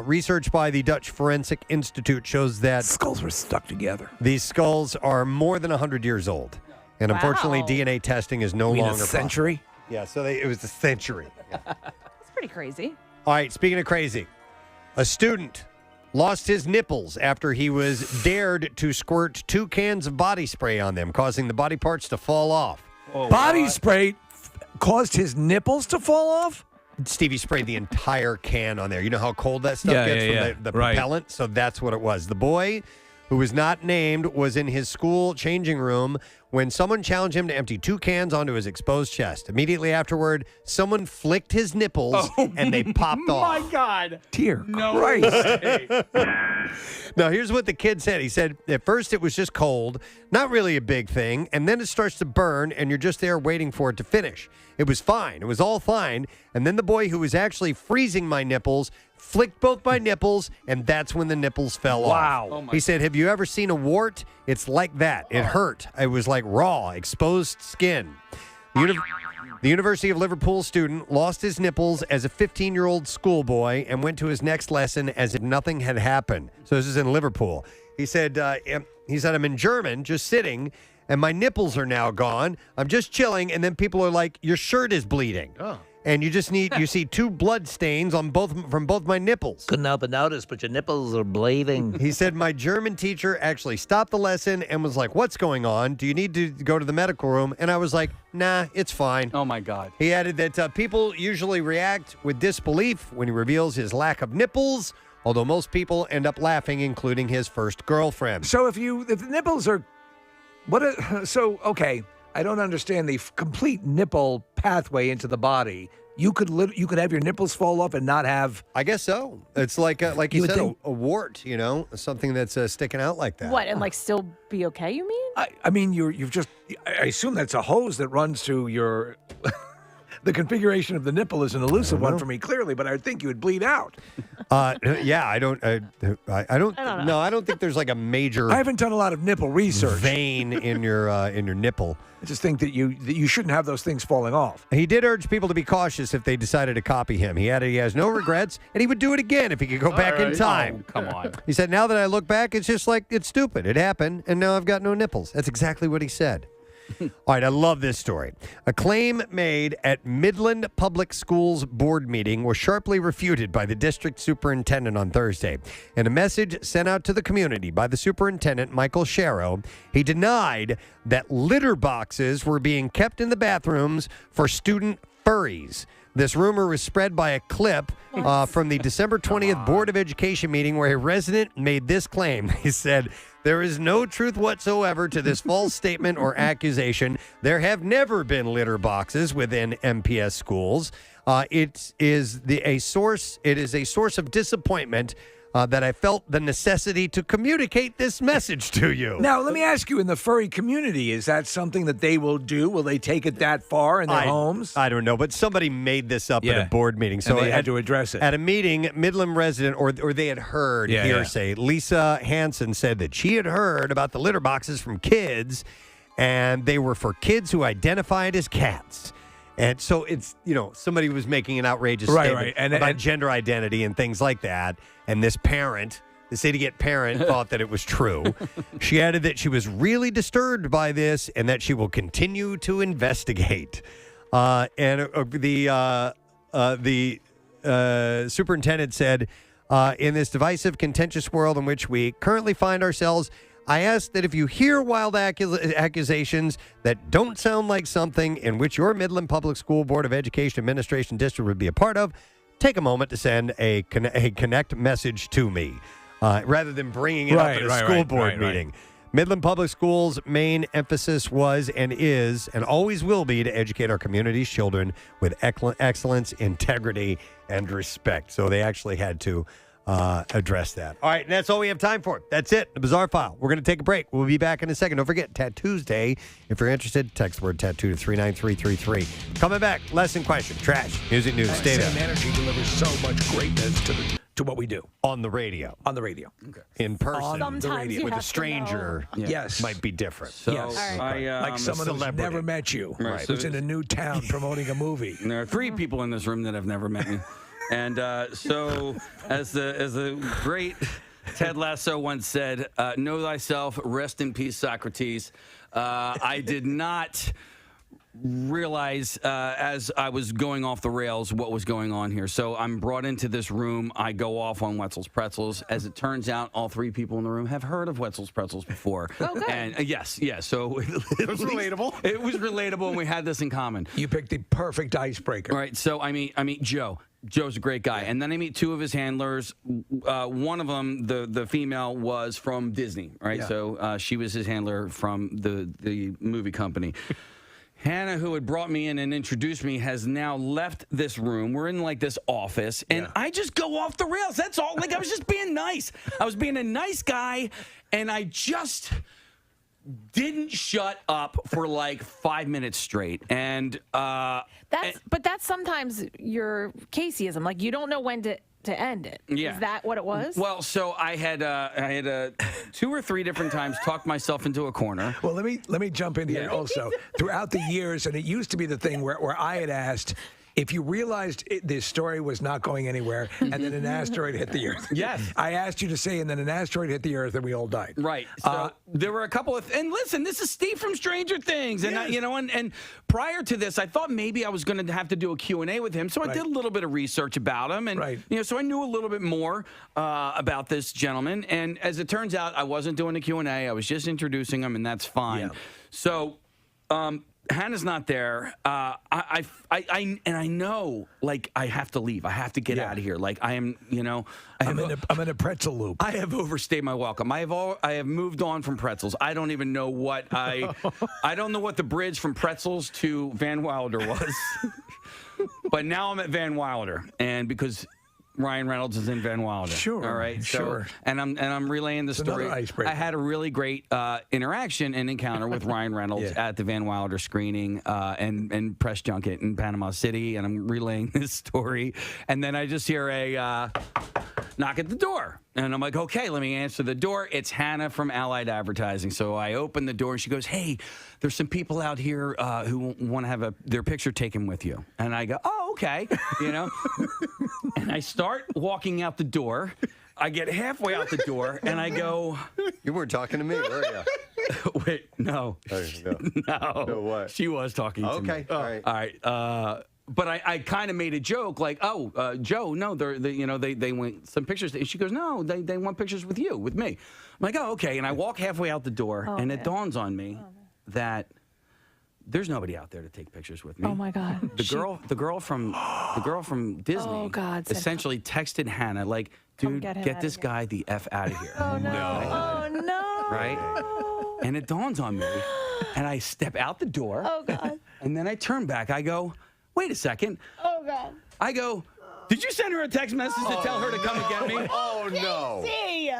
K: Research by the Dutch Forensic Institute shows that
A: skulls were stuck together.
K: These skulls are more than 100 years old. And unfortunately, DNA testing is no
A: You mean
K: longer
A: a century?
K: possible. Yeah, so it was a century. Yeah.
D: That's pretty crazy.
K: All right, speaking of crazy, a student lost his nipples after he was dared to squirt 2 cans of body spray on them, causing the body parts to fall off.
A: Body spray caused his nipples to fall off?
K: Stevie sprayed the entire can on there. You know how cold that stuff gets from the
A: Right.
K: propellant? So that's what it was. The boy, who was not named, was in his school changing room when someone challenged him to empty 2 cans onto his exposed chest. Immediately afterward, someone flicked his nipples and they popped off.
E: My God.
A: Dear
E: No
A: Christ.
E: way.
K: Now, here's what the kid said. He said, at first it was just cold, not really a big thing, and then it starts to burn, and you're just there waiting for it to finish. It was fine. It was all fine. And then the boy who was actually freezing my nipples flicked both my nipples, and that's when the nipples fell
A: Wow.
K: off.
A: Oh, my
K: He said, have you ever seen a wart? It's like that. It hurt. It was like raw, exposed skin. The University of Liverpool student lost his nipples as a 15-year-old schoolboy and went to his next lesson as if nothing had happened. So this is in Liverpool. He said, I'm in German, just sitting, and my nipples are now gone. I'm just chilling, and then people are like, your shirt is bleeding.
A: Oh.
K: And you see 2 blood stains from both my nipples.
A: Couldn't help but notice, but your nipples are bleeding.
K: He said, my German teacher actually stopped the lesson and was like, what's going on? Do you need to go to the medical room? And I was like, nah, it's fine.
E: Oh, my God.
K: He added that people usually react with disbelief when he reveals his lack of nipples, although most people end up laughing, including his first girlfriend.
A: So if the nipples are, okay, I don't understand the complete nipple pathway into the body. You could have your nipples fall off and not have.
K: I guess so. It's like you said, a wart, something that's sticking out like that.
D: What, and still be okay, you mean?
A: I mean, I assume that's a hose that runs to your. The configuration of the nipple is an elusive one for me, clearly, but I would think you would bleed out.
K: Yeah, I don't
D: know.
K: No, I don't think there's like a major.
A: I haven't done a lot of nipple research.
K: Vein in your nipple.
A: I just think that you shouldn't have those things falling off.
K: He did urge people to be cautious if they decided to copy him. He added he has no regrets, and he would do it again if he could go back in time.
E: Oh, come on.
K: He said, now that I look back, it's just like, it's stupid. It happened, and now I've got no nipples. That's exactly what he said. All right, I love this story. A claim made at Midland Public Schools board meeting was sharply refuted by the district superintendent on Thursday. In a message sent out to the community by the superintendent, Michael Sharrow, he denied that litter boxes were being kept in the bathrooms for student furries. This rumor was spread by a clip from the December 20th Board of Education meeting where a resident made this claim. He said, there is no truth whatsoever to this false statement or accusation. There have never been litter boxes within MPS schools. It is a source of disappointment that I felt the necessity to communicate this message to you.
A: Now, let me ask you, in the furry community, is that something that they will do? Will they take it that far in their homes?
K: I don't know, but somebody made this up at a board meeting. So
A: and they had to address it.
K: At a meeting, Midland resident, or they had heard hearsay, Lisa Hansen said that she had heard about the litter boxes from kids, and they were for kids who identified as cats. And so it's, somebody was making an outrageous statement about gender identity and things like that. And this parent This idiot parent thought that it was true. She added that she was really disturbed by this and that she will continue to investigate. The superintendent said, in this divisive, contentious world in which we currently find ourselves, I ask that if you hear wild accusations that don't sound like something in which your Midland Public School Board of Education Administration District would be a part of, take a moment to send a connect message to me, rather than bringing it up at a school board meeting. Midland Public Schools' main emphasis was and is and always will be to educate our community's children with excellence, integrity, and respect. So they actually had to address that. All right, and that's all we have time for. That's it, the Bizarre File. We're going to take a break. We'll be back in a second. Don't forget, Tattoos Day. If you're interested, text the word tattoo to 39333. Coming back, lesson question, trash, music news, stay there.
A: Same energy delivers so much greatness to what we do.
K: On the radio.
A: On the radio.
K: Okay. In person.
A: Sometimes the radio.
K: With a stranger.
A: Yes.
K: Might be different.
E: So
A: yes. Like someone who's never met you.
E: Right.
A: Who's in a new town promoting a movie.
E: And there are 3 people in this room that have never met me. And so, as the great Ted Lasso once said, know thyself, rest in peace, Socrates. I did not realize as I was going off the rails what was going on here. So I'm brought into this room. I go off on Wetzel's Pretzels. As it turns out, all 3 people in the room have heard of Wetzel's Pretzels before.
D: Oh, good.
E: And yes. So it
A: was relatable.
E: It was relatable, and we had this in common.
A: You picked the perfect icebreaker.
E: Right. So I meet Joe. Joe's a great guy. And then I meet 2 of his handlers. One of them, the female, was from Disney, right?
A: Yeah.
E: So she was his handler from the movie company. Hannah, who had brought me in and introduced me, has now left this room. We're in like this office, and I just go off the rails. That's all. Like, I was just being nice. I was being a nice guy, and I just didn't shut up for like 5 minutes straight. And
D: that's sometimes your Caseyism. Like, you don't know when to end it.
E: Yeah.
D: Is that what it was?
E: Well, so I had 2 or 3 different times talked myself into a corner.
A: Well, let me jump in here also. Throughout the years, and it used to be the thing where I had asked, if you realized this story was not going anywhere, and then an asteroid hit the Earth.
E: Yes.
A: I asked you to say, and then an asteroid hit the Earth, and we all died.
E: Right. So there were a couple of, and listen, this is Steve from Stranger Things, and and prior to this, I thought maybe I was going to have to do a Q&A with him, so I did a little bit of research about him, and so I knew a little bit more about this gentleman. And as it turns out, I wasn't doing a Q&A. I was just introducing him, and that's fine. Yeah. So. Hannah's not there. I know, like, I have to leave. I have to get out of here. Like, I am,
A: I'm in a pretzel loop.
E: I have overstayed my welcome. I have moved on from pretzels. I don't even know what I don't know what the bridge from pretzels to Van Wilder was. But now I'm at Van Wilder, and because Ryan Reynolds is in Van Wilder.
A: Sure.
E: All right.
A: Sure.
E: So, and I'm relaying the story.
A: Another icebreaker.
E: I had a really great interaction and encounter with Ryan Reynolds at the Van Wilder screening and press junket in Panama City, and I'm relaying this story, and then I just hear a knock at the door. And I'm like, okay, let me answer the door. It's Hannah from Allied Advertising. So I open the door, and she goes, hey, there's some people out here who want to have their picture taken with you. And I go, oh, okay, And I start walking out the door. I get halfway out the door, and I go...
K: You weren't talking to me, were you?
E: Wait, no.
K: Oh, no.
E: No.
K: What?
E: She was talking to me.
K: Okay, all right.
E: All right. But I kind of made a joke, like, oh, Joe, no, they want some pictures. And she goes, no, they want pictures with you, with me. I'm like, oh, okay. And I walk halfway out the door, and it dawns on me that there's nobody out there to take pictures with me.
D: Oh my God.
E: The girl from Disney essentially texted Hannah, like, dude, get this guy the F out of here.
D: Oh no. Oh no.
E: Right? And it dawns on me, and I step out the door.
D: Oh God.
E: And then I turn back. I go, wait a second.
D: Oh God.
E: I go, did you send her a text message to tell her to come and get me?
K: Oh no.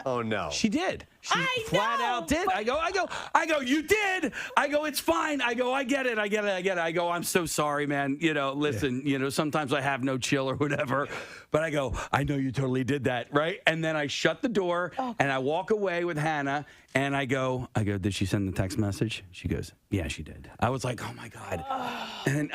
K: Oh no.
E: She did. She flat out did. I go, you did. I go, it's fine. I go, I get it. I go, I'm so sorry, man. Listen, sometimes I have no chill or whatever. But I go, I know you totally did that, right? And then I shut the door and I walk away with Hannah, And I go, did she send the text message? She goes, yeah, she did. I was like, oh my God. And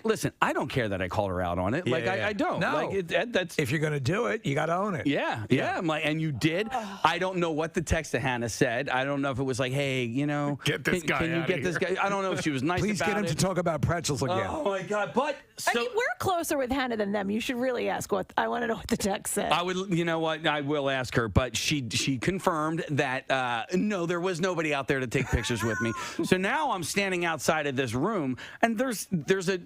E: listen, I don't care that I called her out on it. I don't.
A: No.
E: Like, that's
A: if you're going to do it, you got to own it.
E: Yeah. I'm like, and you did. I don't know what the text to Hannah said. I don't know if it was like, hey,
C: get this guy.
E: Can you get this guy? I don't know if she was nice
A: Please
E: about
A: get him
E: it.
A: to talk about pretzels again.
E: Oh my God. But
D: I mean, we're closer with Hannah than them. You should really ask I want to know what the text said.
E: I would, you know what? I will ask her, but she confirmed that no, there was nobody out there to take pictures with me. So now I'm standing outside of this room, and there's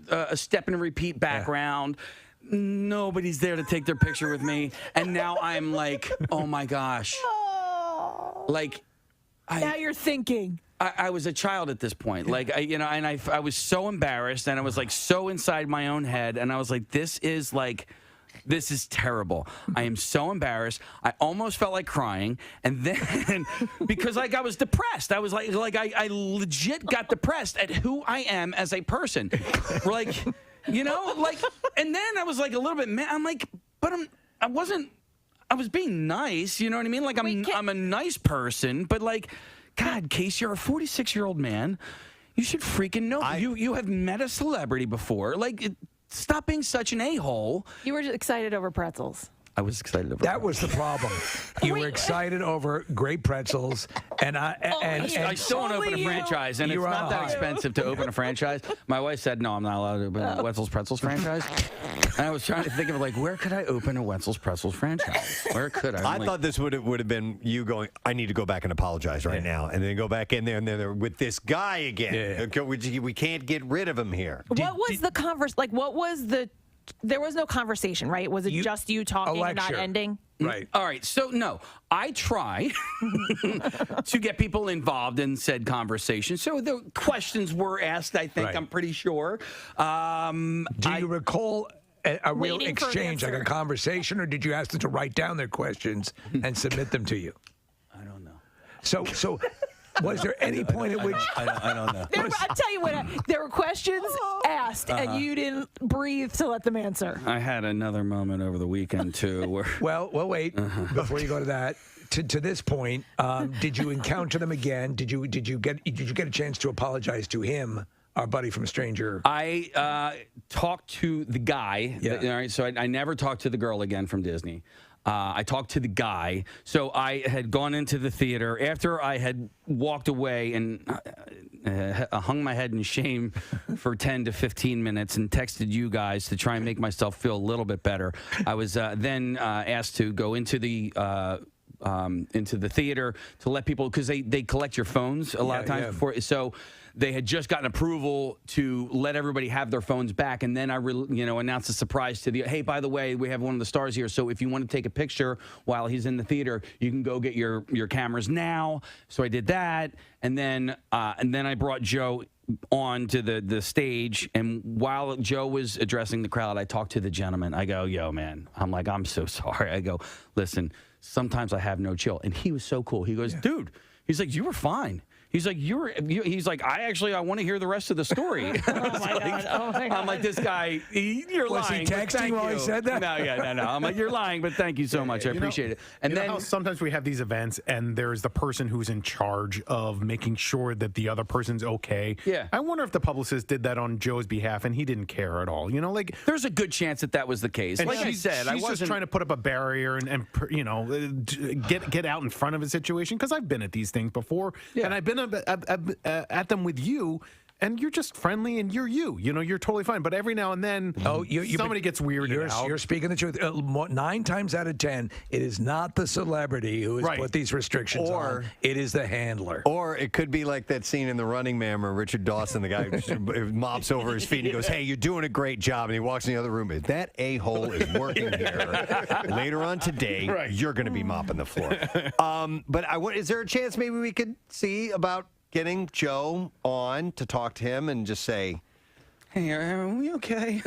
E: a step and repeat background. Nobody's there to take their picture with me, and now I'm like, oh my gosh, like.
D: Now you're thinking.
E: I was a child at this point, I was so embarrassed, and I was like so inside my own head, and I was like, this is terrible. I am so embarrassed. I almost felt like crying, and then because I was depressed, I was like I legit got depressed at who I am as a person, and then I was like a little bit mad. I'm like, but I was being nice, you know what I mean? Like I'm a nice person, but like, God, Case, you're a 46-year-old man. You should freaking know. You have met a celebrity before. Like, stop being such an a-hole.
D: You were just excited over pretzels.
E: I was excited over
A: that. Was the problem. You were excited over great pretzels, and
E: I still want to open a franchise, and it's not that expensive to open a franchise. My wife said, no, I'm not allowed to open a Wetzel's Pretzels franchise. And I was trying to think of, like, where could I open a Wetzel's Pretzels franchise? Where could I?
K: I thought this would have been you going, I need to go back and apologize right now, and then go back in there, and then they're with this guy again. Yeah. We can't get rid of him here.
D: What was the converse? Like, what was the... There was no conversation, right? Was it just you talking and not ending?
A: Right.
E: All right. So, no, I try to get people involved in said conversation. So the questions were asked, I think, I'm pretty sure.
A: Do you recall a real exchange, like a conversation, or did you ask them to write down their questions and submit them to you?
E: I don't know.
A: So was there any point at which...
E: I don't know.
D: I'll tell you what, there were questions asked, and you didn't breathe to let them answer.
E: I had another moment over the weekend, too. Where...
A: Well, wait. Before you go to that, to this point, did you encounter them again? Did you get a chance to apologize to him, our buddy from Stranger?
E: I talked to the guy.
A: Yeah.
E: All right, so I never talked to the girl again from Disney. I talked to the guy. So I had gone into the theater after I had walked away and hung my head in shame for 10 to 15 minutes and texted you guys to try and make myself feel a little bit better. I was then asked to go into the theater to let people, because they collect your phones a lot of times before. So they had just gotten approval to let everybody have their phones back, and then I announced a surprise to hey, by the way, we have one of the stars here, so if you want to take a picture while he's in the theater, you can go get your cameras now. So I did that, and then I brought Joe on to the stage, and while Joe was addressing the crowd, I talked to the gentleman. I go, yo, man, I'm so sorry. I go, listen, sometimes I have no chill. And he was so cool. He goes, dude, he's like, you were fine. He's like, he's like, I want to hear the rest of the story.
D: Oh my God.
E: I'm like, this guy, you're
A: was
E: lying.
A: Was he texting while he said that?
E: No. I'm like, you're lying, but thank you so much. I appreciate it. And
Q: you
E: then
Q: know how sometimes we have these events, and there's the person who's in charge of making sure that the other person's okay.
E: Yeah.
Q: I wonder if the publicist did that on Joe's behalf, and he didn't care at all. You know, like
E: there's a good chance that was the case.
Q: And
E: like I said, I
Q: she's
E: wasn't
Q: just trying to put up a barrier and get out in front of a situation, because I've been at these things before, and I've been at them with you, and you're just friendly, and you're you're totally fine. But every now and then, somebody gets weirded out.
A: You're speaking the truth. 9 times out of 10, it is not the celebrity who has put these restrictions on. It is the handler.
K: Or it could be like that scene in The Running Man where Richard Dawson, the guy who mops over his feet, and he goes, hey, you're doing a great job. And he walks in the other room. That a-hole is working here. Later on today, you're going to be mopping the floor. But is there a chance maybe we could see about getting Joe on to talk to him and just say,
E: hey, are we okay?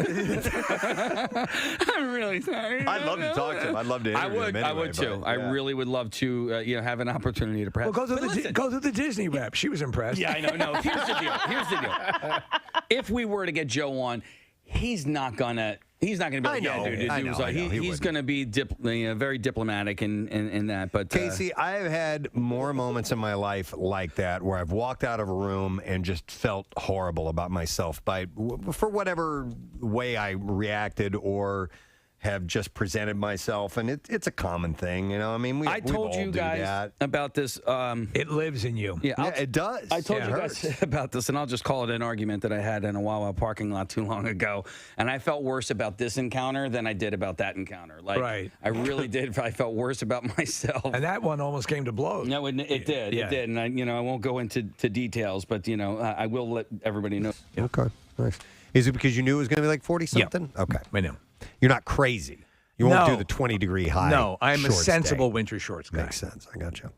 E: I'm really sorry.
K: I'd love to talk to him. I'd love to interview him anyway.
E: I would too. I really would love to have an opportunity to press.
A: Well, go to the Disney rep. She was impressed.
E: Yeah, I know. No, here's the deal. If we were to get Joe on, he's not gonna be like, yeah, dude. He's gonna be very diplomatic in that. But
K: Casey, I have had more moments in my life like that where I've walked out of a room and just felt horrible about myself for whatever way I reacted or have just presented myself, and it's a common thing, I mean,
E: I told you guys about this.
A: It lives in you.
K: Yeah, it does.
E: I told you guys about this, and I'll just call it an argument that I had in a Wawa parking lot too long ago. And I felt worse about this encounter than I did about that encounter.
A: Right.
E: I really did. I felt worse about myself.
A: And that one almost came to blows.
E: No, it did.
A: Yeah.
E: It did. And I won't go into details, but I will let everybody know.
K: Okay, nice. Is it because you knew it was going to be like 40 something?
A: Yeah.
K: Okay,
A: I know.
K: You're not crazy. You won't do the 20-degree high.
A: No, I'm a
K: shorts
A: sensible
K: day.
A: winter shorts guy.
K: Makes sense. I got you.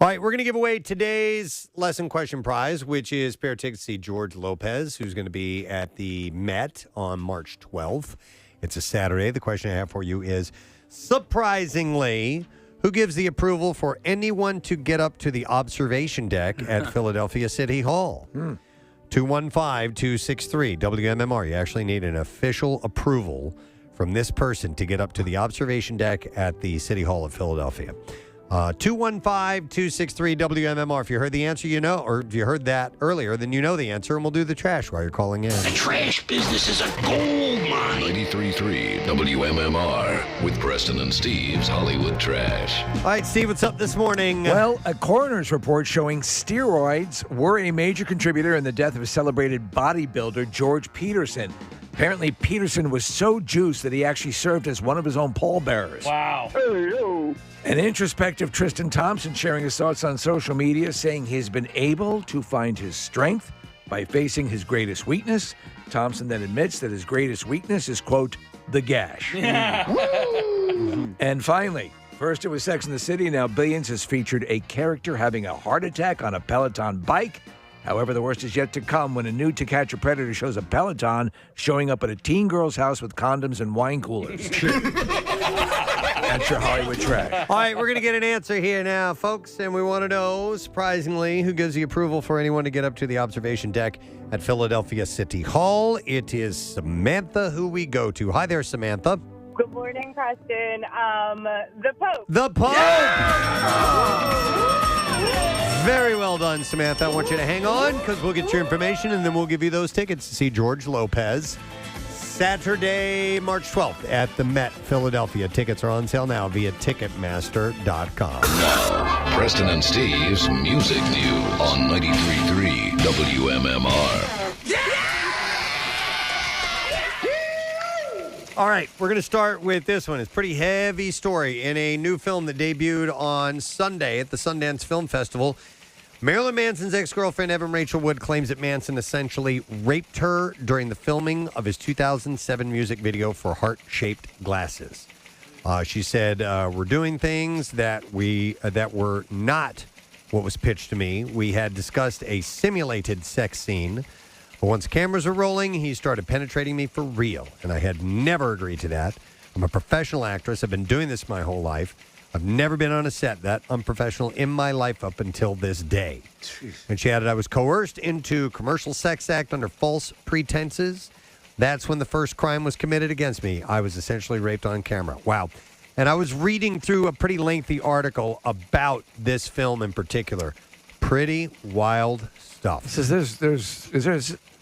K: All right, we're going to give away today's lesson question prize, which is pair of tickets to see George Lopez, who's going to be at the Met on March 12th. It's a Saturday. The question I have for you is, surprisingly, who gives the approval for anyone to get up to the observation deck at Philadelphia City Hall? 215-263 WMMR. You actually need an official approval from this person to get up to the observation deck at the City Hall of Philadelphia. 215-263 WMMR. If you heard the answer, you know, or if you heard that earlier, then you know the answer, and we'll do the trash while you're calling in.
O: The trash business is a gold mine.
R: 93.3 WMMR with Preston and Steve's Hollywood Trash.
K: All right, Steve, what's up this morning?
A: Well, a coroner's report showing steroids were a major contributor in the death of celebrated bodybuilder George Peterson. Apparently, Peterson was so juiced that he actually served as one of his own pallbearers.
E: Wow.
A: An introspective Tristan Thompson sharing his thoughts on social media, saying he's been able to find his strength by facing his greatest weakness. Thompson then admits that his greatest weakness is, quote, the gash. And finally, first it was Sex and the City, now Billions has featured a character having a heart attack on a Peloton bike. However, the worst is yet to come when a new To Catch a Predator shows a Peloton showing up at a teen girl's house with condoms and wine coolers. That's your Hollywood trash.
K: All right, we're going to get an answer here now, folks, and we want to know, surprisingly, who gives the approval for anyone to get up to the observation deck at Philadelphia City Hall. It is Samantha who we go to. Hi there, Samantha.
S: Good morning, Preston. The Pope.
K: The Pope! Very well done, Samantha. I want you to hang on because we'll get your information and then we'll give you those tickets to see George Lopez Saturday, March 12th at the Met, Philadelphia. Tickets are on sale now via Ticketmaster.com.
R: Now, Preston and Steve's Music News on 93.3 WMMR.
K: All right, we're going to start with this one. It's a pretty heavy story. In a new film that debuted on Sunday at the Sundance Film Festival, Marilyn Manson's ex-girlfriend, Evan Rachel Wood, claims that Manson essentially raped her during the filming of his 2007 music video for Heart-Shaped Glasses. She said, we're doing things that were not what was pitched to me. We had discussed a simulated sex scene. But once cameras were rolling, he started penetrating me for real, and I had never agreed to that. I'm a professional actress. I've been doing this my whole life. I've never been on a set that unprofessional in my life up until this day. Jeez. And she added, I was coerced into commercial sex act under false pretenses. That's when the first crime was committed against me. I was essentially raped on camera. Wow. And I was reading through a pretty lengthy article about this film in particular. Pretty wild stuff.
A: Is there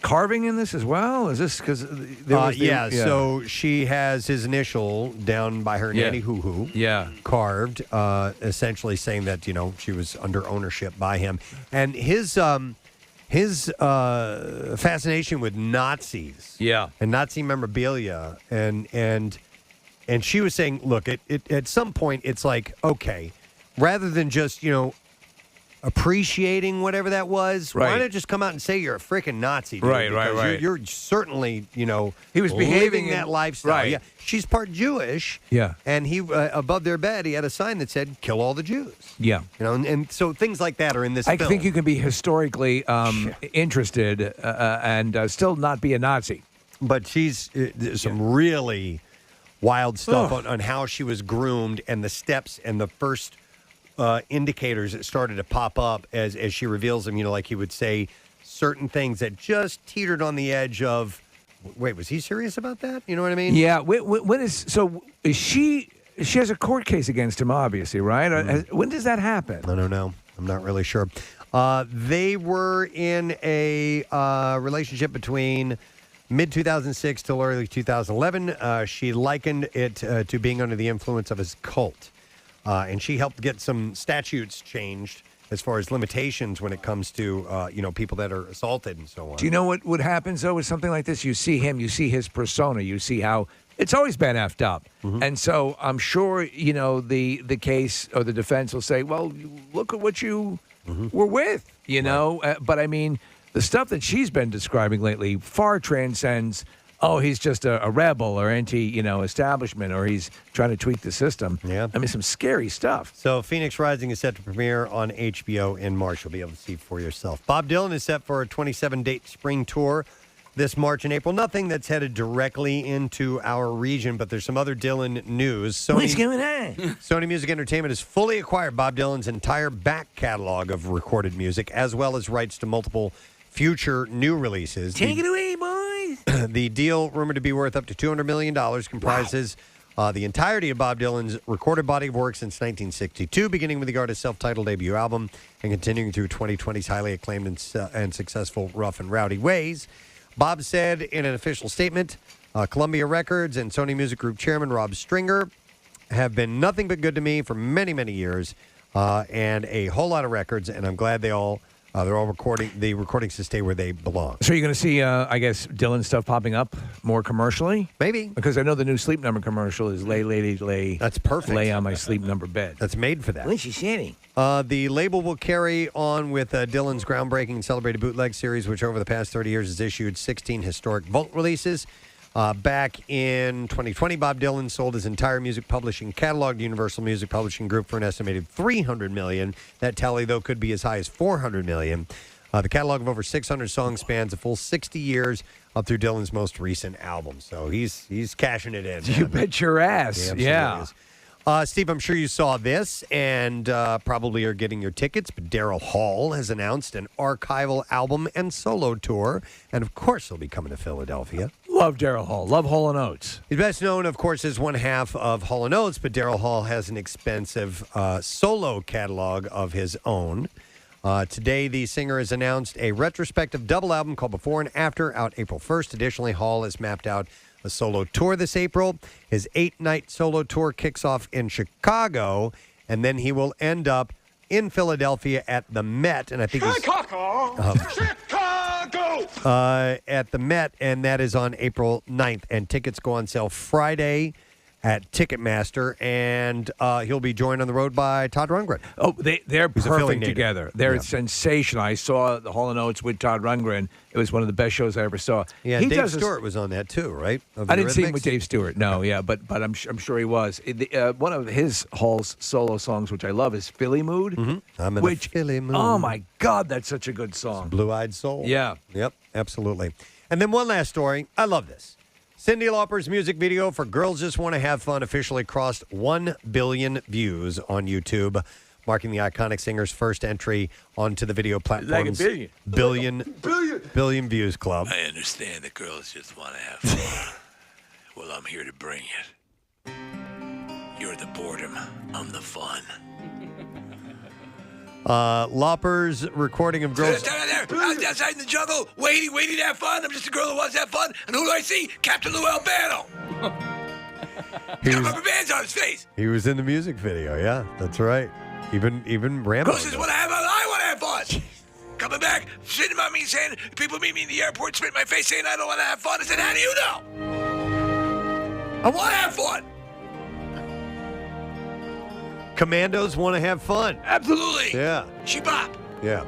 A: carving in this as well? Is this because
K: so she has his initial down by her nanny hoo-hoo carved, essentially saying that, she was under ownership by him. And his fascination with Nazis and Nazi memorabilia and she was saying, look, at some point it's like, okay, rather than just, appreciating whatever that was, why not just come out and say you're a freaking Nazi, dude? Right. You're certainly, he was
A: behaving
K: that lifestyle.
A: Right.
K: Yeah, she's part Jewish.
A: Yeah,
K: and he above their bed he had a sign that said "Kill all the Jews."
A: Yeah,
K: and so things like that are in this.
A: I
K: film.
A: think you can be historically interested and still not be a Nazi.
K: But she's some really wild stuff on how she was groomed and the steps and the first. Indicators that started to pop up as she reveals them, like he would say certain things that just teetered on the edge of Wait, was he serious about that? You know what I mean?
A: Yeah. When is she? She has a court case against him, obviously, right? When does that happen?
K: I don't know. I'm not really sure. They were in a relationship between mid-2006 till early 2011. She likened it to being under the influence of his cult. And she helped get some statutes changed as far as limitations when it comes to, people that are assaulted and so on.
A: Do you know what happens, though, with something like this? You see him, you see his persona, you see how it's always been effed up.
K: Mm-hmm.
A: And so I'm sure, the case or the defense will say, well, look at what you were with, But I mean, the stuff that she's been describing lately far transcends, he's just a rebel or anti-establishment, or he's trying to tweak the system.
K: Yeah.
A: I mean, some scary stuff.
K: So Phoenix Rising is set to premiere on HBO in March. You'll be able to see for yourself. Bob Dylan is set for a 27-date spring tour this March and April. Nothing that's headed directly into our region, but there's some other Dylan news.
A: What's going on?
K: Sony Music Entertainment has fully acquired Bob Dylan's entire back catalog of recorded music, as well as rights to multiple future new releases.
A: Take it away, boys.
K: The deal, rumored to be worth up to $200 million, comprises the entirety of Bob Dylan's recorded body of work since 1962, beginning with the artist's self-titled debut album and continuing through 2020's highly acclaimed and successful Rough and Rowdy Ways. Bob said in an official statement, Columbia Records and Sony Music Group chairman Rob Stringer have been nothing but good to me for many, many years, and a whole lot of records, and I'm glad they're all recording the recordings to stay where they belong.
A: So you're going to see, I guess, Dylan stuff popping up more commercially?
K: Maybe.
A: Because I know the new Sleep Number commercial is lay, lady, lay.
K: That's perfect.
A: Lay on my sleep number bed.
K: That's made for that.
A: When's she sitting?
K: The label will carry on with Dylan's groundbreaking and celebrated bootleg series, which over the past 30 years has issued 16 historic vault releases. Back in 2020, Bob Dylan sold his entire music publishing catalog to Universal Music Publishing Group for an estimated $300 million. That tally, though, could be as high as $400 million. The catalog of over 600 songs spans a full 60 years up through Dylan's most recent album. So he's cashing it in.
A: You bet your ass. Yeah.
K: Steve, I'm sure you saw this and probably are getting your tickets, but Daryl Hall has announced an archival album and solo tour, and of course he'll be coming to Philadelphia.
A: Love Daryl Hall. Love Hall & Oates.
K: He's best known, of course, as one half of Hall & Oates, but Daryl Hall has an expensive solo catalog of his own. Today, the singer has announced a retrospective double album called Before and After, out April 1st. Additionally, Hall has mapped out a solo tour this April. His 8-night solo tour kicks off in Chicago, and then he will end up in Philadelphia at the Met. And I think Chicago! At the Met, and that is on April 9th. And tickets go on sale Friday at Ticketmaster, and he'll be joined on the road by Todd Rundgren.
A: Oh, they're perfect
K: native.
A: together. They're sensational. I saw the Hall & Oates with Todd Rundgren. It was one of the best shows I ever saw.
K: Yeah,
A: he
K: Dave Stewart was on that too, right?
A: I didn't see him with Dave Stewart. No, yeah, but I'm sure he was. One of his Hall's solo songs, which I love, is Philly Mood.
K: Mm-hmm. I'm in a Philly mood.
A: Oh my God, that's such a good song.
K: Blue-Eyed Soul.
A: Yeah.
K: Yep, absolutely. And then one last story. I love this. Cyndi Lauper's music video for Girls Just Want to Have Fun officially crossed 1 billion views on YouTube, marking the iconic singer's first entry onto the video platform's
I: Like a billion.
K: billion views club.
I: I understand that girls just want to have fun. Well, I'm here to bring it. You're the boredom. I'm the fun.
K: Lauper's recording of Girls...
I: Down there, outside in the jungle, waiting to have fun. I'm just a girl who wants to have fun. And who do I see? Captain Lou Albano. Got rubber bands on his face.
K: He was in the music video, yeah, that's right. Even Rambo.
I: Girls just want to have fun. I want to have fun. Coming back, sitting by me saying, people meet me in the airport, spit in my face saying I don't want to have fun. I said, how do you know? I want to have fun.
K: Commandos want to have fun.
I: Absolutely.
K: Yeah.
I: She-bop.
K: Yeah.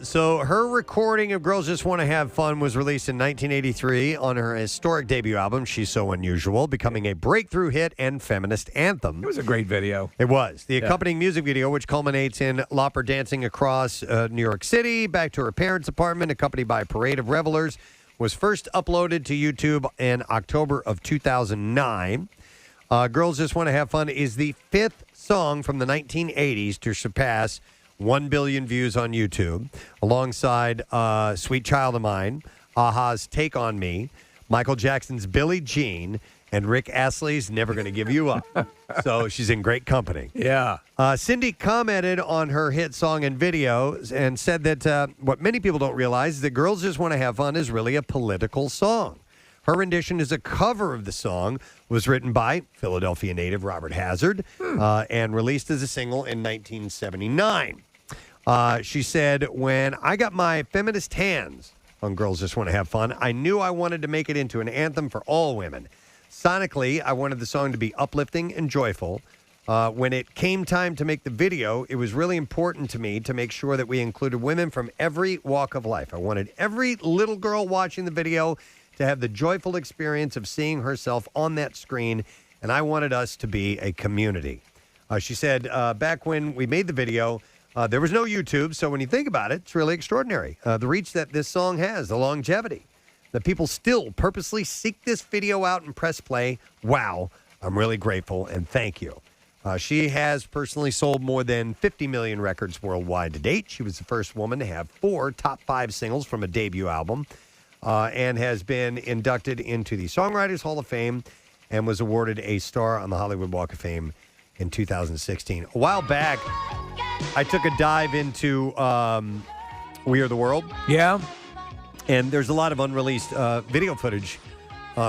K: So her recording of Girls Just Want to Have Fun was released in 1983 on her historic debut album, She's So Unusual, becoming a breakthrough hit and feminist anthem.
A: It was a great video.
K: It was. The accompanying music video, which culminates in Lauper dancing across New York City back to her parents' apartment, accompanied by a parade of revelers, was first uploaded to YouTube in October of 2009. Girls Just Want to Have Fun is the fifth song from the 1980s to surpass 1 billion views on YouTube, alongside Sweet Child of Mine, Aha's Take On Me, Michael Jackson's Billie Jean, and Rick Astley's Never Gonna Give You Up. So she's in great company.
A: Yeah.
K: Cindy commented on her hit song and video and said that what many people don't realize is that Girls Just Want to Have Fun is really a political song. Her rendition is a cover of the song, was written by Philadelphia native Robert Hazard, and released as a single in 1979. She said, when I got my feminist hands on Girls Just Want to Have Fun, I knew I wanted to make it into an anthem for all women. Sonically, I wanted the song to be uplifting and joyful. When it came time to make the video, it was really important to me to make sure that we included women from every walk of life. I wanted every little girl watching the video to have the joyful experience of seeing herself on that screen, and I wanted us to be a community. She said, back when we made the video, there was no YouTube, so when you think about it, it's really extraordinary. The reach that this song has, the longevity. That people still purposely seek this video out and press play. Wow, I'm really grateful, and thank you. She has personally sold more than 50 million records worldwide to date. She was the first woman to have 4 top 5 singles from a debut album, and has been inducted into the Songwriters Hall of Fame and was awarded a star on the Hollywood Walk of Fame in 2016. A while back, I took a dive into We Are the World.
A: Yeah.
K: And there's a lot of unreleased video footage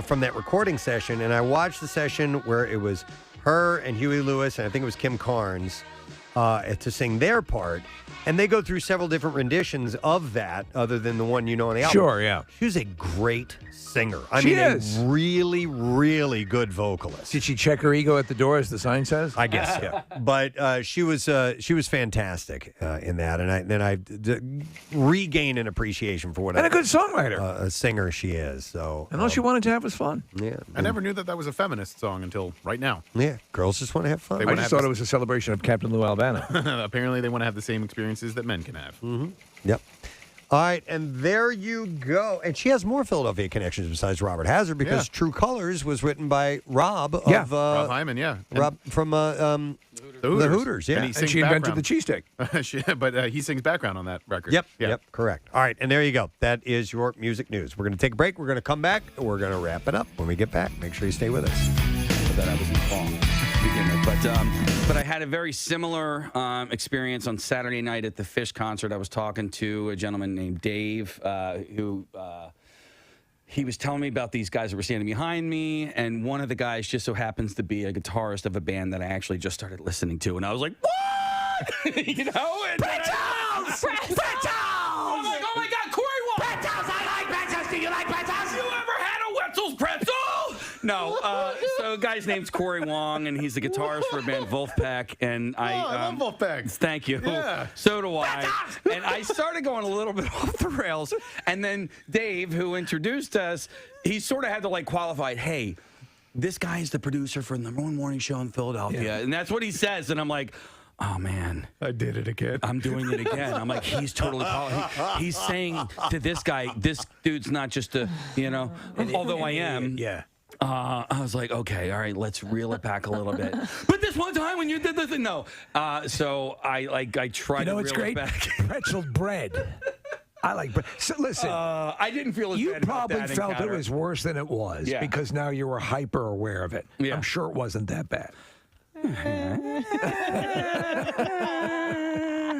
K: from that recording session. And I watched the session where it was her and Huey Lewis, and I think it was Kim Carnes, to sing their part. And they go through several different renditions of that, other than the one you know on the album.
A: Sure, yeah.
K: She was a great singer. I
A: She
K: mean,
A: is.
K: a really, really good vocalist.
A: Did she check her ego at the door, as the sign says?
K: I guess, yeah. But she was fantastic in that, and then I regained an appreciation for what
A: And a good songwriter.
K: A singer she is. So,
A: and all she wanted to have was fun.
K: Yeah,
Q: I never knew that was a feminist song until right now.
K: Yeah, girls just want to have fun.
A: I just thought it was a celebration of Captain Lou Albano.
Q: Apparently, they want to have the same experiences that men can have.
K: Mm-hmm. Yep. All right, and there you go. And she has more Philadelphia connections besides Robert Hazard, because True Colors was written by Rob of
Q: Rob Hyman,
K: Rob from the Hooters, yeah.
Q: And
A: she invented the cheesesteak.
Q: But he sings background on that record.
K: Yep, correct. All right, and there you go. That is your music news. We're going to take a break. We're going to come back, and we're going to wrap it up. When we get back, make sure you stay with us.
E: That I was in fall to begin with. But I had a very similar experience on Saturday night at the Fish concert. I was talking to a gentleman named Dave who he was telling me about these guys that were standing behind me, and one of the guys just so happens to be a guitarist of a band that I actually just started listening to, and I was like, what? You know? And
O: Pretzels!
E: I'm like, oh my God, Corey Wall!
O: Pretzels! I like pretzels! Do you like pretzels?
E: You ever had a Wetzel's pretzel? No. So the guy's name's Corey Wong, and he's the guitarist for a band Wolfpack. And
Q: I love Wolfpack.
E: Thank you.
Q: Yeah.
E: So do I. And I started going a little bit off the rails. And then Dave, who introduced us, he sort of had to like qualify, hey, this guy is the producer for the #1 morning show in Philadelphia. Yeah. And that's what he says. And I'm like, oh, man.
A: I did it again.
E: I'm doing it again. I'm like, he's totally he's saying to this guy, this dude's not just a, although I am.
A: Yeah.
E: I was like, okay, all right, let's reel it back a little bit. But this one time when you did the thing, no. So I tried to reel it back.
A: Pretzel bread. I like bread. So listen,
E: I didn't feel as
A: you
E: bad about
A: probably
E: that
A: felt
E: encounter.
A: it was worse than it was because now you were hyper aware of it.
E: Yeah.
A: I'm sure it wasn't that bad.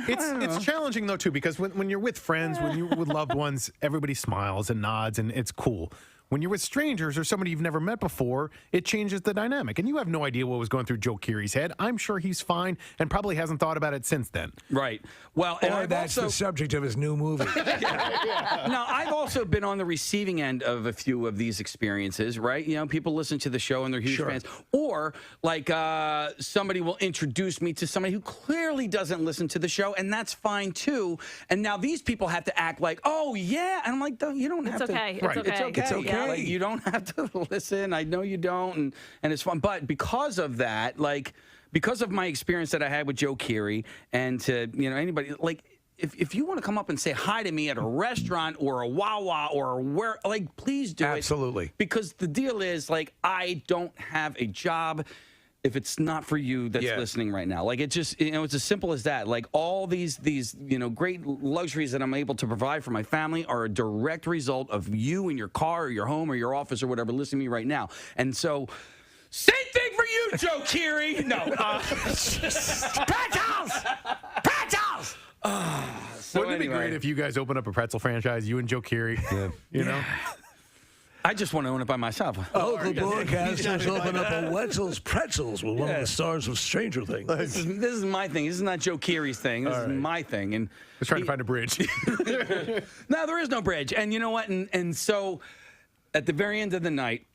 Q: It's challenging though too, because when you're with friends, when you're with loved ones, everybody smiles and nods and it's cool. When you're with strangers or somebody you've never met before, it changes the dynamic. And you have no idea what was going through Joe Keery's head. I'm sure he's fine and probably hasn't thought about it since then.
E: Right. Well, and
A: or that's the subject of his new movie.
E: Now, I've also been on the receiving end of a few of these experiences, right? You know, people listen to the show and they're huge fans. Or, like, somebody will introduce me to somebody who clearly doesn't listen to the show, and that's fine, too. And now these people have to act like, oh, yeah. And I'm like, you don't have to.
D: Okay.
E: Right.
D: It's okay.
E: It's okay.
D: Yeah.
E: Like, you don't have to listen. I know you don't, and it's fun. But because of that, because of my experience that I had with Joe Keery, and to anybody, if you want to come up and say hi to me at a restaurant or a Wawa or where, please do it.
A: Absolutely.
E: Because the deal is, I don't have a job. if it's not for you that's listening right now. Like, it just, it's as simple as that. Like, all these great luxuries that I'm able to provide for my family are a direct result of you in your car or your home or your office or whatever listening to me right now. And so, same thing for you, Joe Thierry. No.
K: Pretzels! Pretzels!
Q: Wouldn't it be great if you guys open up a pretzel franchise, you and Joe Thierry? You know?
E: I just want to own it by myself.
A: Local broadcasters open up a Wetzel's Pretzels with one of the stars of Stranger Things.
E: This is my thing. This is not Joe Thierry's thing. This is my thing. And
Q: just trying to find a bridge.
E: No, there is no bridge. And you know what? And so at the very end of the night,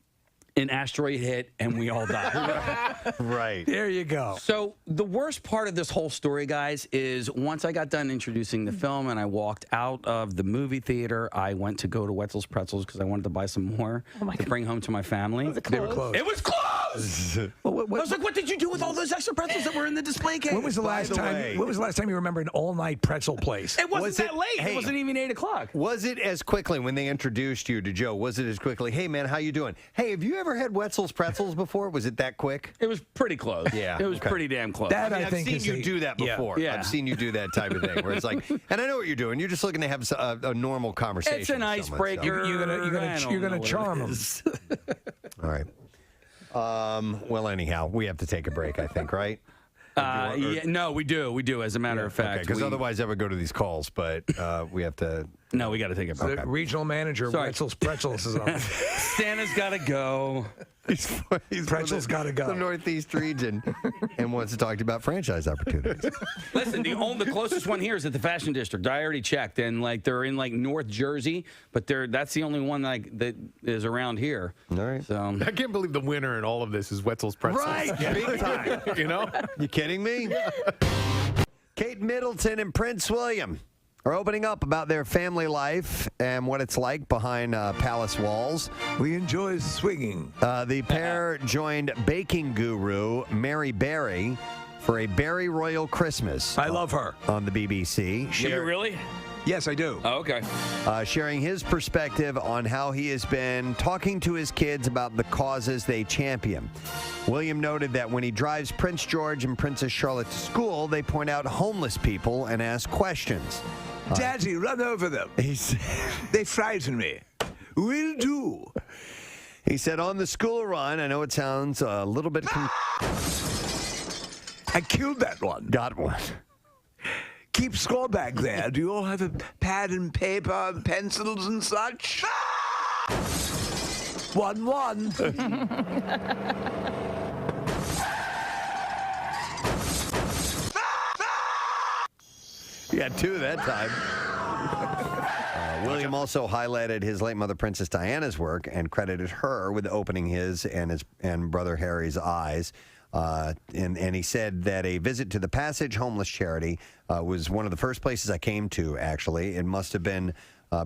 E: an asteroid hit and we all died.
K: Right.
A: There you go.
E: So the worst part of this whole story, guys, is once I got done introducing the film and I walked out of the movie theater, I went to go to Wetzel's Pretzels because I wanted to buy some more to bring home to my family.
A: They were closed.
E: It was closed! I was like, what did you do with all those extra pretzels that were in the display case?
A: When was the last time you remember an all-night pretzel place?
E: It wasn't that late. It wasn't even 8 o'clock.
K: Was it as quickly when they introduced you to Joe? Was it as quickly? Hey, man, how you doing? Hey, have you ever had Wetzel's Pretzels before? Was it that quick?
E: It was pretty close.
K: Yeah.
E: It was pretty damn close.
A: That
K: I've seen you do that before.
E: Yeah.
K: I've seen you do that type of thing where it's like, and I know what you're doing. You're just looking to have a normal conversation.
E: It's an
K: with
E: icebreaker.
K: You're
A: gonna charm them.
K: All right. Well, anyhow, we have to take a break, I think, right?
E: No, we do. As a matter of fact,
K: because otherwise I would go to these calls, but we have to.
E: No, we got to take a break.
A: The regional manager, Wetzel's Pretzels, is on.
E: Santa's got to go.
K: He's
A: Pretzel's got to go.
K: The Northeast region and wants to talk to you about franchise opportunities.
E: Listen, the closest one here is at the Fashion District. I already checked, and they're in North Jersey, but that's the only one that is around here.
K: All right.
E: So
Q: I can't believe the winner in all of this is Wetzel's Pretzels.
K: Right, big time.
Q: You know?
K: You kidding me? Kate Middleton and Prince William are opening up about their family life and what it's like behind palace walls.
A: We enjoy swinging.
K: The pair joined baking guru Mary Berry for a Berry Royal Christmas.
A: I love her.
K: On the BBC.
E: Do you really?
A: Yes, I do.
E: Oh, okay.
K: Sharing his perspective on how he has been talking to his kids about the causes they champion. William noted that when he drives Prince George and Princess Charlotte to school, they point out homeless people and ask questions.
A: Daddy, run over them. They frighten me. Will do.
K: He said on the school run, I know it sounds a little bit...
A: I killed that one.
K: Got one.
A: Keep score back there. Do you all have a pad and paper and pencils and such? 1-1.
K: You got two that time. William also highlighted his late mother, Princess Diana's work, and credited her with opening his and brother Harry's eyes. And he said that a visit to the Passage Homeless Charity was one of the first places I came to, actually. It must have been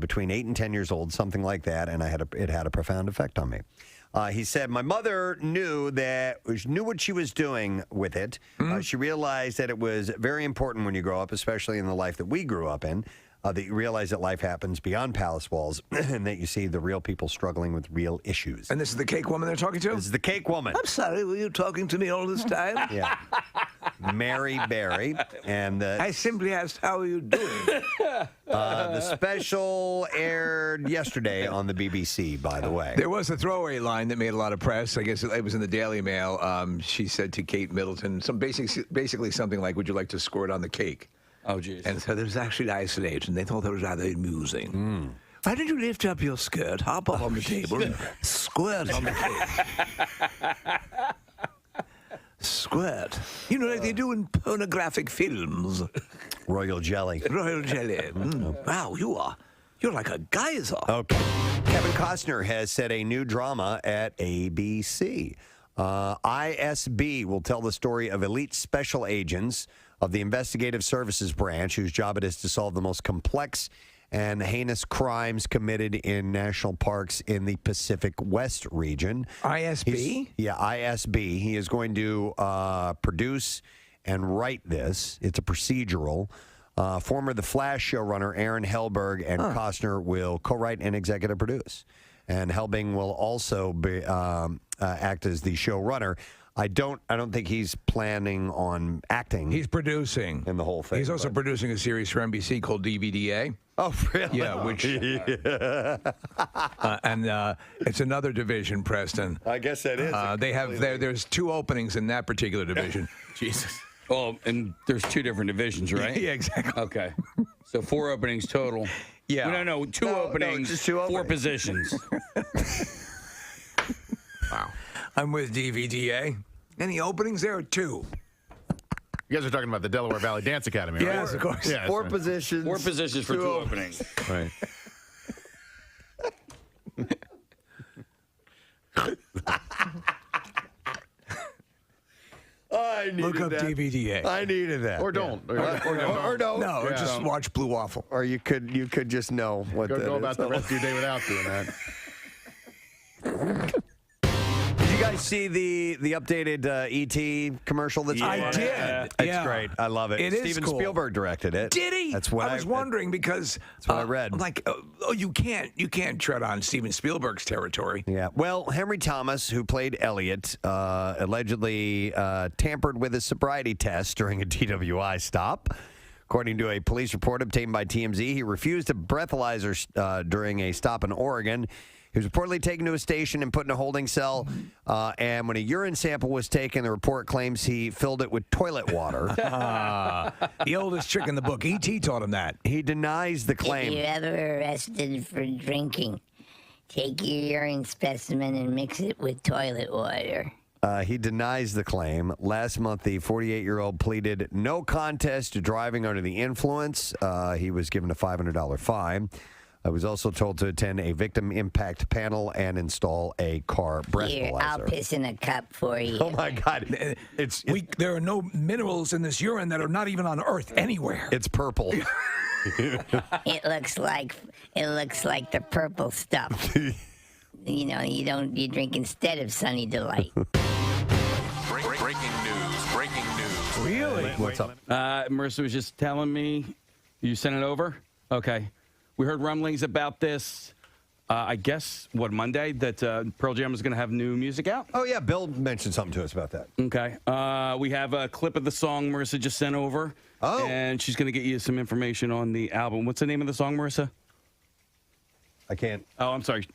K: between 8 and 10 years old, something like that, and it had a profound effect on me. He said, my mother knew what she was doing with it. She realized that it was very important when you grow up, especially in the life that we grew up in, that you realize that life happens beyond palace walls and that you see the real people struggling with real issues.
A: And this is the cake woman they're talking to?
K: This is the cake woman.
A: I'm sorry, were you talking to me all this time?
K: Yeah. Mary Berry. And
A: I simply asked, how are you doing?
K: The special aired yesterday on the BBC, by the way.
A: There was a throwaway line that made a lot of press. I guess it was in the Daily Mail. She said to Kate Middleton, basically something like, would you like to squirt on the cake?
E: Oh, geez.
A: And so there was actually isolate, and they thought that was rather amusing. Why don't you lift up your skirt, hop up on the table, and squirt on the cake? Squirt. You know, like they do in pornographic films.
K: Royal jelly.
A: Royal jelly. Wow, you're like a geyser.
K: Okay. Kevin Costner has set a new drama at ABC. ISB will tell the story of elite special agents of the Investigative Services Branch, whose job it is to solve the most complex and heinous crimes committed in national parks in the Pacific West region.
A: ISB?
K: ISB. He is going to produce and write this. It's a procedural. Former The Flash showrunner Aaron Helberg and Costner will co-write and executive produce. And Helbing will also be, act as the showrunner. I don't think he's planning on acting.
A: He's producing
K: in the whole thing.
A: He's also
K: but-
A: producing a series for NBC called DVDA.
K: Oh, really?
A: Yeah, which and it's another division, Preston.
K: I guess that is.
A: They have there's 2 openings in that particular division.
L: Jesus.
E: Oh, and there's 2 different divisions, right?
A: Yeah, exactly.
E: Okay. So 4 openings total.
A: Yeah.
E: No, 2 openings,
K: just 2
E: 4
K: openings.
E: positions.
A: Wow. I'm with DVDA. Any openings there? 2.
Q: You guys are talking about the Delaware Valley Dance Academy, right?
A: Yes, of course.
Q: Yeah,
K: 4 positions.
E: 4 positions for 2 openings.
Q: Right.
K: I needed
A: Look up
K: that.
A: DVDA.
K: I needed that.
Q: Or don't.
K: Yeah. Or don't.
A: No, or
Q: Yeah.
A: just watch Blue Waffle.
K: Or you could just know what that
Q: Go
K: is.
Q: about the rest of your day without doing that.
K: Did you guys see the updated ET commercial that's
A: I
K: on?
A: did.
K: It's
A: Yeah.
K: great. I love it.
A: It is
K: Steven
A: cool.
K: Spielberg directed it.
A: Did he?
K: That's what
A: I was wondering because
K: that's what I read.
A: I'm like, you can't tread on Steven Spielberg's territory.
K: Yeah. Well, Henry Thomas, who played Elliot, allegedly tampered with his sobriety test during a DWI stop. According to a police report obtained by TMZ, he refused a breathalyzer during a stop in Oregon. He was reportedly taken to a station and put in a holding cell. And when a urine sample was taken, the report claims he filled it with toilet water.
A: The oldest trick in the book. E.T. taught him that.
K: He denies the
G: If
K: claim.
G: you're ever arrested for drinking, take your urine specimen and mix it with toilet water.
K: He denies the claim. Last month, the 48-year-old pleaded no contest to driving under the influence. He was given a $500 fine. I was also told to attend a victim impact panel and install a car
G: Here, I'll
K: breathalyzer.
G: piss in a cup for you.
K: Oh my God!
A: There are no minerals in this urine that are not even on Earth anywhere.
K: It's purple.
G: It looks like the purple stuff. You drink instead of Sunny Delight.
O: Breaking news.
A: Really?
K: What's up?
E: Marissa was just telling me you sent it over. Okay. We heard rumblings about this. I guess Monday that Pearl Jam is going to have new music out.
K: Oh yeah, Bill mentioned something to us about that.
E: Okay. We have a clip of the song Marissa just sent over.
K: Oh.
E: And she's going to get you some information on the album. What's the name of the song, Marissa?
K: I can't.
E: Oh, I'm sorry.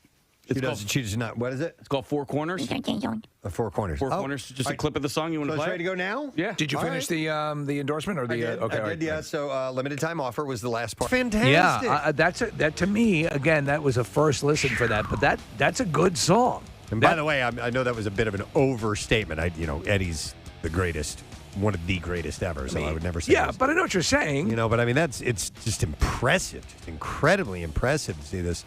K: She does not. What is it?
E: It's called Four Corners.
K: Four Corners.
E: Four Corners. Just a clip of the song. You want to
K: So it's
E: play?
K: ready to go now?
E: Yeah.
A: Did you
K: All
A: finish the endorsement or the?
K: I did.
A: Okay,
K: I
A: all
K: did.
A: right.
K: Yeah. So limited time offer was the last part. Fantastic.
A: Yeah, that to me again. That was a first listen for that, but that's a good song.
K: And by the way, I know that was a bit of an overstatement. Eddie's the greatest, one of the greatest ever. So I would never say.
A: Yeah, but I know what you're saying.
K: But I mean it's just impressive, just incredibly impressive to see this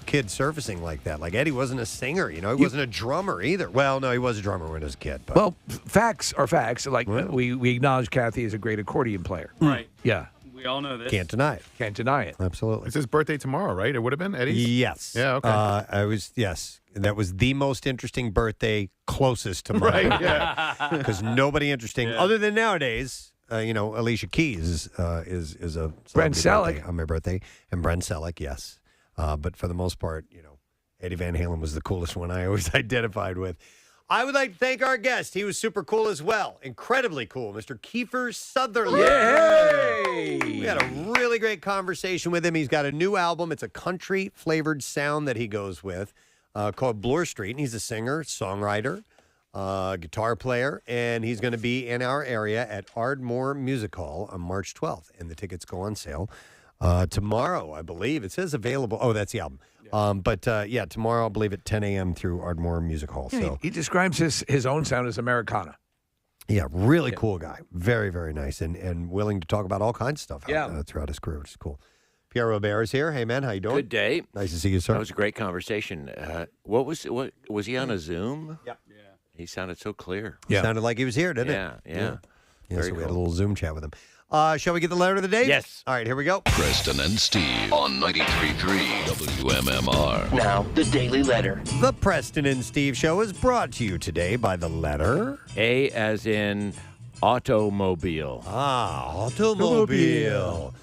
K: kid surfacing like that. Like Eddie wasn't a singer, he wasn't a drummer either. Well, no, he was a drummer when he was a kid. But.
A: Well, facts are facts. Like we acknowledge Kathy is a great accordion player.
E: Right.
A: Yeah.
E: We all know this.
K: Can't deny it.
A: Can't deny it.
K: Absolutely.
Q: It's his birthday tomorrow, right? It would have been Eddie's?
K: Yes.
Q: Yeah, okay.
K: Yes. That was the most interesting birthday closest to mine.
Q: Right, yeah.
K: Because nobody interesting, other than nowadays, Alicia Keys is a
A: Brent
K: celebrity
A: Selleck.
K: birthday on my birthday. And Brent Selleck, yes. But for the most part, Eddie Van Halen was the coolest one I always identified with. I would like to thank our guest. He was super cool as well. Incredibly cool. Mr. Keifer Sutherland.
A: Yay!
K: We had a really great conversation with him. He's got a new album. It's a country-flavored sound that he goes with called Bloor Street. And he's a singer, songwriter, guitar player. And he's going to be in our area at Ardmore Music Hall on March 12th. And the tickets go on sale tomorrow, I believe. It says available. Oh, that's the album. But tomorrow, I believe at 10 a.m. through Ardmore Music Hall.
A: Yeah,
K: So
A: he describes his own sound as Americana.
K: yeah, really cool guy. Very, very nice and willing to talk about all kinds of stuff throughout his career, which is cool. Pierre Robert is here. Hey, man, how you doing?
T: Good day.
K: Nice to see you, sir.
T: That was a great conversation. What was he on a Zoom?
K: Yep.
T: Yeah. He sounded so clear.
K: Sounded like he was here, didn't
T: Yeah,
K: it?
T: yeah.
K: Yeah,
T: Very
K: so we had a
T: cool.
K: little Zoom chat with him. Shall we get the letter of the day?
T: Yes.
K: All right, here we go.
R: Preston and Steve on 93.3 WMMR.
O: Now, the Daily Letter.
K: The Preston and Steve Show is brought to you today by the letter
T: A as in automobile.
K: Automobile.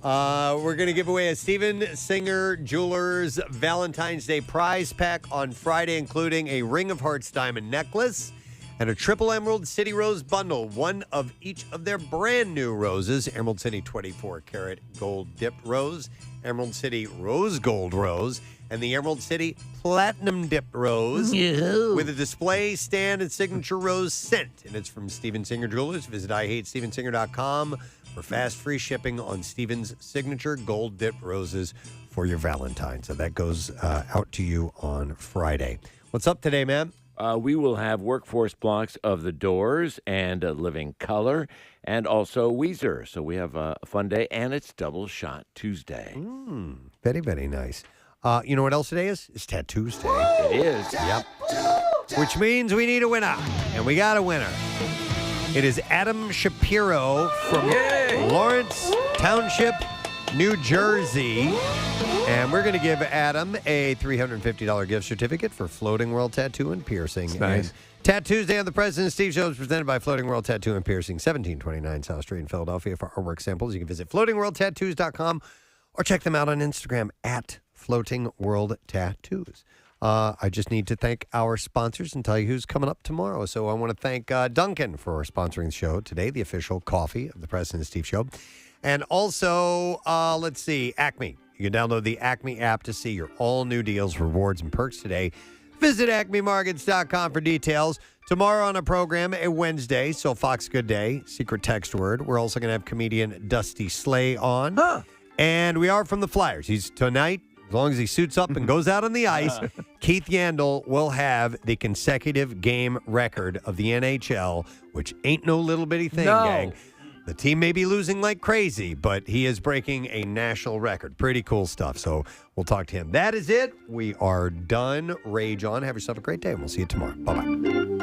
K: We're going to give away a Steven Singer Jewelers Valentine's Day prize pack on Friday, including a Ring of Hearts diamond necklace and a triple Emerald City Rose bundle, one of each of their brand new roses. Emerald City 24-karat gold dipped rose, Emerald City Rose Gold Rose, and the Emerald City Platinum Dipped Rose with a display, stand, and signature rose scent. And it's from Steven Singer Jewelers. Visit IHateStevenSinger.com for fast free shipping on Steven's signature gold dipped roses for your Valentine. So that goes out to you on Friday. What's up today, man?
T: We will have workforce blocks of The Doors and Living Color and also Weezer. So we have a fun day, and it's Double Shot Tuesday.
K: Very, very nice. You know what else today is? It's Tattoos Day.
T: It is.
K: Yep. Which means we need a winner. And we got a winner. It is Adam Shapiro from Lawrence Township, New Jersey. And we're going to give Adam a $350 gift certificate for Floating World Tattoo and Piercing.
A: That's nice.
K: And Tattoos Day on the President Steve Show is presented by Floating World Tattoo and Piercing, 1729 South Street in Philadelphia. For artwork samples, you can visit floatingworldtattoos.com or check them out on Instagram at Floating World Tattoos. I just need to thank our sponsors and tell you who's coming up tomorrow. So I want to thank Duncan for sponsoring the show today, the official coffee of the President Steve Show. And also, let's see, Acme. You can download the Acme app to see your all-new deals, rewards, and perks today. Visit acmemarkets.com for details. Tomorrow on a program, a Wednesday, so Fox Good Day, secret text word. We're also going to have comedian Dusty Slay on. And we are from the Flyers. He's tonight. As long as he suits up and goes out on the ice, Keith Yandel will have the consecutive game record of the NHL, which ain't no little bitty thing, gang. The team may be losing like crazy, but he is breaking a national record. Pretty cool stuff. So we'll talk to him. That is it. We are done. Rage on. Have yourself a great day, and we'll see you tomorrow. Bye-bye.